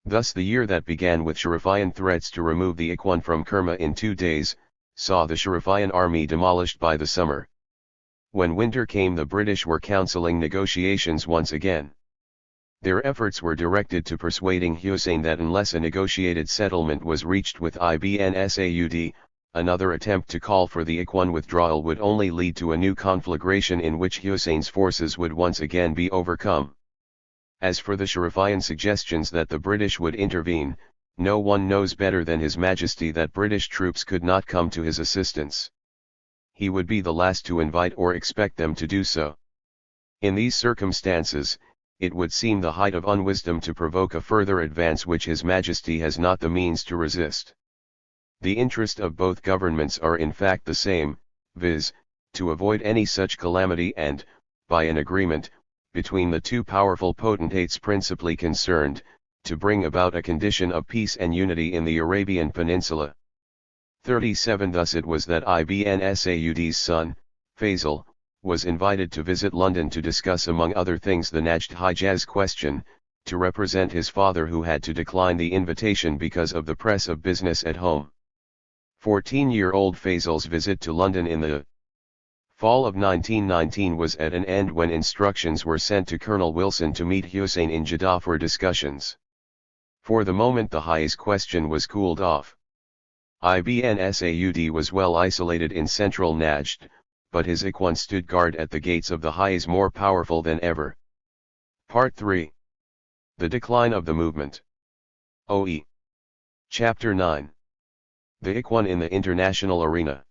Thus the year that began with Sharifian threats to remove the Ikhwan from Kerma in 2 days, saw the Sharifian army demolished by the summer. When winter came the British were counseling negotiations once again. Their efforts were directed to persuading Hussein that unless a negotiated settlement was reached with Ibn Saud, another attempt to call for the Ikhwan withdrawal would only lead to a new conflagration in which Hussein's forces would once again be overcome. As for the Sharifian suggestions that the British would intervene, no one knows better than His Majesty that British troops could not come to his assistance. He would be the last to invite or expect them to do so. In these circumstances, it would seem the height of unwisdom to provoke a further advance which His Majesty has not the means to resist. The interest of both governments are in fact the same, viz., to avoid any such calamity and, by an agreement, between the two powerful potentates principally concerned, to bring about a condition of peace and unity in the Arabian Peninsula. 37. Thus it was that Ibn Saud's son, Faisal, was invited to visit London to discuss among other things the Najd-Hijaz question, to represent his father who had to decline the invitation because of the press of business at home. 14-year-old Faisal's visit to London in the fall of 1919 was at an end when instructions were sent to Colonel Wilson to meet Hussein in Jeddah for discussions. For the moment the Hijaz question was cooled off. Ibn Saud was well isolated in central Najd, but his Ikhwan stood guard at the gates of the Hijaz more powerful than ever. Part 3. The Decline of the Movement. OE. Chapter 9. The Ikhwan in the International Arena.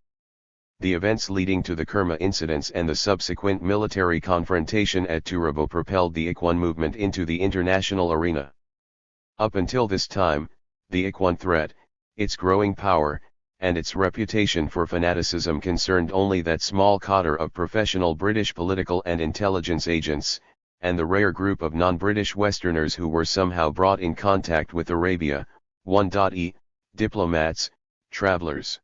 The events leading to the Kerma incidents and the subsequent military confrontation at Turabo propelled the Ikhwan movement into the international arena. Up until this time, the Ikhwan threat, its growing power, and its reputation for fanaticism concerned only that small cadre of professional British political and intelligence agents, and the rare group of non-British Westerners who were somehow brought in contact with Arabia, 1.e, diplomats, travelers.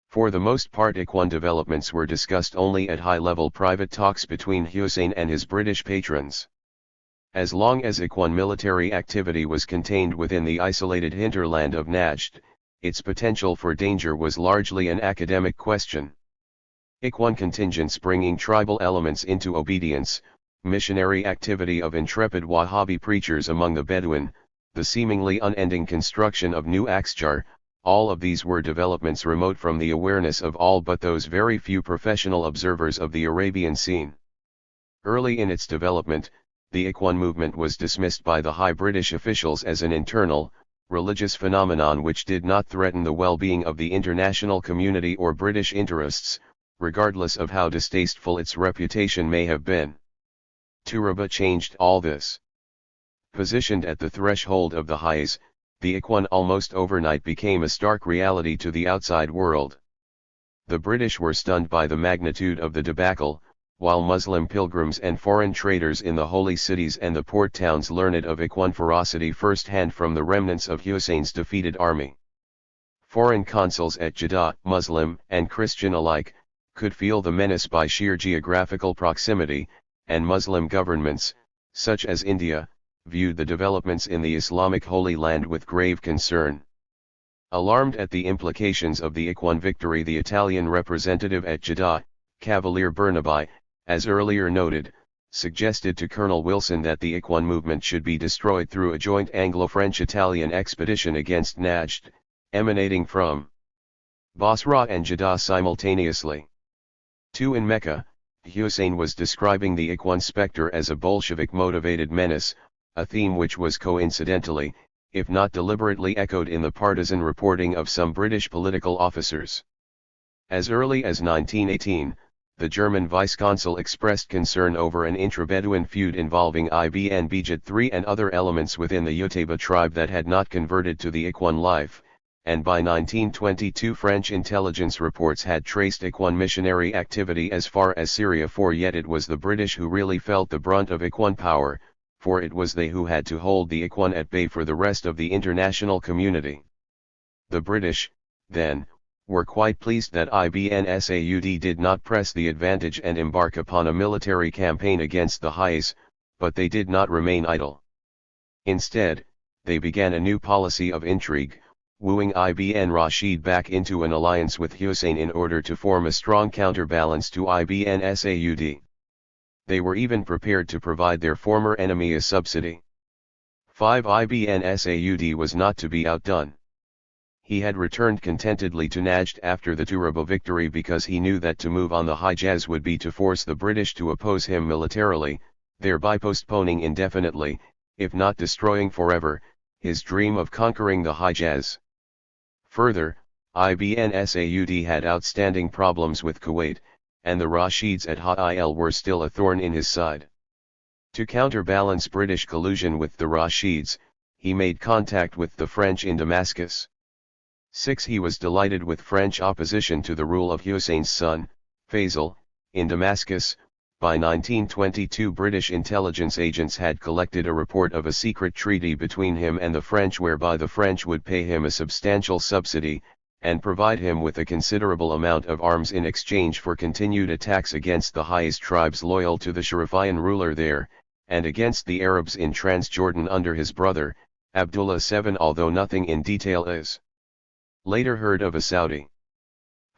For the most part, Ikhwan developments were discussed only at high-level private talks between Hussein and his British patrons. As long as Ikhwan military activity was contained within the isolated hinterland of Najd, its potential for danger was largely an academic question. Ikhwan contingents bringing tribal elements into obedience, missionary activity of intrepid Wahhabi preachers among the Bedouin, the seemingly unending construction of new Aksjar, all of these were developments remote from the awareness of all but those very few professional observers of the Arabian scene. Early in its development, the Ikhwan movement was dismissed by the high British officials as an internal, religious phenomenon which did not threaten the well-being of the international community or British interests, regardless of how distasteful its reputation may have been. Turaba changed all this. Positioned at the threshold of the Hajj, the Ikhwan almost overnight became a stark reality to the outside world. The British were stunned by the magnitude of the debacle, while Muslim pilgrims and foreign traders in the holy cities and the port towns learned of Ikhwan ferocity first-hand from the remnants of Hussein's defeated army. Foreign consuls at Jeddah, Muslim and Christian alike, could feel the menace by sheer geographical proximity, and Muslim governments, such as India, viewed the developments in the Islamic Holy Land with grave concern. Alarmed at the implications of the Ikhwan victory, the Italian representative at Jeddah, Cavalier Bernabai, as earlier noted, suggested to Colonel Wilson that the Ikhwan movement should be destroyed through a joint Anglo-French-Italian expedition against Najd, emanating from Basra and Jeddah simultaneously. In Mecca, Hussein was describing the Ikhwan spectre as a Bolshevik-motivated menace, a theme which was coincidentally, if not deliberately, echoed in the partisan reporting of some British political officers. As early as 1918, the German vice-consul expressed concern over an intra-Bedouin feud involving Ibn Bijad III and other elements within the Utaba tribe that had not converted to the Ikhwan life, and by 1922 French intelligence reports had traced Ikhwan missionary activity as far as Syria, for yet it was the British who really felt the brunt of Ikhwan power, for it was they who had to hold the Ikhwan at bay for the rest of the international community. The British, then, were quite pleased that Ibn Saud did not press the advantage and embark upon a military campaign against the Hajj, but they did not remain idle. Instead, they began a new policy of intrigue, wooing Ibn Rashid back into an alliance with Hussein in order to form a strong counterbalance to Ibn Saud. They were even prepared to provide their former enemy a subsidy. 5. Ibn Saud was not to be outdone. He had returned contentedly to Najd after the Turabo victory because he knew that to move on the Hijaz would be to force the British to oppose him militarily, thereby postponing indefinitely, if not destroying forever, his dream of conquering the Hijaz. Further, Ibn Saud had outstanding problems with Kuwait, and the Rashids at Ha'il were still a thorn in his side. To counterbalance British collusion with the Rashids, he made contact with the French in Damascus. 6. He was delighted with French opposition to the rule of Hussein's son, Faisal, in Damascus. By 1922 British intelligence agents had collected a report of a secret treaty between him and the French whereby the French would pay him a substantial subsidy, and provide him with a considerable amount of arms in exchange for continued attacks against the Hajj tribes loyal to the Sharifian ruler there, and against the Arabs in Transjordan under his brother, Abdullah VII, although nothing in detail is later heard of a Saudi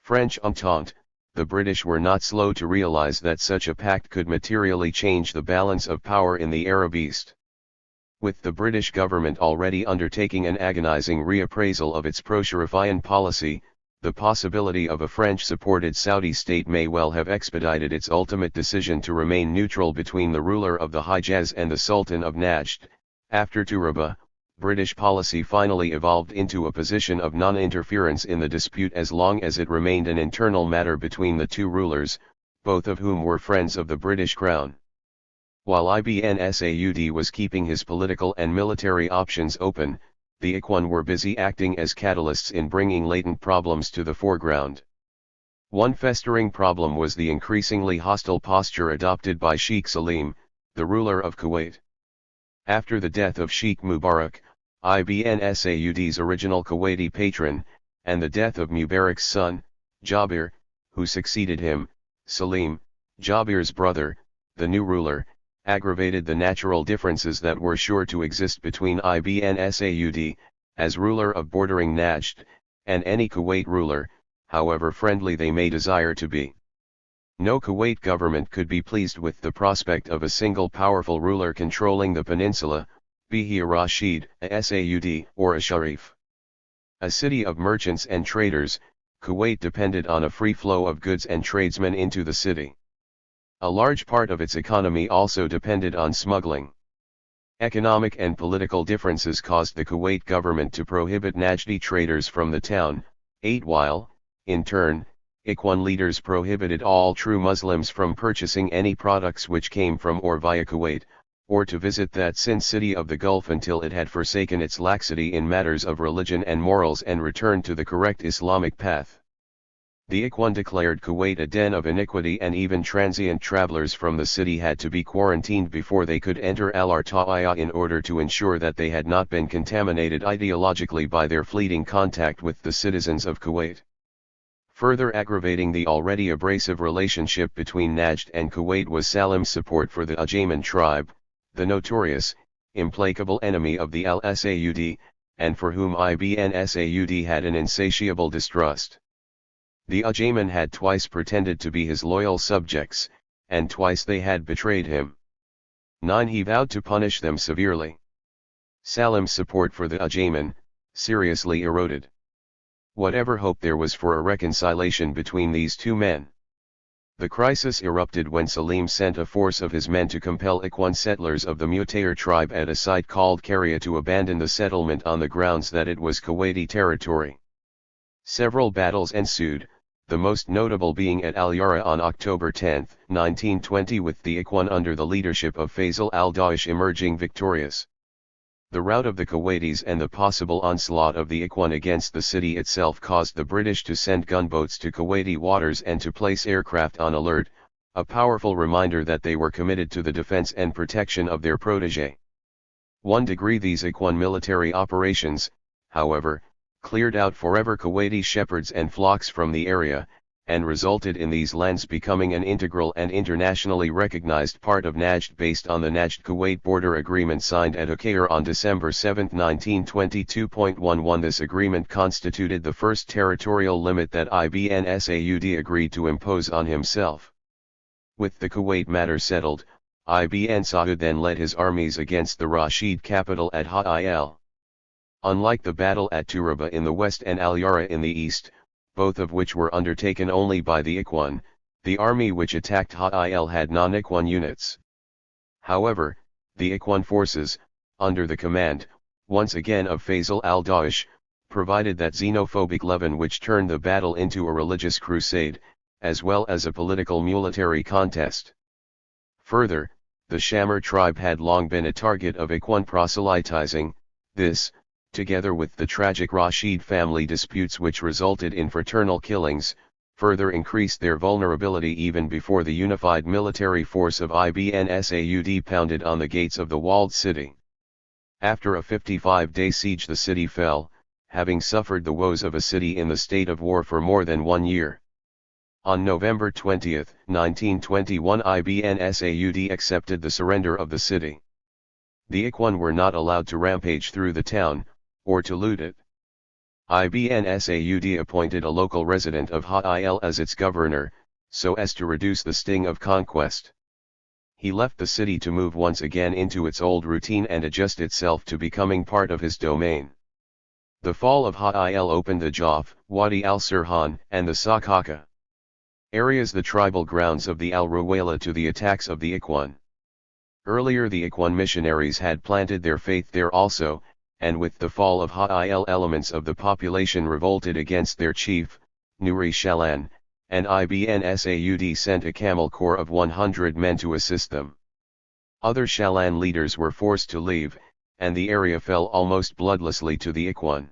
French entente. The British were not slow to realize that such a pact could materially change the balance of power in the Arab East. With the British government already undertaking an agonizing reappraisal of its pro-Sharifian policy, the possibility of a French-supported Saudi state may well have expedited its ultimate decision to remain neutral between the ruler of the Hijaz and the Sultan of Najd. After Turaba, British policy finally evolved into a position of non-interference in the dispute as long as it remained an internal matter between the two rulers, both of whom were friends of the British Crown. While Ibn Saud was keeping his political and military options open, the Ikhwan were busy acting as catalysts in bringing latent problems to the foreground. One festering problem was the increasingly hostile posture adopted by Sheikh Salim, the ruler of Kuwait. After the death of Sheikh Mubarak, Ibn Saud's original Kuwaiti patron, and the death of Mubarak's son, Jabir, who succeeded him, Salim, Jabir's brother, the new ruler, aggravated the natural differences that were sure to exist between Ibn Saud, as ruler of bordering Najd, and any Kuwait ruler, however friendly they may desire to be. No Kuwait government could be pleased with the prospect of a single powerful ruler controlling the peninsula, be he a Rashid, a Saud, or a Sharif. A city of merchants and traders, Kuwait depended on a free flow of goods and tradesmen into the city. A large part of its economy also depended on smuggling. Economic and political differences caused the Kuwait government to prohibit Najdi traders from the town, while, in turn, Ikhwan leaders prohibited all true Muslims from purchasing any products which came from or via Kuwait, or to visit that sin city of the Gulf until it had forsaken its laxity in matters of religion and morals and returned to the correct Islamic path. The Ikhwan declared Kuwait a den of iniquity, and even transient travelers from the city had to be quarantined before they could enter Al-Arta'iyah in order to ensure that they had not been contaminated ideologically by their fleeting contact with the citizens of Kuwait. Further aggravating the already abrasive relationship between Najd and Kuwait was Salim's support for the Ajayman tribe, the notorious, implacable enemy of the Al-Saud, and for whom Ibn Saud had an insatiable distrust. The Ajayman had twice pretended to be his loyal subjects, and twice they had betrayed him. 9. He vowed to punish them severely. Salim's support for the Ajayman seriously eroded whatever hope there was for a reconciliation between these two men. The crisis erupted when Salim sent a force of his men to compel Ikhwan settlers of the Mutayr tribe at a site called Karia to abandon the settlement on the grounds that it was Kuwaiti territory. Several battles ensued, the most notable being at Al-Yara on October 10, 1920, with the Ikhwan under the leadership of Faisal al-Daesh emerging victorious. The rout of the Kuwaitis and the possible onslaught of the Ikhwan against the city itself caused the British to send gunboats to Kuwaiti waters and to place aircraft on alert, a powerful reminder that they were committed to the defense and protection of their protégé. 1. These Ikhwan military operations, however, cleared out forever Kuwaiti shepherds and flocks from the area, and resulted in these lands becoming an integral and internationally recognized part of Najd based on the Najd-Kuwait border agreement signed at Uqayr on December 7, 1922.11. This agreement constituted the first territorial limit that Ibn Saud agreed to impose on himself. With the Kuwait matter settled, Ibn Saud then led his armies against the Rashid capital at Ha'il. Unlike the battle at Turaba in the west and Al-Yara in the east, both of which were undertaken only by the Ikhwan, the army which attacked Ha'il had non-Ikhwan units. However, the Ikhwan forces, under the command, once again of Faisal al-Daesh, provided that xenophobic leaven which turned the battle into a religious crusade, as well as a political military contest. Further, the Shamir tribe had long been a target of Ikhwan proselytizing. This, together with the tragic Rashid family disputes which resulted in fraternal killings, further increased their vulnerability even before the unified military force of Ibn Saud pounded on the gates of the walled city. After a 55-day siege the city fell, having suffered the woes of a city in the state of war for more than 1 year. On November 20, 1921, Ibn Saud accepted the surrender of the city. The Ikhwan were not allowed to rampage through the town, or to loot it. Ibn Saud appointed a local resident of Ha'il as its governor, so as to reduce the sting of conquest. He left the city to move once again into its old routine and adjust itself to becoming part of his domain. The fall of Ha'il opened the Jaf, Wadi al-Sirhan, and the Sakaka areas, the tribal grounds of the Al-Ruwayla, to the attacks of the Ikhwan. Earlier the Ikhwan missionaries had planted their faith there also, and with the fall of Ha'il elements of the population revolted against their chief, Nuri Shalan, and Ibn Saud sent a camel corps of 100 men to assist them. Other Shalan leaders were forced to leave, and the area fell almost bloodlessly to the Ikhwan.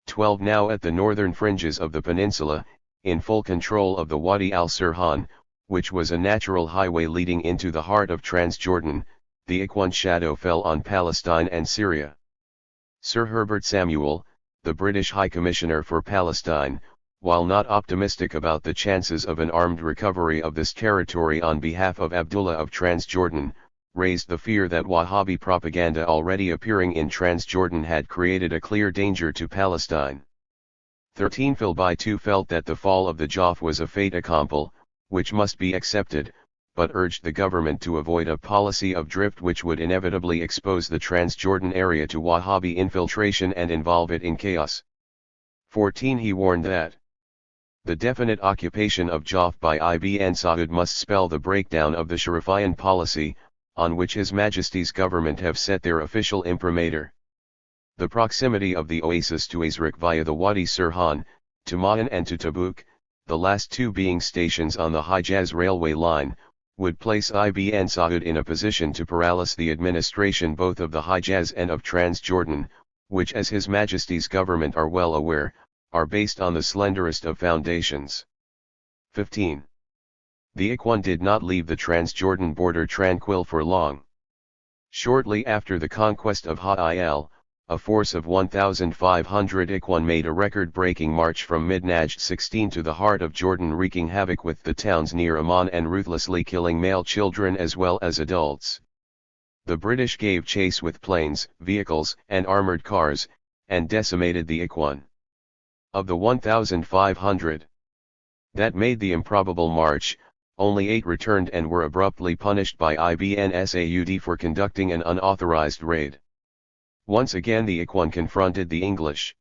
12 Now at the northern fringes of the peninsula, in full control of the Wadi al-Sirhan, which was a natural highway leading into the heart of Transjordan, the Ikhwan shadow fell on Palestine and Syria. Sir Herbert Samuel, the British High Commissioner for Palestine, while not optimistic about the chances of an armed recovery of this territory on behalf of Abdullah of Transjordan, raised the fear that Wahhabi propaganda already appearing in Transjordan had created a clear danger to Palestine. 13 Philby too felt that the fall of the Jaf was a fait accompli, which must be accepted, but urged the government to avoid a policy of drift which would inevitably expose the Transjordan area to Wahhabi infiltration and involve it in chaos. 14 He warned that the definite occupation of Jaf by Ibn Saud must spell the breakdown of the Sharifian policy, on which His Majesty's government have set their official imprimatur. The proximity of the oasis to Azraq via the Wadi Sirhan, to Ma'an and to Tabuk, the last two being stations on the Hijaz railway line, would place Ibn Saud in a position to paralyze the administration both of the Hijaz and of Transjordan, which as His Majesty's government are well aware, are based on the slenderest of foundations. 15. The Ikhwan did not leave the Transjordan border tranquil for long. Shortly after the conquest of Ha'il, a force of 1,500 Ikhwan made a record-breaking march from mid-Najd 16 to the heart of Jordan, wreaking havoc with the towns near Amman and ruthlessly killing male children as well as adults. The British gave chase with planes, vehicles, and armored cars, and decimated the Ikhwan. Of the 1,500 that made the improbable march, only 8 returned and were abruptly punished by Ibn Saud for conducting an unauthorized raid. Once again the Ikhwan confronted the English.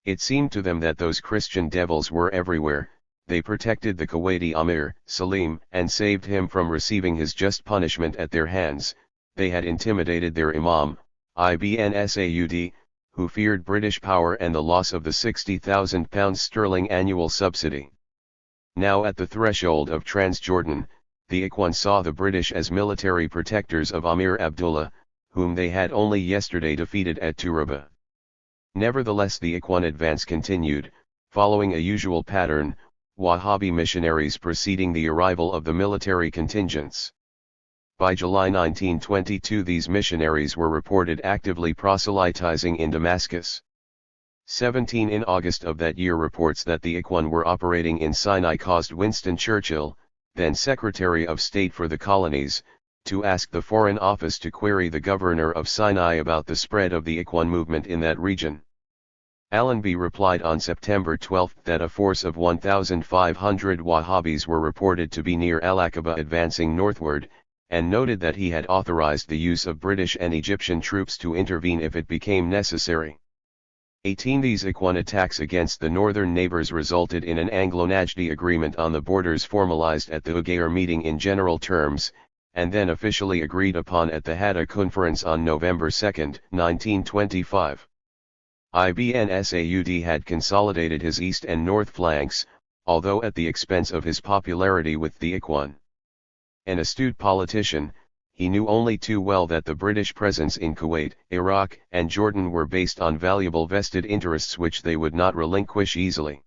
It seemed to them that those Christian devils were everywhere. They protected the Kuwaiti Amir, Salim, and saved him from receiving his just punishment at their hands. They had intimidated their Imam, Ibn Saud, who feared British power and the loss of the £60,000 sterling annual subsidy. Now at the threshold of Transjordan, the Ikhwan saw the British as military protectors of Amir Abdullah, whom they had only yesterday defeated at Turaba. Nevertheless the Ikhwan advance continued, following a usual pattern, Wahhabi missionaries preceding the arrival of the military contingents. By July 1922 these missionaries were reported actively proselytizing in Damascus. 17 In August of that year reports that the Ikhwan were operating in Sinai caused Winston Churchill, then Secretary of State for the Colonies, to ask the Foreign Office to query the governor of Sinai about the spread of the Ikhwan movement in that region. Allenby replied on September 12 that a force of 1,500 Wahhabis were reported to be near Al-Aqaba advancing northward, and noted that he had authorized the use of British and Egyptian troops to intervene if it became necessary. 18 These Ikhwan attacks against the northern neighbors resulted in an Anglo-Najdi agreement on the borders formalized at the Ugair meeting in general terms, and then officially agreed upon at the Hadda Conference on November 2, 1925. Ibn Saud had consolidated his east and north flanks, although at the expense of his popularity with the Ikhwan. An astute politician, he knew only too well that the British presence in Kuwait, Iraq, and Jordan were based on valuable vested interests which they would not relinquish easily.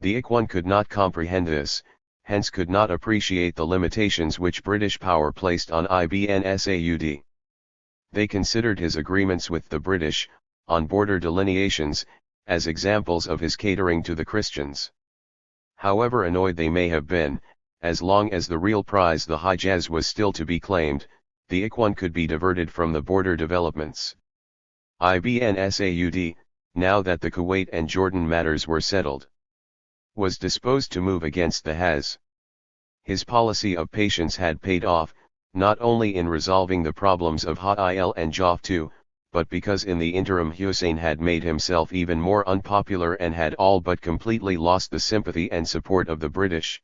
The Ikhwan could not comprehend this, hence could not appreciate the limitations which British power placed on Ibn Saud. They considered his agreements with the British, on border delineations, as examples of his catering to the Christians. However annoyed they may have been, as long as the real prize the Hijaz was still to be claimed, the Ikhwan could be diverted from the border developments. Ibn Saud, now that the Kuwait and Jordan matters were settled, was disposed to move against the Haz. His policy of patience had paid off, not only in resolving the problems of Ha'il and Jaf too, but because in the interim Hussein had made himself even more unpopular and had all but completely lost the sympathy and support of the British.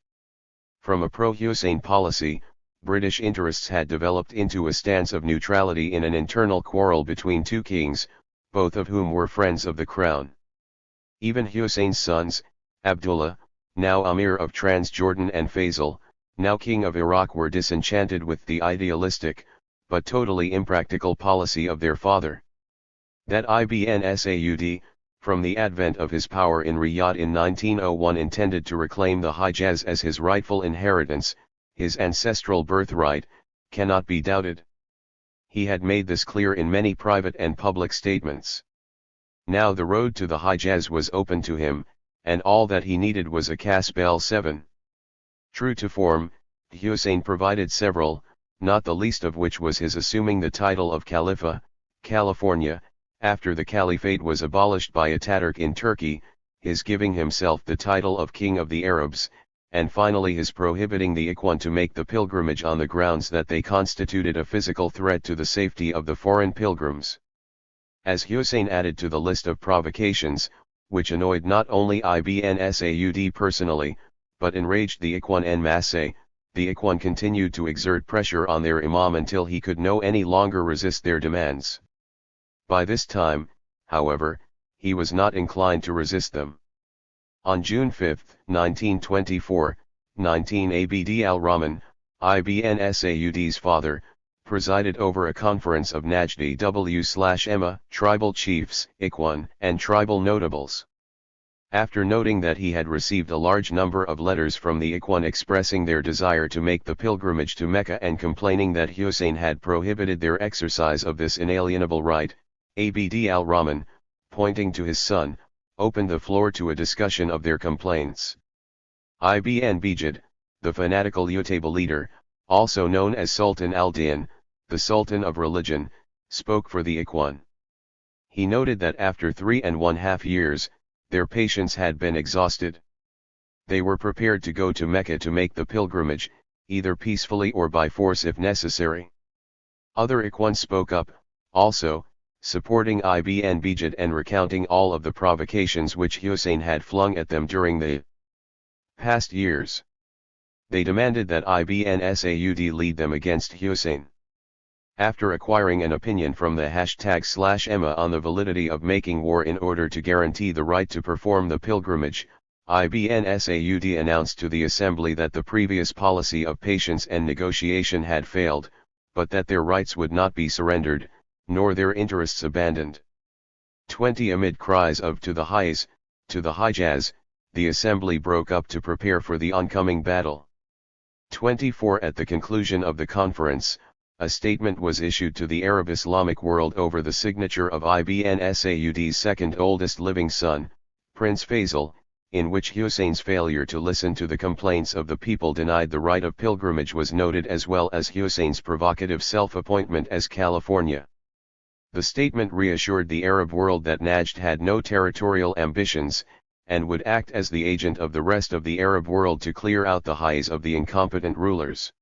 From a pro-Hussein policy, British interests had developed into a stance of neutrality in an internal quarrel between two kings, both of whom were friends of the crown. Even Hussein's sons, Abdullah, now Amir of Transjordan, and Faisal, now king of Iraq, were disenchanted with the idealistic, but totally impractical policy of their father. That Ibn Saud, from the advent of his power in Riyadh in 1901, intended to reclaim the Hijaz as his rightful inheritance, his ancestral birthright, cannot be doubted. He had made this clear in many private and public statements. Now the road to the Hijaz was open to him, and all that he needed was a Casbel 7. True to form, Hussein provided several, not the least of which was his assuming the title of Khalifa, California, after the Caliphate was abolished by Ataturk in Turkey, his giving himself the title of King of the Arabs, and finally his prohibiting the Ikhwan to make the pilgrimage on the grounds that they constituted a physical threat to the safety of the foreign pilgrims. As Hussein added to the list of provocations, which annoyed not only Ibn Saud personally, but enraged the Ikhwan en masse, the Ikhwan continued to exert pressure on their Imam until he could no any longer resist their demands. By this time, however, he was not inclined to resist them. On June 5, 1924, 19 Abd al-Rahman, Ibn Saud's father, presided over a conference of Najd W/Emma, tribal chiefs, Ikhwan, and tribal notables. After noting that he had received a large number of letters from the Ikhwan expressing their desire to make the pilgrimage to Mecca and complaining that Hussein had prohibited their exercise of this inalienable right, Abd al-Rahman, pointing to his son, opened the floor to a discussion of their complaints. Ibn Bijid, the fanatical Utaba leader, also known as Sultan al-Din, the Sultan of Religion, spoke for the Ikhwan. He noted that after 3.5 years, their patience had been exhausted. They were prepared to go to Mecca to make the pilgrimage, either peacefully or by force if necessary. Other Ikhwan spoke up, also, supporting Ibn Bijid and recounting all of the provocations which Hussein had flung at them during the past years. They demanded that Ibn Saud lead them against Hussein. After acquiring an opinion from the #Emma on the validity of making war in order to guarantee the right to perform the pilgrimage, Ibn Saud announced to the assembly that the previous policy of patience and negotiation had failed, but that their rights would not be surrendered, nor their interests abandoned. 20 Amid cries of "to the Hijaz," the assembly broke up to prepare for the oncoming battle. 24 At the conclusion of the conference, a statement was issued to the Arab Islamic world over the signature of Ibn Saud's second oldest living son, Prince Faisal, in which Hussein's failure to listen to the complaints of the people denied the right of pilgrimage was noted, as well as Hussein's provocative self-appointment as California. The statement reassured the Arab world that Najd had no territorial ambitions, and would act as the agent of the rest of the Arab world to clear out the highs of the incompetent rulers.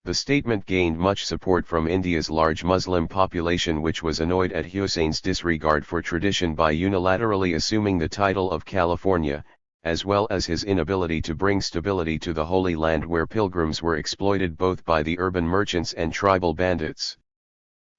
The statement gained much support from India's large Muslim population, which was annoyed at Hussein's disregard for tradition by unilaterally assuming the title of California, as well as his inability to bring stability to the Holy Land, where pilgrims were exploited both by the urban merchants and tribal bandits.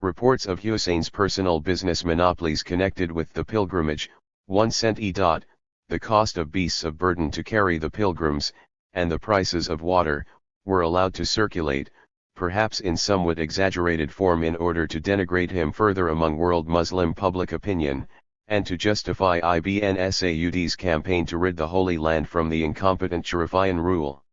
Reports of Hussein's personal business monopolies connected with the pilgrimage, 1 cent the cost of beasts of burden to carry the pilgrims, and the prices of water, were allowed to circulate, perhaps in somewhat exaggerated form in order to denigrate him further among world Muslim public opinion, and to justify Ibn Saud's campaign to rid the Holy Land from the incompetent Sharifian rule.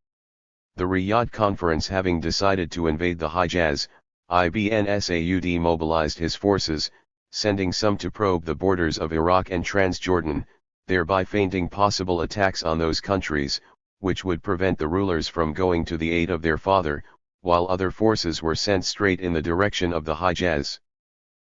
The Riyadh Conference having decided to invade the Hijaz, Ibn Saud mobilized his forces, sending some to probe the borders of Iraq and Transjordan, thereby feinting possible attacks on those countries, which would prevent the rulers from going to the aid of their father, while other forces were sent straight in the direction of the Hijaz.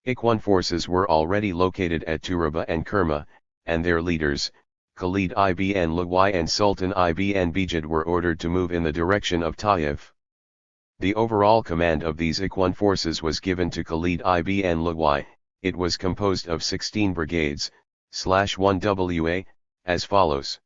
Ikhwan forces were already located at Turaba and Kerma, and their leaders, Khalid ibn Luwai and Sultan ibn Bijid, were ordered to move in the direction of Taif. The overall command of these Ikhwan forces was given to Khalid ibn Luwai. It was composed of 16 brigades, /1 WA, as follows.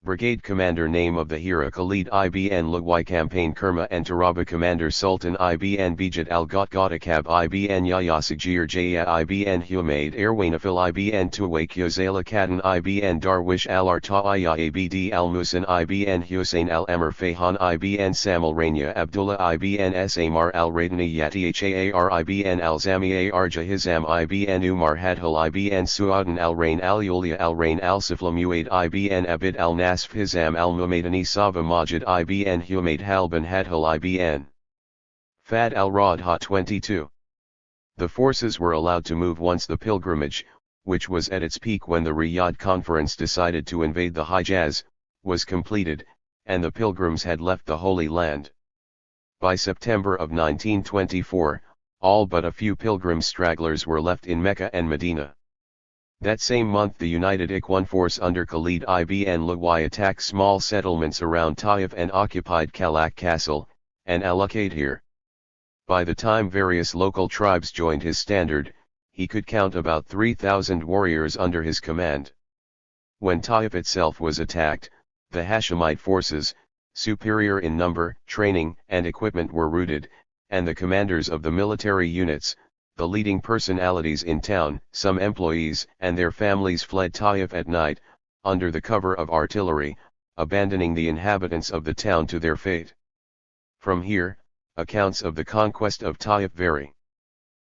Brigade Commander name of the Hira Khalid ibn Luwai Campaign Kerma and Taraba Commander Sultan ibn Bijat al-Gotgotakab ibn Yahya Sajir Jaya ibn Humaid Airwanafil ibn Tuwak Yozala Katan ibn Darwish al-Arta'aya abd al-Musin ibn Hussein al-Amr Fahan ibn Samal Rania Abdullah ibn Samar al-Radani Yatihaar ibn al-Zami Arjahizam ibn Umar Hadhal ibn Su'adan al-Rain al-Yulia al-Rain al-Siflam Uaid ibn Abid al-Nasf Hizam al-Mumaydani Sava Majid ibn Humaid Halban Hadhal ibn Fad al-Radha 22. The forces were allowed to move once the pilgrimage, which was at its peak when the Riyadh Conference decided to invade the Hijaz, was completed, and the pilgrims had left the Holy Land. By September of 1924, all but a few pilgrim stragglers were left in Mecca and Medina. That same month the United Ikhwan force under Khalid ibn Luwai attacked small settlements around Taif and occupied Kalak Castle, and Al-Qadir. By the time various local tribes joined his standard, he could count about 3,000 warriors under his command. When Taif itself was attacked, the Hashemite forces, superior in number, training, and equipment were routed, and the commanders of the military units, the leading personalities in town, some employees and their families fled Taif at night, under the cover of artillery, abandoning the inhabitants of the town to their fate. From here, accounts of the conquest of Taif vary.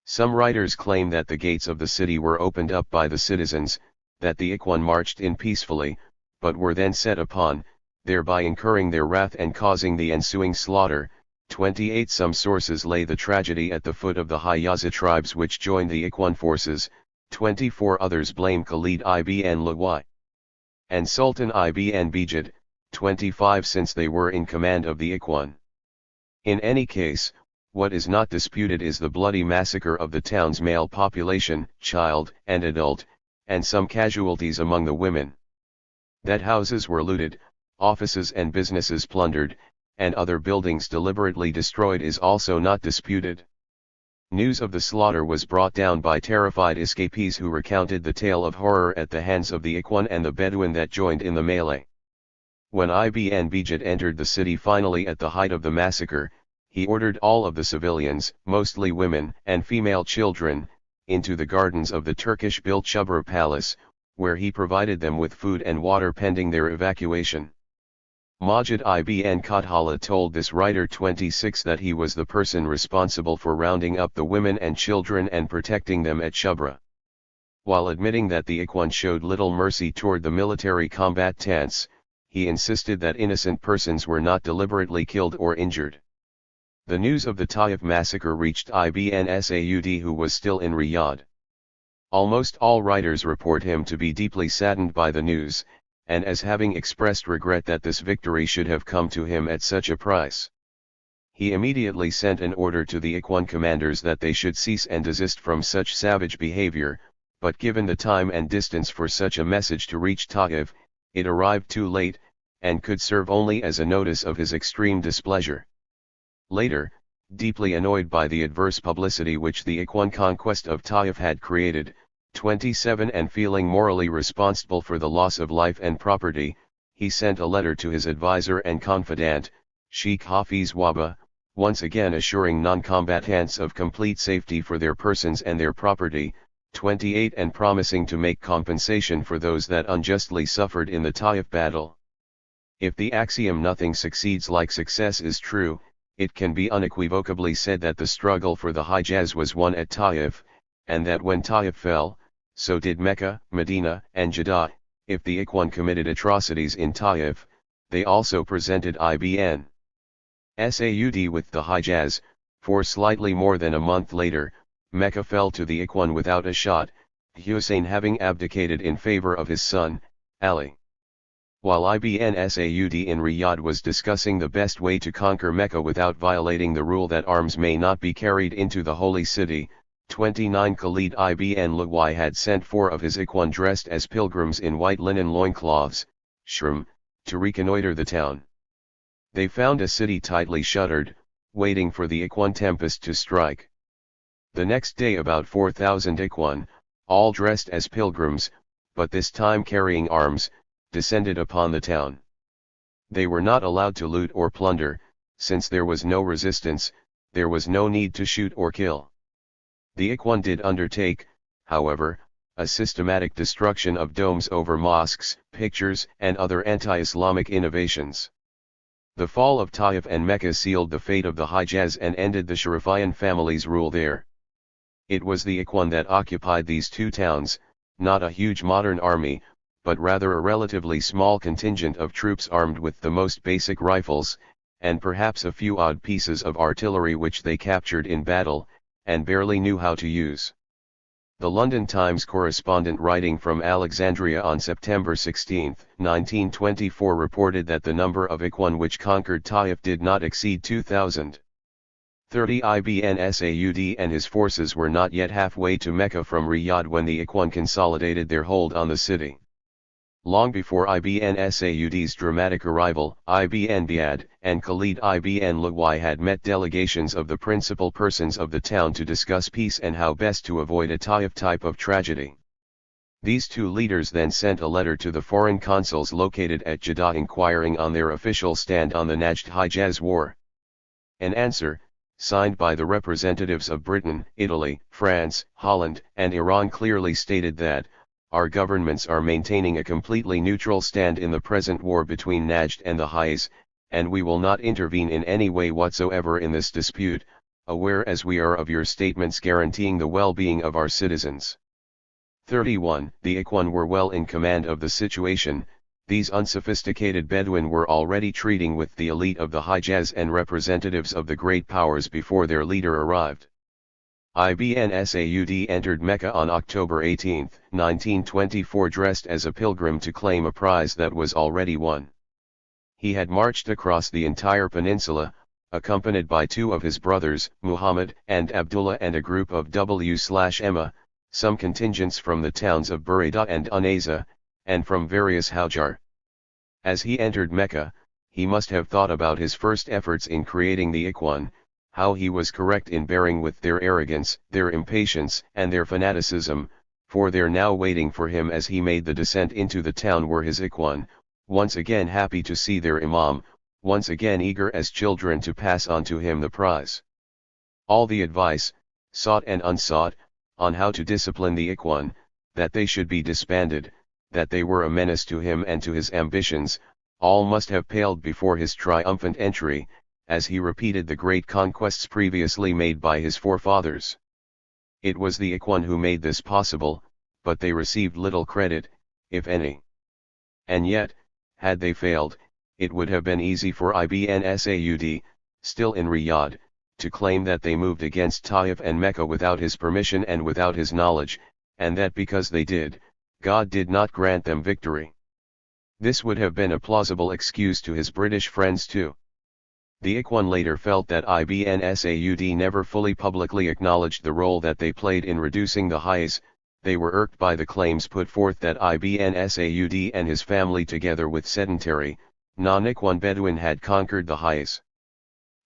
Some writers claim that the gates of the city were opened up by the citizens, that the Ikhwan marched in peacefully, but were then set upon, thereby incurring their wrath and causing the ensuing slaughter. 28 Some sources lay the tragedy at the foot of the Hijazi tribes which joined the Ikhwan forces, 24 others blame Khalid ibn Luwai and Sultan ibn Bijad, 25 since they were in command of the Ikhwan. In any case, what is not disputed is the bloody massacre of the town's male population, child and adult, and some casualties among the women. That houses were looted, offices and businesses plundered, and other buildings deliberately destroyed is also not disputed. News of the slaughter was brought down by terrified escapees who recounted the tale of horror at the hands of the Ikhwan and the Bedouin that joined in the melee. When Ibn Bijat entered the city finally at the height of the massacre, he ordered all of the civilians, mostly women and female children, into the gardens of the Turkish-built Shubra Palace, where he provided them with food and water pending their evacuation. Majid ibn Qadhala told this writer 26 that he was the person responsible for rounding up the women and children and protecting them at Shubra. While admitting that the Ikhwan showed little mercy toward the military combatants, he insisted that innocent persons were not deliberately killed or injured. The news of the Taif massacre reached Ibn Saud, who was still in Riyadh. Almost all writers report him to be deeply saddened by the news, and as having expressed regret that this victory should have come to him at such a price. He immediately sent an order to the Ikhwan commanders that they should cease and desist from such savage behavior, but given the time and distance for such a message to reach Taif, it arrived too late, and could serve only as a notice of his extreme displeasure. Later, deeply annoyed by the adverse publicity which the Ikhwan conquest of Taif had created, 27 and feeling morally responsible for the loss of life and property, he sent a letter to his advisor and confidant, Sheikh Hafiz Wahba, once again assuring non-combatants of complete safety for their persons and their property, 28 and promising to make compensation for those that unjustly suffered in the Taif battle. If the axiom nothing succeeds like success is true, it can be unequivocally said that the struggle for the Hijaz was won at Taif, and that when Taif fell, so did Mecca, Medina, and Jeddah. If the Ikhwan committed atrocities in Taif, they also presented Ibn Saud with the Hijaz, for slightly more than a month later, Mecca fell to the Ikhwan without a shot, Hussein having abdicated in favor of his son, Ali. While Ibn Saud in Riyadh was discussing the best way to conquer Mecca without violating the rule that arms may not be carried into the holy city, 29 Khalid ibn Luwai had sent 4 of his Ikhwan dressed as pilgrims in white linen loincloths, shrum, to reconnoiter the town. They found a city tightly shuttered, waiting for the Ikhwan tempest to strike. The next day about 4,000 Ikhwan, all dressed as pilgrims, but this time carrying arms, descended upon the town. They were not allowed to loot or plunder, since there was no resistance, there was no need to shoot or kill. The Ikhwan did undertake, however, a systematic destruction of domes over mosques, pictures, and other anti-Islamic innovations. The fall of Taif and Mecca sealed the fate of the Hijaz and ended the Sharifian family's rule there. It was the Ikhwan that occupied these two towns, not a huge modern army, but rather a relatively small contingent of troops armed with the most basic rifles, and perhaps a few odd pieces of artillery which they captured in battle, and barely knew how to use. The London Times correspondent writing from Alexandria on September 16, 1924 reported that the number of Ikhwan which conquered Taif did not exceed 2,000. 30 Ibn Saud and his forces were not yet halfway to Mecca from Riyadh when the Ikhwan consolidated their hold on the city. Long before Ibn Saud's dramatic arrival, Ibn Biad and Khalid Ibn Luwai had met delegations of the principal persons of the town to discuss peace and how best to avoid a Taif type of tragedy. These two leaders then sent a letter to the foreign consuls located at Jeddah inquiring on their official stand on the Najd-Hijaz war. An answer, signed by the representatives of Britain, Italy, France, Holland, and Iran clearly stated that, "Our governments are maintaining a completely neutral stand in the present war between Najd and the Hijaz, and we will not intervene in any way whatsoever in this dispute, aware as we are of your statements guaranteeing the well-being of our citizens." 31. The Ikhwan were well in command of the situation. These unsophisticated Bedouin were already treating with the elite of the Hijaz and representatives of the great powers before their leader arrived. Ibn Saud entered Mecca on October 18, 1924 dressed as a pilgrim to claim a prize that was already won. He had marched across the entire peninsula, accompanied by two of his brothers, Muhammad and Abdullah, and a group of W/Emma, some contingents from the towns of Buraydah and Unayza, and from various Hawjar. As he entered Mecca, he must have thought about his first efforts in creating the Ikhwan, how he was correct in bearing with their arrogance, their impatience, and their fanaticism, for there now waiting for him as he made the descent into the town were his Ikhwan, once again happy to see their Imam, once again eager as children to pass on to him the prize. All the advice, sought and unsought, on how to discipline the Ikhwan, that they should be disbanded, that they were a menace to him and to his ambitions, all must have paled before his triumphant entry, as he repeated the great conquests previously made by his forefathers. It was the Ikhwan who made this possible, but they received little credit, if any. And yet, had they failed, it would have been easy for Ibn Saud, still in Riyadh, to claim that they moved against Taif and Mecca without his permission and without his knowledge, and that because they did, God did not grant them victory. This would have been a plausible excuse to his British friends too. The Ikhwan later felt that Ibn Saud never fully publicly acknowledged the role that they played in reducing the Hijaz. They were irked by the claims put forth that Ibn Saud and his family together with sedentary, non-Ikhwan Bedouin had conquered the Hijaz.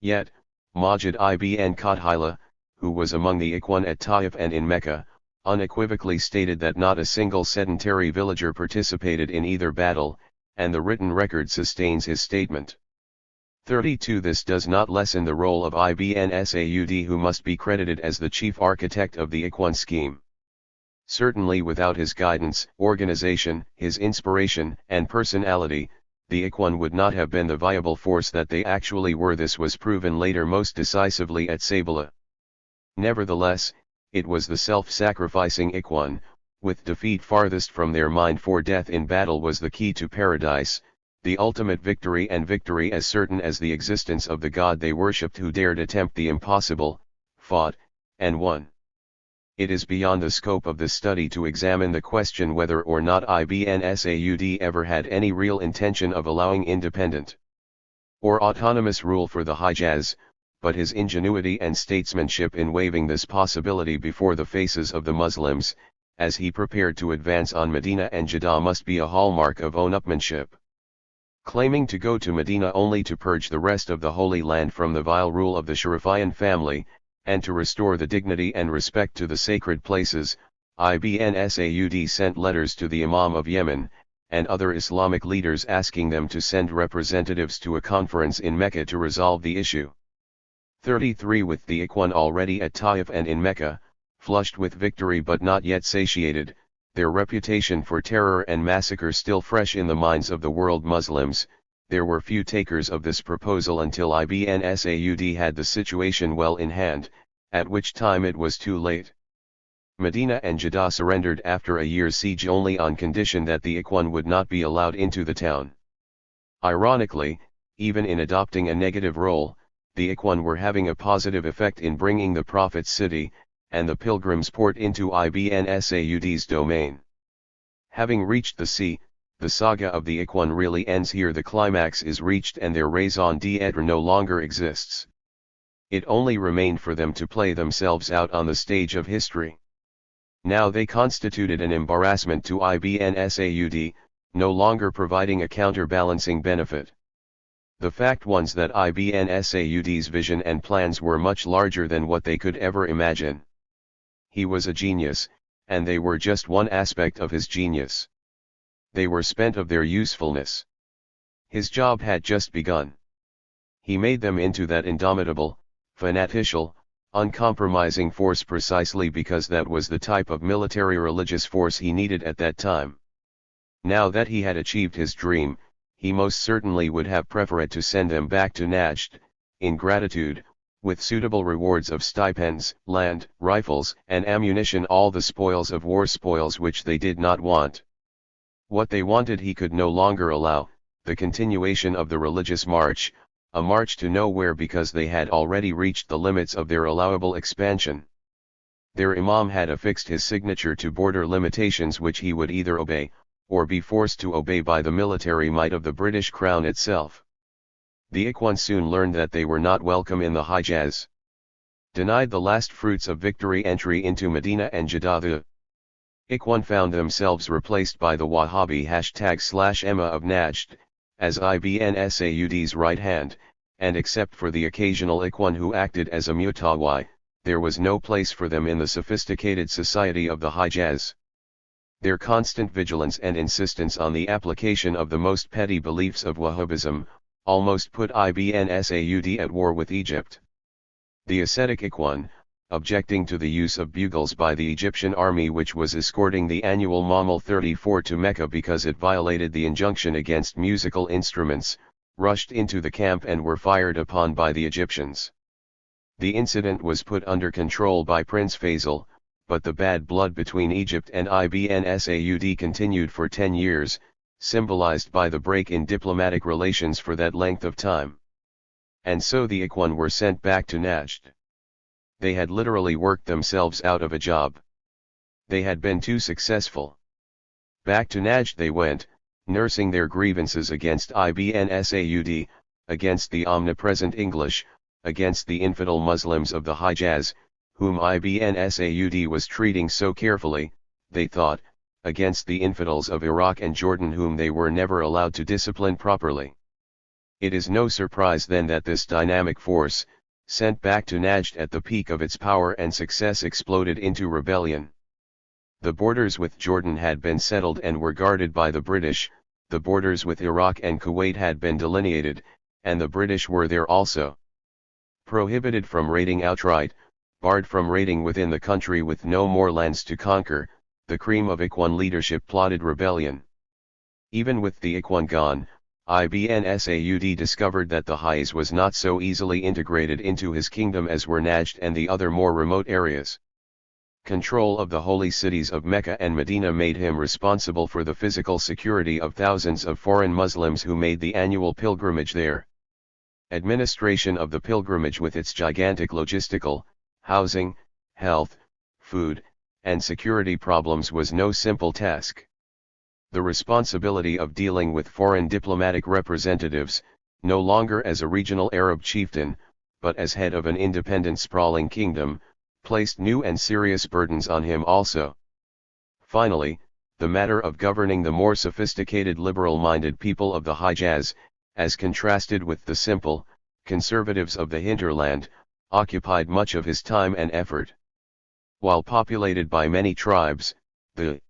Yet, Majid ibn Qadhila, who was among the Ikhwan at Taif and in Mecca, unequivocally stated that not a single sedentary villager participated in either battle, and the written record sustains his statement. 32. This does not lessen the role of Ibn Saud, who must be credited as the chief architect of the Ikhwan scheme. Certainly without his guidance, organization, his inspiration, and personality, the Ikhwan would not have been the viable force that they actually were. This was proven later most decisively at Sabila. Nevertheless, it was the self-sacrificing Ikhwan, with defeat farthest from their mind, for death in battle was the key to paradise, the ultimate victory, and victory as certain as the existence of the God they worshipped, who dared attempt the impossible, fought, and won. It is beyond the scope of this study to examine the question whether or not Ibn Saud ever had any real intention of allowing independent or autonomous rule for the Hijaz, but his ingenuity and statesmanship in waving this possibility before the faces of the Muslims, as he prepared to advance on Medina and Jeddah, must be a hallmark of own-upmanship. Claiming to go to Medina only to purge the rest of the Holy Land from the vile rule of the Sharifian family, and to restore the dignity and respect to the sacred places, Ibn Saud sent letters to the Imam of Yemen, and other Islamic leaders asking them to send representatives to a conference in Mecca to resolve the issue. 33 With the Ikhwan already at Taif and in Mecca, flushed with victory but not yet satiated, their reputation for terror and massacre still fresh in the minds of the world Muslims, there were few takers of this proposal until Ibn Saud had the situation well in hand, at which time it was too late. Medina and Jeddah surrendered after a year's siege only on condition that the Ikhwan would not be allowed into the town. Ironically, even in adopting a negative role, the Ikhwan were having a positive effect in bringing the Prophet's city, and the pilgrims' port into Ibn Saud's domain. Having reached the sea, the saga of the Ikhwan really ends here. The climax is reached and their raison d'être no longer exists. It only remained for them to play themselves out on the stage of history. Now they constituted an embarrassment to Ibn Saud, no longer providing a counterbalancing benefit. The fact was that Ibn Saud's vision and plans were much larger than what they could ever imagine. He was a genius, and they were just one aspect of his genius. They were spent of their usefulness. His job had just begun. He made them into that indomitable, fanatical, uncompromising force precisely because that was the type of military religious force he needed at that time. Now that he had achieved his dream, he most certainly would have preferred to send them back to Najd, in gratitude, with suitable rewards of stipends, land, rifles, and ammunition, all the spoils of war, spoils which they did not want. What they wanted he could no longer allow, the continuation of the religious march, a march to nowhere because they had already reached the limits of their allowable expansion. Their Imam had affixed his signature to border limitations which he would either obey, or be forced to obey by the military might of the British Crown itself. The Ikhwan soon learned that they were not welcome in the Hijaz. Denied the last fruits of victory entry into Medina and Jeddah, the Ikhwan found themselves replaced by the Wahhabi #Emma of Najd, as Ibn Saud's right hand, and except for the occasional Ikhwan who acted as a mutawi, there was no place for them in the sophisticated society of the Hijaz. Their constant vigilance and insistence on the application of the most petty beliefs of Wahhabism, almost put Ibn Saud at war with Egypt. The ascetic Ikhwan, objecting to the use of bugles by the Egyptian army which was escorting the annual Mammal 34 to Mecca because it violated the injunction against musical instruments, rushed into the camp and were fired upon by the Egyptians. The incident was put under control by Prince Faisal, but the bad blood between Egypt and Ibn Saud continued for 10 years, symbolized by the break in diplomatic relations for that length of time. And so the Ikhwan were sent back to Najd. They had literally worked themselves out of a job. They had been too successful. Back to Najd they went, nursing their grievances against Ibn Saud, against the omnipresent English, against the infidel Muslims of the Hijaz, whom Ibn Saud was treating so carefully, they thought, against the infidels of Iraq and Jordan whom they were never allowed to discipline properly. It is no surprise then that this dynamic force, sent back to Najd at the peak of its power and success, exploded into rebellion. The borders with Jordan had been settled and were guarded by the British, the borders with Iraq and Kuwait had been delineated, and the British were there also. Prohibited from raiding outright, barred from raiding within the country with no more lands to conquer, the cream of Ikhwan leadership plotted rebellion. Even with the Ikhwan gone, Ibn Saud discovered that the Hijaz was not so easily integrated into his kingdom as were Najd and the other more remote areas. Control of the holy cities of Mecca and Medina made him responsible for the physical security of thousands of foreign Muslims who made the annual pilgrimage there. Administration of the pilgrimage with its gigantic logistical, housing, health, food, and security problems was no simple task. The responsibility of dealing with foreign diplomatic representatives, no longer as a regional Arab chieftain, but as head of an independent sprawling kingdom, placed new and serious burdens on him also. Finally, the matter of governing the more sophisticated liberal-minded people of the Hijaz, as contrasted with the simple, conservatives of the hinterland, occupied much of his time and effort. While populated by many tribes, the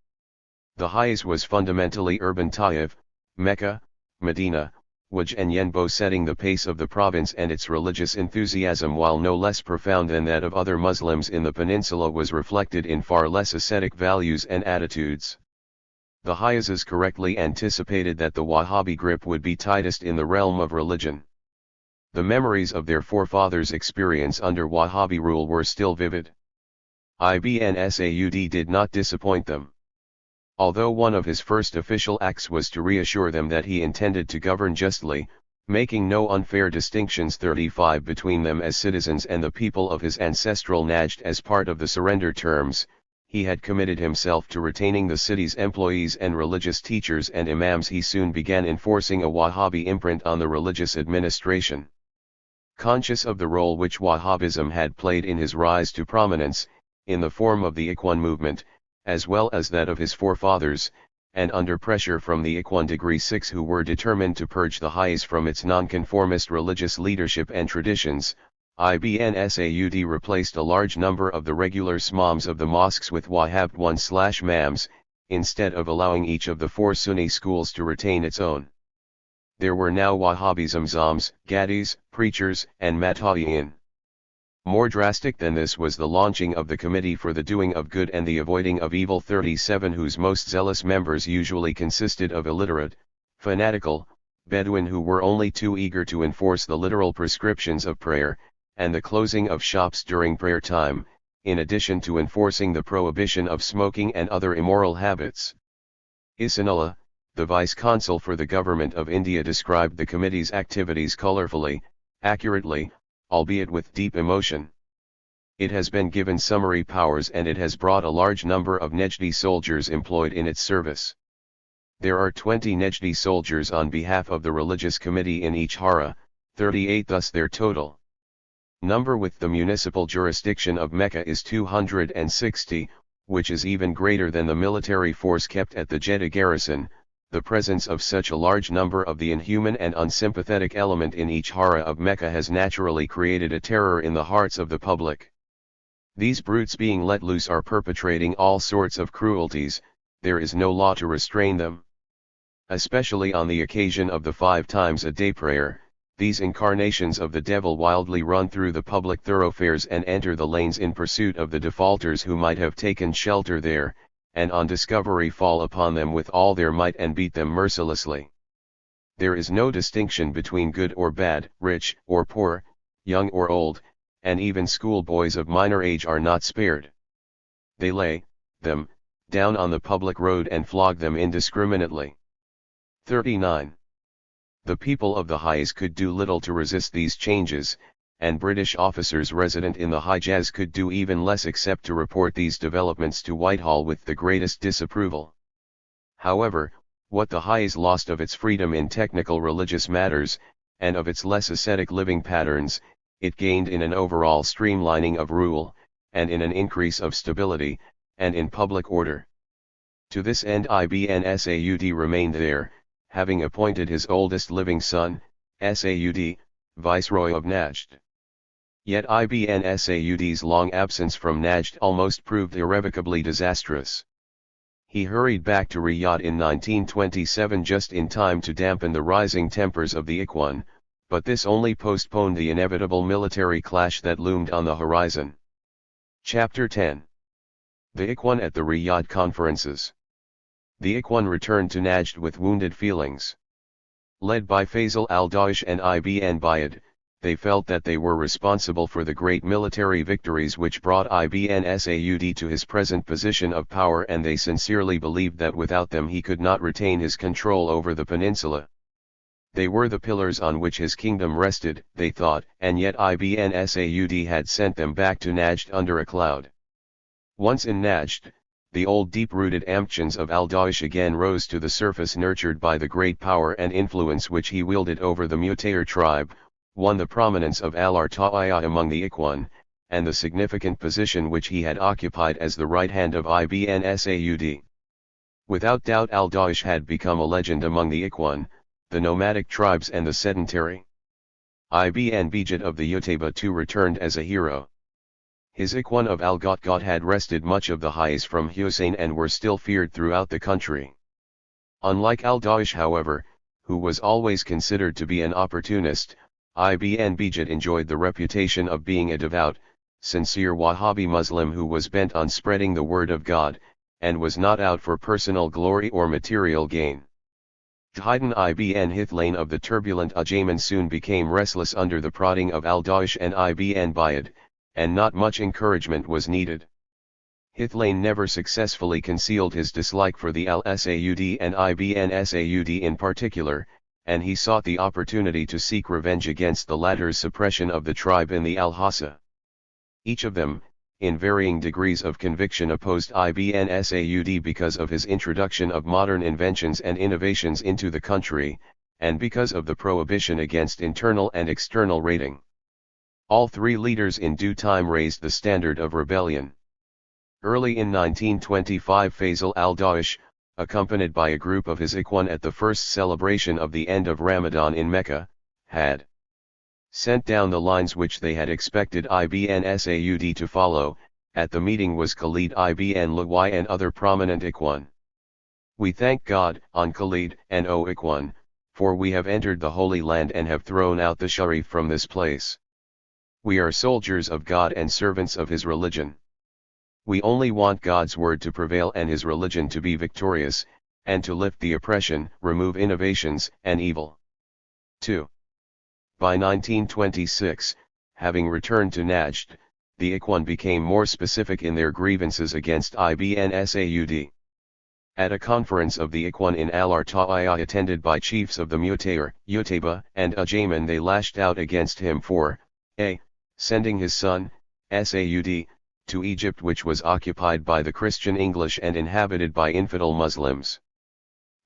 The Hajj was fundamentally urban Taif, Mecca, Medina, Waj and Yenbo, setting the pace of the province, and its religious enthusiasm, while no less profound than that of other Muslims in the peninsula, was reflected in far less ascetic values and attitudes. The Hajjis correctly anticipated that the Wahhabi grip would be tightest in the realm of religion. The memories of their forefathers' experience under Wahhabi rule were still vivid. Ibn Saud did not disappoint them. Although one of his first official acts was to reassure them that he intended to govern justly, making no unfair distinctions 35 between them as citizens and the people of his ancestral Najd as part of the surrender terms, he had committed himself to retaining the city's employees and religious teachers and imams. He soon began enforcing a Wahhabi imprint on the religious administration. Conscious of the role which Wahhabism had played in his rise to prominence, in the form of the Ikhwan movement, as well as that of his forefathers, and under pressure from the Ikhwan Degree 6 who were determined to purge the Hajj from its nonconformist religious leadership and traditions, Ibn Saud replaced a large number of the regular Imams of the mosques with Wahhabi 1/Mams, instead of allowing each of the 4 Sunni schools to retain its own. There were now Wahhabi Zamzams, Gadis, preachers, and Mata'iyin. More drastic than this was the launching of the Committee for the Doing of Good and the Avoiding of Evil 37, whose most zealous members usually consisted of illiterate, fanatical, Bedouin who were only too eager to enforce the literal prescriptions of prayer, and the closing of shops during prayer time, in addition to enforcing the prohibition of smoking and other immoral habits. Ihsanullah, the vice-consul for the Government of India, described the committee's activities colorfully, accurately, albeit with deep emotion. It has been given summary powers and it has brought a large number of Najdi soldiers employed in its service. There are 20 Najdi soldiers on behalf of the religious committee in each Hara, 38 thus their total number with the municipal jurisdiction of Mecca is 260, which is even greater than the military force kept at the Jeddah garrison. The presence of such a large number of the inhuman and unsympathetic element in each Hara of Mecca has naturally created a terror in the hearts of the public. These brutes being let loose are perpetrating all sorts of cruelties, there is no law to restrain them. Especially on the occasion of the 5 times a day prayer, these incarnations of the devil wildly run through the public thoroughfares and enter the lanes in pursuit of the defaulters who might have taken shelter there, and on discovery fall upon them with all their might and beat them mercilessly. There is no distinction between good or bad, rich or poor, young or old, and even schoolboys of minor age are not spared. They lay them down on the public road and flog them indiscriminately. 39. The people of the Hajj could do little to resist these changes, and British officers resident in the Hijaz could do even less except to report these developments to Whitehall with the greatest disapproval. However, what the Hajj lost of its freedom in technical religious matters, and of its less ascetic living patterns, it gained in an overall streamlining of rule, and in an increase of stability, and in public order. To this end Ibn Saud remained there, having appointed his oldest living son, Saud, Viceroy of Najd. Yet Ibn Saud's long absence from Najd almost proved irrevocably disastrous. He hurried back to Riyadh in 1927 just in time to dampen the rising tempers of the Ikhwan, but this only postponed the inevitable military clash that loomed on the horizon. Chapter 10. The Ikhwan at the Riyadh Conferences. The Ikhwan returned to Najd with wounded feelings. Led by Faisal al-Dawish and Ibn Bayad, they felt that they were responsible for the great military victories which brought Ibn Saud to his present position of power, and they sincerely believed that without them he could not retain his control over the peninsula. They were the pillars on which his kingdom rested, they thought, and yet Ibn Saud had sent them back to Najd under a cloud. Once in Najd, the old deep-rooted ambitions of al-Dawish again rose to the surface, nurtured by the great power and influence which he wielded over the Mutayr tribe, won the prominence of al-Arta'iyah among the Ikhwan, and the significant position which he had occupied as the right hand of Ibn Saud. Without doubt al-Dawish had become a legend among the Ikhwan, the nomadic tribes and the sedentary. Ibn Bijat of the Utayba too returned as a hero. His Ikhwan of Al-Ghatghat had wrested much of the highs from Hussein and were still feared throughout the country. Unlike al-Daesh however, who was always considered to be an opportunist, Ibn Bijat enjoyed the reputation of being a devout, sincere Wahhabi Muslim who was bent on spreading the word of God, and was not out for personal glory or material gain. Haydn ibn Hithlain of the turbulent Ajayman soon became restless under the prodding of al-Daesh and Ibn Bayad, and not much encouragement was needed. Hithlain never successfully concealed his dislike for the al-Saud and Ibn Saud in particular, and he sought the opportunity to seek revenge against the latter's suppression of the tribe in the Al-Hassa. Each of them, in varying degrees of conviction, opposed Ibn Saud because of his introduction of modern inventions and innovations into the country, and because of the prohibition against internal and external raiding. All three leaders in due time raised the standard of rebellion. Early in 1925 Faisal al-Daesh, accompanied by a group of his Ikhwan at the first celebration of the end of Ramadan in Mecca, had sent down the lines which they had expected Ibn Saud to follow. At the meeting was Khalid ibn Luwai and other prominent Ikhwan. "We thank God, on Khalid, and O Ikhwan, for we have entered the Holy Land and have thrown out the Sharif from this place. We are soldiers of God and servants of his religion. We only want God's word to prevail and his religion to be victorious, and to lift the oppression, remove innovations and evil." 2. By 1926, having returned to Najd, the Ikhwan became more specific in their grievances against Ibn Saud. At a conference of the Ikhwan in Al-Arta'iyah attended by chiefs of the Mutayr, Utayba, and Ajayman, they lashed out against him for a. Sending his son, Saud, to Egypt, which was occupied by the Christian English and inhabited by infidel Muslims.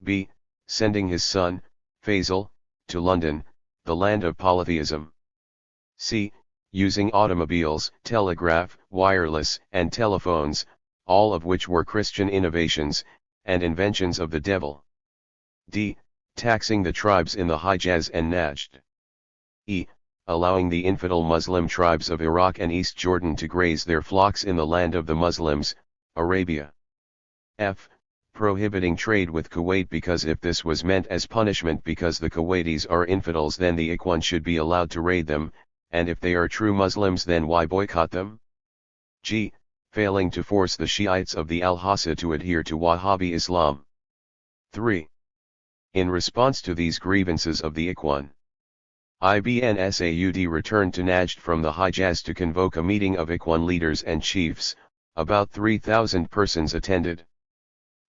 b. Sending his son, Faisal, to London, the land of polytheism. c. Using automobiles, telegraph, wireless, and telephones, all of which were Christian innovations, and inventions of the devil. d. Taxing the tribes in the Hijaz and Najd. e. Allowing the infidel Muslim tribes of Iraq and East Jordan to graze their flocks in the land of the Muslims, Arabia. f. Prohibiting trade with Kuwait, because if this was meant as punishment because the Kuwaitis are infidels, then the Ikhwan should be allowed to raid them, and if they are true Muslims, then why boycott them? g. Failing to force the Shiites of the Al-Hassa to adhere to Wahhabi Islam. 3. In response to these grievances of the Ikhwan, Ibn Saud returned to Najd from the Hijaz to convoke a meeting of Ikhwan leaders and chiefs. About 3,000 persons attended.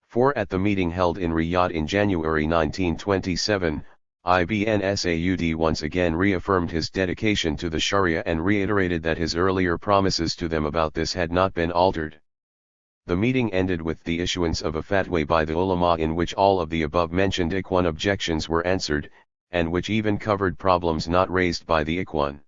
4. At the meeting held in Riyadh in January 1927, Ibn Saud once again reaffirmed his dedication to the Sharia and reiterated that his earlier promises to them about this had not been altered. The meeting ended with the issuance of a fatwa by the ulama in which all of the above-mentioned Ikhwan objections were answered, and which even covered problems not raised by the Ikhwan.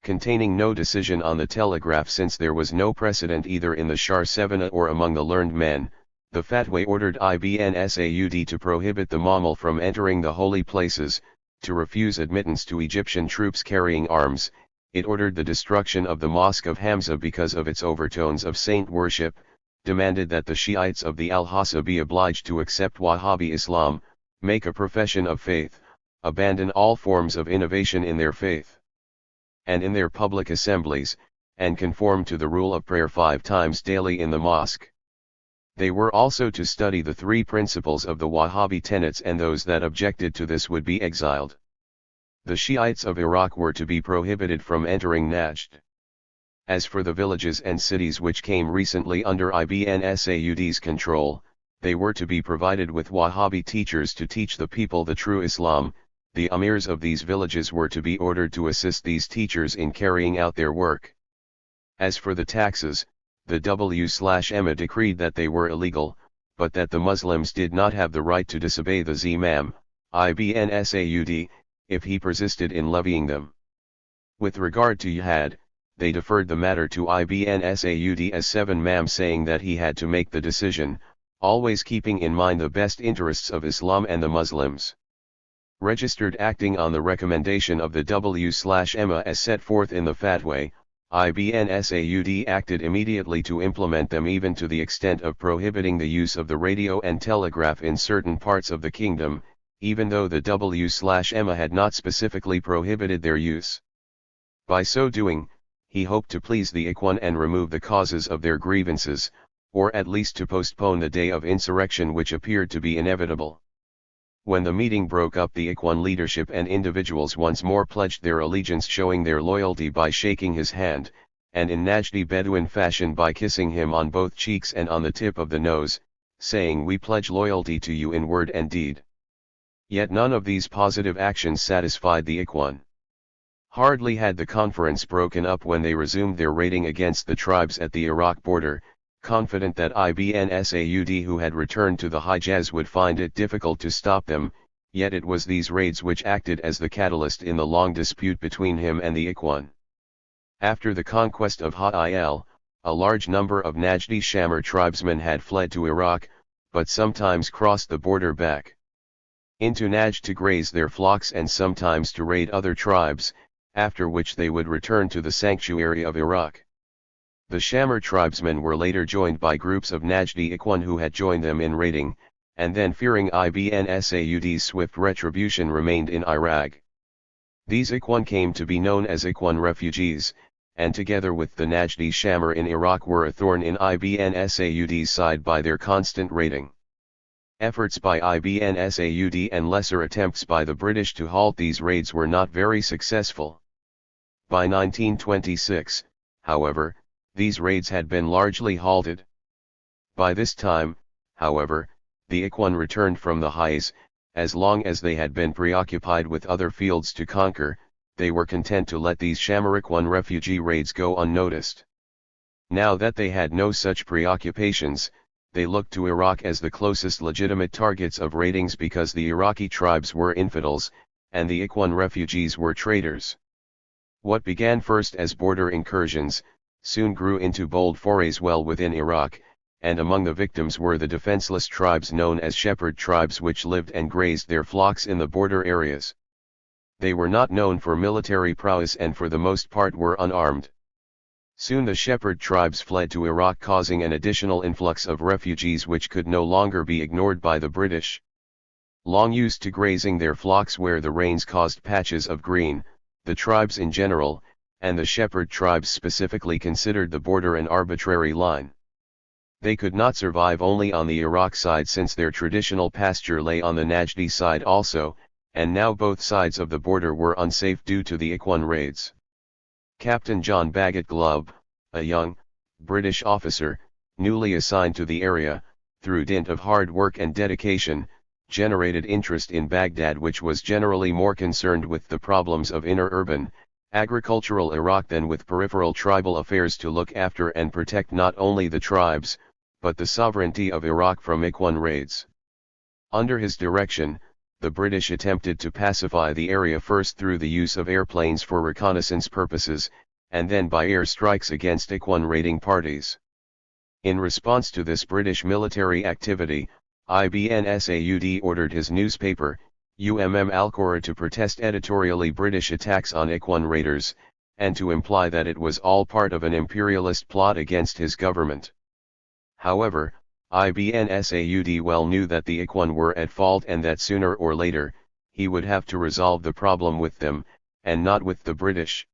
Containing no decision on the telegraph, since there was no precedent either in the Shar Sevana or among the learned men, the fatwa ordered Ibn Saud to prohibit the Mammal from entering the holy places, to refuse admittance to Egyptian troops carrying arms. It ordered the destruction of the Mosque of Hamza because of its overtones of saint worship, demanded that the Shiites of the Al-Hassa be obliged to accept Wahhabi Islam, make a profession of faith, abandon all forms of innovation in their faith and in their public assemblies, and conform to the rule of prayer 5 times daily in the mosque. They were also to study the 3 principles of the Wahhabi tenets, and those that objected to this would be exiled. The Shiites of Iraq were to be prohibited from entering Najd. As for the villages and cities which came recently under Ibn Saud's control, they were to be provided with Wahhabi teachers to teach the people the true Islam. The amirs of these villages were to be ordered to assist these teachers in carrying out their work. As for the taxes, the W/Emma decreed that they were illegal, but that the Muslims did not have the right to disobey the Imam, Ibn Saud, if he persisted in levying them. With regard to jihad, they deferred the matter to Ibn Saud as 7 Mam, saying that he had to make the decision, always keeping in mind the best interests of Islam and the Muslims. Registered acting on the recommendation of the W/Emma as set forth in the fatwa, IBN Saud acted immediately to implement them, even to the extent of prohibiting the use of the radio and telegraph in certain parts of the kingdom, even though the W/EMA had not specifically prohibited their use. By so doing, he hoped to please the Ikhwan and remove the causes of their grievances, or at least to postpone the day of insurrection which appeared to be inevitable. When the meeting broke up, the Ikhwan leadership and individuals once more pledged their allegiance, showing their loyalty by shaking his hand, and in Najdi Bedouin fashion by kissing him on both cheeks and on the tip of the nose, saying, "We pledge loyalty to you in word and deed." Yet none of these positive actions satisfied the Ikhwan. Hardly had the conference broken up when they resumed their raiding against the tribes at the Iraq border, confident that Ibn Saud, who had returned to the Hijaz, would find it difficult to stop them, yet it was these raids which acted as the catalyst in the long dispute between him and the Ikhwan. After the conquest of Ha'il, a large number of Najdi Shamar tribesmen had fled to Iraq, but sometimes crossed the border back into Najd to graze their flocks and sometimes to raid other tribes, after which they would return to the sanctuary of Iraq. The Shamar tribesmen were later joined by groups of Najdi Ikhwan who had joined them in raiding, and then, fearing Ibn Saud's swift retribution, remained in Iraq. These Ikhwan came to be known as Ikhwan refugees, and together with the Najdi Shamar in Iraq were a thorn in Ibn Saud's side by their constant raiding. Efforts by Ibn Saud and lesser attempts by the British to halt these raids were not very successful. By 1926, however, these raids had been largely halted. By this time, however, the Ikhwan returned from the Hijaz. As long as they had been preoccupied with other fields to conquer, they were content to let these Shamar Ikhwan refugee raids go unnoticed. Now that they had no such preoccupations, they looked to Iraq as the closest legitimate targets of raidings, because the Iraqi tribes were infidels, and the Ikhwan refugees were traitors. What began first as border incursions, soon grew into bold forays well within Iraq, and among the victims were the defenseless tribes known as shepherd tribes, which lived and grazed their flocks in the border areas. They were not known for military prowess and for the most part were unarmed. Soon the shepherd tribes fled to Iraq, causing an additional influx of refugees which could no longer be ignored by the British. Long used to grazing their flocks where the rains caused patches of green, the tribes in general, and the shepherd tribes specifically, considered the border an arbitrary line. They could not survive only on the Iraq side, since their traditional pasture lay on the Najdi side also, and now both sides of the border were unsafe due to the Ikhwan raids. Captain John Bagot Glubb, a young, British officer, newly assigned to the area, through dint of hard work and dedication, generated interest in Baghdad, which was generally more concerned with the problems of inner urban, agricultural Iraq than with peripheral tribal affairs to look after and protect not only the tribes, but the sovereignty of Iraq from Ikhwan raids. Under his direction, the British attempted to pacify the area, first through the use of airplanes for reconnaissance purposes, and then by air strikes against Ikhwan raiding parties. In response to this British military activity, Ibn Saud ordered his newspaper, Al-Qura, to protest editorially British attacks on Ikhwan raiders, and to imply that it was all part of an imperialist plot against his government. However, Ibn Saud well knew that the Ikhwan were at fault and that sooner or later, he would have to resolve the problem with them, and not with the British.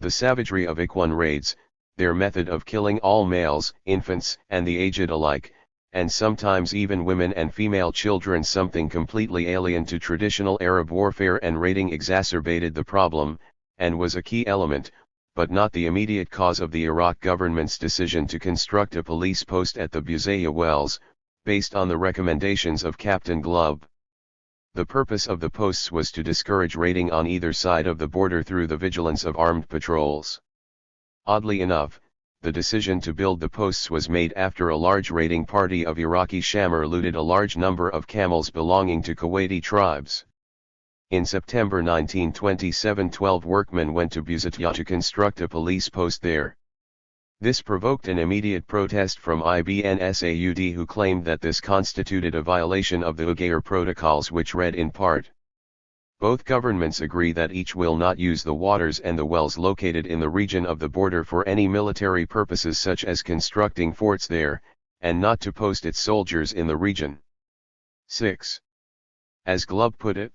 The savagery of Ikhwan raids, their method of killing all males, infants, and the aged alike, and sometimes even women and female children, something completely alien to traditional Arab warfare and raiding, exacerbated the problem, and was a key element, but not the immediate cause, of the Iraq government's decision to construct a police post at the Buzayya Wells, based on the recommendations of Captain Glubb. The purpose of the posts was to discourage raiding on either side of the border through the vigilance of armed patrols. Oddly enough, the decision to build the posts was made after a large raiding party of Iraqi Shamar looted a large number of camels belonging to Kuwaiti tribes. In September 1927, 12 workmen went to Buzayya to construct a police post there. This provoked an immediate protest from Ibn Saud, who claimed that this constituted a violation of the Ugair protocols, which read in part, Both governments agree that each will not use the waters and the wells located in the region of the border for any military purposes such as constructing forts there, and not to post its soldiers in the region. 6. As Glubb put it,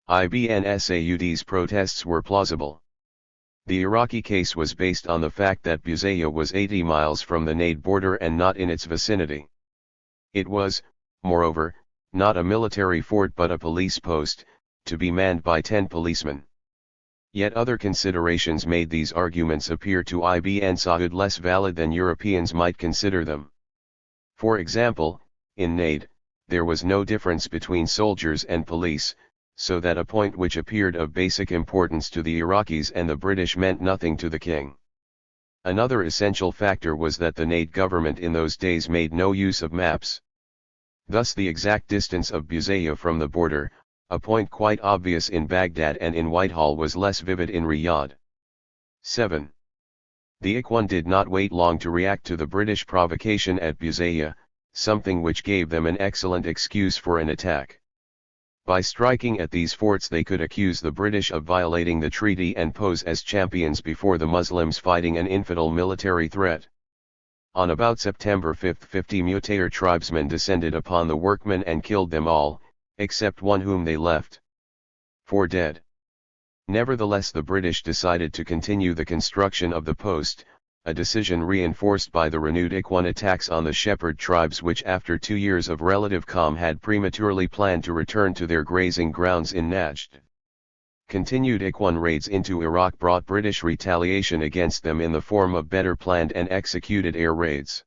Ibn Saud's protests were plausible. The Iraqi case was based on the fact that Buzayya was 80 miles from the Najd border and not in its vicinity. It was, moreover, not a military fort but a police post, to be manned by 10 policemen. Yet other considerations made these arguments appear to Ibn Saud less valid than Europeans might consider them. For example, in Najd, there was no difference between soldiers and police, so that a point which appeared of basic importance to the Iraqis and the British meant nothing to the king. Another essential factor was that the Najd government in those days made no use of maps. Thus the exact distance of Buzayya from the border, a point quite obvious in Baghdad and in Whitehall, was less vivid in Riyadh. 7. The Ikhwan did not wait long to react to the British provocation at Buzayya, something which gave them an excellent excuse for an attack. By striking at these forts they could accuse the British of violating the treaty and pose as champions before the Muslims fighting an infidel military threat. On about September 5, 50 Mutair tribesmen descended upon the workmen and killed them all, except one whom they left for dead. Nevertheless, the British decided to continue the construction of the post, a decision reinforced by the renewed Ikhwan attacks on the shepherd tribes which after 2 years of relative calm had prematurely planned to return to their grazing grounds in Najd. Continued Ikhwan raids into Iraq brought British retaliation against them in the form of better planned and executed air raids.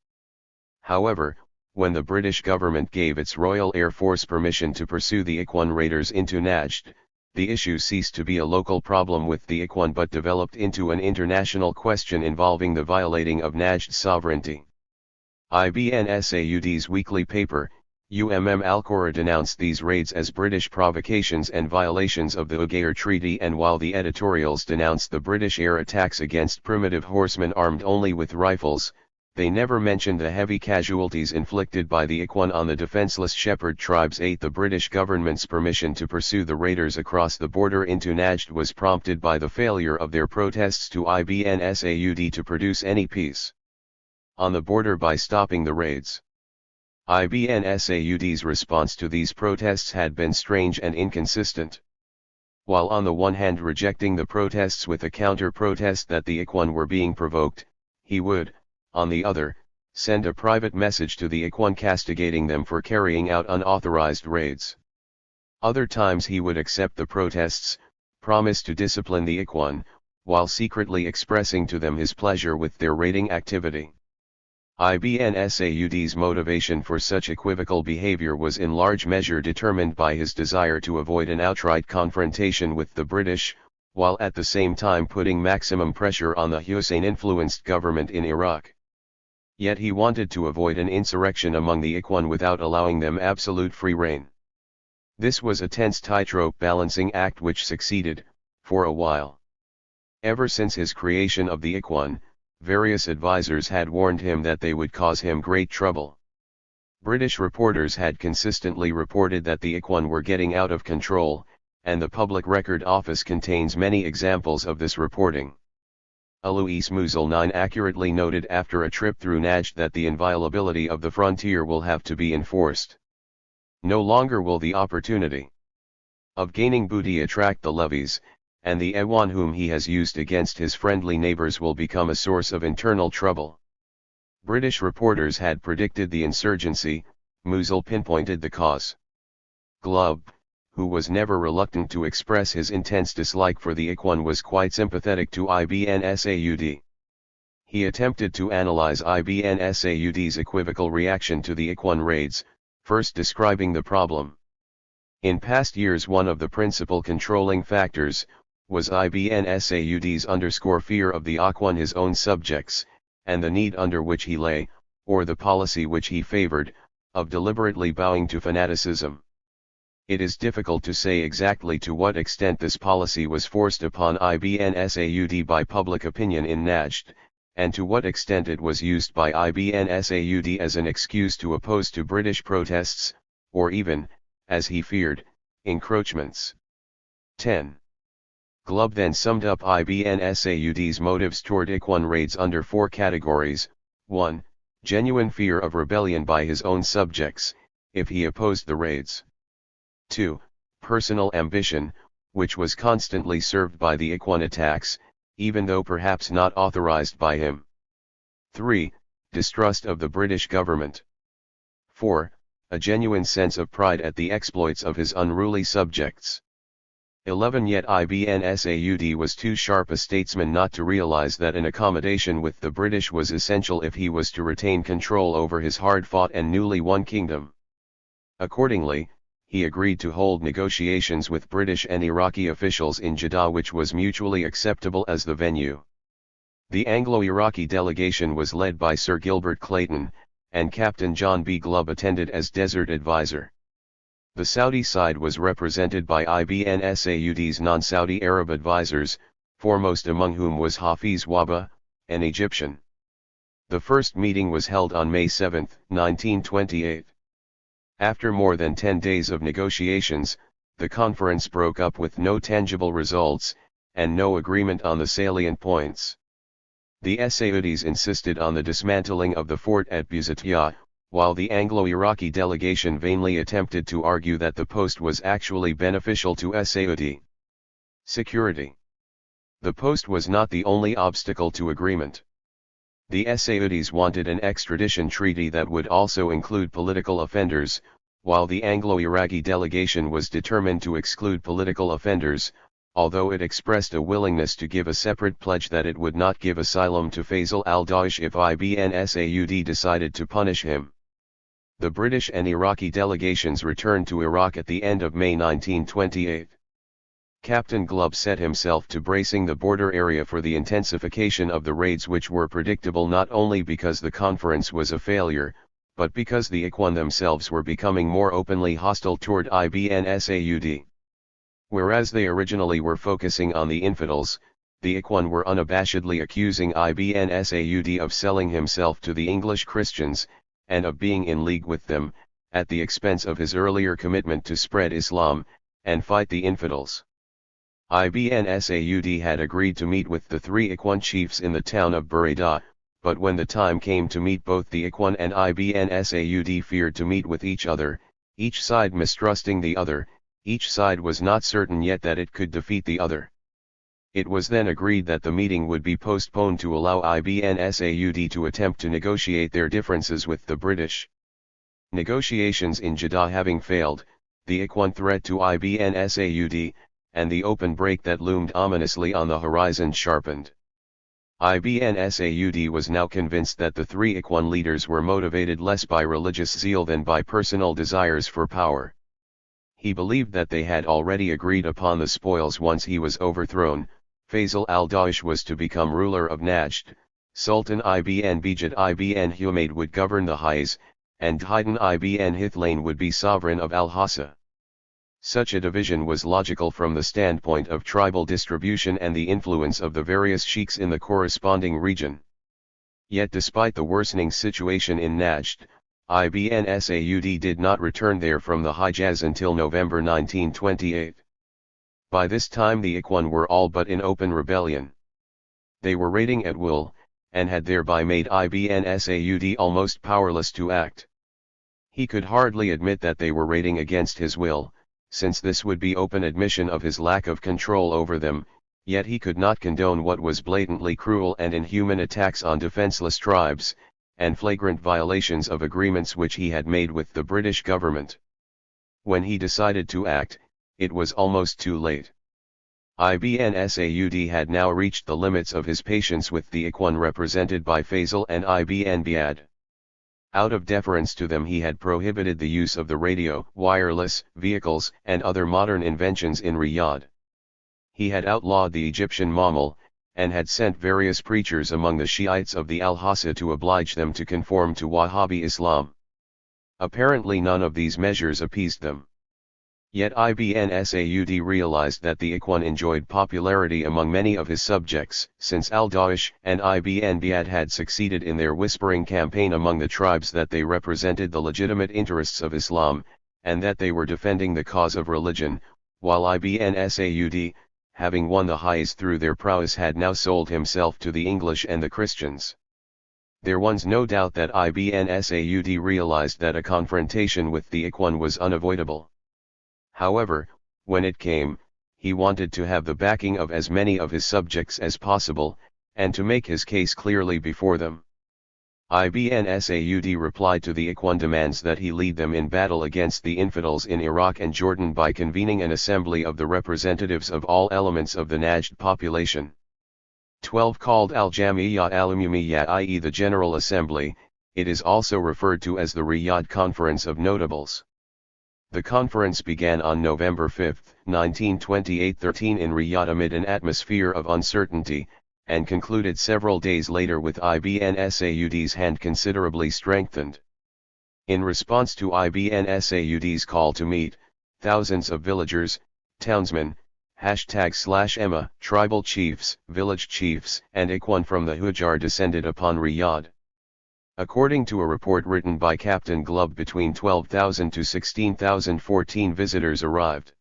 However, when the British government gave its Royal Air Force permission to pursue the Ikhwan raiders into Najd, the issue ceased to be a local problem with the Ikhwan but developed into an international question involving the violating of Najd's sovereignty. Ibn Saud's weekly paper, Al-Qura, denounced these raids as British provocations and violations of the Ugair Treaty, and while the editorials denounced the British air attacks against primitive horsemen armed only with rifles, they never mentioned the heavy casualties inflicted by the Ikhwan on the defenseless shepherd tribes. 8. The British government's permission to pursue the raiders across the border into Najd was prompted by the failure of their protests to Ibn Saud to produce any peace on the border by stopping the raids. Ibn Saud's response to these protests had been strange and inconsistent. While on the one hand rejecting the protests with a counter-protest that the Ikhwan were being provoked, he would, on the other, send a private message to the Ikhwan castigating them for carrying out unauthorized raids. Other times he would accept the protests, promise to discipline the Ikhwan, while secretly expressing to them his pleasure with their raiding activity. Ibn Saud's motivation for such equivocal behavior was in large measure determined by his desire to avoid an outright confrontation with the British, while at the same time putting maximum pressure on the Hussein-influenced government in Iraq. Yet he wanted to avoid an insurrection among the Ikhwan without allowing them absolute free rein. This was a tense tightrope balancing act which succeeded, for a while. Ever since his creation of the Ikhwan, various advisors had warned him that they would cause him great trouble. British reporters had consistently reported that the Ikhwan were getting out of control, and the Public Record Office contains many examples of this reporting. Alois Musil accurately noted after a trip through Najd that the inviolability of the frontier will have to be enforced. No longer will the opportunity of gaining booty attract the levies, and the Ikhwan whom he has used against his friendly neighbors will become a source of internal trouble. British reporters had predicted the insurgency. Musil pinpointed the cause. Glubb, who was never reluctant to express his intense dislike for the Ikhwan, was quite sympathetic to Ibn Saud. He attempted to analyze Ibn Saud's equivocal reaction to the Ikhwan raids, first describing the problem. In past years one of the principal controlling factors was Ibn Saud's fear of the Ikhwan, his own subjects, and the need under which he lay, or the policy which he favored, of deliberately bowing to fanaticism. It is difficult to say exactly to what extent this policy was forced upon Ibn Saud by public opinion in Najd, and to what extent it was used by Ibn Saud as an excuse to oppose to British protests, or even, as he feared, encroachments. 10. Glubb then summed up Ibn Saud's motives toward Ikhwan raids under 4 categories: 1. Genuine fear of rebellion by his own subjects, if he opposed the raids. 2. Personal ambition, which was constantly served by the Ikhwan attacks, even though perhaps not authorized by him. 3. Distrust of the British government. 4. A genuine sense of pride at the exploits of his unruly subjects. 11. Yet Ibn Saud was too sharp a statesman not to realize that an accommodation with the British was essential if he was to retain control over his hard-fought and newly won kingdom. Accordingly, he agreed to hold negotiations with British and Iraqi officials in Jeddah, which was mutually acceptable as the venue. The Anglo-Iraqi delegation was led by Sir Gilbert Clayton, and Captain John B. Glubb attended as desert advisor. The Saudi side was represented by Ibn Saud's non-Saudi Arab advisors, foremost among whom was Hafiz Wahba, an Egyptian. The first meeting was held on May 7, 1928. After more than 10 days of negotiations, the conference broke up with no tangible results, and no agreement on the salient points. The Saudis insisted on the dismantling of the fort at Busatiyah, while the Anglo-Iraqi delegation vainly attempted to argue that the post was actually beneficial to Saudi security. The post was not the only obstacle to agreement. The Saudis wanted an extradition treaty that would also include political offenders, while the Anglo-Iraqi delegation was determined to exclude political offenders, although it expressed a willingness to give a separate pledge that it would not give asylum to Faisal al-Daesh if Ibn Saud decided to punish him. The British and Iraqi delegations returned to Iraq at the end of May 1928. Captain Glubb set himself to bracing the border area for the intensification of the raids, which were predictable not only because the conference was a failure, but because the Ikhwan themselves were becoming more openly hostile toward Ibn Saud. Whereas they originally were focusing on the infidels, the Ikhwan were unabashedly accusing Ibn Saud of selling himself to the English Christians, and of being in league with them, at the expense of his earlier commitment to spread Islam, and fight the infidels. Ibn Saud had agreed to meet with the 3 Ikhwan chiefs in the town of Buraidah, but when the time came to meet, both the Ikhwan and Ibn Saud feared to meet with each other, each side mistrusting the other. Each side was not certain yet that it could defeat the other. It was then agreed that the meeting would be postponed to allow Ibn Saud to attempt to negotiate their differences with the British. Negotiations in Jeddah having failed, the Ikhwan threat to Ibn Saud, and the open break that loomed ominously on the horizon sharpened. Ibn Saud was now convinced that the 3 Ikhwan leaders were motivated less by religious zeal than by personal desires for power. He believed that they had already agreed upon the spoils once he was overthrown. Faisal al-Daesh was to become ruler of Najd, Sultan Ibn Bijad Ibn Humayd would govern the Hijaz, and Haydn Ibn Hithlain would be sovereign of Al-Hassa. Such a division was logical from the standpoint of tribal distribution and the influence of the various sheikhs in the corresponding region. Yet despite the worsening situation in Najd, Ibn Saud did not return there from the Hijaz until November 1928. By this time the Ikhwan were all but in open rebellion. They were raiding at will, and had thereby made Ibn Saud almost powerless to act. He could hardly admit that they were raiding against his will, since this would be open admission of his lack of control over them, yet he could not condone what was blatantly cruel and inhuman attacks on defenseless tribes, and flagrant violations of agreements which he had made with the British government. When he decided to act, it was almost too late. Ibn Saud had now reached the limits of his patience with the Ikhwan represented by Faisal and Ibn Biad. Out of deference to them he had prohibited the use of the radio, wireless, vehicles, and other modern inventions in Riyadh. He had outlawed the Egyptian mammal, and had sent various preachers among the Shiites of the Al-Hassa to oblige them to conform to Wahhabi Islam. Apparently none of these measures appeased them. Yet Ibn Saud realized that the Ikhwan enjoyed popularity among many of his subjects, since al-Daesh and Ibn Biad had succeeded in their whispering campaign among the tribes that they represented the legitimate interests of Islam, and that they were defending the cause of religion, while Ibn Saud, having won the highest through their prowess, had now sold himself to the English and the Christians. There was no doubt that Ibn Saud realized that a confrontation with the Ikhwan was unavoidable. However, when it came, he wanted to have the backing of as many of his subjects as possible, and to make his case clearly before them. Ibn Saud replied to the Ikhwan demands that he lead them in battle against the infidels in Iraq and Jordan by convening an assembly of the representatives of all elements of the Najd population. 12 Called Al-Jamiyya Al-Umumiyya, i.e. the General Assembly, it is also referred to as the Riyadh Conference of Notables. The conference began on November 5, 1928-13 in Riyadh amid an atmosphere of uncertainty, and concluded several days later with Ibn Saud's hand considerably strengthened. In response to Ibn Saud's call to meet, thousands of villagers, townsmen, #Emma, tribal chiefs, village chiefs, and Ikhwan from the Hujjar descended upon Riyadh. According to a report written by Captain Glubb, between 12,000 to 16,014 visitors arrived.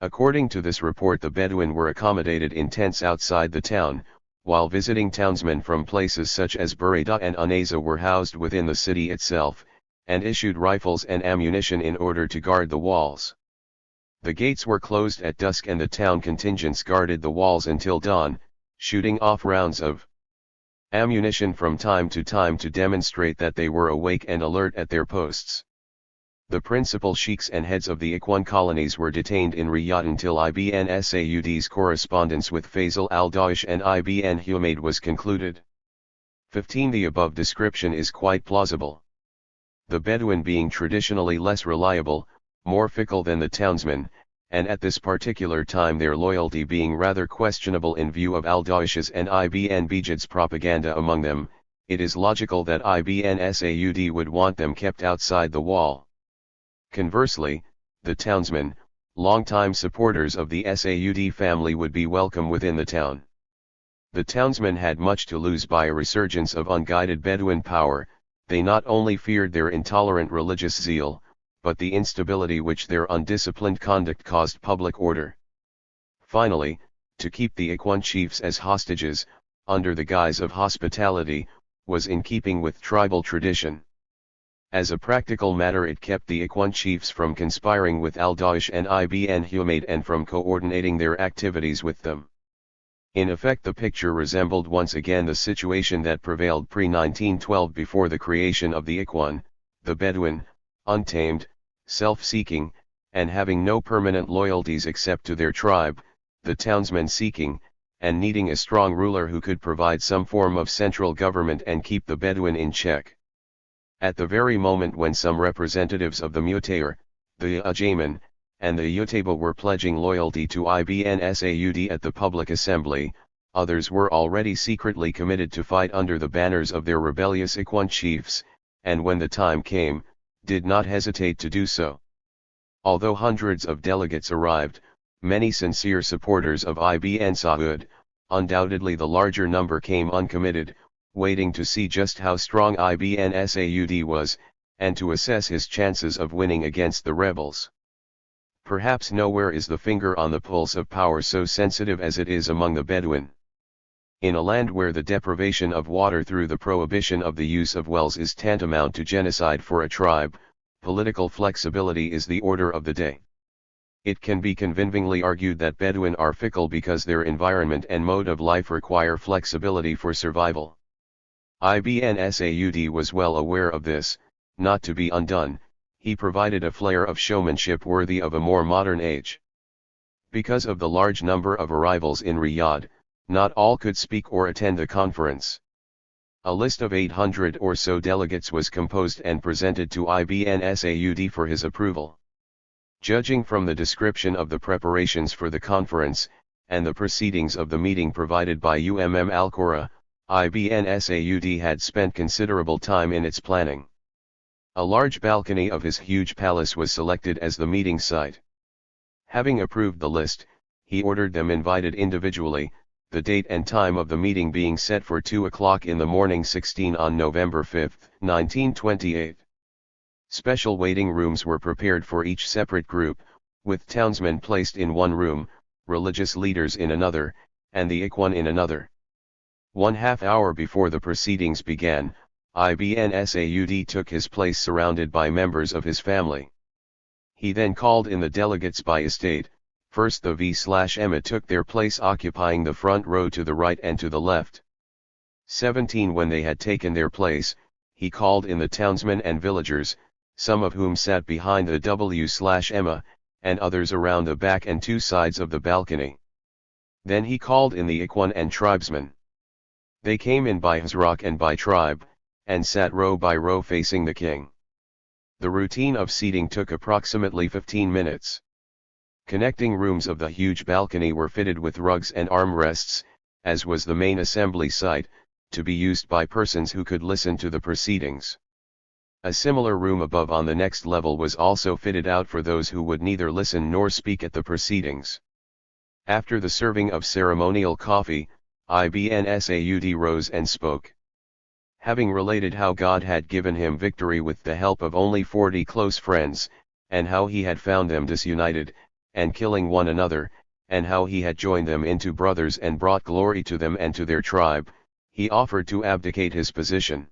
According to this report, the Bedouin were accommodated in tents outside the town, while visiting townsmen from places such as Buraydah and Unayza were housed within the city itself, and issued rifles and ammunition in order to guard the walls. The gates were closed at dusk and the town contingents guarded the walls until dawn, shooting off rounds of ammunition from time to time to demonstrate that they were awake and alert at their posts. The principal sheikhs and heads of the Ikhwan colonies were detained in Riyadh until Ibn Saud's correspondence with Faisal al-Dawish and Ibn Humayd was concluded. 15 The above description is quite plausible. The Bedouin being traditionally less reliable, more fickle than the townsmen, and at this particular time their loyalty being rather questionable in view of al-Dawish's and Ibn Bijad's propaganda among them, it is logical that Ibn Saud would want them kept outside the wall. Conversely, the townsmen, longtime supporters of the Saud family, would be welcome within the town. The townsmen had much to lose by a resurgence of unguided Bedouin power. They not only feared their intolerant religious zeal, but the instability which their undisciplined conduct caused public order. Finally, to keep the Ikhwan chiefs as hostages, under the guise of hospitality, was in keeping with tribal tradition. As a practical matter, it kept the Ikhwan chiefs from conspiring with al-Dawish and Ibn Humayd and from coordinating their activities with them. In effect, the picture resembled once again the situation that prevailed pre-1912 before the creation of the Ikhwan, the Bedouin, untamed, self-seeking, and having no permanent loyalties except to their tribe, the townsmen seeking, and needing a strong ruler who could provide some form of central government and keep the Bedouin in check. At the very moment when some representatives of the Mutayr, the Ajaman, and the Utaba were pledging loyalty to Ibn Saud at the public assembly, others were already secretly committed to fight under the banners of their rebellious Ikhwan chiefs, and when the time came, did not hesitate to do so. Although hundreds of delegates arrived, many sincere supporters of Ibn Saud, undoubtedly the larger number came uncommitted, waiting to see just how strong Ibn Saud was, and to assess his chances of winning against the rebels. Perhaps nowhere is the finger on the pulse of power so sensitive as it is among the Bedouin. In a land where the deprivation of water through the prohibition of the use of wells is tantamount to genocide for a tribe, political flexibility is the order of the day. It can be convincingly argued that Bedouin are fickle because their environment and mode of life require flexibility for survival. Ibn Saud was well aware of this. Not to be undone, he provided a flair of showmanship worthy of a more modern age. Because of the large number of arrivals in Riyadh, not all could speak or attend the conference. A list of 800 or so delegates was composed and presented to Ibn Saud for his approval. Judging from the description of the preparations for the conference, and the proceedings of the meeting provided by Al-Qura, Ibn Saud had spent considerable time in its planning. A large balcony of his huge palace was selected as the meeting site. Having approved the list, he ordered them invited individually, the date and time of the meeting being set for 2 o'clock in the morning 16 on November 5, 1928. Special waiting rooms were prepared for each separate group, with townsmen placed in one room, religious leaders in another, and the Ikhwan in another. 1/2 hour before the proceedings began, Ibn Saud took his place surrounded by members of his family. He then called in the delegates by estate. First the V/Emma took their place occupying the front row to the right and to the left. 17 When they had taken their place, he called in the townsmen and villagers, some of whom sat behind the W/Emma, and others around the back and two sides of the balcony. Then he called in the Ikhwan and tribesmen. They came in by Hazrak and by tribe, and sat row by row facing the king. The routine of seating took approximately 15 minutes. Connecting rooms of the huge balcony were fitted with rugs and armrests, as was the main assembly site, to be used by persons who could listen to the proceedings. A similar room above on the next level was also fitted out for those who would neither listen nor speak at the proceedings. After the serving of ceremonial coffee, Ibn Saud rose and spoke. Having related how God had given him victory with the help of only 40 close friends, and how he had found them disunited, and killing one another, and how he had joined them into brothers and brought glory to them and to their tribe, he offered to abdicate his position.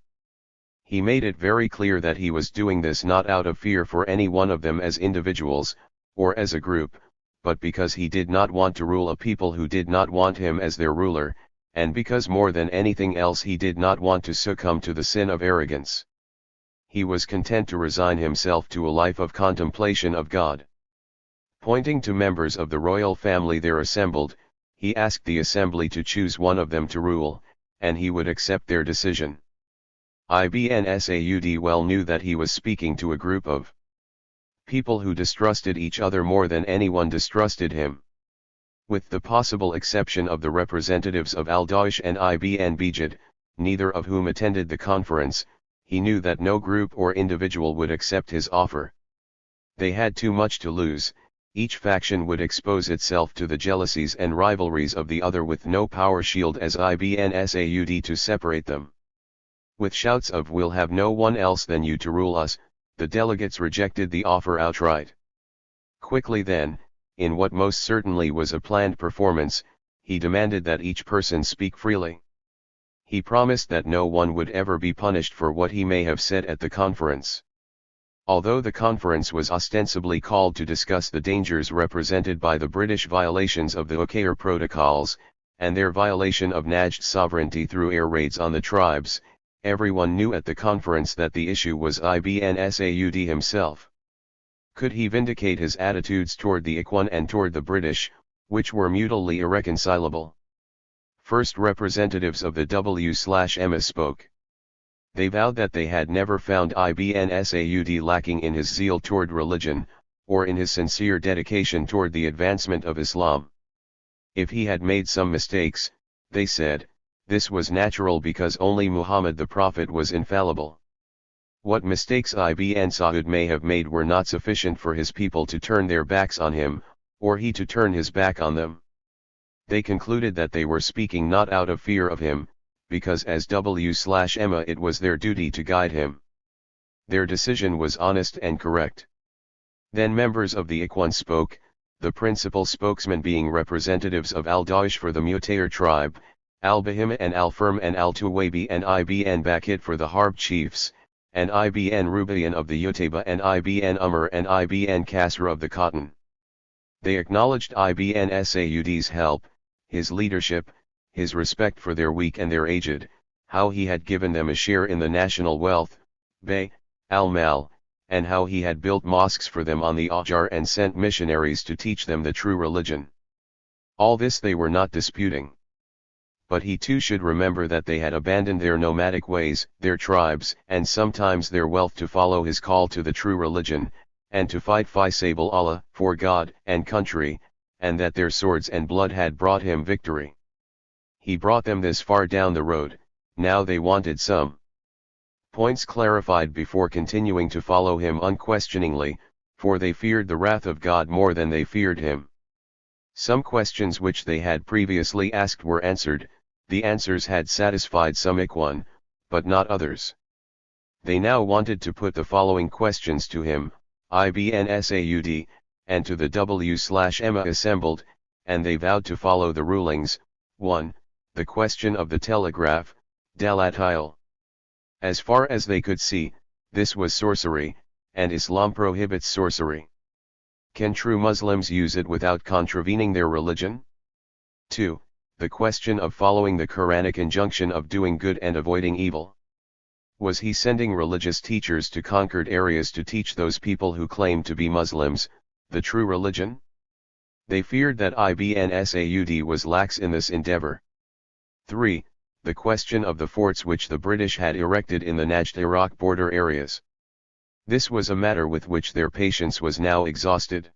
He made it very clear that he was doing this not out of fear for any one of them as individuals, or as a group, but because he did not want to rule a people who did not want him as their ruler, and because more than anything else he did not want to succumb to the sin of arrogance. He was content to resign himself to a life of contemplation of God. Pointing to members of the royal family there assembled, he asked the assembly to choose one of them to rule, and he would accept their decision. Ibn Saud well knew that he was speaking to a group of people who distrusted each other more than anyone distrusted him. With the possible exception of the representatives of Al-Daesh and Ibn Bijad, neither of whom attended the conference, he knew that no group or individual would accept his offer. They had too much to lose. Each faction would expose itself to the jealousies and rivalries of the other with no power shield as Ibn Saud to separate them. With shouts of "We'll have no one else than you to rule us," the delegates rejected the offer outright. Quickly then, in what most certainly was a planned performance, he demanded that each person speak freely. He promised that no one would ever be punished for what he may have said at the conference. Although the conference was ostensibly called to discuss the dangers represented by the British violations of the Uqair protocols, and their violation of Najd sovereignty through air raids on the tribes, everyone knew at the conference that the issue was Ibn Saud himself. Could he vindicate his attitudes toward the Ikhwan and toward the British, which were mutually irreconcilable? First representatives of the W/Emma spoke. They vowed that they had never found Ibn Saud lacking in his zeal toward religion, or in his sincere dedication toward the advancement of Islam. If he had made some mistakes, they said, this was natural because only Muhammad the Prophet was infallible. What mistakes Ibn Saud may have made were not sufficient for his people to turn their backs on him, or he to turn his back on them. They concluded that they were speaking not out of fear of him, because as W/Emma it was their duty to guide him. Their decision was honest and correct. Then members of the Ikhwan spoke, the principal spokesmen being representatives of Al-Daesh for the Mutair tribe, Al-Bahima and Al-Firm and Al-Tuwaybi and Ibn Bakit for the Harb chiefs, and Ibn Rubayyan of the Utayba and Ibn Umar and Ibn Kasra of the Cotton. They acknowledged Ibn Saud's help, his leadership, his respect for their weak and their aged, how he had given them a share in the national wealth, al-Mal, and how he had built mosques for them on the Ahjar and sent missionaries to teach them the true religion. All this they were not disputing. But he too should remember that they had abandoned their nomadic ways, their tribes, and sometimes their wealth to follow his call to the true religion, and to fight fi sable Allah, for God and country, and that their swords and blood had brought him victory. He brought them this far down the road, now they wanted some points clarified before continuing to follow him unquestioningly, for they feared the wrath of God more than they feared him. Some questions which they had previously asked were answered, the answers had satisfied some Ikhwan, but not others. They now wanted to put the following questions to him: Ibn Saud, and to the W/Emma assembled, and they vowed to follow the rulings. 1. The question of the telegraph, Dalatil. As far as they could see, this was sorcery, and Islam prohibits sorcery. Can true Muslims use it without contravening their religion? 2. The question of following the Quranic injunction of doing good and avoiding evil. Was he sending religious teachers to conquered areas to teach those people who claim to be Muslims, the true religion? They feared that Ibn Saud was lax in this endeavor. 3. The question of the forts which the British had erected in the Najd-Iraq border areas. This was a matter with which their patience was now exhausted.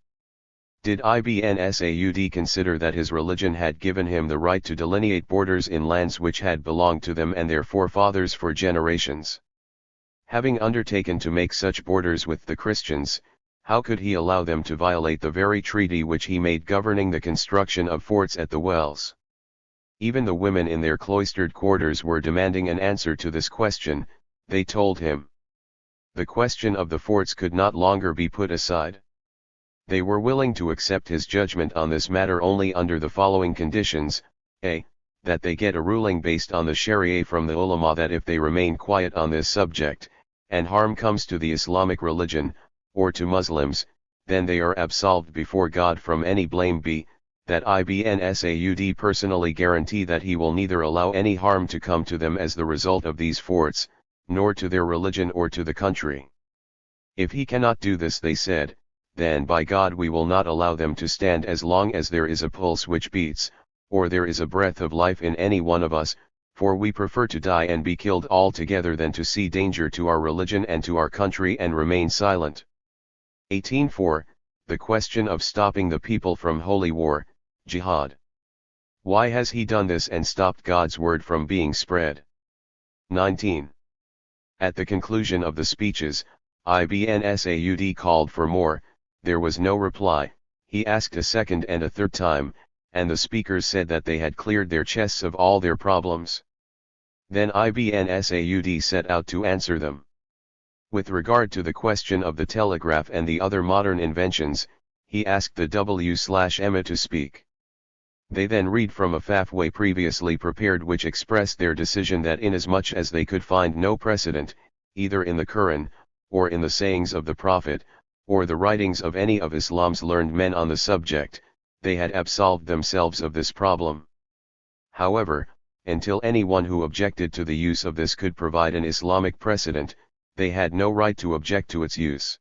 Did Ibn Saud consider that his religion had given him the right to delineate borders in lands which had belonged to them and their forefathers for generations? Having undertaken to make such borders with the Christians, how could he allow them to violate the very treaty which he made governing the construction of forts at the wells? Even the women in their cloistered quarters were demanding an answer to this question, they told him. The question of the forts could not longer be put aside. They were willing to accept his judgment on this matter only under the following conditions: a. That they get a ruling based on the Sharia from the ulama that if they remain quiet on this subject, and harm comes to the Islamic religion, or to Muslims, then they are absolved before God from any blame. B. That Ibn Saud personally guarantee that he will neither allow any harm to come to them as the result of these forts, nor to their religion or to the country. If he cannot do this, they said, then by God we will not allow them to stand as long as there is a pulse which beats, or there is a breath of life in any one of us, for we prefer to die and be killed altogether than to see danger to our religion and to our country and remain silent. 18.4. The question of stopping the people from holy war, jihad. Why has he done this and stopped God's word from being spread? 19. At the conclusion of the speeches, Ibn Saud called for more. There was no reply. He asked a second and a third time, and the speakers said that they had cleared their chests of all their problems. Then Ibn Saud set out to answer them. With regard to the question of the telegraph and the other modern inventions, he asked the W/Emma to speak. They then read from a fatwa previously prepared which expressed their decision that inasmuch as they could find no precedent, either in the Quran, or in the sayings of the Prophet, or the writings of any of Islam's learned men on the subject, they had absolved themselves of this problem. However, until anyone who objected to the use of this could provide an Islamic precedent, they had no right to object to its use.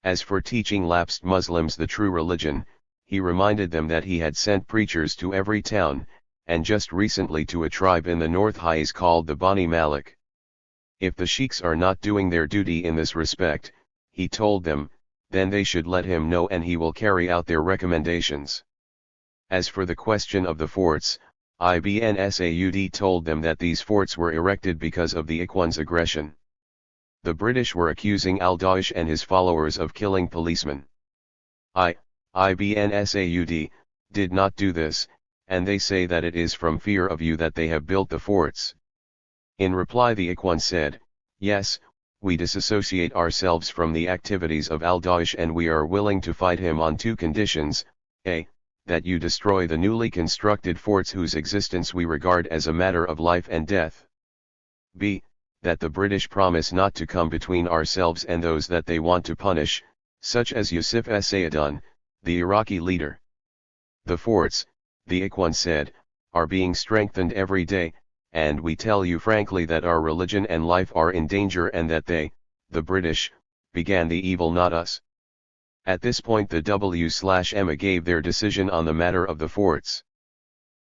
As for teaching lapsed Muslims the true religion, he reminded them that he had sent preachers to every town, and just recently to a tribe in the North Highs called the Bani Malik. If the sheikhs are not doing their duty in this respect, he told them, then they should let him know and he will carry out their recommendations. As for the question of the forts, Ibn Saud told them that these forts were erected because of the Ikhwan's aggression. The British were accusing al-Daesh and his followers of killing policemen. Ibn Saud did not do this, and they say that it is from fear of you that they have built the forts. In reply, the Ikhwan said, yes, we disassociate ourselves from the activities of al-Daesh and we are willing to fight him on two conditions: a. That you destroy the newly constructed forts whose existence we regard as a matter of life and death. b. That the British promise not to come between ourselves and those that they want to punish, such as Yusuf Saadun, the Iraqi leader. The forts, the Ikhwan said, are being strengthened every day, and we tell you frankly that our religion and life are in danger and that they, the British, began the evil, not us. At this point the W/Emma gave their decision on the matter of the forts.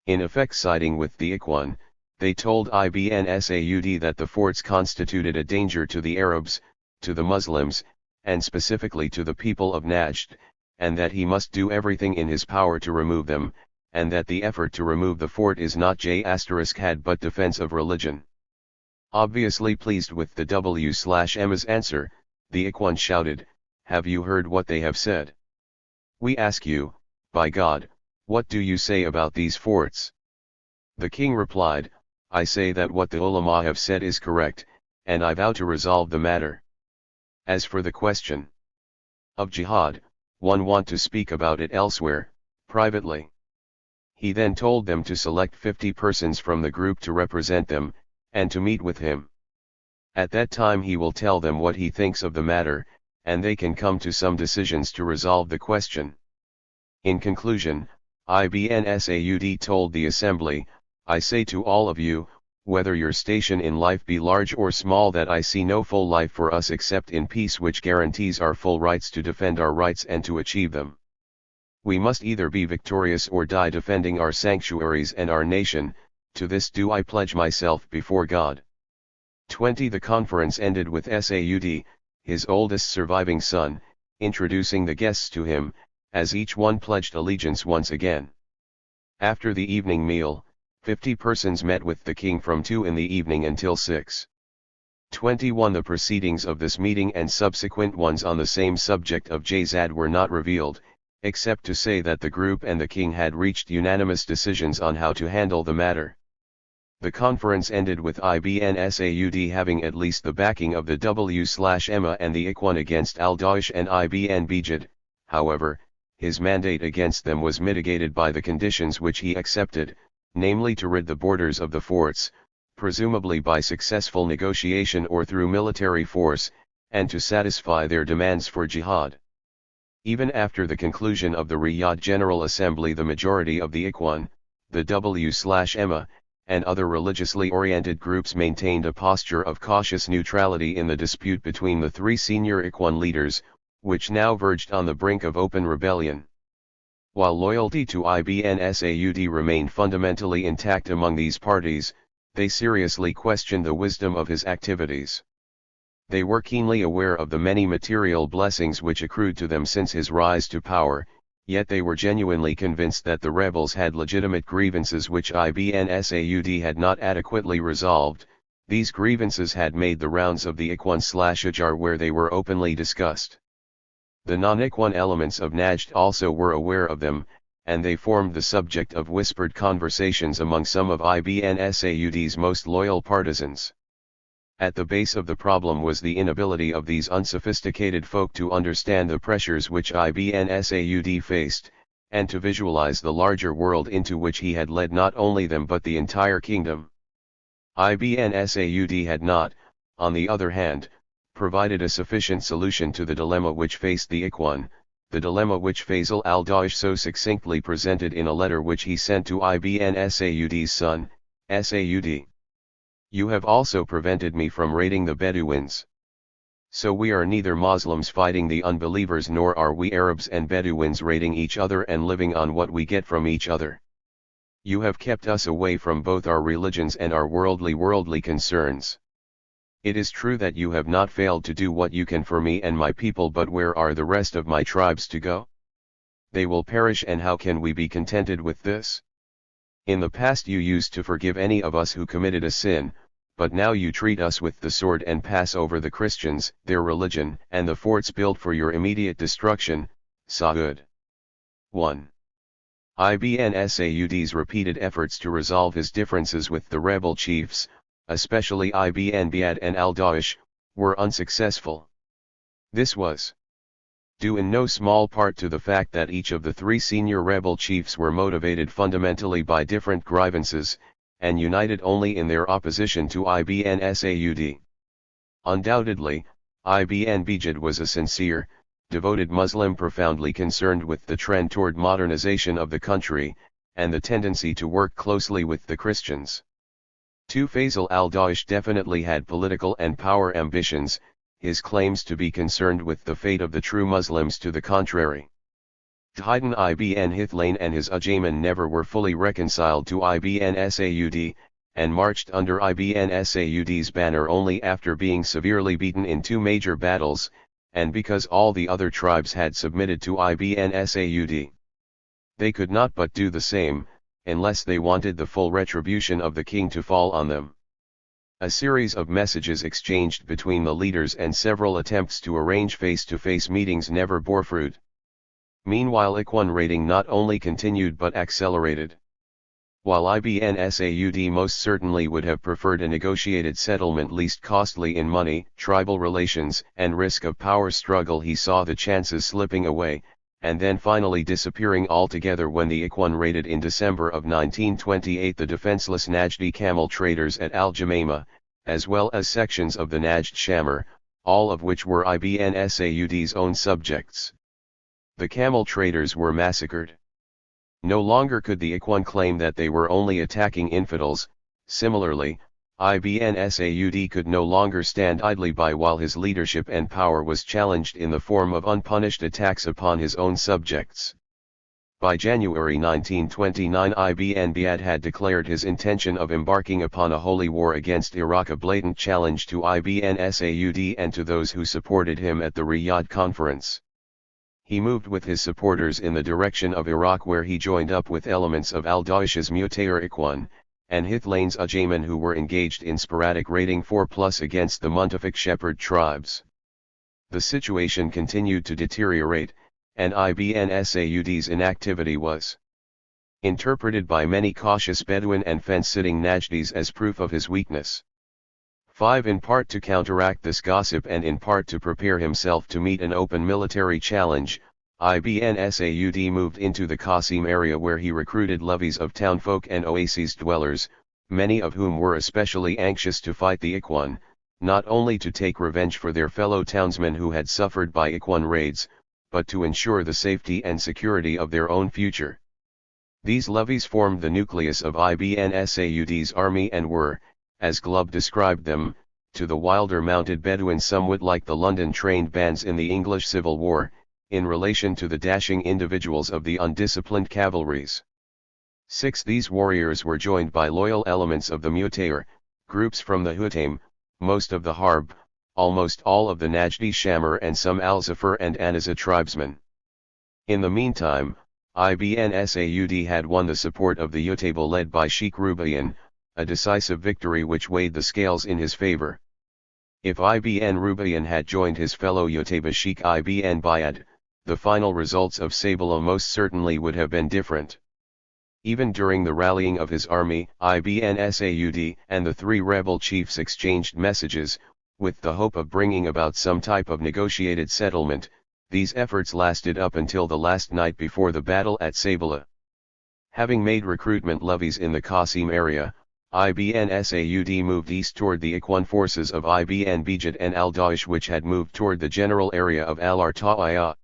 In effect siding with the Ikhwan, they told Ibn Saud that the forts constituted a danger to the Arabs, to the Muslims, and specifically to the people of Najd, and that he must do everything in his power to remove them, and that the effort to remove the fort is not j*had but defense of religion. Obviously pleased with the W/Emma's answer, the Ikhwan shouted, have you heard what they have said? We ask you, by God, what do you say about these forts? The king replied, I say that what the ulama have said is correct, and I vow to resolve the matter. As for the question of jihad, one want to speak about it elsewhere, privately. He then told them to select 50 persons from the group to represent them, and to meet with him. At that time he will tell them what he thinks of the matter, and they can come to some decisions to resolve the question. In conclusion, Ibn Saud told the assembly, I say to all of you, whether your station in life be large or small, that I see no full life for us except in peace, which guarantees our full rights to defend our rights and to achieve them. We must either be victorious or die defending our sanctuaries and our nation. To this do I pledge myself before God. 20. The conference ended with Saud, his oldest surviving son, introducing the guests to him, as each one pledged allegiance once again. After the evening meal, 50 persons met with the king from 2 in the evening until 6. 21. The proceedings of this meeting and subsequent ones on the same subject of Jazad were not revealed, except to say that the group and the king had reached unanimous decisions on how to handle the matter. The conference ended with Ibn Saud having at least the backing of the W/Emma and the Ikhwan against al-Daesh and Ibn Bijad. However, his mandate against them was mitigated by the conditions which he accepted, namely to rid the borders of the forts, presumably by successful negotiation or through military force, and to satisfy their demands for jihad. Even after the conclusion of the Riyadh General Assembly, the majority of the Ikhwan, the W/Emma, and other religiously oriented groups maintained a posture of cautious neutrality in the dispute between the three senior Ikhwan leaders, which now verged on the brink of open rebellion. While loyalty to Ibn Saud remained fundamentally intact among these parties, they seriously questioned the wisdom of his activities. They were keenly aware of the many material blessings which accrued to them since his rise to power, yet they were genuinely convinced that the rebels had legitimate grievances which Ibn Saud had not adequately resolved. These grievances had made the rounds of the Ikhwan/Ajar, where they were openly discussed. The non-Ikhwan elements of Najd also were aware of them, and they formed the subject of whispered conversations among some of Ibn Saud's most loyal partisans. At the base of the problem was the inability of these unsophisticated folk to understand the pressures which Ibn Saud faced, and to visualize the larger world into which he had led not only them but the entire kingdom. Ibn Saud had not, on the other hand, provided a sufficient solution to the dilemma which faced the Ikhwan, the dilemma which Faisal al-Daesh so succinctly presented in a letter which he sent to Ibn Saud's son, Saud. You have also prevented me from raiding the Bedouins. So we are neither Muslims fighting the unbelievers, nor are we Arabs and Bedouins raiding each other and living on what we get from each other. You have kept us away from both our religions and our worldly concerns. It is true that you have not failed to do what you can for me and my people, but where are the rest of my tribes to go? They will perish, and how can we be contented with this? In the past you used to forgive any of us who committed a sin, but now you treat us with the sword and pass over the Christians, their religion, and the forts built for your immediate destruction. Saud. 1. Ibn Saud's repeated efforts to resolve his differences with the rebel chiefs, especially Ibn Bijad and al-Daesh, were unsuccessful. This was due in no small part to the fact that each of the three senior rebel chiefs were motivated fundamentally by different grievances, and united only in their opposition to Ibn Saud. Undoubtedly, Ibn Bijad was a sincere, devoted Muslim profoundly concerned with the trend toward modernization of the country, and the tendency to work closely with the Christians. 2. Faisal al-Daesh definitely had political and power ambitions, his claims to be concerned with the fate of the true Muslims to the contrary. Haydn ibn Hithlain and his Ajayman never were fully reconciled to Ibn Saud, and marched under Ibn Saud's banner only after being severely beaten in two major battles, and because all the other tribes had submitted to Ibn Saud. They could not but do the same, unless they wanted the full retribution of the king to fall on them. A series of messages exchanged between the leaders and several attempts to arrange face-to-face meetings never bore fruit. Meanwhile, Ikhwan raiding not only continued but accelerated. While Ibn Saud most certainly would have preferred a negotiated settlement least costly in money, tribal relations, and risk of power struggle, he saw the chances slipping away, and then finally disappearing altogether when the Ikhwan raided in December of 1928 the defenseless Najdi camel traders at Al Jumaima, as well as sections of the Najd Shamar, all of which were Ibn Saud's own subjects. The camel traders were massacred. No longer could the Ikhwan claim that they were only attacking infidels. Similarly, Ibn Saud could no longer stand idly by while his leadership and power was challenged in the form of unpunished attacks upon his own subjects. By January 1929 Ibn Biad had declared his intention of embarking upon a holy war against Iraq, a blatant challenge to Ibn Saud and to those who supported him at the Riyadh Conference. He moved with his supporters in the direction of Iraq, where he joined up with elements of al-Daesh's Mutayr Ikhwan, and Hithlane's Ajayman, who were engaged in sporadic raiding 4+ against the Muntafiq shepherd tribes. The situation continued to deteriorate, and Ibn Saud's inactivity was interpreted by many cautious Bedouin and fence-sitting Najdis as proof of his weakness. 5. In part to counteract this gossip and in part to prepare himself to meet an open military challenge, Ibn Saud moved into the Qasim area, where he recruited levies of townfolk and oasis dwellers, many of whom were especially anxious to fight the Ikhwan, not only to take revenge for their fellow townsmen who had suffered by Ikhwan raids, but to ensure the safety and security of their own future. These levies formed the nucleus of Ibn Saud's army and were, as Glubb described them, to the wilder mounted Bedouins somewhat like the London trained bands in the English Civil War, in relation to the dashing individuals of the undisciplined cavalries. 6. These warriors were joined by loyal elements of the Mutayr, groups from the Hutaim, most of the Harb, almost all of the Najdi Shamar and some Al-Zafar and Aniza tribesmen. In the meantime, Ibn Saud had won the support of the Utayba led by Sheikh Rubayan, a decisive victory which weighed the scales in his favor. If Ibn Rubayan had joined his fellow Utayba Sheikh Ibn Biad, the final results of Sabila most certainly would have been different. Even during the rallying of his army, Ibn Saud and the three rebel chiefs exchanged messages, with the hope of bringing about some type of negotiated settlement. These efforts lasted up until the last night before the battle at Sabila. Having made recruitment levies in the Qasim area, Ibn Saud moved east toward the Ikhwan forces of Ibn Bijad and al-Daesh, which had moved toward the general area of al-Arta'iyah.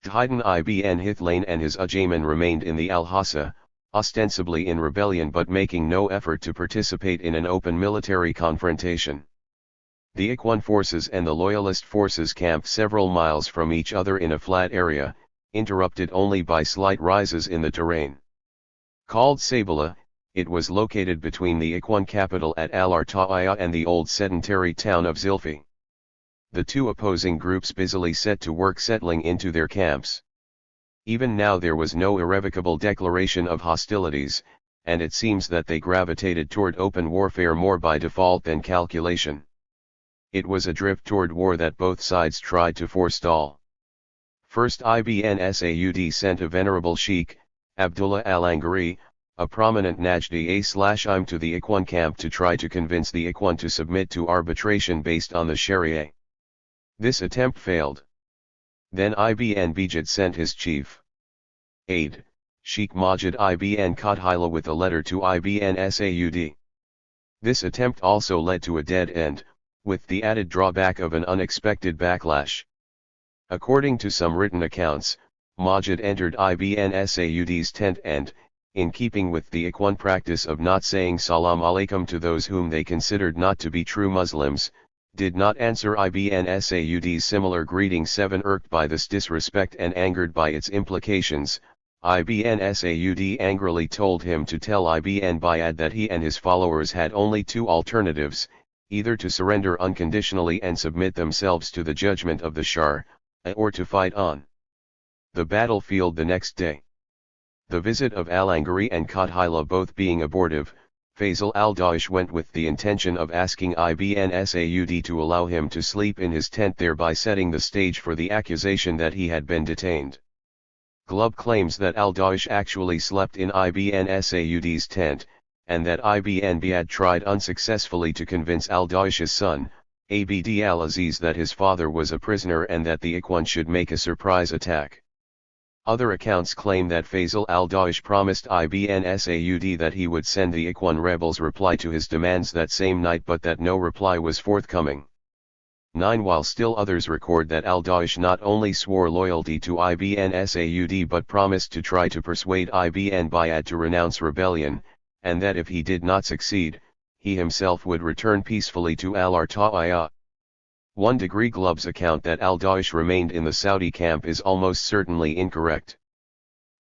Haydn Ibn Hithlane and his Ajayman remained in the Al-Hassa, ostensibly in rebellion but making no effort to participate in an open military confrontation. The Ikhwan forces and the loyalist forces camped several miles from each other in a flat area, interrupted only by slight rises in the terrain. Called Sabila, it was located between the Ikhwan capital at Al-Arta'iyah and the old sedentary town of Zilfi. The two opposing groups busily set to work settling into their camps. Even now there was no irrevocable declaration of hostilities, and it seems that they gravitated toward open warfare more by default than calculation. It was a drift toward war that both sides tried to forestall. First, Ibn Saud sent a venerable sheikh, Abdullah al-Angari, a prominent Najdi to the Ikhwan camp to try to convince the Ikhwan to submit to arbitration based on the Sharia. This attempt failed. Then Ibn Bijad sent his chief aide, Sheikh Majid Ibn Qadhila, with a letter to Ibn Saud. This attempt also led to a dead end, with the added drawback of an unexpected backlash. According to some written accounts, Majid entered Ibn Saud's tent and, in keeping with the Ikhwan practice of not saying Salam Alaikum to those whom they considered not to be true Muslims, did not answer Ibn Saud's similar greeting. 7. Irked by this disrespect and angered by its implications, Ibn Saud angrily told him to tell Ibn Biad that he and his followers had only two alternatives, either to surrender unconditionally and submit themselves to the judgment of the Shah, or to fight on the battlefield the next day. The visit of Al-Angari and Qadhila both being abortive, Faisal al-Daesh went with the intention of asking Ibn Saud to allow him to sleep in his tent, thereby setting the stage for the accusation that he had been detained. Glubb claims that al-Daesh actually slept in Ibn Saud's tent, and that Ibn Biad tried unsuccessfully to convince al-Daesh's son, Abd al-Aziz, that his father was a prisoner and that the Ikhwan should make a surprise attack. Other accounts claim that Faisal al-Daesh promised Ibn Saud that he would send the Ikhwan rebels reply to his demands that same night, but that no reply was forthcoming. 9. While still others record that al-Daesh not only swore loyalty to Ibn Saud but promised to try to persuade Ibn Bayad to renounce rebellion, and that if he did not succeed, he himself would return peacefully to al-Arta'iyah. 1 degree Glub's account that al-Daesh remained in the Saudi camp is almost certainly incorrect.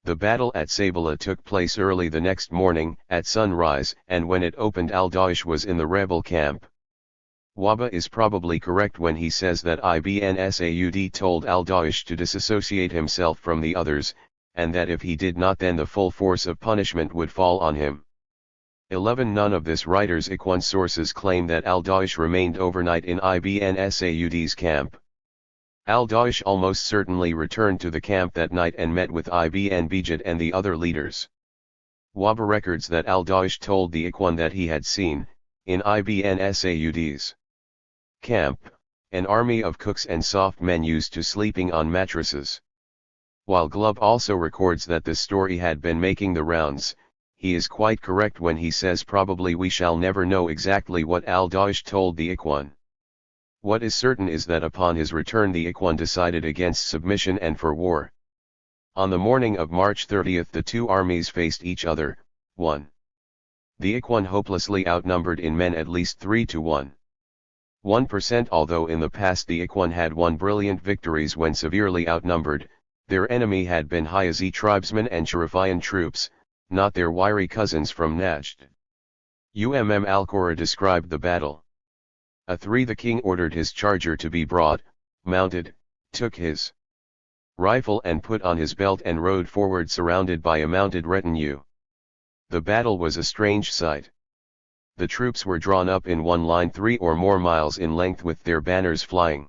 The battle at Sabila took place early the next morning, at sunrise, and when it opened al-Daesh was in the rebel camp. Wahba is probably correct when he says that Ibn Saud told al-Daesh to disassociate himself from the others, and that if he did not then the full force of punishment would fall on him. 11. None of this writer's Ikhwan sources claim that al-Daesh remained overnight in Ibn Saud's camp. Al-Daesh almost certainly returned to the camp that night and met with Ibn Bijad and the other leaders. Wahba records that al-Daesh told the Ikhwan that he had seen, in Ibn Saud's camp, an army of cooks and soft men used to sleeping on mattresses. While Glub also records that this story had been making the rounds, he is quite correct when he says probably we shall never know exactly what al-Daesh told the Ikhwan. What is certain is that upon his return the Ikhwan decided against submission and for war. On the morning of March 30 the two armies faced each other. 1. The Ikhwan hopelessly outnumbered in men at least 3 to 1. 1%. Although in the past the Ikhwan had won brilliant victories when severely outnumbered, their enemy had been Hijazi tribesmen and Sharafian troops, not their wiry cousins from Najd. Al-Qura described the battle. 3. The king ordered his charger to be brought, mounted, took his rifle and put on his belt and rode forward surrounded by a mounted retinue. The battle was a strange sight. The troops were drawn up in one line 3 or more miles in length with their banners flying.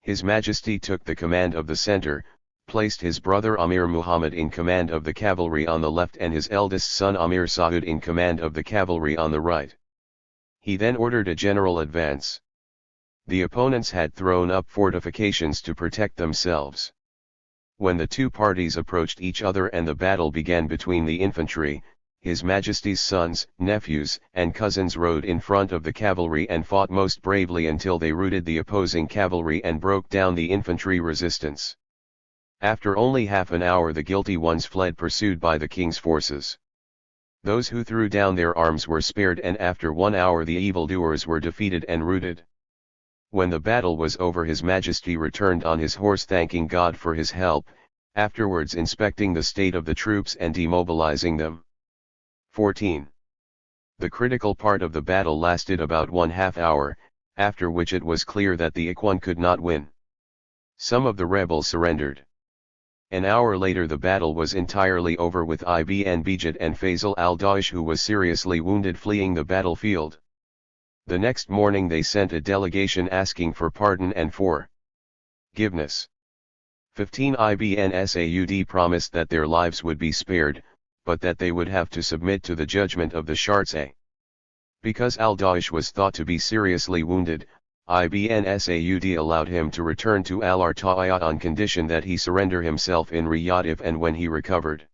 His Majesty took the command of the center, placed his brother Amir Muhammad in command of the cavalry on the left and his eldest son Amir Saud in command of the cavalry on the right. He then ordered a general advance. The opponents had thrown up fortifications to protect themselves. When the two parties approached each other and the battle began between the infantry, His Majesty's sons, nephews, and cousins rode in front of the cavalry and fought most bravely until they routed the opposing cavalry and broke down the infantry resistance. After only half an hour the guilty ones fled pursued by the king's forces. Those who threw down their arms were spared, and after 1 hour the evildoers were defeated and routed. When the battle was over, His Majesty returned on his horse thanking God for his help, afterwards inspecting the state of the troops and demobilizing them. 14. The critical part of the battle lasted about 1/2 hour, after which it was clear that the Ikhwan could not win. Some of the rebels surrendered. An hour later the battle was entirely over, with Ibn Bijad and Faisal al-Daesh, who was seriously wounded, fleeing the battlefield. The next morning they sent a delegation asking for pardon and forgiveness. 15. Ibn Saud promised that their lives would be spared, but that they would have to submit to the judgment of the Sharts. Because al-Daesh was thought to be seriously wounded, Ibn Saud allowed him to return to al-Arta'iyah on condition that he surrender himself in Riyadh if and when he recovered.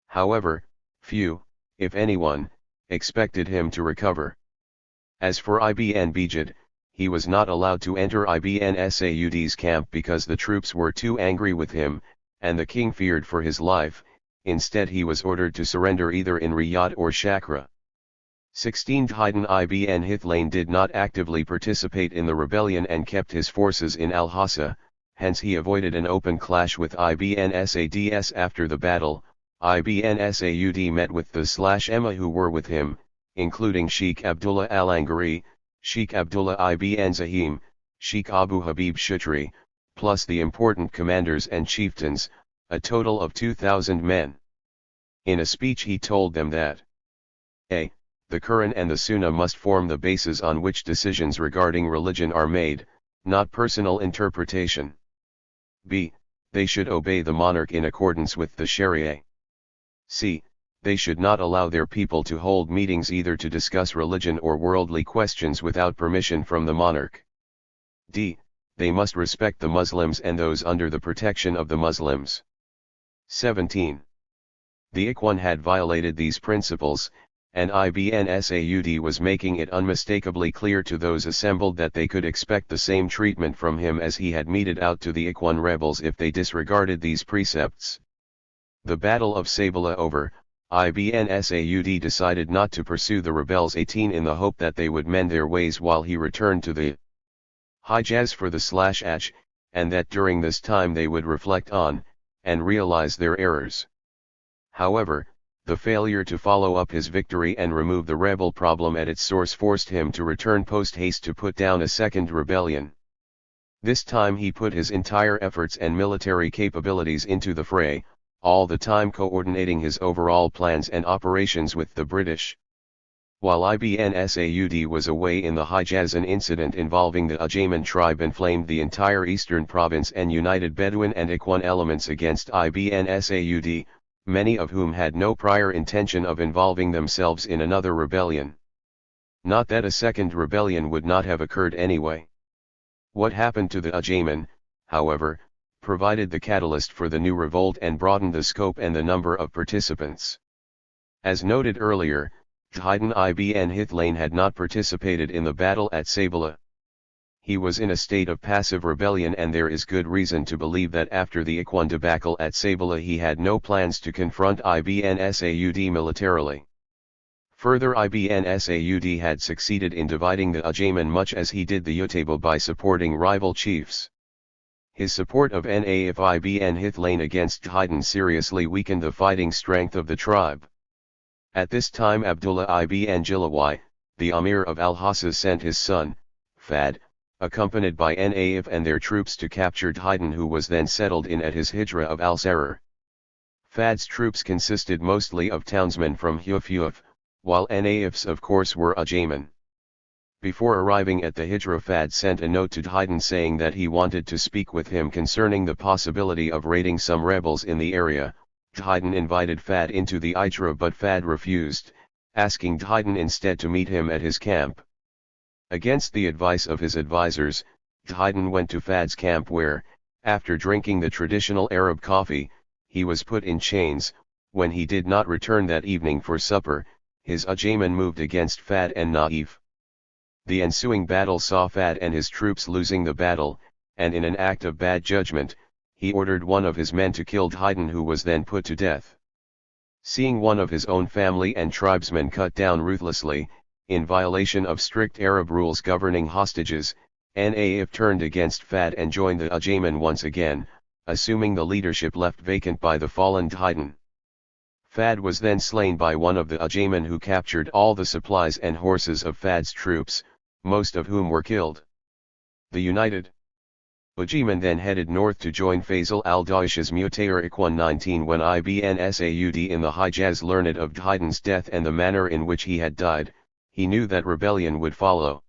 However, few, if anyone, expected him to recover. As for Ibn Bijad, he was not allowed to enter Ibn Saud's camp because the troops were too angry with him, and the king feared for his life. Instead he was ordered to surrender either in Riyadh or Shakra. 16. Haydan ibn Hithlain did not actively participate in the rebellion and kept his forces in Al-Hassa, hence he avoided an open clash with Ibn Sads. After the battle, Ibn Saud met with the /Emma who were with him, including Sheikh Abdullah al-Angari, Sheikh Abdullah ibn Zahim, Sheikh Abu Habib Shutri, plus the important commanders and chieftains, a total of 2,000 men. In a speech he told them that a. The Quran and the Sunnah must form the basis on which decisions regarding religion are made, not personal interpretation. b. They should obey the monarch in accordance with the Sharia. c. They should not allow their people to hold meetings either to discuss religion or worldly questions without permission from the monarch. d. They must respect the Muslims and those under the protection of the Muslims. 17. The Ikhwan had violated these principles, and Ibn Saud was making it unmistakably clear to those assembled that they could expect the same treatment from him as he had meted out to the Ikhwan rebels if they disregarded these precepts. The Battle of Sabila over, Ibn Saud decided not to pursue the rebels 18 in the hope that they would mend their ways while he returned to the Hijaz for the /H, and that during this time they would reflect on, and realize their errors. However, the failure to follow up his victory and remove the rebel problem at its source forced him to return post-haste to put down a second rebellion. This time he put his entire efforts and military capabilities into the fray, all the time coordinating his overall plans and operations with the British. While Ibn Saud was away in the Hijaz, an incident involving the Ajayman tribe inflamed the entire eastern province and united Bedouin and Ikhwan elements against Ibn Saud, many of whom had no prior intention of involving themselves in another rebellion. Not that a second rebellion would not have occurred anyway. What happened to the Ajayman, however, provided the catalyst for the new revolt and broadened the scope and the number of participants. As noted earlier, Haydn ibn Hithlain had not participated in the battle at Sabila. He was in a state of passive rebellion, and there is good reason to believe that after the Ikhwan debacle at Sabila he had no plans to confront Ibn Saud militarily. Further, Ibn Saud had succeeded in dividing the Ajayman much as he did the Utayba by supporting rival chiefs. His support of Naif ibn Hithlain against Haydn seriously weakened the fighting strength of the tribe. At this time Abdullah ibn Jilawai, the Amir of Al-Hassa, sent his son, Fad, accompanied by Naif and their troops to capture Haydn, who was then settled in at his hijra of Al-Sarar. Fad's troops consisted mostly of townsmen from Hufuf, while Naif's of course were Ajayman. Before arriving at the hijra, Fad sent a note to Haydn saying that he wanted to speak with him concerning the possibility of raiding some rebels in the area. Haydn invited Fad into the hijra, but Fad refused, asking Haydn instead to meet him at his camp. Against the advice of his advisors, Haydn went to Fad's camp where, after drinking the traditional Arab coffee, he was put in chains. When he did not return that evening for supper, his Ajayman moved against Fad and Naif. The ensuing battle saw Fad and his troops losing the battle, and in an act of bad judgment, he ordered one of his men to kill Haydn, who was then put to death. Seeing one of his own family and tribesmen cut down ruthlessly, in violation of strict Arab rules governing hostages, Naif turned against Fad and joined the Ajayman once again, assuming the leadership left vacant by the fallen Haydn. Fad was then slain by one of the Ajayman, who captured all the supplies and horses of Fad's troops, most of whom were killed. The united Ajayman then headed north to join Faisal al-Daish's Mutayr Ikhwan 19. When Ibn Saud in the Hijaz learned of Haydn's death and the manner in which he had died, he knew that rebellion would follow.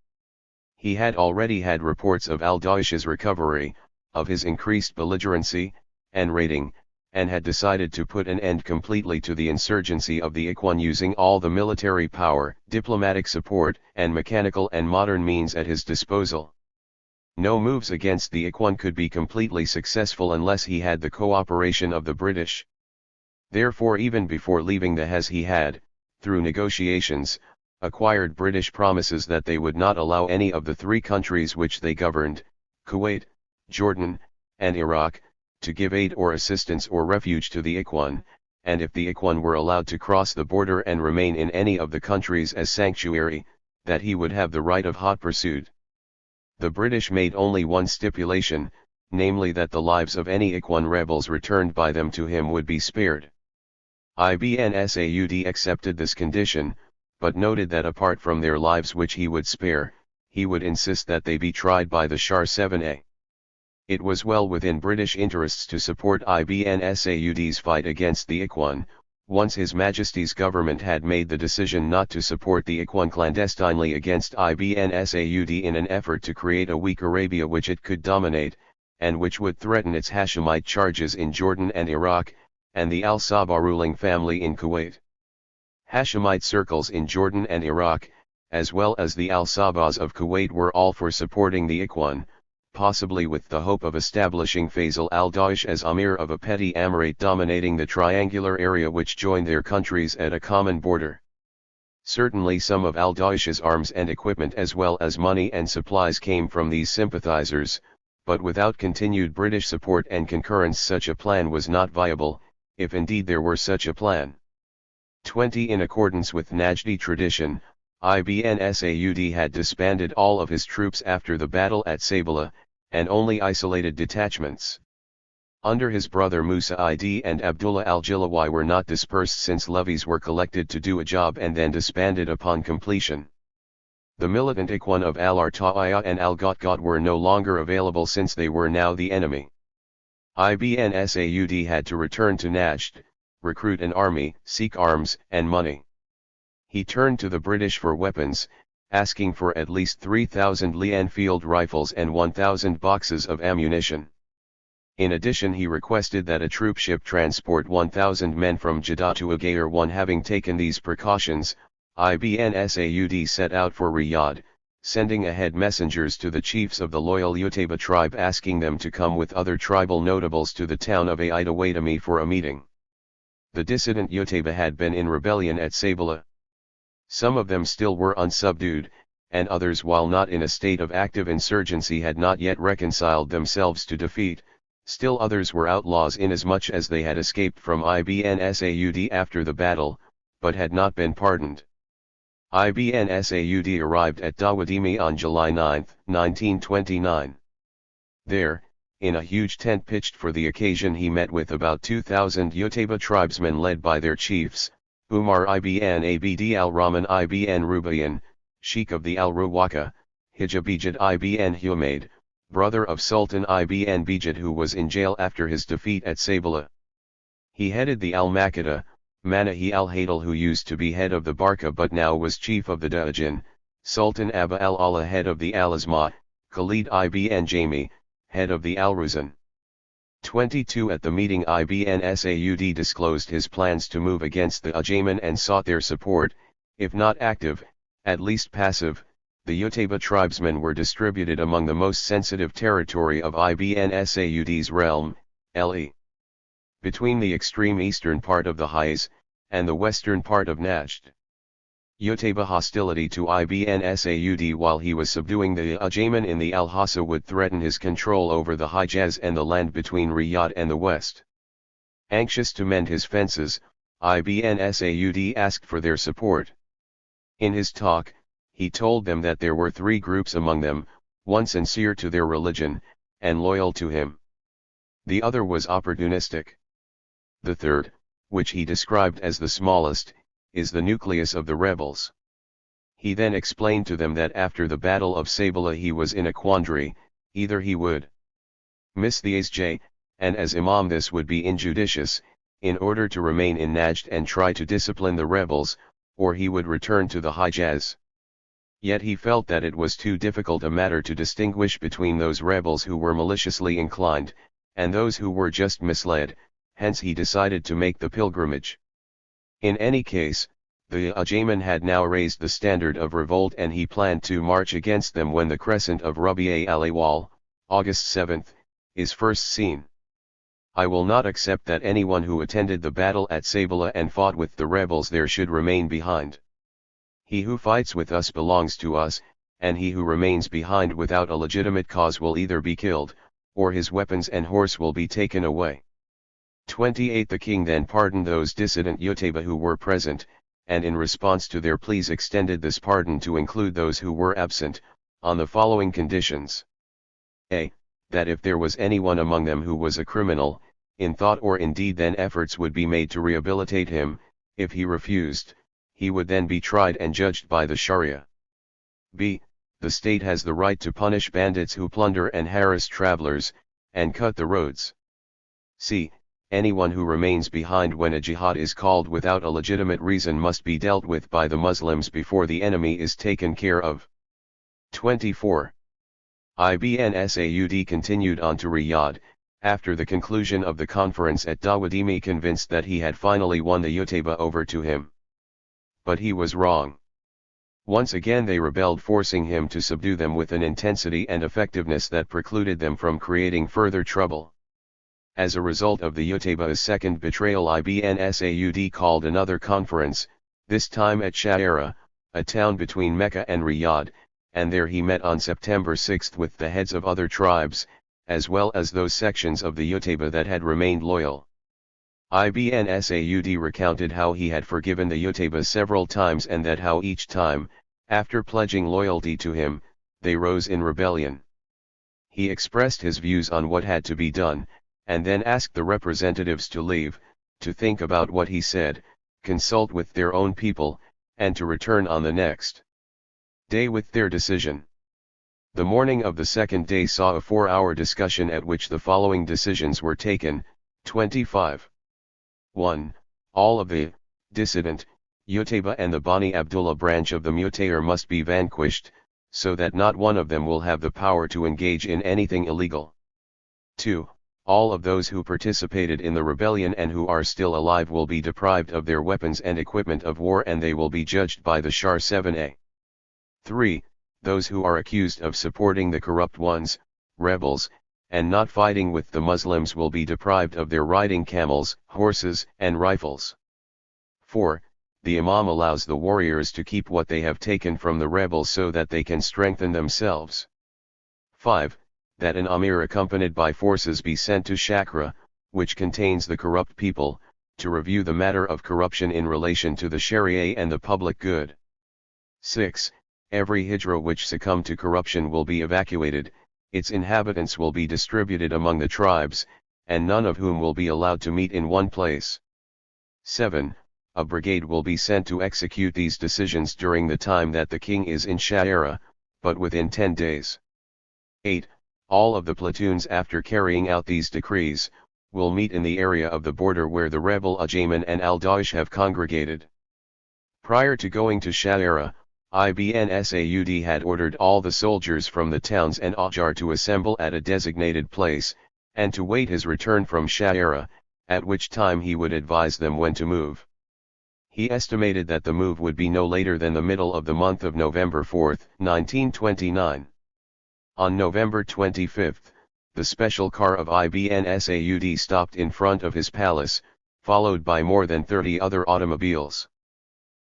He had already had reports of al-Daish's recovery, of his increased belligerency and raiding, and had decided to put an end completely to the insurgency of the Ikhwan using all the military power, diplomatic support, and mechanical and modern means at his disposal. No moves against the Ikhwan could be completely successful unless he had the cooperation of the British. Therefore, even before leaving the Hejaz, he had, through negotiations, acquired British promises that they would not allow any of the three countries which they governed, Kuwait, Jordan, and Iraq, to give aid or assistance or refuge to the Ikhwan, and if the Ikhwan were allowed to cross the border and remain in any of the countries as sanctuary, that he would have the right of hot pursuit. The British made only one stipulation, namely that the lives of any Ikhwan rebels returned by them to him would be spared. Ibn Saud accepted this condition, but noted that apart from their lives which he would spare, he would insist that they be tried by the Shah 7a. It was well within British interests to support Ibn Saud's fight against the Ikhwan, once His Majesty's government had made the decision not to support the Ikhwan clandestinely against Ibn Saud in an effort to create a weak Arabia which it could dominate, and which would threaten its Hashemite charges in Jordan and Iraq, and the Al-Sabah ruling family in Kuwait. Hashemite circles in Jordan and Iraq, as well as the Al-Sabahs of Kuwait, were all for supporting the Ikhwan, possibly with the hope of establishing Faisal al-Daesh as Amir of a petty Emirate dominating the triangular area which joined their countries at a common border. Certainly some of al-Daesh's arms and equipment as well as money and supplies came from these sympathizers, but without continued British support and concurrence such a plan was not viable, if indeed there were such a plan. 20. In accordance with Najdi tradition, Ibn Saud had disbanded all of his troops after the battle at Sabila, and only isolated detachments under his brother Musa id and Abdullah al-Jilawi were not dispersed since levies were collected to do a job and then disbanded upon completion. The militant Ikhwan of al-Arta'iyah and al-Ghatghat were no longer available since they were now the enemy. Ibn Saud had to return to Najd, recruit an army, seek arms and money. He turned to the British for weapons, asking for at least 3,000 Lee Enfield rifles and 1,000 boxes of ammunition. In addition, he requested that a troopship transport 1,000 men from Jeddah to Agadir. Having taken these precautions, Ibn Saud set out for Riyadh, sending ahead messengers to the chiefs of the loyal Utayba tribe asking them to come with other tribal notables to the town of Aida for a meeting. The dissident Utayba had been in rebellion at Sabila. Some of them still were unsubdued, and others, while not in a state of active insurgency, had not yet reconciled themselves to defeat. Still others were outlaws inasmuch as they had escaped from Ibn Saud after the battle, but had not been pardoned. Ibn Saud arrived at Dawadimi on July 9, 1929. There, in a huge tent pitched for the occasion, he met with about 2,000 Utayba tribesmen led by their chiefs, Umar ibn Abd al-Rahman ibn Rubayan, Sheikh of the al-Ruwaka, Hijabijad ibn Humaid, brother of Sultan ibn Bijad, who was in jail after his defeat at Sabila. He headed the al-Makada, Manahi al-Hadal, who used to be head of the Barka but now was chief of the Da'ajin, Sultan Abba al-Allah, head of the al-Azma, Khalid ibn Jami, head of the al-Ruzan. 22. At the meeting, Ibn Saud disclosed his plans to move against the Ajayman and sought their support, if not active, at least passive. The Utayba tribesmen were distributed among the most sensitive territory of Ibn Saud's realm, Le. between the extreme eastern part of the Hijaz, and the western part of Najd. Utayba hostility to Ibn Saud while he was subduing the Ajayman in the Al-Hassa would threaten his control over the Hijaz and the land between Riyadh and the west. Anxious to mend his fences, Ibn Saud asked for their support. In his talk, he told them that there were three groups among them, one sincere to their religion, and loyal to him. The other was opportunistic. The third, which he described as the smallest, is the nucleus of the rebels. He then explained to them that after the Battle of Sabila he was in a quandary: either he would miss the Asj, and as Imam this would be injudicious, in order to remain in Najd and try to discipline the rebels, or he would return to the Hijaz. Yet he felt that it was too difficult a matter to distinguish between those rebels who were maliciously inclined, and those who were just misled, hence he decided to make the pilgrimage. In any case, the Ajayman had now raised the standard of revolt and he planned to march against them when the crescent of Rabi'a al-Awwal, August 7, is first seen. I will not accept that anyone who attended the battle at Sabila and fought with the rebels there should remain behind. He who fights with us belongs to us, and he who remains behind without a legitimate cause will either be killed, or his weapons and horse will be taken away. 28. The king then pardoned those dissident Utayba who were present, and in response to their pleas extended this pardon to include those who were absent, on the following conditions. A. That if there was anyone among them who was a criminal, in thought or in deed, then efforts would be made to rehabilitate him. If he refused, he would then be tried and judged by the Sharia. B. The state has the right to punish bandits who plunder and harass travelers, and cut the roads. C. Anyone who remains behind when a jihad is called without a legitimate reason must be dealt with by the Muslims before the enemy is taken care of. 24. Ibn Saud continued on to Riyadh, after the conclusion of the conference at Dawadimi, convinced that he had finally won the Utayba over to him. But he was wrong. Once again they rebelled, forcing him to subdue them with an intensity and effectiveness that precluded them from creating further trouble. As a result of the Utaba's second betrayal, Ibn Saud called another conference, this time at Sha'ira, a town between Mecca and Riyadh, and there he met on September 6 with the heads of other tribes, as well as those sections of the Utaba that had remained loyal. Ibn Saud recounted how he had forgiven the Utaba several times and that how each time, after pledging loyalty to him, they rose in rebellion. He expressed his views on what had to be done, and then asked the representatives to leave, to think about what he said, consult with their own people, and to return on the next day with their decision. The morning of the second day saw a 4-hour discussion at which the following decisions were taken. 25. 1. All of the dissident Utaba and the Bani Abdullah branch of the Mutayr must be vanquished, so that not one of them will have the power to engage in anything illegal. 2. All of those who participated in the rebellion and who are still alive will be deprived of their weapons and equipment of war, and they will be judged by the Shar 7a. 3. Those who are accused of supporting the corrupt ones, rebels, and not fighting with the Muslims will be deprived of their riding camels, horses, and rifles. 4. The Imam allows the warriors to keep what they have taken from the rebels so that they can strengthen themselves. 5. That an Amir accompanied by forces be sent to Shakra, which contains the corrupt people, to review the matter of corruption in relation to the Sharia and the public good. 6. Every hijra which succumbed to corruption will be evacuated, its inhabitants will be distributed among the tribes, and none of whom will be allowed to meet in one place. 7. A brigade will be sent to execute these decisions during the time that the king is in Sha'ira, but within 10 days. 8. All of the platoons after carrying out these decrees, will meet in the area of the border where the rebel Ajayman and Al-Daesh have congregated. Prior to going to Sha'ira, Ibn Saud had ordered all the soldiers from the towns and Ahjar to assemble at a designated place, and to wait his return from Sha'ira, at which time he would advise them when to move. He estimated that the move would be no later than the middle of the month of November 4, 1929. On November 25, the special car of Ibn Saud stopped in front of his palace, followed by more than 30 other automobiles.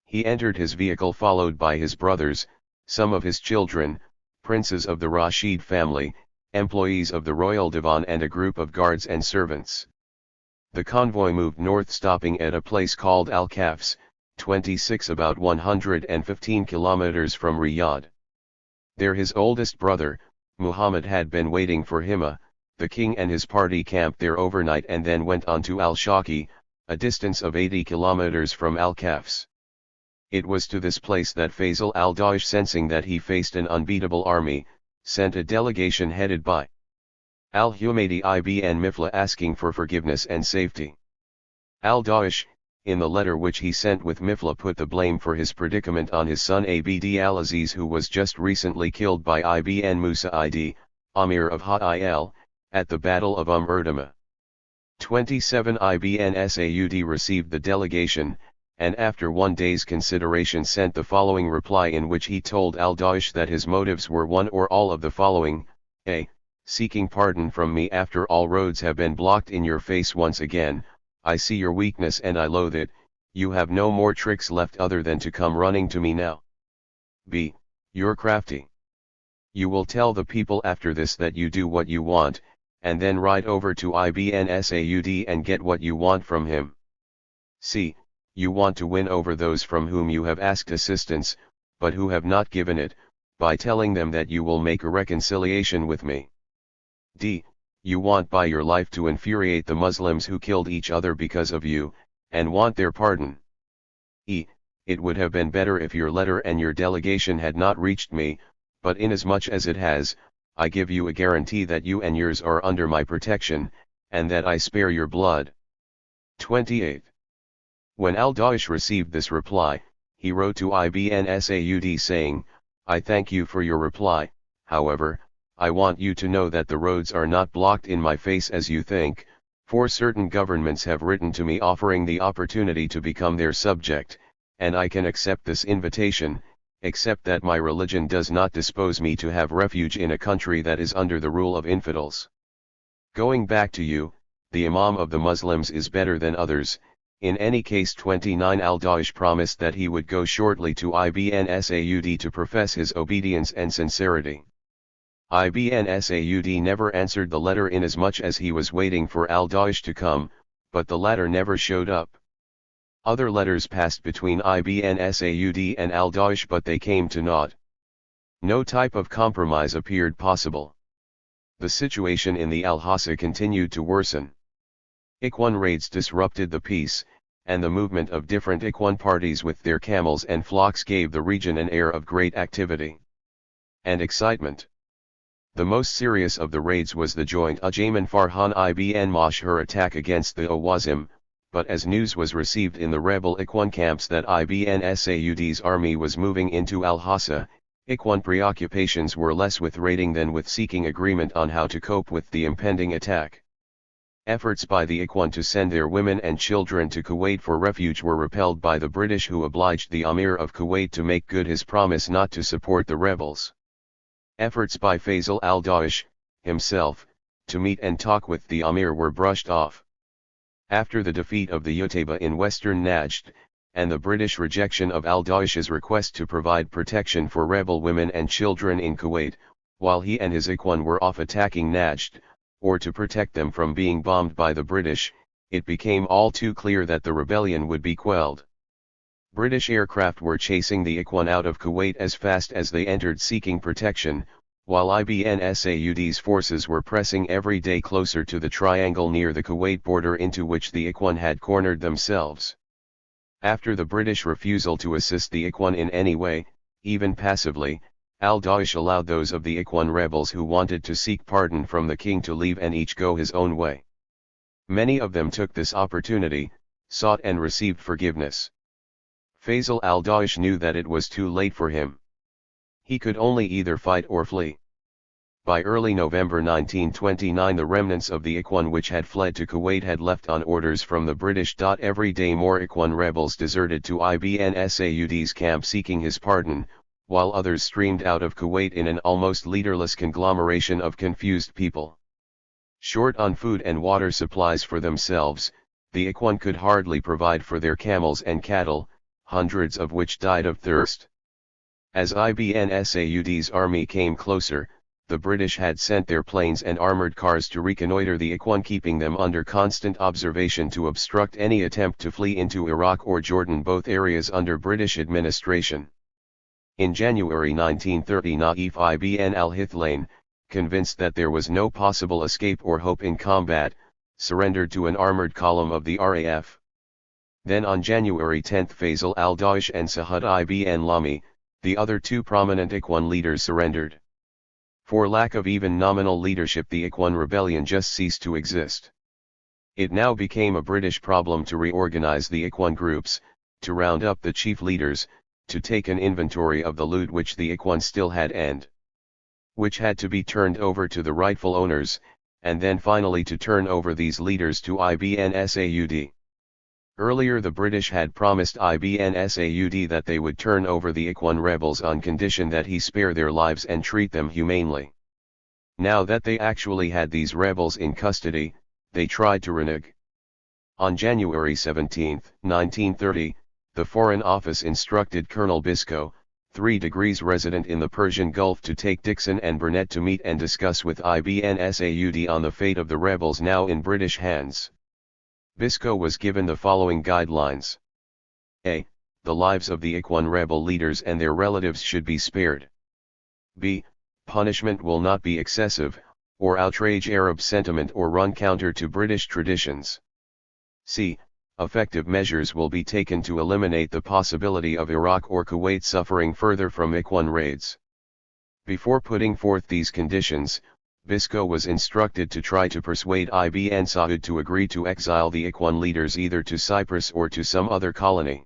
He entered his vehicle followed by his brothers, some of his children, princes of the Rashid family, employees of the royal divan and a group of guards and servants. The convoy moved north, stopping at a place called Al-Kafs, 26 about 115 kilometers from Riyadh. There his oldest brother, Muhammad, had been waiting for him. The king and his party camped there overnight and then went on to Al-Shaki, a distance of 80 kilometers from Al-Kafs. It was to this place that Faisal al-Daesh, sensing that he faced an unbeatable army, sent a delegation headed by Al-Humaydi ibn Mifla asking for forgiveness and safety. Al-Daesh, in the letter which he sent with Mifla, put the blame for his predicament on his son Abd al-Aziz, who was just recently killed by Ibn Musa'id, Amir of Ha'il, at the Battle of Erdama. 27 Ibn Saud received the delegation, and after 1 day's consideration sent the following reply, in which he told al-Daesh that his motives were one or all of the following: a. Seeking pardon from me after all roads have been blocked in your face once again. I see your weakness and I loathe it. You have no more tricks left other than to come running to me now. B. You're crafty. You will tell the people after this that you do what you want, and then ride over to Ibn Saud and get what you want from him. C. You want to win over those from whom you have asked assistance, but who have not given it, by telling them that you will make a reconciliation with me. D. You want by your life to infuriate the Muslims who killed each other because of you, and want their pardon. E. It would have been better if your letter and your delegation had not reached me, but inasmuch as it has, I give you a guarantee that you and yours are under my protection, and that I spare your blood. 28. When al-Daesh received this reply, he wrote to Ibn Saud saying, I thank you for your reply, however, I want you to know that the roads are not blocked in my face as you think, for certain governments have written to me offering the opportunity to become their subject, and I can accept this invitation, except that my religion does not dispose me to have refuge in a country that is under the rule of infidels. Going back to you, the Imam of the Muslims is better than others. In any case, 29 Al-Daesh promised that he would go shortly to Ibn Saud to profess his obedience and sincerity. Ibn Saud never answered the letter inasmuch as he was waiting for Al-Daesh to come, but the latter never showed up. Other letters passed between Ibn Saud and Al-Daesh, but they came to naught. No type of compromise appeared possible. The situation in the Al-Hassa continued to worsen. Ikhwan raids disrupted the peace, and the movement of different Ikhwan parties with their camels and flocks gave the region an air of great activity and excitement. The most serious of the raids was the joint Ajayman Farhan ibn Mashhur attack against the Awazim, but as news was received in the rebel Ikhwan camps that Ibn Saud's army was moving into Al-Hassa, Ikhwan preoccupations were less with raiding than with seeking agreement on how to cope with the impending attack. Efforts by the Ikhwan to send their women and children to Kuwait for refuge were repelled by the British, who obliged the Amir of Kuwait to make good his promise not to support the rebels. Efforts by Faisal al-Daesh, himself, to meet and talk with the Amir were brushed off. After the defeat of the Utaiba in western Najd, and the British rejection of al-Daesh's request to provide protection for rebel women and children in Kuwait, while he and his Ikhwan were off attacking Najd, or to protect them from being bombed by the British, it became all too clear that the rebellion would be quelled. British aircraft were chasing the Ikhwan out of Kuwait as fast as they entered seeking protection, while Ibn Saud's forces were pressing every day closer to the triangle near the Kuwait border into which the Ikhwan had cornered themselves. After the British refusal to assist the Ikhwan in any way, even passively, Al-Daesh allowed those of the Ikhwan rebels who wanted to seek pardon from the king to leave and each go his own way. Many of them took this opportunity, sought and received forgiveness. Faisal al-Daesh knew that it was too late for him. He could only either fight or flee. By early November 1929 the remnants of the Ikhwan which had fled to Kuwait had left on orders from the British. Every day more Ikhwan rebels deserted to Ibn Saud's camp seeking his pardon, while others streamed out of Kuwait in an almost leaderless conglomeration of confused people. Short on food and water supplies for themselves, the Ikhwan could hardly provide for their camels and cattle, hundreds of which died of thirst. As Ibn Saud's army came closer, the British had sent their planes and armored cars to reconnoiter the Ikhwan, keeping them under constant observation to obstruct any attempt to flee into Iraq or Jordan, both areas under British administration. In January 1930 Naif ibn al-Hithlain, convinced that there was no possible escape or hope in combat, surrendered to an armored column of the RAF. Then on January 10 Faisal al-Daesh and Sahad ibn Lami, the other two prominent Ikhwan leaders, surrendered. For lack of even nominal leadership the Ikhwan rebellion just ceased to exist. It now became a British problem to reorganize the Ikhwan groups, to round up the chief leaders, to take an inventory of the loot which the Ikhwan still had and which had to be turned over to the rightful owners, and then finally to turn over these leaders to Ibn Saud. Earlier the British had promised Ibn Saud that they would turn over the Ikhwan rebels on condition that he spare their lives and treat them humanely. Now that they actually had these rebels in custody, they tried to renege. On January 17, 1930, the Foreign Office instructed Colonel Biscoe, 3 degrees resident in the Persian Gulf, to take Dixon and Burnett to meet and discuss with Ibn Saud on the fate of the rebels now in British hands. Biscoe was given the following guidelines. A. The lives of the Ikhwan rebel leaders and their relatives should be spared. B. Punishment will not be excessive, or outrage Arab sentiment or run counter to British traditions. C. Effective measures will be taken to eliminate the possibility of Iraq or Kuwait suffering further from Ikhwan raids. Before putting forth these conditions, Biscoe was instructed to try to persuade Ibn Saud to agree to exile the Ikhwan leaders either to Cyprus or to some other colony.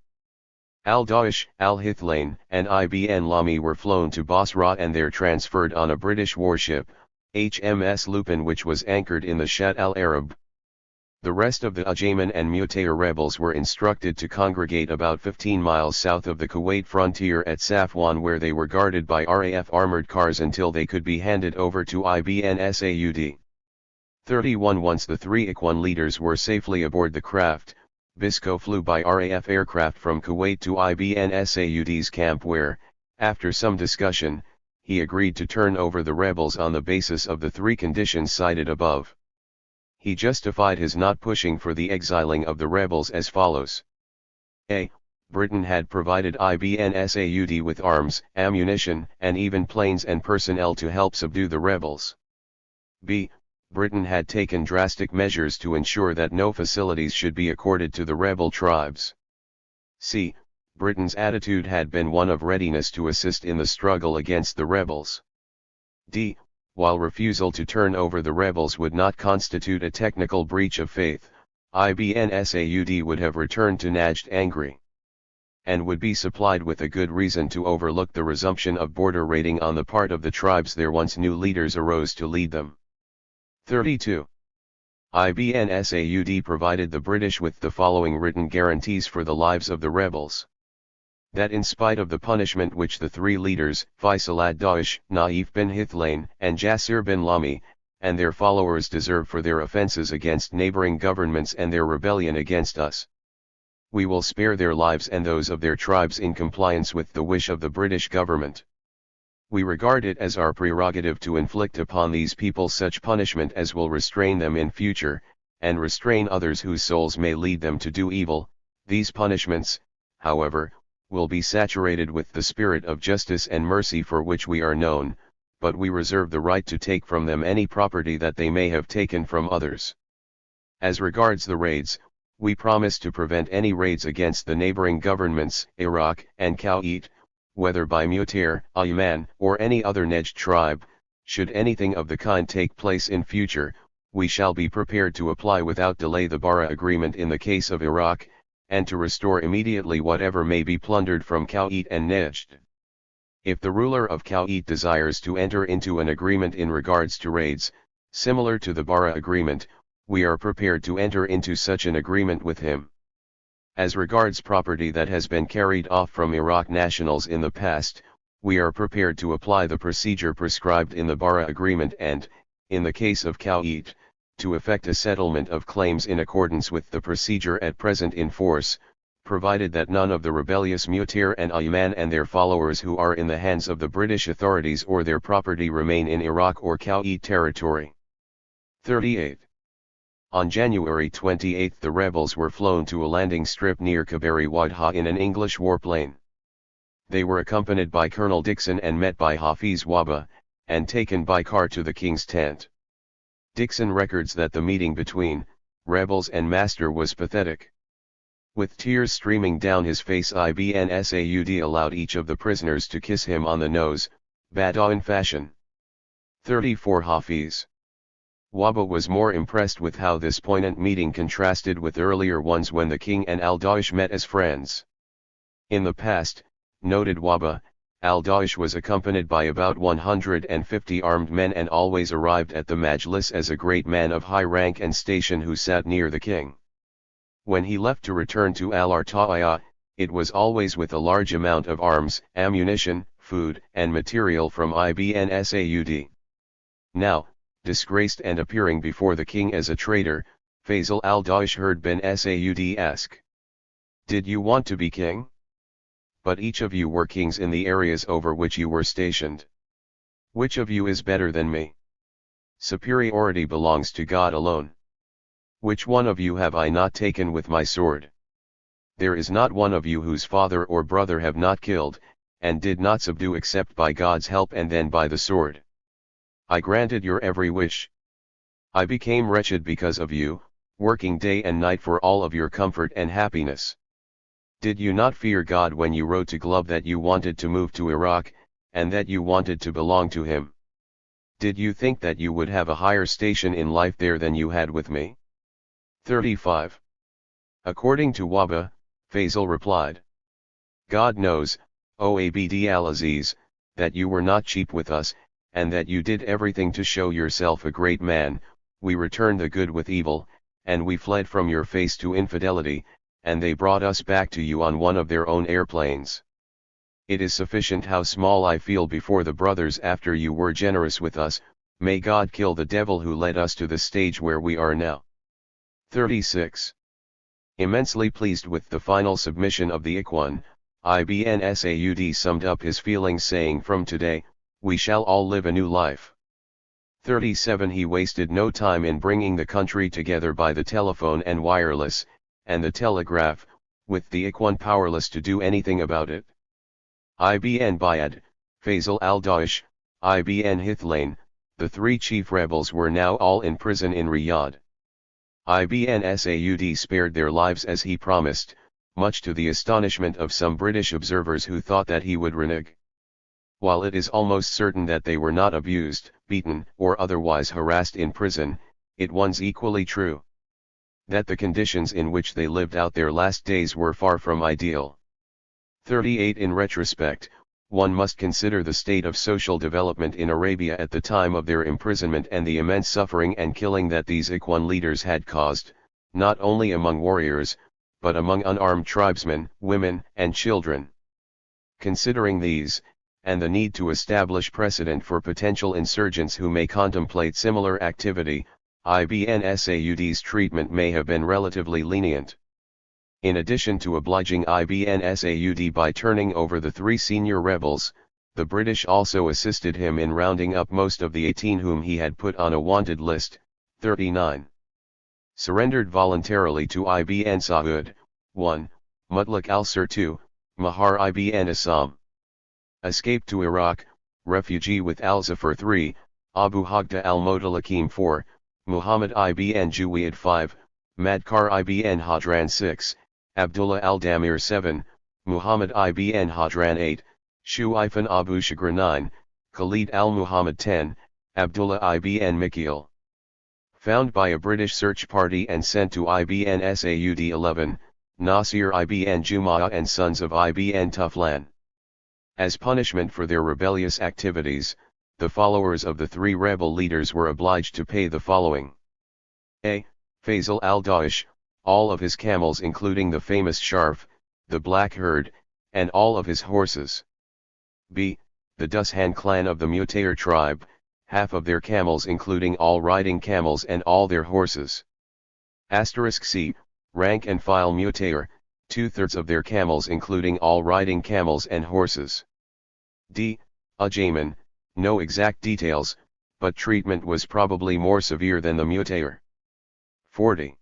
Al-Daesh, Al-Hithlain, and Ibn Lami were flown to Basra and there transferred on a British warship, HMS Lupin, which was anchored in the Shatt al-Arab. The rest of the Ajayman and Mutair rebels were instructed to congregate about 15 miles south of the Kuwait frontier at Safwan, where they were guarded by RAF armored cars until they could be handed over to IBN Saud. 31 Once the three Ikhwan leaders were safely aboard the craft, Bisco flew by RAF aircraft from Kuwait to IBN Saud's camp where, after some discussion, he agreed to turn over the rebels on the basis of the three conditions cited above. He justified his not pushing for the exiling of the rebels as follows. A. Britain had provided IBN Saud with arms, ammunition, and even planes and personnel to help subdue the rebels. B. Britain had taken drastic measures to ensure that no facilities should be accorded to the rebel tribes. C. Britain's attitude had been one of readiness to assist in the struggle against the rebels. D. While refusal to turn over the rebels would not constitute a technical breach of faith, IBN Saud would have returned to Najd angry, and would be supplied with a good reason to overlook the resumption of border raiding on the part of the tribes their once new leaders arose to lead them. 32. IBN Saud provided the British with the following written guarantees for the lives of the rebels. That in spite of the punishment which the three leaders, Faisal ad-Daesh, Naif bin Hithlain, and Jasir bin Lami, and their followers deserve for their offences against neighbouring governments and their rebellion against us, we will spare their lives and those of their tribes in compliance with the wish of the British government. We regard it as our prerogative to inflict upon these people such punishment as will restrain them in future, and restrain others whose souls may lead them to do evil. These punishments, however, will be saturated with the spirit of justice and mercy for which we are known, but we reserve the right to take from them any property that they may have taken from others. As regards the raids, we promise to prevent any raids against the neighboring governments, Iraq and Kuwait, whether by Mutair, Ayman, or any other Najd tribe. Should anything of the kind take place in future, we shall be prepared to apply without delay the Bara Agreement in the case of Iraq, and to restore immediately whatever may be plundered from Kuwait and Najd. If the ruler of Kuwait desires to enter into an agreement in regards to raids, similar to the Bara Agreement, we are prepared to enter into such an agreement with him. As regards property that has been carried off from Iraq nationals in the past, we are prepared to apply the procedure prescribed in the Bara Agreement and, in the case of Kuwait, to effect a settlement of claims in accordance with the procedure at present in force, provided that none of the rebellious Mutair and Ayman and their followers who are in the hands of the British authorities or their property remain in Iraq or Kuwait territory. 38. On January 28 the rebels were flown to a landing strip near Kabari Wadha in an English warplane. They were accompanied by Colonel Dixon and met by Hafiz Wahba, and taken by car to the king's tent. Dixon records that the meeting between rebels and master was pathetic. With tears streaming down his face, Ibn Saud allowed each of the prisoners to kiss him on the nose, Bedouin fashion. 34 Hafiz Wahba was more impressed with how this poignant meeting contrasted with earlier ones when the king and al-Daesh met as friends. In the past, noted Wahba, al-Daesh was accompanied by about 150 armed men and always arrived at the majlis as a great man of high rank and station who sat near the king. When he left to return to al-Arta'iyah, it was always with a large amount of arms, ammunition, food, and material from Ibn Saud. Now, disgraced and appearing before the king as a traitor, Faisal al-Daesh heard bin Saud ask, "Did you want to be king? But each of you were kings in the areas over which you were stationed. Which of you is better than me? Superiority belongs to God alone. Which one of you have I not taken with my sword? There is not one of you whose father or brother have not killed, and did not subdue except by God's help and then by the sword. I granted your every wish. I became wretched because of you, working day and night for all of your comfort and happiness. Did you not fear God when you wrote to Glub that you wanted to move to Iraq, and that you wanted to belong to him? Did you think that you would have a higher station in life there than you had with me?" 35. According to Wahba, Faisal replied, "God knows, O Abd al-Aziz, that you were not cheap with us, and that you did everything to show yourself a great man. We returned the good with evil, and we fled from your face to infidelity, and they brought us back to you on one of their own airplanes. It is sufficient how small I feel before the brothers after you were generous with us. May God kill the devil who led us to the stage where we are now. 36. Immensely pleased with the final submission of the Ikhwan, Ibn Saud summed up his feelings saying, from today, we shall all live a new life. 37. He wasted no time in bringing the country together by the telephone and wireless, and the telegraph, with the Ikhwan powerless to do anything about it. Ibn Bayad, Faisal al-Daesh, Ibn Hithlain, the three chief rebels were now all in prison in Riyadh. Ibn Saud spared their lives as he promised, much to the astonishment of some British observers who thought that he would renege. While it is almost certain that they were not abused, beaten, or otherwise harassed in prison, it was equally true that the conditions in which they lived out their last days were far from ideal. 38. In retrospect, one must consider the state of social development in Arabia at the time of their imprisonment and the immense suffering and killing that these Ikhwan leaders had caused, not only among warriors, but among unarmed tribesmen, women, and children. Considering these, and the need to establish precedent for potential insurgents who may contemplate similar activity, Ibn Saud's treatment may have been relatively lenient. In addition to obliging Ibn Saud by turning over the three senior rebels, the British also assisted him in rounding up most of the 18 whom he had put on a wanted list. 39. Surrendered voluntarily to Ibn Saud. 1. Mutlaq al-Sir. 2. Mahar Ibn Assam. Escaped to Iraq, refugee with al-Zafar. 3. Abu Hagda al-Mutalakim. 4. Muhammad ibn Juwayd. 5. Madkar ibn Hadran. 6. Abdullah al-Damir. 7. Muhammad ibn Hadran. 8. Shu'aifan Abu Shagra. 9. Khalid al-Muhammad. 10. Abdullah ibn Mikhail. Found by a British search party and sent to Ibn Saud. 11. Nasir ibn Juma'ah and sons of Ibn Tuflan. As punishment for their rebellious activities, the followers of the three rebel leaders were obliged to pay the following. A. Faisal al-Daesh, all of his camels including the famous Sharf, the Black Herd, and all of his horses. B. The Dushan clan of the Mutayr tribe, half of their camels including all riding camels and all their horses. C. Rank and file Mutayr, 2/3 of their camels including all riding camels and horses. D. Ajayman, no exact details, but treatment was probably more severe than the Mutayr. 40.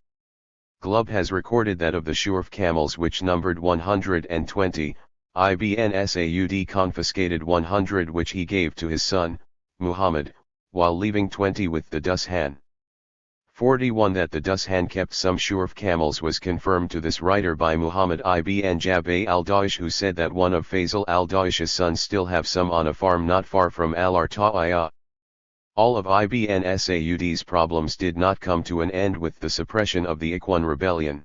Glubb has recorded that of the Shurf camels which numbered 120, Ibn Saud confiscated 100 which he gave to his son, Muhammad, while leaving 20 with the Dushan. 41. That the Dushan kept some Shurf camels was confirmed to this writer by Muhammad ibn Jabay al-Daesh, who said that one of Faisal al-Daesh's sons still have some on a farm not far from al-Arta'iyah. All of Ibn Saud's problems did not come to an end with the suppression of the Ikhwan rebellion.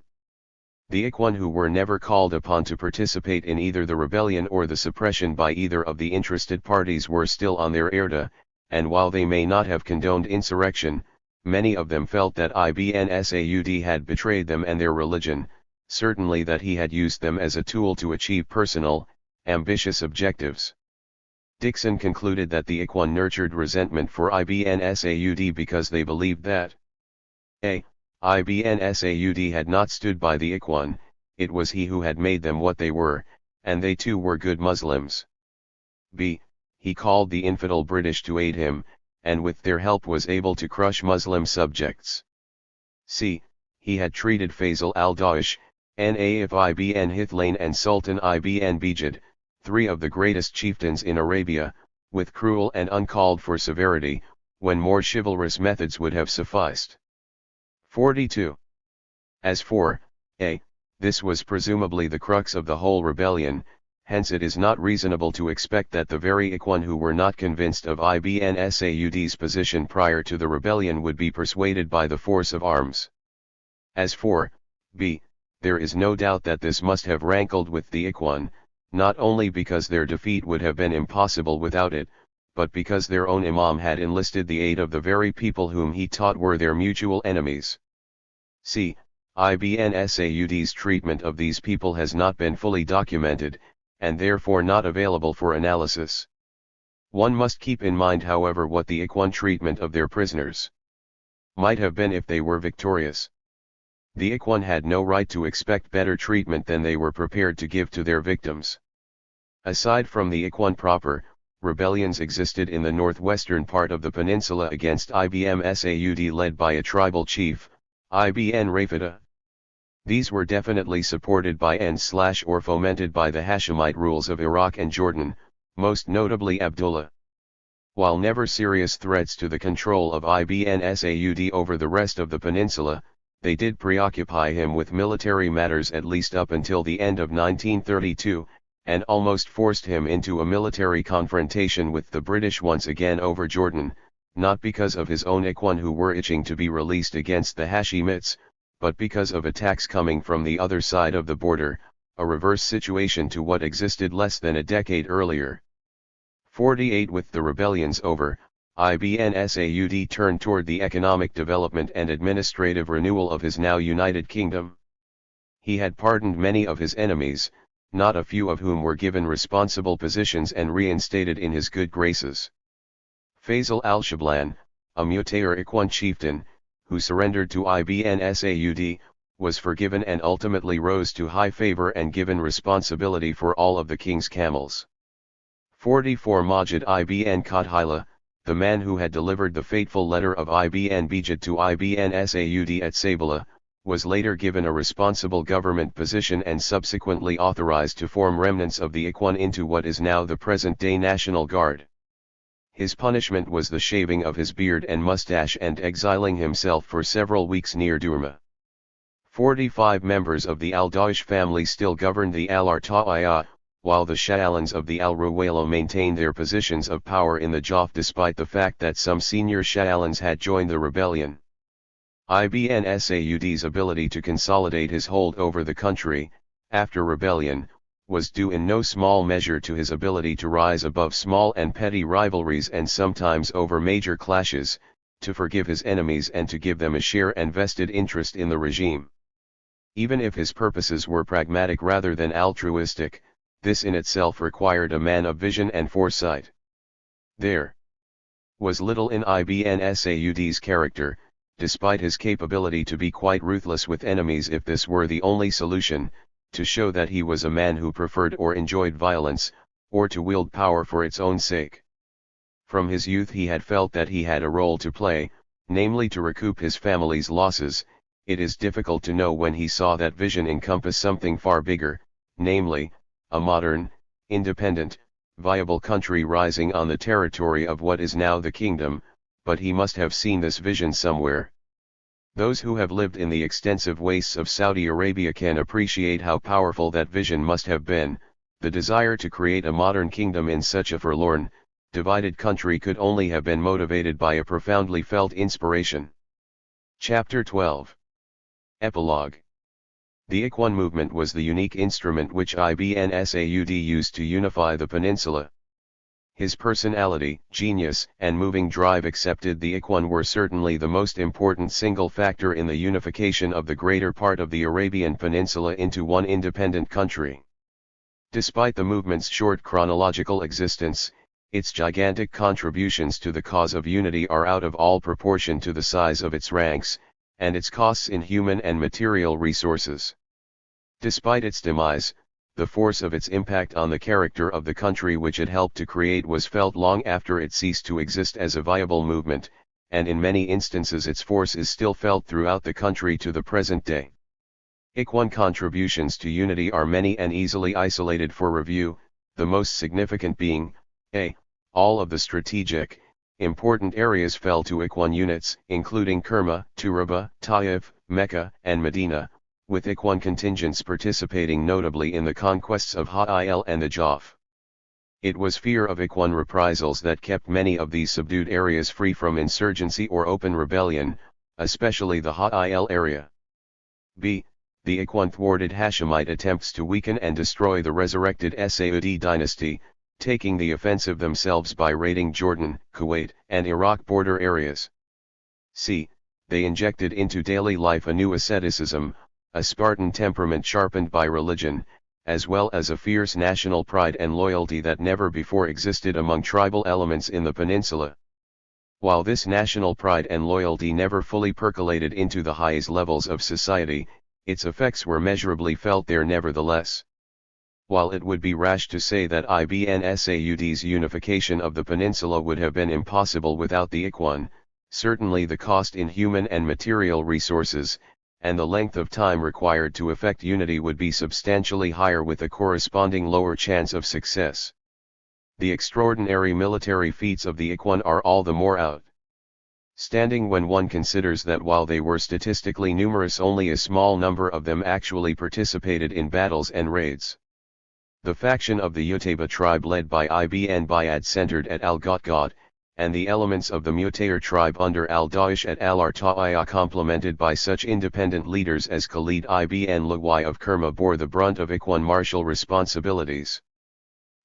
The Ikhwan who were never called upon to participate in either the rebellion or the suppression by either of the interested parties were still on their erda, and while they may not have condoned insurrection, many of them felt that Ibn Saud had betrayed them and their religion, certainly that he had used them as a tool to achieve personal, ambitious objectives. Dixon concluded that the Ikhwan nurtured resentment for Ibn Saud because they believed that a. Ibn Saud had not stood by the Ikhwan, it was he who had made them what they were, and they too were good Muslims. B. He called the infidel British to aid him, and with their help was able to crush Muslim subjects. C. He had treated Faisal al-Daesh, Naif ibn Hithlain and Sultan ibn Bijid, three of the greatest chieftains in Arabia, with cruel and uncalled for severity, when more chivalrous methods would have sufficed. 42. As for a. This was presumably the crux of the whole rebellion, hence it is not reasonable to expect that the very Ikhwan who were not convinced of Ibn Saud's position prior to the rebellion would be persuaded by the force of arms. As for b. There is no doubt that this must have rankled with the Ikhwan, not only because their defeat would have been impossible without it, but because their own Imam had enlisted the aid of the very people whom he taught were their mutual enemies. C. Ibn Saud's treatment of these people has not been fully documented, and therefore not available for analysis. One must keep in mind, however, what the Ikhwan treatment of their prisoners might have been if they were victorious. The Ikhwan had no right to expect better treatment than they were prepared to give to their victims. Aside from the Ikhwan proper, rebellions existed in the northwestern part of the peninsula against Ibn Saud, led by a tribal chief, Ibn Rafida. These were definitely supported by and/or fomented by the Hashemite rules of Iraq and Jordan, most notably Abdullah. While never serious threats to the control of Ibn Saud over the rest of the peninsula, they did preoccupy him with military matters at least up until the end of 1932, and almost forced him into a military confrontation with the British once again over Jordan, not because of his own Ikhwan who were itching to be released against the Hashemites, but because of attacks coming from the other side of the border, a reverse situation to what existed less than a decade earlier. 48 With the rebellions over, Ibn Saud turned toward the economic development and administrative renewal of his now united kingdom. He had pardoned many of his enemies, not a few of whom were given responsible positions and reinstated in his good graces. Faisal al-Shablan, a Mutair Ikhwan chieftain, who surrendered to Ibn Saud, was forgiven and ultimately rose to high favor and given responsibility for all of the king's camels. 44 Majid ibn Qadhila, the man who had delivered the fateful letter of Ibn Bijid to Ibn Saud at Sabila, was later given a responsible government position and subsequently authorized to form remnants of the Ikhwan into what is now the present-day National Guard. His punishment was the shaving of his beard and mustache and exiling himself for several weeks near Durma. 45 Members of the al-Dawish family still governed the al-Arta'iyah, while the Sha'alans of the al-Ruwayla maintained their positions of power in the Jaf despite the fact that some senior Sha'alans had joined the rebellion. Ibn Saud's ability to consolidate his hold over the country, after rebellion, was due in no small measure to his ability to rise above small and petty rivalries and sometimes over major clashes, to forgive his enemies and to give them a share and vested interest in the regime. Even if his purposes were pragmatic rather than altruistic, this in itself required a man of vision and foresight. There was little in Ibn Saud's character, despite his capability to be quite ruthless with enemies if this were the only solution, to show that he was a man who preferred or enjoyed violence, or to wield power for its own sake. From his youth he had felt that he had a role to play, namely to recoup his family's losses. It is difficult to know when he saw that vision encompass something far bigger, namely, a modern, independent, viable country rising on the territory of what is now the kingdom, but he must have seen this vision somewhere. Those who have lived in the extensive wastes of Saudi Arabia can appreciate how powerful that vision must have been. The desire to create a modern kingdom in such a forlorn, divided country could only have been motivated by a profoundly felt inspiration. Chapter 12. Epilogue. The Ikhwan movement was the unique instrument which Ibn Saud used to unify the peninsula. His personality, genius, and moving drive accepted the Ikhwan were certainly the most important single factor in the unification of the greater part of the Arabian Peninsula into one independent country. Despite the movement's short chronological existence, its gigantic contributions to the cause of unity are out of all proportion to the size of its ranks, and its costs in human and material resources. Despite its demise, the force of its impact on the character of the country which it helped to create was felt long after it ceased to exist as a viable movement, and in many instances its force is still felt throughout the country to the present day. Ikhwan contributions to unity are many and easily isolated for review, the most significant being, a. All of the strategic, important areas fell to Ikhwan units, including Kerma, Turaba, Taif, Mecca, and Medina, with Ikhwan contingents participating notably in the conquests of Ha'il and the Jaf. It was fear of Ikhwan reprisals that kept many of these subdued areas free from insurgency or open rebellion, especially the Ha'il area. b. The Ikhwan thwarted Hashemite attempts to weaken and destroy the resurrected Saudi dynasty, taking the offensive themselves by raiding Jordan, Kuwait, and Iraq border areas. c. they injected into daily life a new asceticism, a Spartan temperament sharpened by religion, as well as a fierce national pride and loyalty that never before existed among tribal elements in the peninsula. While this national pride and loyalty never fully percolated into the highest levels of society, its effects were measurably felt there nevertheless. While it would be rash to say that Ibn Saud's unification of the peninsula would have been impossible without the Ikhwan, certainly the cost in human and material resources, and the length of time required to effect unity would be substantially higher with a corresponding lower chance of success. The extraordinary military feats of the Ikhwan are all the more outstanding when one considers that while they were statistically numerous, only a small number of them actually participated in battles and raids. The faction of the Utayba tribe led by Ibn Bayad centered at Al-Ghatghat, and the elements of the Mutayr tribe under Al-Da'ish at Al-Arta'iyah complemented by such independent leaders as Khalid ibn Luwai of Kerma bore the brunt of Ikhwan martial responsibilities.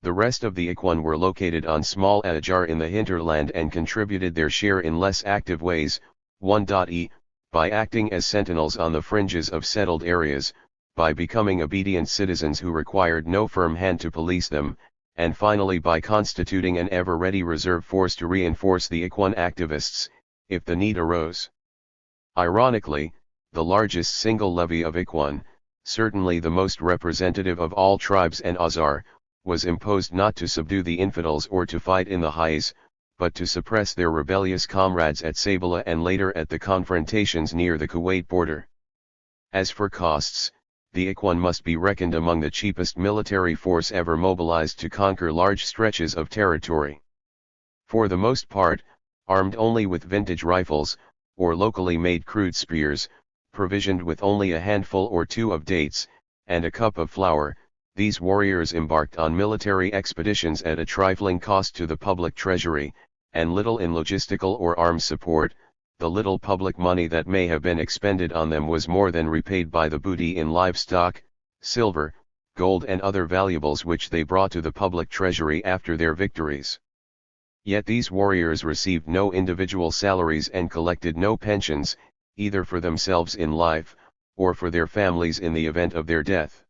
The rest of the Ikhwan were located on small Ajar in the hinterland and contributed their share in less active ways, 1.e, by acting as sentinels on the fringes of settled areas, by becoming obedient citizens who required no firm hand to police them, and finally by constituting an ever-ready reserve force to reinforce the Ikhwan activists, if the need arose. Ironically, the largest single levy of Ikhwan, certainly the most representative of all tribes and Azar, was imposed not to subdue the infidels or to fight in the Hais, but to suppress their rebellious comrades at Sabila and later at the confrontations near the Kuwait border. As for costs, the Ikhwan must be reckoned among the cheapest military force ever mobilized to conquer large stretches of territory. For the most part, armed only with vintage rifles, or locally made crude spears, provisioned with only a handful or two of dates, and a cup of flour, these warriors embarked on military expeditions at a trifling cost to the public treasury, and little in logistical or arms support. The little public money that may have been expended on them was more than repaid by the booty in livestock, silver, gold and other valuables which they brought to the public treasury after their victories. Yet these warriors received no individual salaries and collected no pensions, either for themselves in life, or for their families in the event of their death.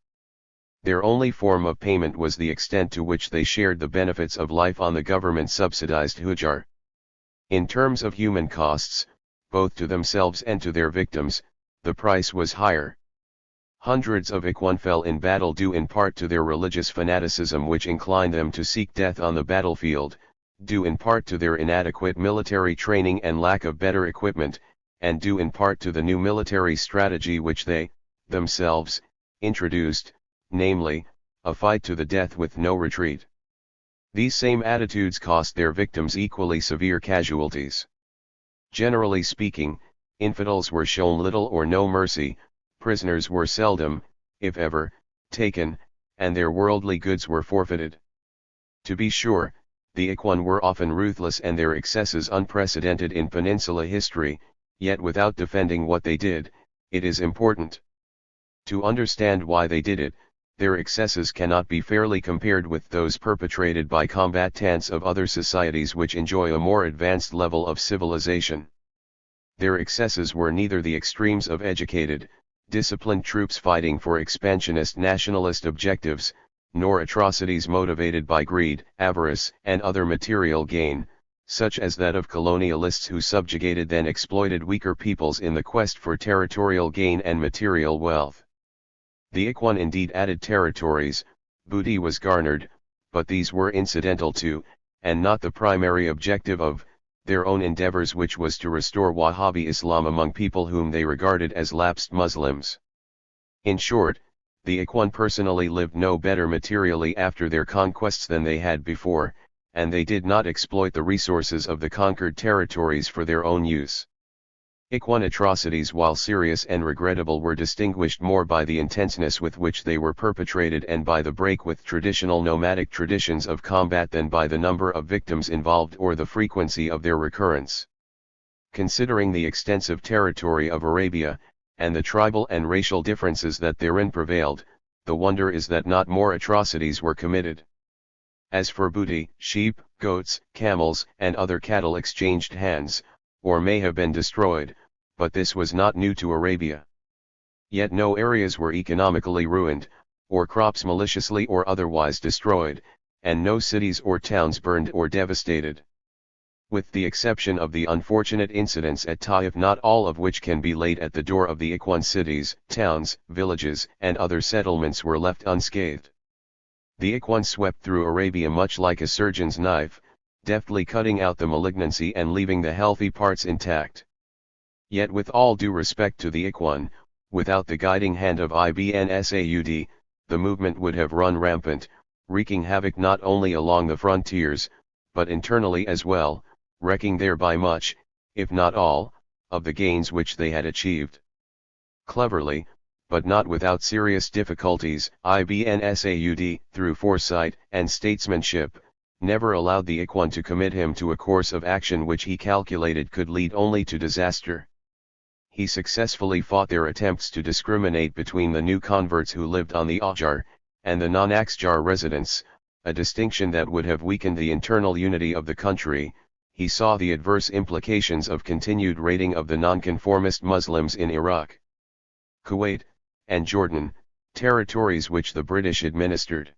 Their only form of payment was the extent to which they shared the benefits of life on the government-subsidized Hujar. In terms of human costs, both to themselves and to their victims, the price was higher. Hundreds of Ikhwan fell in battle due in part to their religious fanaticism which inclined them to seek death on the battlefield, due in part to their inadequate military training and lack of better equipment, and due in part to the new military strategy which they, themselves, introduced, namely, a fight to the death with no retreat. These same attitudes cost their victims equally severe casualties. Generally speaking, infidels were shown little or no mercy, prisoners were seldom, if ever, taken, and their worldly goods were forfeited. To be sure, the Ikhwan were often ruthless and their excesses unprecedented in Peninsula history, yet without defending what they did, it is important to understand why they did it. Their excesses cannot be fairly compared with those perpetrated by combatants of other societies which enjoy a more advanced level of civilization. Their excesses were neither the extremes of educated, disciplined troops fighting for expansionist nationalist objectives, nor atrocities motivated by greed, avarice, and other material gain, such as that of colonialists who subjugated then exploited weaker peoples in the quest for territorial gain and material wealth. The Ikhwan indeed added territories, booty was garnered, but these were incidental to, and not the primary objective of, their own endeavors, which was to restore Wahhabi Islam among people whom they regarded as lapsed Muslims. In short, the Ikhwan personally lived no better materially after their conquests than they had before, and they did not exploit the resources of the conquered territories for their own use. Ikhwan atrocities, while serious and regrettable, were distinguished more by the intenseness with which they were perpetrated and by the break with traditional nomadic traditions of combat than by the number of victims involved or the frequency of their recurrence. Considering the extensive territory of Arabia, and the tribal and racial differences that therein prevailed, the wonder is that not more atrocities were committed. As for booty, sheep, goats, camels, and other cattle exchanged hands, or may have been destroyed, but this was not new to Arabia. Yet no areas were economically ruined, or crops maliciously or otherwise destroyed, and no cities or towns burned or devastated. With the exception of the unfortunate incidents at Taif, not all of which can be laid at the door of the Ikhwan, cities, towns, villages, and other settlements were left unscathed. The Ikhwan swept through Arabia much like a surgeon's knife, deftly cutting out the malignancy and leaving the healthy parts intact. Yet with all due respect to the Ikhwan, without the guiding hand of Ibn Saud, the movement would have run rampant, wreaking havoc not only along the frontiers, but internally as well, wrecking thereby much, if not all, of the gains which they had achieved. Cleverly, but not without serious difficulties, Ibn Saud, through foresight and statesmanship, never allowed the Ikhwan to commit him to a course of action which he calculated could lead only to disaster. He successfully fought their attempts to discriminate between the new converts who lived on the Ahjar, and the non-Akhjar residents, a distinction that would have weakened the internal unity of the country. He saw the adverse implications of continued raiding of the nonconformist Muslims in Iraq, Kuwait, and Jordan, territories which the British administered.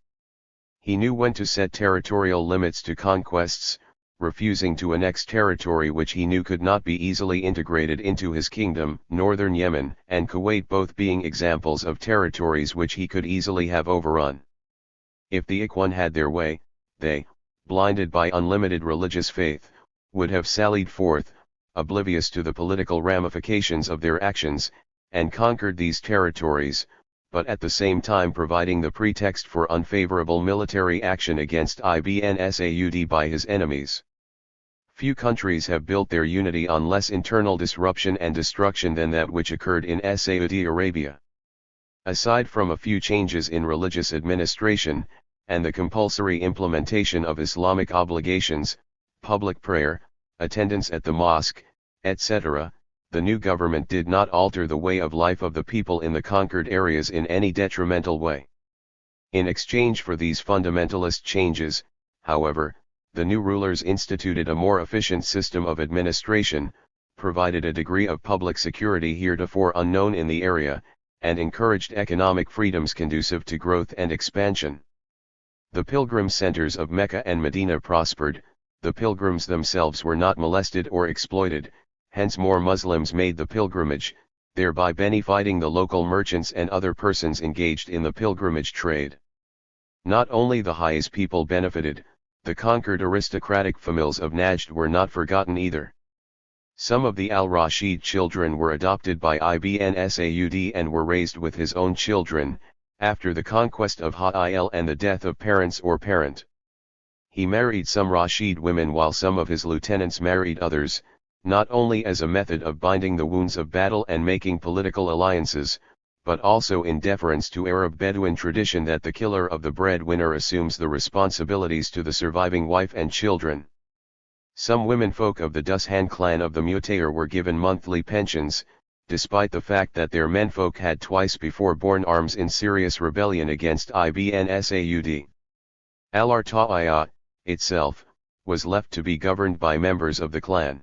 He knew when to set territorial limits to conquests, refusing to annex territory which he knew could not be easily integrated into his kingdom. Northern Yemen and Kuwait both being examples of territories which he could easily have overrun. If the Ikhwan had their way, they, blinded by unlimited religious faith, would have sallied forth, oblivious to the political ramifications of their actions, and conquered these territories, but at the same time providing the pretext for unfavorable military action against Ibn Saud by his enemies. Few countries have built their unity on less internal disruption and destruction than that which occurred in Saudi Arabia. Aside from a few changes in religious administration, and the compulsory implementation of Islamic obligations, public prayer, attendance at the mosque, etc., the new government did not alter the way of life of the people in the conquered areas in any detrimental way. In exchange for these fundamentalist changes, however, the new rulers instituted a more efficient system of administration, provided a degree of public security heretofore unknown in the area, and encouraged economic freedoms conducive to growth and expansion. The pilgrim centers of Mecca and Medina prospered, the pilgrims themselves were not molested or exploited, hence more Muslims made the pilgrimage, thereby benefiting the local merchants and other persons engaged in the pilgrimage trade. Not only the highest people benefited, the conquered aristocratic families of Najd were not forgotten either. Some of the al-Rashid children were adopted by Ibn Saud and were raised with his own children, after the conquest of Ha'il and the death of parents or parent. He married some Rashid women while some of his lieutenants married others, not only as a method of binding the wounds of battle and making political alliances, but also in deference to Arab Bedouin tradition that the killer of the breadwinner assumes the responsibilities to the surviving wife and children. Some womenfolk of the Dushan clan of the Mutayr were given monthly pensions, despite the fact that their menfolk had twice before borne arms in serious rebellion against Ibn Saud. Al-Arta'iyah, itself, was left to be governed by members of the clan.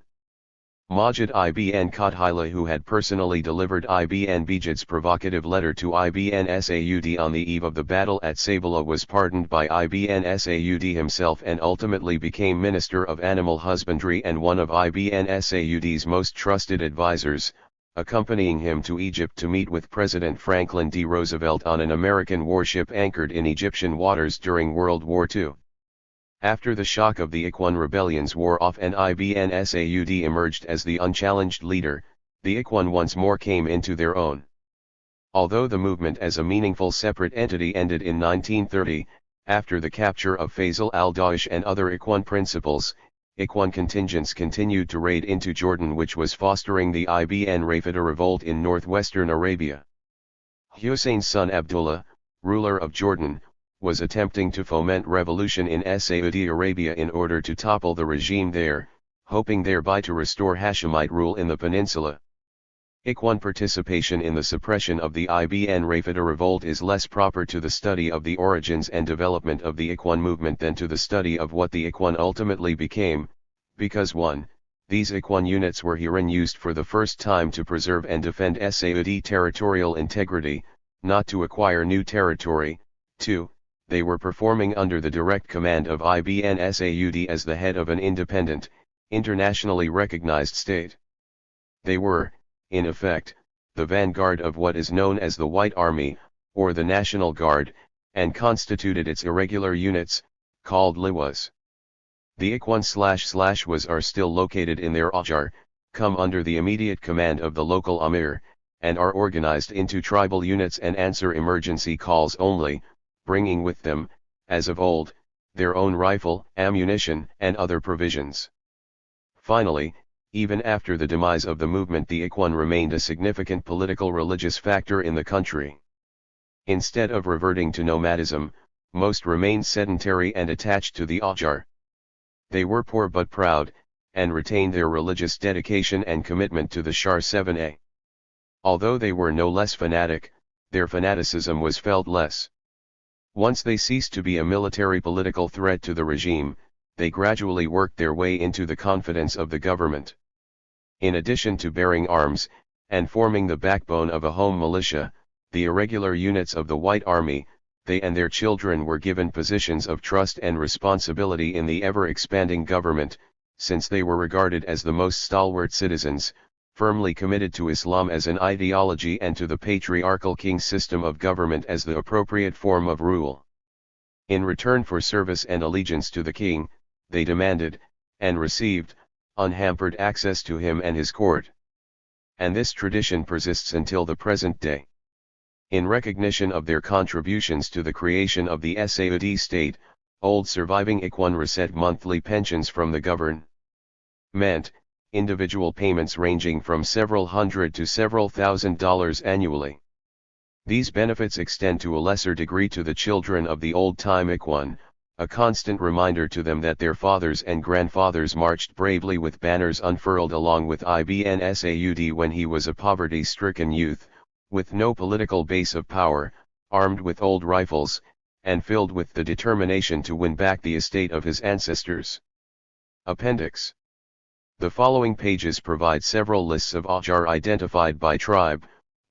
Majid ibn Qadhila, who had personally delivered Ibn Bijid's provocative letter to Ibn Saud on the eve of the battle at Sabila, was pardoned by Ibn Saud himself and ultimately became Minister of Animal Husbandry and one of Ibn Saud's most trusted advisors, accompanying him to Egypt to meet with President Franklin D. Roosevelt on an American warship anchored in Egyptian waters during World War II. After the shock of the Ikhwan rebellions wore off and Ibn Saud emerged as the unchallenged leader, the Ikhwan once more came into their own. Although the movement as a meaningful separate entity ended in 1930, after the capture of Faisal al-Daesh and other Ikhwan principles, Ikhwan contingents continued to raid into Jordan, which was fostering the Ibn Rafida revolt in northwestern Arabia. Hussein's son Abdullah, ruler of Jordan, was attempting to foment revolution in Saudi Arabia in order to topple the regime there, hoping thereby to restore Hashemite rule in the peninsula. Ikhwan participation in the suppression of the Ibn Rafida revolt is less proper to the study of the origins and development of the Ikhwan movement than to the study of what the Ikhwan ultimately became, because 1. The These Ikhwan units were herein used for the first time to preserve and defend Saudi territorial integrity, not to acquire new territory. 2. They were performing under the direct command of Ibn Saud as the head of an independent, internationally recognized state. They were, in effect, the vanguard of what is known as the White Army, or the National Guard, and constituted its irregular units, called liwas. The Ikhwan was are still located in their Ajjar, come under the immediate command of the local Amir, and are organized into tribal units and answer emergency calls only, bringing with them, as of old, their own rifle, ammunition, and other provisions. Finally, even after the demise of the movement, the Ikhwan remained a significant political religious factor in the country. Instead of reverting to nomadism, most remained sedentary and attached to the Ajjar. They were poor but proud, and retained their religious dedication and commitment to the Shar 7a. Although they were no less fanatic, their fanaticism was felt less. Once they ceased to be a military political threat to the regime, they gradually worked their way into the confidence of the government. In addition to bearing arms, and forming the backbone of a home militia, the irregular units of the White Army, they and their children were given positions of trust and responsibility in the ever-expanding government, since they were regarded as the most stalwart citizens, firmly committed to Islam as an ideology and to the patriarchal king system of government as the appropriate form of rule. In return for service and allegiance to the king, they demanded, and received, unhampered access to him and his court. And this tradition persists until the present day. In recognition of their contributions to the creation of the Saudi state, old surviving Ikhwan received monthly pensions from the government, individual payments ranging from several hundred to several $1,000s annually. These benefits extend to a lesser degree to the children of the old-time Ikhwan, a constant reminder to them that their fathers and grandfathers marched bravely with banners unfurled along with Ibn Saud when he was a poverty-stricken youth, with no political base of power, armed with old rifles, and filled with the determination to win back the estate of his ancestors. Appendix. The following pages provide several lists of Ajjar identified by tribe,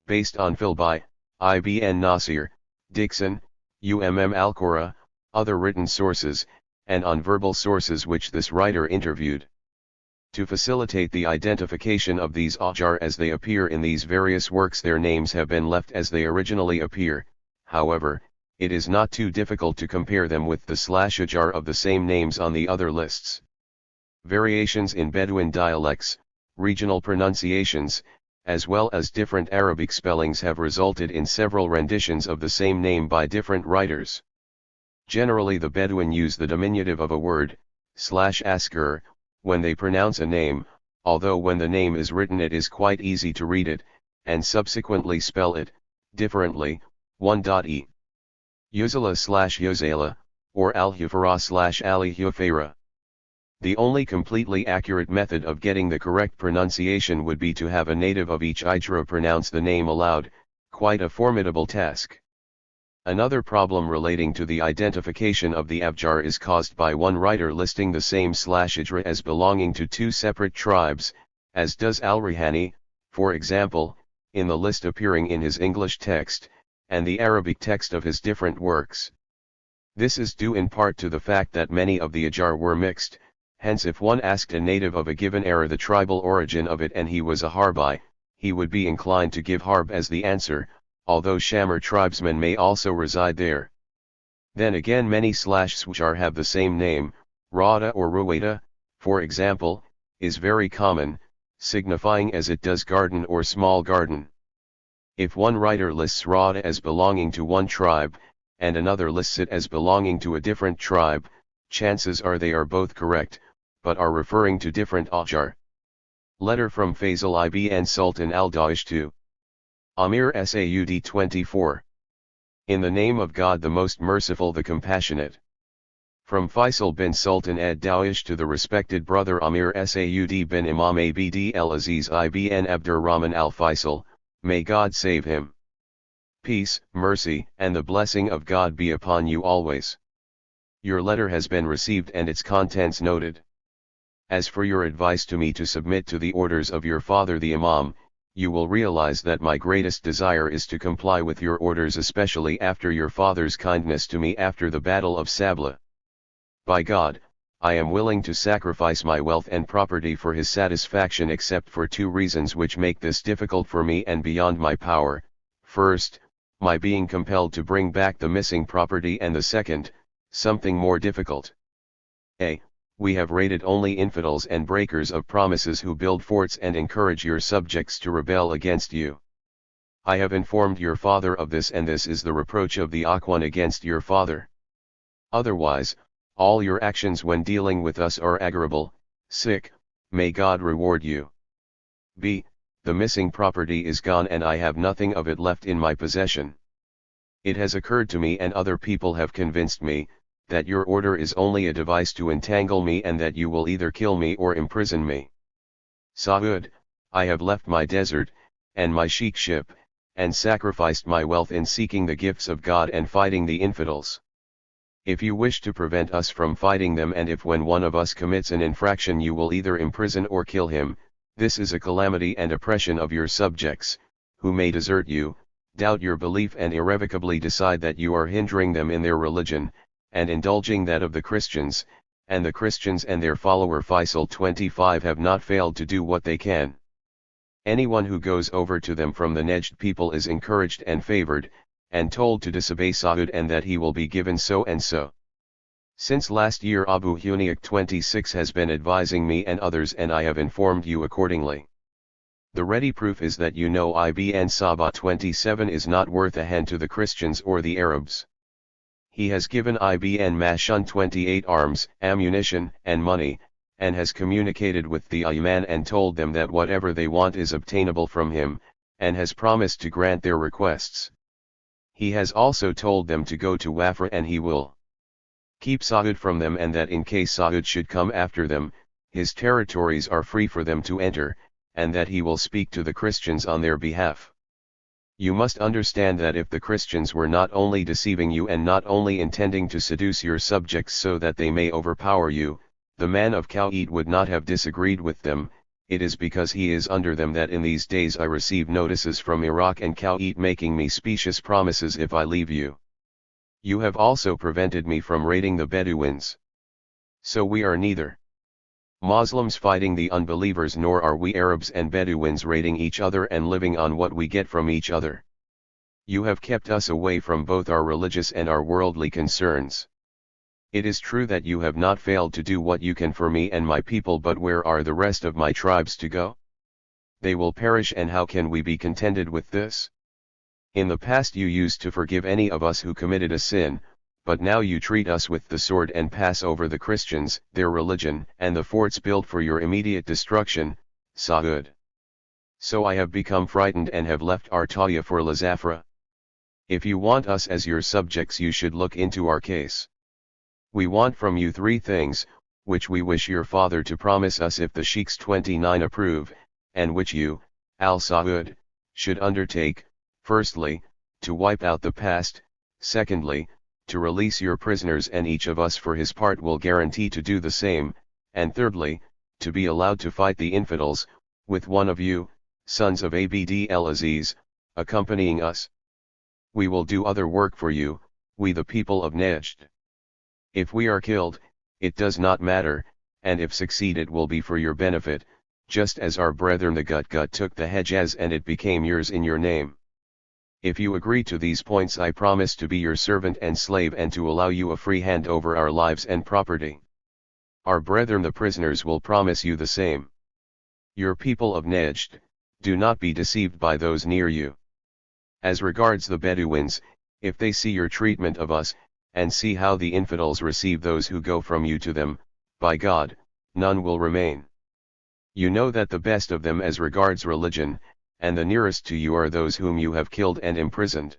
based on fill by Ibn Nasir, Dixon, Al-Qura, other written sources, and on verbal sources which this writer interviewed. To facilitate the identification of these Ajjar as they appear in these various works, their names have been left as they originally appear. However, it is not too difficult to compare them with the Ajjar of the same names on the other lists. Variations in Bedouin dialects, regional pronunciations, as well as different Arabic spellings have resulted in several renditions of the same name by different writers. Generally, the Bedouin use the diminutive of a word, /asker, when they pronounce a name, although when the name is written it is quite easy to read it, and subsequently spell it, differently. 1.e. Yuzala/Yozala, or Al-Hufara/Ali-Hufara. The only completely accurate method of getting the correct pronunciation would be to have a native of each Ijra pronounce the name aloud, quite a formidable task. Another problem relating to the identification of the Ajjar is caused by one writer listing the same Ijra as belonging to two separate tribes, as does Al-Rihani, for example, in the list appearing in his English text, and the Arabic text of his different works. This is due in part to the fact that many of the Ajjar were mixed, hence if one asked a native of a given era the tribal origin of it and he was a Harbi, he would be inclined to give Harb as the answer, although Shamir tribesmen may also reside there. Then again many Swjar have the same name, Rada or Ruwaida, for example, is very common, signifying as it does garden or small garden. If one writer lists Rada as belonging to one tribe, and another lists it as belonging to a different tribe, chances are they are both correct, but are referring to different Ajjar. Letter from Faisal ibn Sultan al-Dawish to Amir Saud 24. In the name of God the most merciful the compassionate. From Faisal bin Sultan ad-Dawish to the respected brother Amir Saud bin Imam Abd al-Aziz ibn Abdurrahman al-Faisal, may God save him. Peace, mercy, and the blessing of God be upon you always. Your letter has been received and its contents noted. As for your advice to me to submit to the orders of your father the Imam, you will realize that my greatest desire is to comply with your orders, especially after your father's kindness to me after the Battle of Sabla. By God, I am willing to sacrifice my wealth and property for his satisfaction, except for two reasons which make this difficult for me and beyond my power. First, my being compelled to bring back the missing property, and the second, something more difficult. A. We have raided only infidels and breakers of promises who build forts and encourage your subjects to rebel against you. I have informed your father of this, and this is the reproach of the Ikhwan against your father. Otherwise, all your actions when dealing with us are agreeable. Sick, may God reward you. B. The missing property is gone and I have nothing of it left in my possession. It has occurred to me, and other people have convinced me, that your order is only a device to entangle me, and that you will either kill me or imprison me. Saud, I have left my desert, and my sheikhship, and sacrificed my wealth in seeking the gifts of God and fighting the infidels. If you wish to prevent us from fighting them, and if when one of us commits an infraction you will either imprison or kill him, this is a calamity and oppression of your subjects, who may desert you, doubt your belief, and irrevocably decide that you are hindering them in their religion, and indulging that of the Christians, and the Christians and their follower Faisal 25 have not failed to do what they can. Anyone who goes over to them from the Najd people is encouraged and favored, and told to disobey Saud, and that he will be given so and so. Since last year Abu Huniak 26 has been advising me and others, and I have informed you accordingly. The ready proof is that you know Ibn Sabah 27 is not worth a hen to the Christians or the Arabs. He has given Ibn Mashun 28 arms, ammunition, and money, and has communicated with the Ayman and told them that whatever they want is obtainable from him, and has promised to grant their requests. He has also told them to go to Wafra, and he will keep Saud from them, and that in case Saud should come after them, his territories are free for them to enter, and that he will speak to the Christians on their behalf. You must understand that if the Christians were not only deceiving you and not only intending to seduce your subjects so that they may overpower you, the man of Kawit would not have disagreed with them. It is because he is under them that in these days I receive notices from Iraq and Kawit making me specious promises if I leave you. You have also prevented me from raiding the Bedouins. So we are neither Muslims fighting the unbelievers, nor are we Arabs and Bedouins raiding each other and living on what we get from each other. You have kept us away from both our religious and our worldly concerns. It is true that you have not failed to do what you can for me and my people, but where are the rest of my tribes to go? They will perish, and how can we be contented with this? In the past you used to forgive any of us who committed a sin, but now you treat us with the sword and pass over the Christians, their religion, and the forts built for your immediate destruction, Saud. So I have become frightened and have left Artaya for Lazafra. If you want us as your subjects, you should look into our case. We want from you three things, which we wish your father to promise us if the Sheikhs 29 approve, and which you, Al-Saud, should undertake. Firstly, to wipe out the past. Secondly, to release your prisoners, and each of us for his part will guarantee to do the same, and thirdly, to be allowed to fight the infidels, with one of you, sons of Abd el-Aziz, accompanying us. We will do other work for you, we the people of Najd. If we are killed, it does not matter, and if succeed it will be for your benefit, just as our brethren the Gut took the Hejaz and it became yours in your name. If you agree to these points, I promise to be your servant and slave, and to allow you a free hand over our lives and property. Our brethren the prisoners will promise you the same. Your people of Najd, do not be deceived by those near you. As regards the Bedouins, if they see your treatment of us, and see how the infidels receive those who go from you to them, by God, none will remain. You know that the best of them as regards religion, and the nearest to you are those whom you have killed and imprisoned.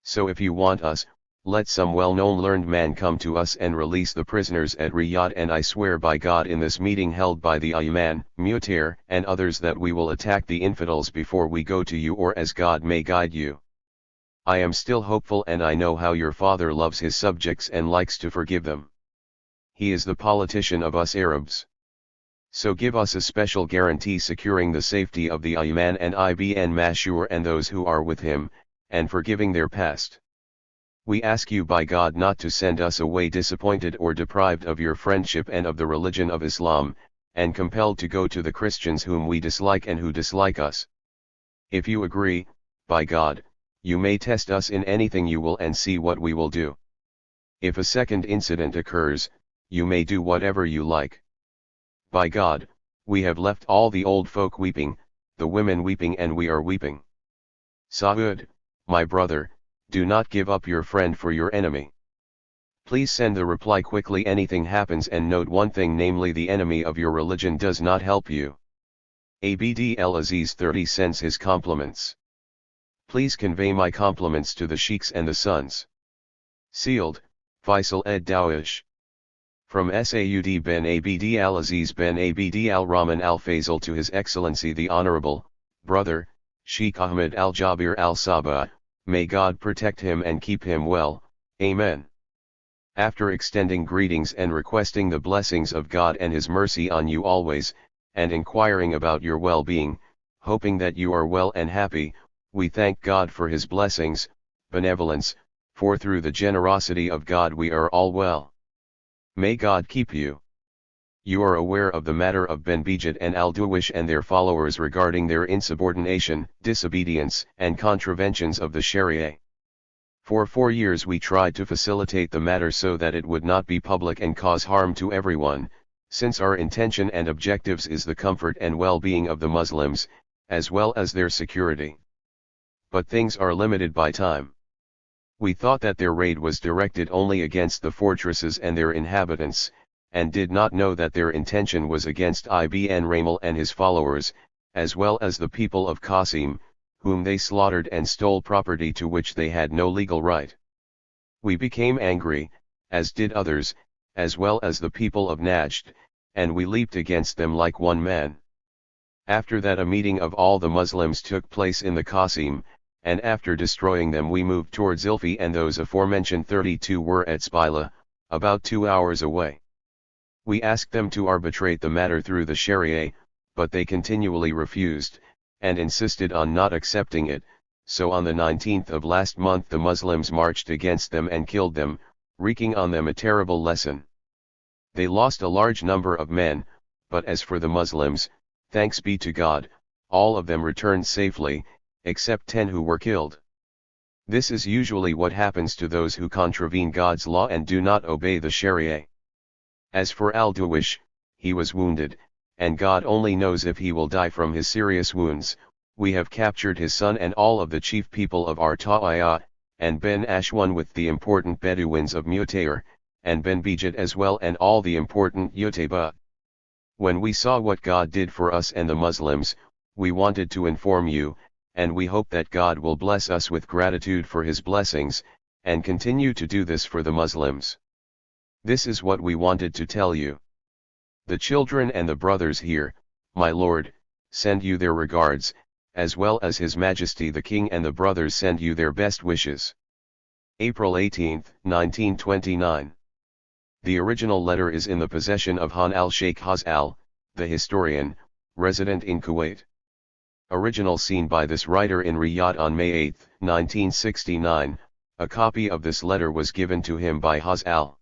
So if you want us, let some well-known learned man come to us and release the prisoners at Riyadh, and I swear by God in this meeting held by the Ayman, Mutir, and others that we will attack the infidels before we go to you, or as God may guide you. I am still hopeful, and I know how your father loves his subjects and likes to forgive them. He is the politician of us Arabs. So give us a special guarantee securing the safety of the Imam and Ibn Mashur and those who are with him, and forgiving their past. We ask you by God not to send us away disappointed or deprived of your friendship and of the religion of Islam, and compelled to go to the Christians whom we dislike and who dislike us. If you agree, by God, you may test us in anything you will and see what we will do. If a second incident occurs, you may do whatever you like. By God, we have left all the old folk weeping, the women weeping and we are weeping. Saud, my brother, do not give up your friend for your enemy. Please send the reply quickly anything happens and note one thing, namely the enemy of your religion does not help you. Abd el-Aziz 30 sends his compliments. Please convey my compliments to the sheikhs and the sons. Sealed, Faisal ed Dawish. From Saud bin Abd al-Aziz bin Abd al-Rahman al-Faisal to His Excellency the Honorable, Brother, Sheikh Ahmed al-Jabir al-Sabah, may God protect him and keep him well, Amen. After extending greetings and requesting the blessings of God and His mercy on you always, and inquiring about your well-being, hoping that you are well and happy, we thank God for His blessings, benevolence, for through the generosity of God we are all well. May God keep you. You are aware of the matter of Ben Bijat and Al-Duwish and their followers regarding their insubordination, disobedience, and contraventions of the Sharia. For 4 years we tried to facilitate the matter so that it would not be public and cause harm to everyone, since our intention and objectives is the comfort and well-being of the Muslims, as well as their security. But things are limited by time. We thought that their raid was directed only against the fortresses and their inhabitants, and did not know that their intention was against Ibn Ramal and his followers, as well as the people of Qasim, whom they slaughtered and stole property to which they had no legal right. We became angry, as did others, as well as the people of Najd, and we leaped against them like one man. After that a meeting of all the Muslims took place in the Qasim, and after destroying them we moved towards Ilfi, and those aforementioned 32 were at Spila, about 2 hours away. We asked them to arbitrate the matter through the Sharia, but they continually refused, and insisted on not accepting it, so on the 19th of last month the Muslims marched against them and killed them, wreaking on them a terrible lesson. They lost a large number of men, but as for the Muslims, thanks be to God, all of them returned safely, except 10 who were killed. This is usually what happens to those who contravene God's law and do not obey the Sharia. As for Al-Duwish, he was wounded, and God only knows if he will die from his serious wounds. We have captured his son and all of the chief people of our Ta'iyah, and Ben Ashwan with the important Bedouins of Mutair, and Ben Bijat as well, and all the important Utayba. When we saw what God did for us and the Muslims, we wanted to inform you, and we hope that God will bless us with gratitude for His blessings, and continue to do this for the Muslims. This is what we wanted to tell you. The children and the brothers here, my Lord, send you their regards, as well as His Majesty the King, and the brothers send you their best wishes. April 18, 1929. The original letter is in the possession of Han al-Sheikh Hazal, the historian, resident in Kuwait. Original seen by this writer in Riyadh on May 8, 1969, a copy of this letter was given to him by Hazal.